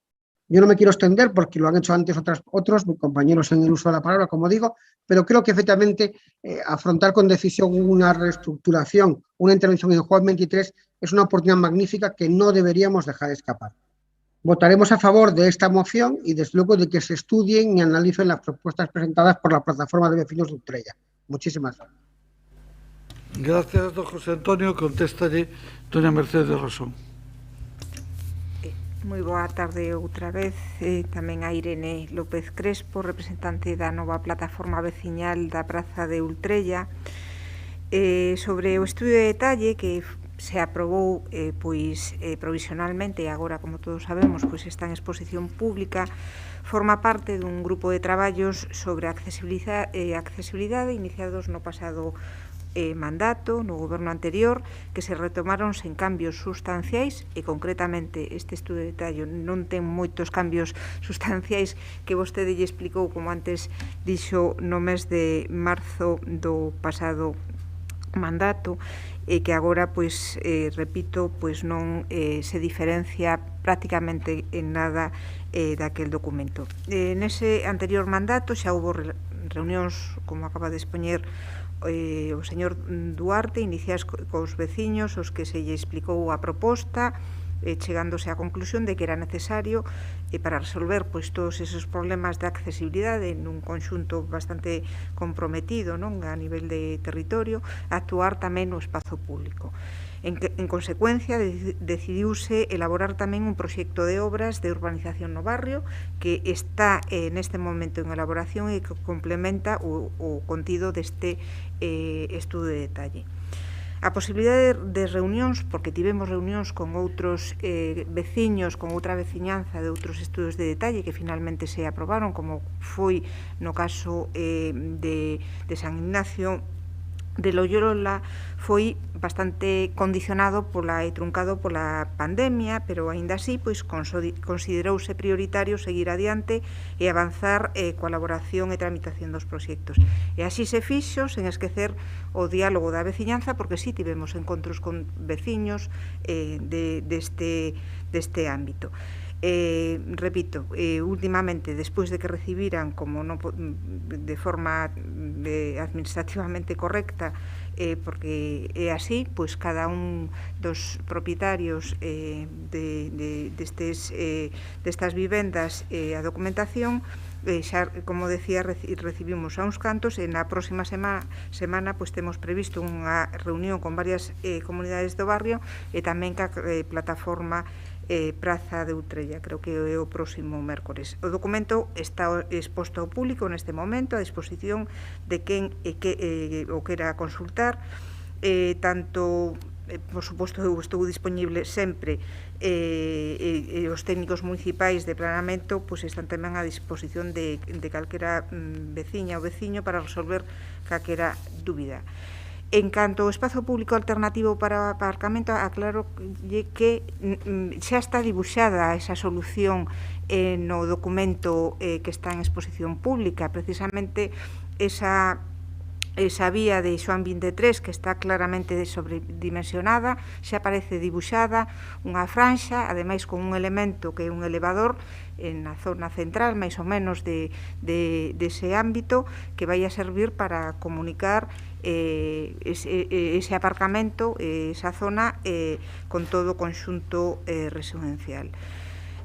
Yo no me quiero extender porque lo han hecho antes otros mis compañeros en el uso de la palabra, como digo, pero creo que efectivamente afrontar con decisión una reestructuración, una intervención en Juan 23 es una oportunidad magnífica que no deberíamos dejar escapar. Votaremos a favor de esta moción y desde luego de que se estudien y analicen las propuestas presentadas por la plataforma de vecinos de Ultrella. Muchísimas gracias. Gracias, don José Antonio. Contéstalle doña Mercedes Rosón. Moi boa tarde outra vez, tamén a Irene López Crespo, representante da nova plataforma veciñal da Praza de Ultrella. Sobre o estudio de detalle que se aprobou provisionalmente e agora, como todos sabemos, está en exposición pública, forma parte dun grupo de traballos sobre accesibilidade iniciados no pasado mandato, no goberno anterior, que se retomaron sen cambios sustanciais e concretamente este estudo de detalle non ten moitos cambios sustanciais que vostede lle explicou, como antes dixo, no mes de marzo do pasado mandato, e que agora, pois, repito, pois non se diferencia prácticamente en nada daquel documento. Nese anterior mandato xa houve reunións, como acaba de expoñer o señor Duarte, iniciadas cos veciños, os que se lle explicou a proposta, chegándose á conclusión de que era necesario para resolver pois todos esos problemas de accesibilidade nun conxunto bastante comprometido, non, a nivel de territorio, actuar tamén no espazo público. En consecuencia, decidiuse elaborar tamén un proxecto de obras de urbanización no barrio que está neste momento en elaboración e que complementa o contido deste estudo de detalle. A posibilidade de reunións, porque tivemos reunións con outros veciños, con outra veciñanza de outros estudos de detalle que finalmente se aprobaron, como foi no caso de San Ignacio de Loyola, foi bastante condicionado e truncado pola pandemia, pero aínda así pois considerouse prioritario seguir adiante e avanzar coa elaboración e tramitación dos proxectos. E así se fixo, sen esquecer o diálogo da veciñanza, porque si tivemos encontros con veciños deste ámbito. Repito, últimamente, despois de que recibiran como de forma administrativamente correcta, porque é así, pois cada un dos propietarios destas vivendas a documentación, xa, como decía, recibimos a uns cantos, e na próxima semana pois temos previsto unha reunión con varias comunidades do barrio e tamén ca plataforma Praza de Utrella, creo que é o próximo mércores. O documento está exposto ao público neste momento, a disposición de quen o quera consultar, tanto, por suposto, eu estou disponible sempre, e os técnicos municipais de planeamento pois están tamén a disposición de calquera veciña ou veciño para resolver calquera dúbida. En canto ao espazo público alternativo para aparcamento, aclaro que xa está dibuixada esa solución no documento que está en exposición pública. Precisamente esa vía de Xoán 23, que está claramente sobredimensionada, xa aparece dibuixada unha franxa, ademais con un elemento que é un elevador na zona central, máis ou menos dese ámbito, que vai a servir para comunicar ese aparcamento, esa zona, con todo o conxunto residencial.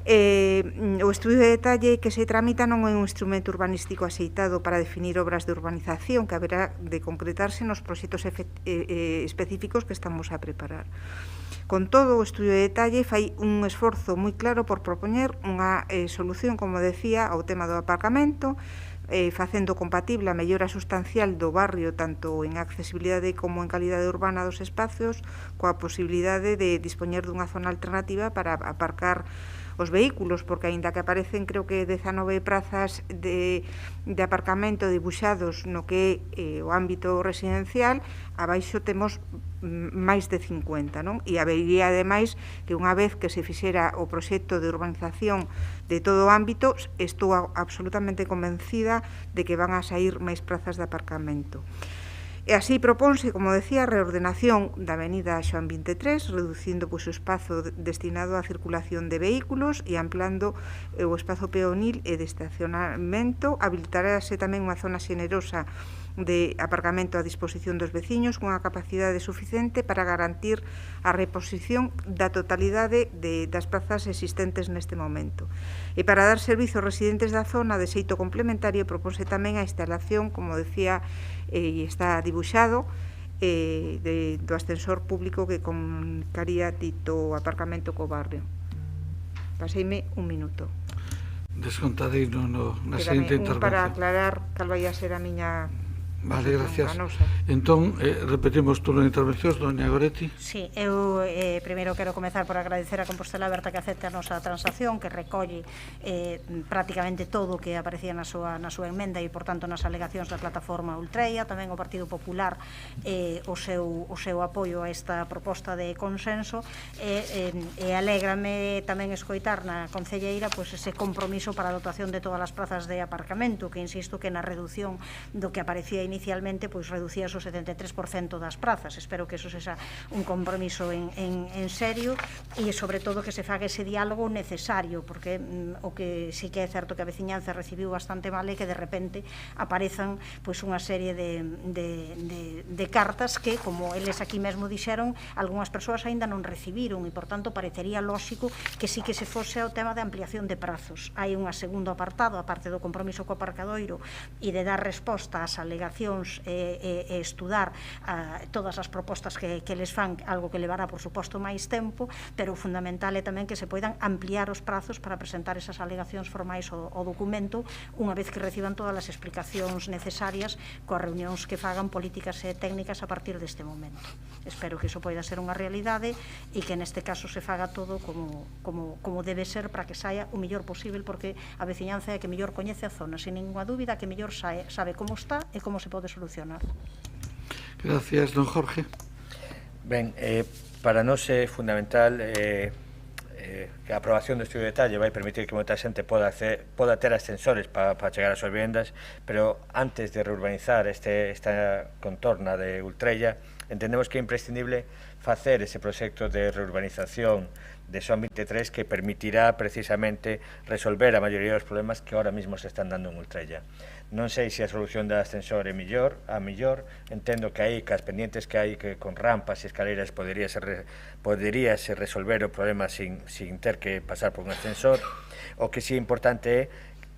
O estudo de detalle que se tramita non é un instrumento urbanístico axeitado para definir obras de urbanización que haberá de concretarse nos proxectos específicos que estamos a preparar. Con todo, o estudo de detalle fai un esforzo moi claro por propoñer unha solución, como decía, ao tema do aparcamento, facendo compatible a mellora sustancial do barrio tanto en accesibilidade como en calidade urbana dos espacios, coa posibilidade de dispoñer dunha zona alternativa para aparcar os vehículos, porque aínda que aparecen, creo que 19 prazas de aparcamento dibuixados no que é o ámbito residencial, abaixo temos máis de 50, non? E habería, ademais, que unha vez que se fixera o proxecto de urbanización de todo o ámbito, estou absolutamente convencida de que van a sair máis prazas de aparcamento. E así propónse, como decía, a reordenación da avenida Xoán 23, reducindo o espazo destinado á circulación de vehículos e ampliando o espazo peonil e de estacionamento. Habilitarase tamén unha zona xenerosa de aparcamento a disposición dos veciños cunha capacidade suficiente para garantir a reposición da totalidade das prazas existentes neste momento. E para dar servizo aos residentes da zona de xeito complementario, propóse tamén a instalación, como decía, e está dibuixado, do ascensor público que comunicaría dito aparcamento co barrio. Paseime un minuto. Descontadeiro na seguinte intervención. Para aclarar cal vai a ser a miña Vale, gracias. Entón, repetimos turno de intervencións, doña Goretti. Sí, eu primeiro quero comezar por agradecer a Compostela Aberta que acepte a nosa transacción, que recolle prácticamente todo o que aparecía na súa emenda e, por tanto, nas alegacións da plataforma Ultreia. Tamén o Partido Popular o seu apoio a esta proposta de consenso e alégrame tamén escoitar na concelleira ese compromiso para a dotación de todas as plazas de aparcamento, que insisto que na reducción do que aparecía inicialmente reducías o 73% das prazas. Espero que eso sexa un compromiso en serio e sobre todo que se faga ese diálogo necesario, porque o que sí que é certo que a veciñanza recibiu bastante mal é que de repente aparezan unha serie de cartas que, como eles aquí mesmo dixeron, algunhas persoas aínda non recibiron e, por tanto, parecería lóxico que sí que se fose ao tema de ampliación de prazos. Hai un segundo apartado, a parte do compromiso co aparcadoiro e de dar resposta ás alegacións e estudar todas as propostas que les fan, algo que levará, por suposto, máis tempo, pero o fundamental é tamén que se poidan ampliar os prazos para presentar esas alegacións formais ao documento unha vez que reciban todas as explicacións necesarias coas reunións que fagan políticas e técnicas a partir deste momento. Espero que iso poida ser unha realidade e que neste caso se faga todo como debe ser para que saia o mellor posible, porque a veciñanza é que mellor coñece a zona, sin ninguna dúbida, que mellor sabe como está e como se pode solucionar. Gracias, don Jorge. Ben, para nós é fundamental que a aprobación do estudio de detalle vai permitir que moita xente poda ter ascensores para chegar ás súas vivendas, pero antes de reurbanizar esta contorna de Ultreia, entendemos que é imprescindible facer ese proxecto de reurbanización de SOAN 23 que permitirá precisamente resolver a maioría dos problemas que ahora mismo se están dando en Ultreia. Non sei se a solución da ascensor é a mellor, entendo que aí, cas pendientes que hai, que con rampas e escaleras poderíase resolver o problema sin ter que pasar por un ascensor. O que sí é importante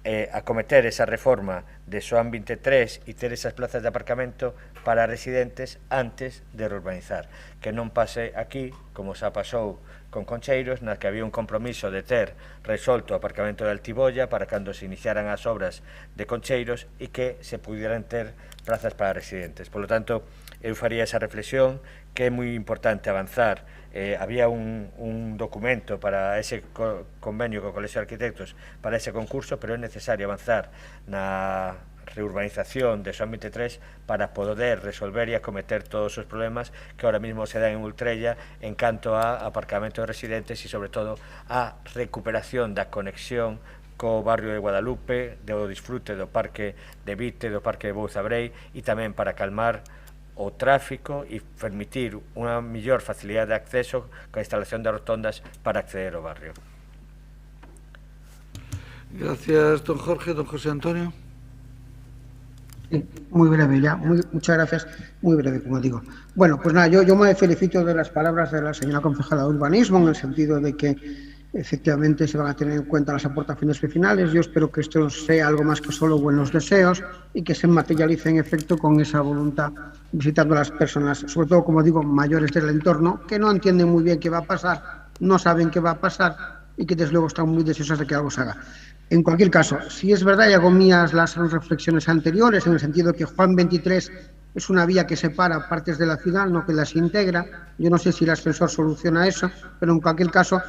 é acometer esa reforma de SOAN 23 e ter esas plazas de aparcamento para residentes antes de reurbanizar, que non pase aquí, como xa pasou con Concheiros, na que había un compromiso de ter resolto o aparcamento de Altibolla para cando se iniciaran as obras de Concheiros e que se pudieran ter plazas para residentes. Por lo tanto, eu faría esa reflexión que é moi importante avanzar. Había un documento para ese convenio co Colexio de Arquitectos para ese concurso, pero é necesario avanzar na reurbanización de SOAN 23 para poder resolver e acometer todos os problemas que ahora mismo se dan en Ultreia en canto a aparcamento de residentes e, sobre todo, a recuperación da conexión co barrio de Guadalupe, do disfrute do Parque de Vite, do Parque de Bouzabrei e tamén para calmar o tráfico e permitir unha mellor facilidade de acceso coa instalación de rotondas para acceder ao barrio. Gracias, don Jorge. Don José Antonio. Sí, muy breve ya, muchas gracias, muy breve, como digo. Bueno, pues nada, yo me felicito de las palabras de la señora concejala de Urbanismo, en el sentido de que efectivamente se van a tener en cuenta las aportaciones vecinales. Yo espero que esto sea algo más que solo buenos deseos y que se materialice en efecto con esa voluntad, visitando a las personas, sobre todo, como digo, mayores del entorno, que no entienden muy bien qué va a pasar, no saben qué va a pasar y que desde luego están muy deseosas de que algo se haga. En cualquier caso, si es verdad, y hago mías las reflexiones anteriores, en el sentido que SOAN 23 es una vía que separa partes de la ciudad, no que las integra. Yo no sé si el ascensor soluciona eso, pero en cualquier caso,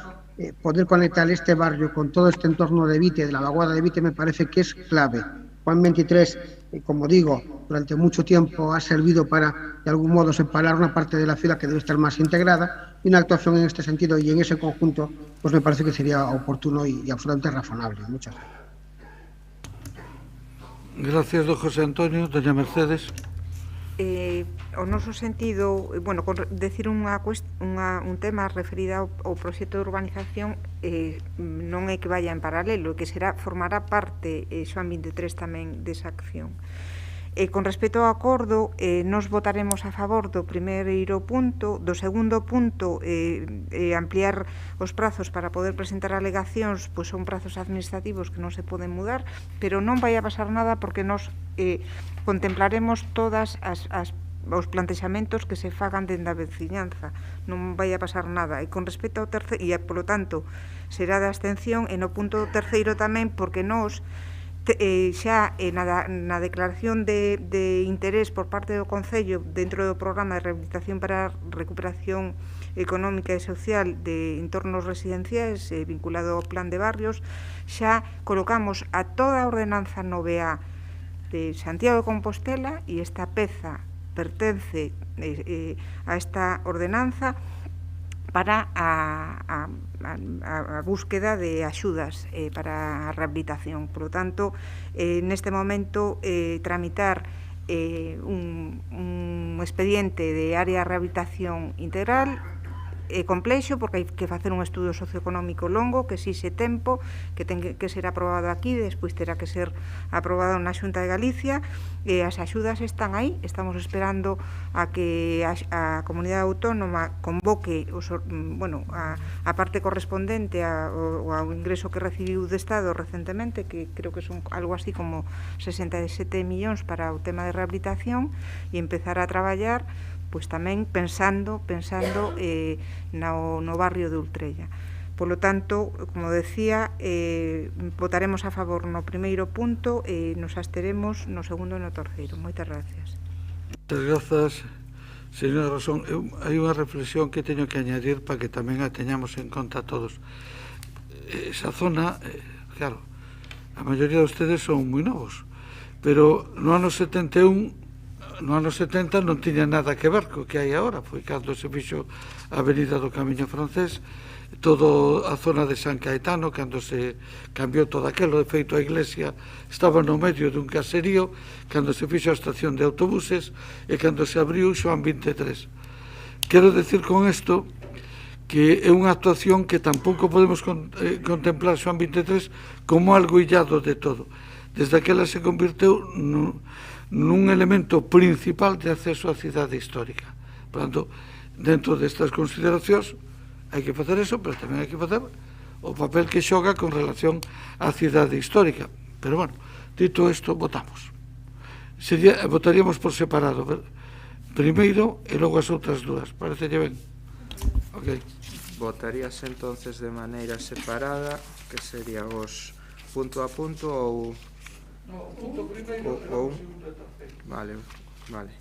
poder conectar este barrio con todo este entorno de Vite, de la vaguada de Vite, me parece que es clave. SOAN 23, como digo, durante mucho tiempo ha servido para, de algún modo, separar una parte de la ciudad que debe estar más integrada, y una actuación en este sentido y en ese conjunto, pues me parece que sería oportuno y absolutamente razonable. Muchas gracias. Gracias, don José Antonio. Doña Mercedes. O noso sentido, bueno, con decir un tema referido ao proxecto de urbanización, non é que vaya en paralelo, que formará parte SOAN 23 tamén desa acción. Con respecto ao acordo, nos votaremos a favor do primeiro punto. Do segundo punto, ampliar os prazos para poder presentar alegacións, pois son prazos administrativos que non se poden mudar, pero non vai a pasar nada porque nos contemplaremos todas os plantexamentos que se fagan dende a veciñanza. Non vai a pasar nada. E con respecto ao terceiro, e polo tanto será de abstención, e no punto terceiro tamén, porque nos xa na declaración de interés por parte do Concello dentro do programa de rehabilitación para a recuperación económica e social de entornos residenciais vinculado ao plan de barrios, xa colocamos a toda a ordenanza 9A de Santiago de Compostela, e esta peza pertence a esta ordenanza para a búsqueda de axudas para a rehabilitación. Por lo tanto, neste momento, tramitar un expediente de área de rehabilitación integral é complexo porque hai que facer un estudo socioeconómico longo que exixe tempo, que ten que ser aprobado aquí, despois terá que ser aprobado na Xunta de Galicia, e as axudas están aí. Estamos esperando a que a comunidade autónoma convoque a parte correspondente ao ingreso que recibiu de Estado recentemente, que creo que son algo así como 67 millóns para o tema de rehabilitación, e empezar a traballar pois tamén pensando no barrio de Ultrella. Por lo tanto, como decía, votaremos a favor no primeiro punto e nos absteremos no segundo e no terceiro. Moitas gracias. Moitas grazas, señora Rosón. Hai unha reflexión que teño que añadir para que tamén a teñamos en conta todos. Esa zona, claro, a maioría de ustedes son moi novos, pero no ano 71 no ano 70 non tiña nada que ver co que hai agora, foi cando se fixo a avenida do Camiño Francés, toda a zona de San Caetano, cando se cambiou todo aquilo. De feito, a iglesia estaba no medio dun caserío, cando se fixo a estación de autobuses e cando se abriu Xoán 23. Quero decir con isto que é unha actuación que tampouco podemos contemplar Xoán 23 como algo illado de todo. Desde aquela se convirteu nun elemento principal de acceso á cidade histórica. Por tanto, dentro destas consideracións hai que facer eso, pero tamén hai que facer o papel que xoga con relación á cidade histórica. Pero, bueno, dito isto, votamos. Votaríamos por separado, primeiro e logo as outras dúas. Parece ben? Ok. Votarías entonces de maneira separada, que sería os punto a punto ou... punto primeiro ou segundo e terceiro. Vale.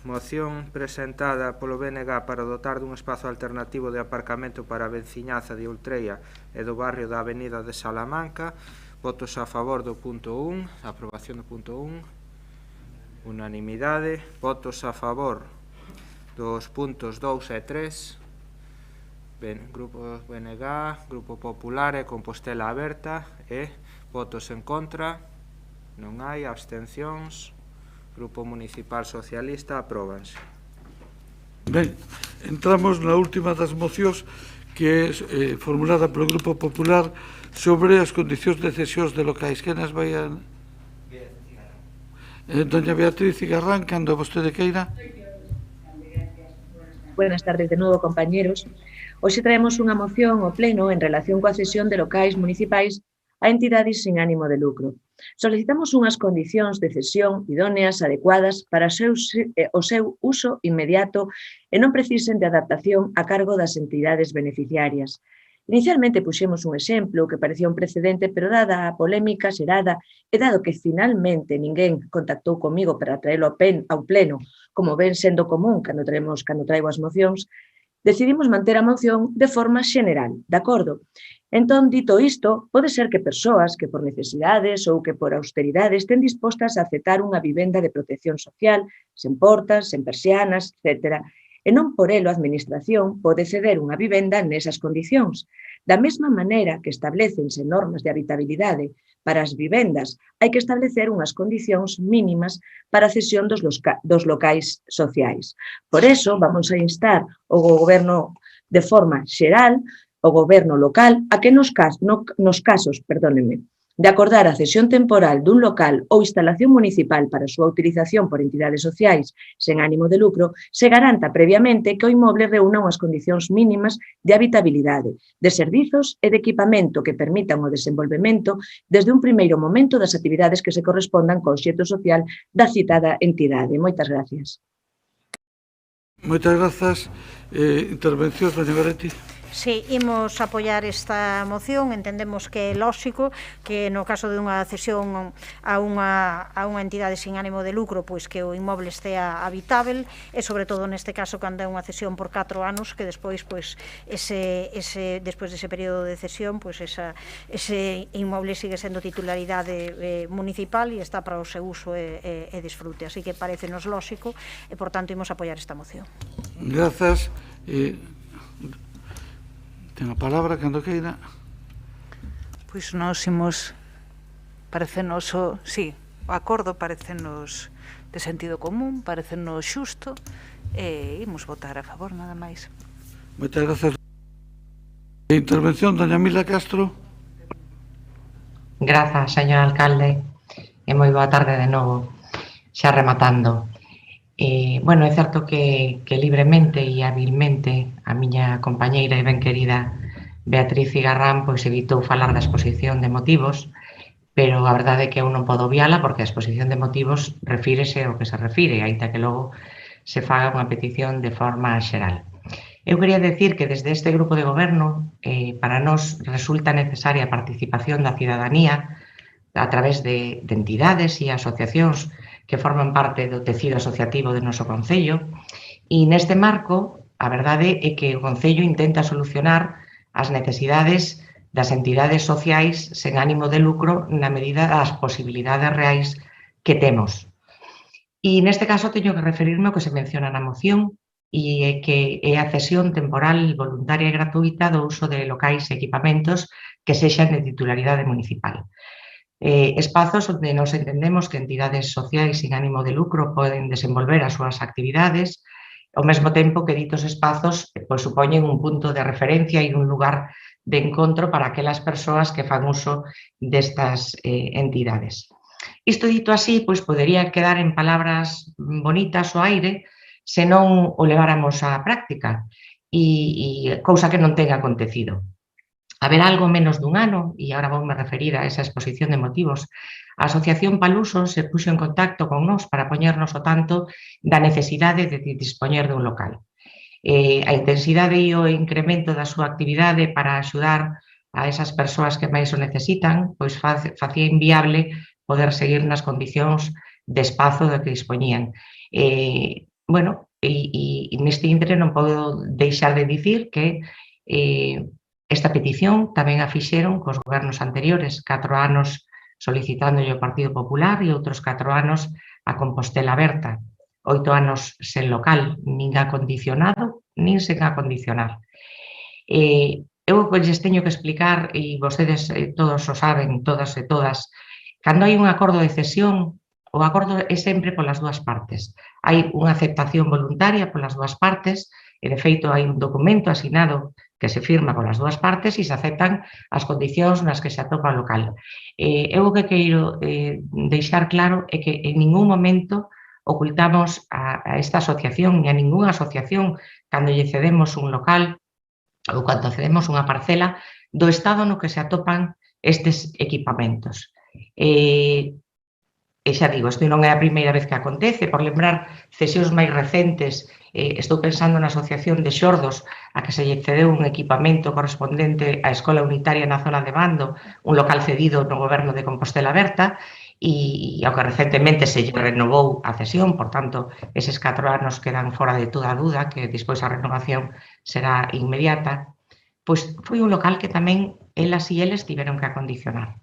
Moción presentada polo BNG para dotar dun espazo alternativo de aparcamento para a veciñanza de Ultrella e do barrio da Avenida de Salamanca. Votos a favor do punto 1, a aprobación do punto 1, unanimidade. Votos a favor dos puntos 2 e 3, Grupo BNG, Grupo Popular e Compostela Aberta, e votos en contra, non hai, abstencións. Grupo Municipal Socialista, apróbanse. Ben, entramos na última das mocións, que é formulada polo Grupo Popular sobre as condicións de cesións de locais. Que nas vai a... Doña Beatriz Cigarrán, cando vostede queira. Buenas tardes de novo, compañeros. Hoxe traemos unha moción ao Pleno en relación coa cesión de locais municipais a entidades sin ánimo de lucro. Solicitamos unhas condicións de cesión idóneas, adecuadas para o seu uso inmediato e non precisen de adaptación a cargo das entidades beneficiarias. Inicialmente puxemos un exemplo que parecía un precedente, pero dada a polémica xerada e dado que finalmente ninguén contactou comigo para traelo ao Pleno, como ven sendo común cando traigo as mocións, decidimos manter a moción de forma xeneral, de acordo? Entón, dito isto, pode ser que persoas que por necesidades ou que por austeridade estén dispostas a aceptar unha vivenda de protección social, sen portas, sen persianas, etc., e non por elo a Administración pode ceder unha vivenda nesas condicións. Da mesma maneira que establecense normas de habitabilidade para as vivendas, hai que establecer unhas condicións mínimas para a cesión dos locais sociais. Por eso, vamos a instar o Goberno de forma xeral, o Goberno local, a que nos casos, de acordar a cesión temporal dun local ou instalación municipal para a súa utilización por entidades sociais sen ánimo de lucro, se garanta previamente que o inmoble reúna unhas condicións mínimas de habitabilidade, de servizos e de equipamento que permitan o desenvolvemento desde un primeiro momento das actividades que se correspondan co obxecto social da citada entidade. Moitas gracias. Moitas grazas. Intervencións, doña Goretti. Sí, imos apoiar esta moción, entendemos que é lóxico que no caso de unha cesión a unha entidade sin ánimo de lucro, pois que o inmoble estea habitável e sobre todo neste caso cando é unha cesión por 4 anos que despois pois despois dese período de cesión pois ese inmoble sigue sendo titularidade municipal e está para o seu uso e disfrute, así que parecenos lóxico e por tanto imos apoiar esta moción. Grazas. Ten a palabra cando queira. Pois nós imos, parecenos o acordo parecenos de sentido común, parecenos xusto e imos votar a favor, nada máis. Moitas grazas. Intervención, doña Mila Castro. Grazas, señor alcalde, e moi boa tarde de novo, xa rematando. Bueno, é certo que libremente e habilmente a miña compañeira e ben querida Beatriz Cigarrán pois evitou falar da exposición de motivos, pero a verdade é que eu non podo obviala porque a exposición de motivos refírese ao que se refire, aínda que logo se faga unha petición de forma xeral. Eu quería decir que desde este grupo de goberno para nós resulta necesaria a participación da cidadanía a través de entidades e asociacións que forman parte do tecido asociativo do noso Concello e neste marco a verdade é que o Concello intenta solucionar as necesidades das entidades sociais sen ánimo de lucro na medida das posibilidades reais que temos. E neste caso teño que referirme ao que se menciona na moción e é que é a cesión temporal voluntaria e gratuita do uso de locais e equipamentos que sexan de titularidade municipal. Espazos onde nos entendemos que entidades sociais sin ánimo de lucro poden desenvolver as súas actividades, ao mesmo tempo que ditos espazos supoñen un punto de referencia e un lugar de encontro para aquelas persoas que fan uso destas entidades. Isto dito así, pois podería quedar en palabras bonitas ao aire se non o leváramos á práctica, e cousa que non ten acontecido. Haberá algo menos dun ano, e agora voume referir a esa exposición de motivos, a Asociación Paluso se puxo en contacto con nós para poñernos ao tanto da necesidade de dispoñer dun local. A intensidade e o incremento da súa actividade para axudar a esas persoas que máis o necesitan, pois facía inviable poder seguir nas condicións de espazo do que dispoñían. Bueno, e neste intre non podo deixar de dicir que esta petición tamén a fixeron cos gobernos anteriores, 4 anos solicitándolle ao Partido Popular e outros 4 anos a Compostela Aberta, 8 anos sen local, nin acondicionado, nin sen acondicionar. Eu lles teño que explicar, e vostedes todos o saben, todas e todas, cando hai un acordo de cesión, o acordo é sempre polas dúas partes. Hai unha aceptación voluntaria polas dúas partes, e de feito hai un documento asinado que se firma polas dúas partes e se aceptan as condicións nas que se atopa o local. Eu o que queiro deixar claro é que en ningún momento ocultamos a esta asociación, ni a ningunha asociación, cando lle cedemos un local ou cando cedemos unha parcela, do estado no que se atopan estes equipamentos. E xa digo, isto non é a primeira vez que acontece, por lembrar cesións máis recentes, estou pensando na Asociación de Xordos, a que se lle cedeu un equipamento correspondente á Escola Unitaria na zona de Bando, un local cedido no goberno de Compostela Aberta, e ao que recentemente se lle renovou a cesión, por tanto, eses 4 anos quedan fora de toda dúda, que despois a renovación será inmediata, pois foi un local que tamén elas e eles tiveron que acondicionar.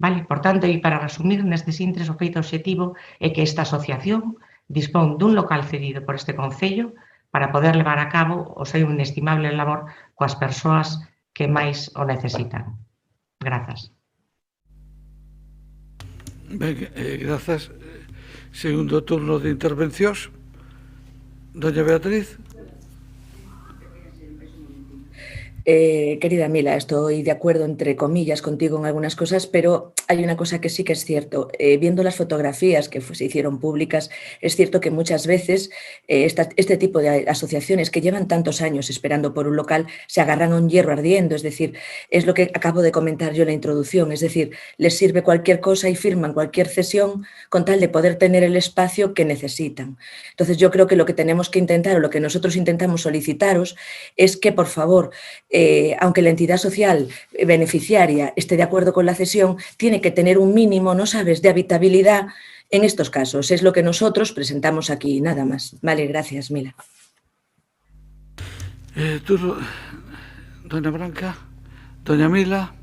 Vale, por tanto, e para resumir nestes intres, o feito obxectivo é que esta asociación dispón dun local cedido por este Concello para poder levar a cabo o seu inestimable labor coas persoas que máis o necesitan. Grazas. Ben, grazas. Segundo turno de intervencións. Doña Beatriz. Querida Mila, estoy de acuerdo entre comillas contigo en algunas cosas, pero hay una cosa que sí que es cierto. Viendo las fotografías que se hicieron públicas, es cierto que muchas veces este tipo de asociaciones que llevan tantos años esperando por un local se agarran a un hierro ardiendo. Es decir, es lo que acabo de comentar yo en la introducción. Es decir, les sirve cualquier cosa y firman cualquier cesión con tal de poder tener el espacio que necesitan. Entonces, yo creo que lo que tenemos que intentar, o lo que nosotros intentamos solicitaros, es que, por favor, aunque la entidad social beneficiaria esté de acuerdo con la cesión, tiene que tener un mínimo, ¿no sabes?, de habitabilidad en estos casos. Es lo que nosotros presentamos aquí, nada más. Vale, gracias, Mila. Doña Branca, doña Mila.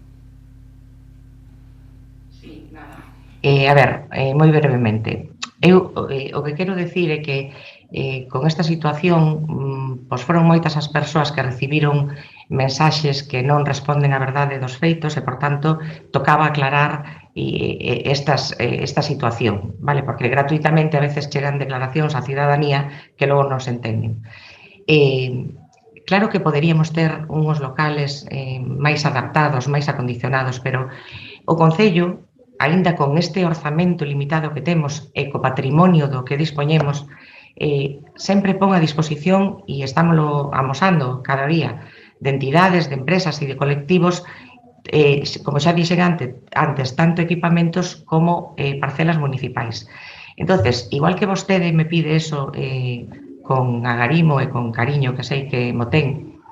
A ver, moi brevemente. Eu o que quero decir é que con esta situación pois foron moitas as persoas que recibiron mensaxes que non responden á verdade dos feitos e, por tanto, tocaba aclarar esta situación, vale? Porque gratuitamente a veces chegan declaracións á cidadanía que logo non se entenden. Claro que poderíamos ter uns locales máis adaptados, máis acondicionados, pero o Concello, aínda con este orzamento limitado que temos e co patrimonio do que dispoñemos, sempre pon a disposición, e estámoslo amosando cada día, de entidades, de empresas e de colectivos, como xa dixen antes, tanto equipamentos como parcelas municipais. Entonces, igual que vostede me pide eso con agarimo e con cariño, que sei que mo ten,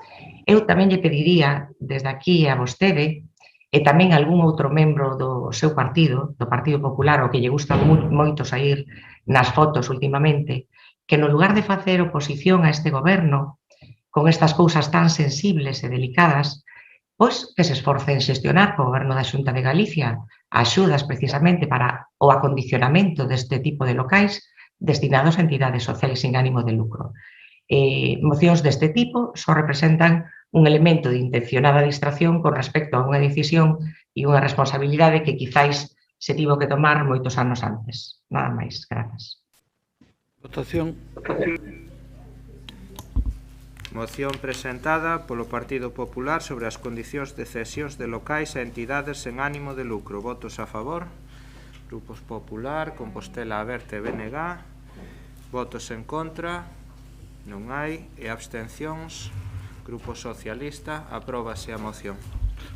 eu tamén lle pediría desde aquí a vostede e tamén algún outro membro do seu partido, do Partido Popular, o que lle gusta moito sair nas fotos últimamente, que no lugar de facer oposición a este goberno, con estas cousas tan sensibles e delicadas, pois que se esforce en xestionar co goberno da Xunta de Galicia axudas precisamente para o acondicionamento deste tipo de locais destinados a entidades sociais sin ánimo de lucro. Mocións deste tipo só representan un elemento de intencionada distracción con respecto a unha decisión e unha responsabilidade que quizáis se tivo que tomar moitos anos antes. Nada máis, grazas. Votación. Moción presentada polo Partido Popular sobre as condicións de cesións de locais a entidades sen ánimo de lucro. Votos a favor. Grupos Popular, Compostela Aberta e BNG. Votos en contra. Non hai. E abstencións. Grupo Socialista, apróbase a moción.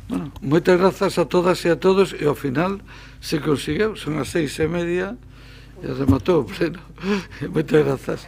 Bueno, moitas grazas a todas e a todos, e ao final se conseguiu, son as 6:30 e rematou o pleno. Moitas grazas.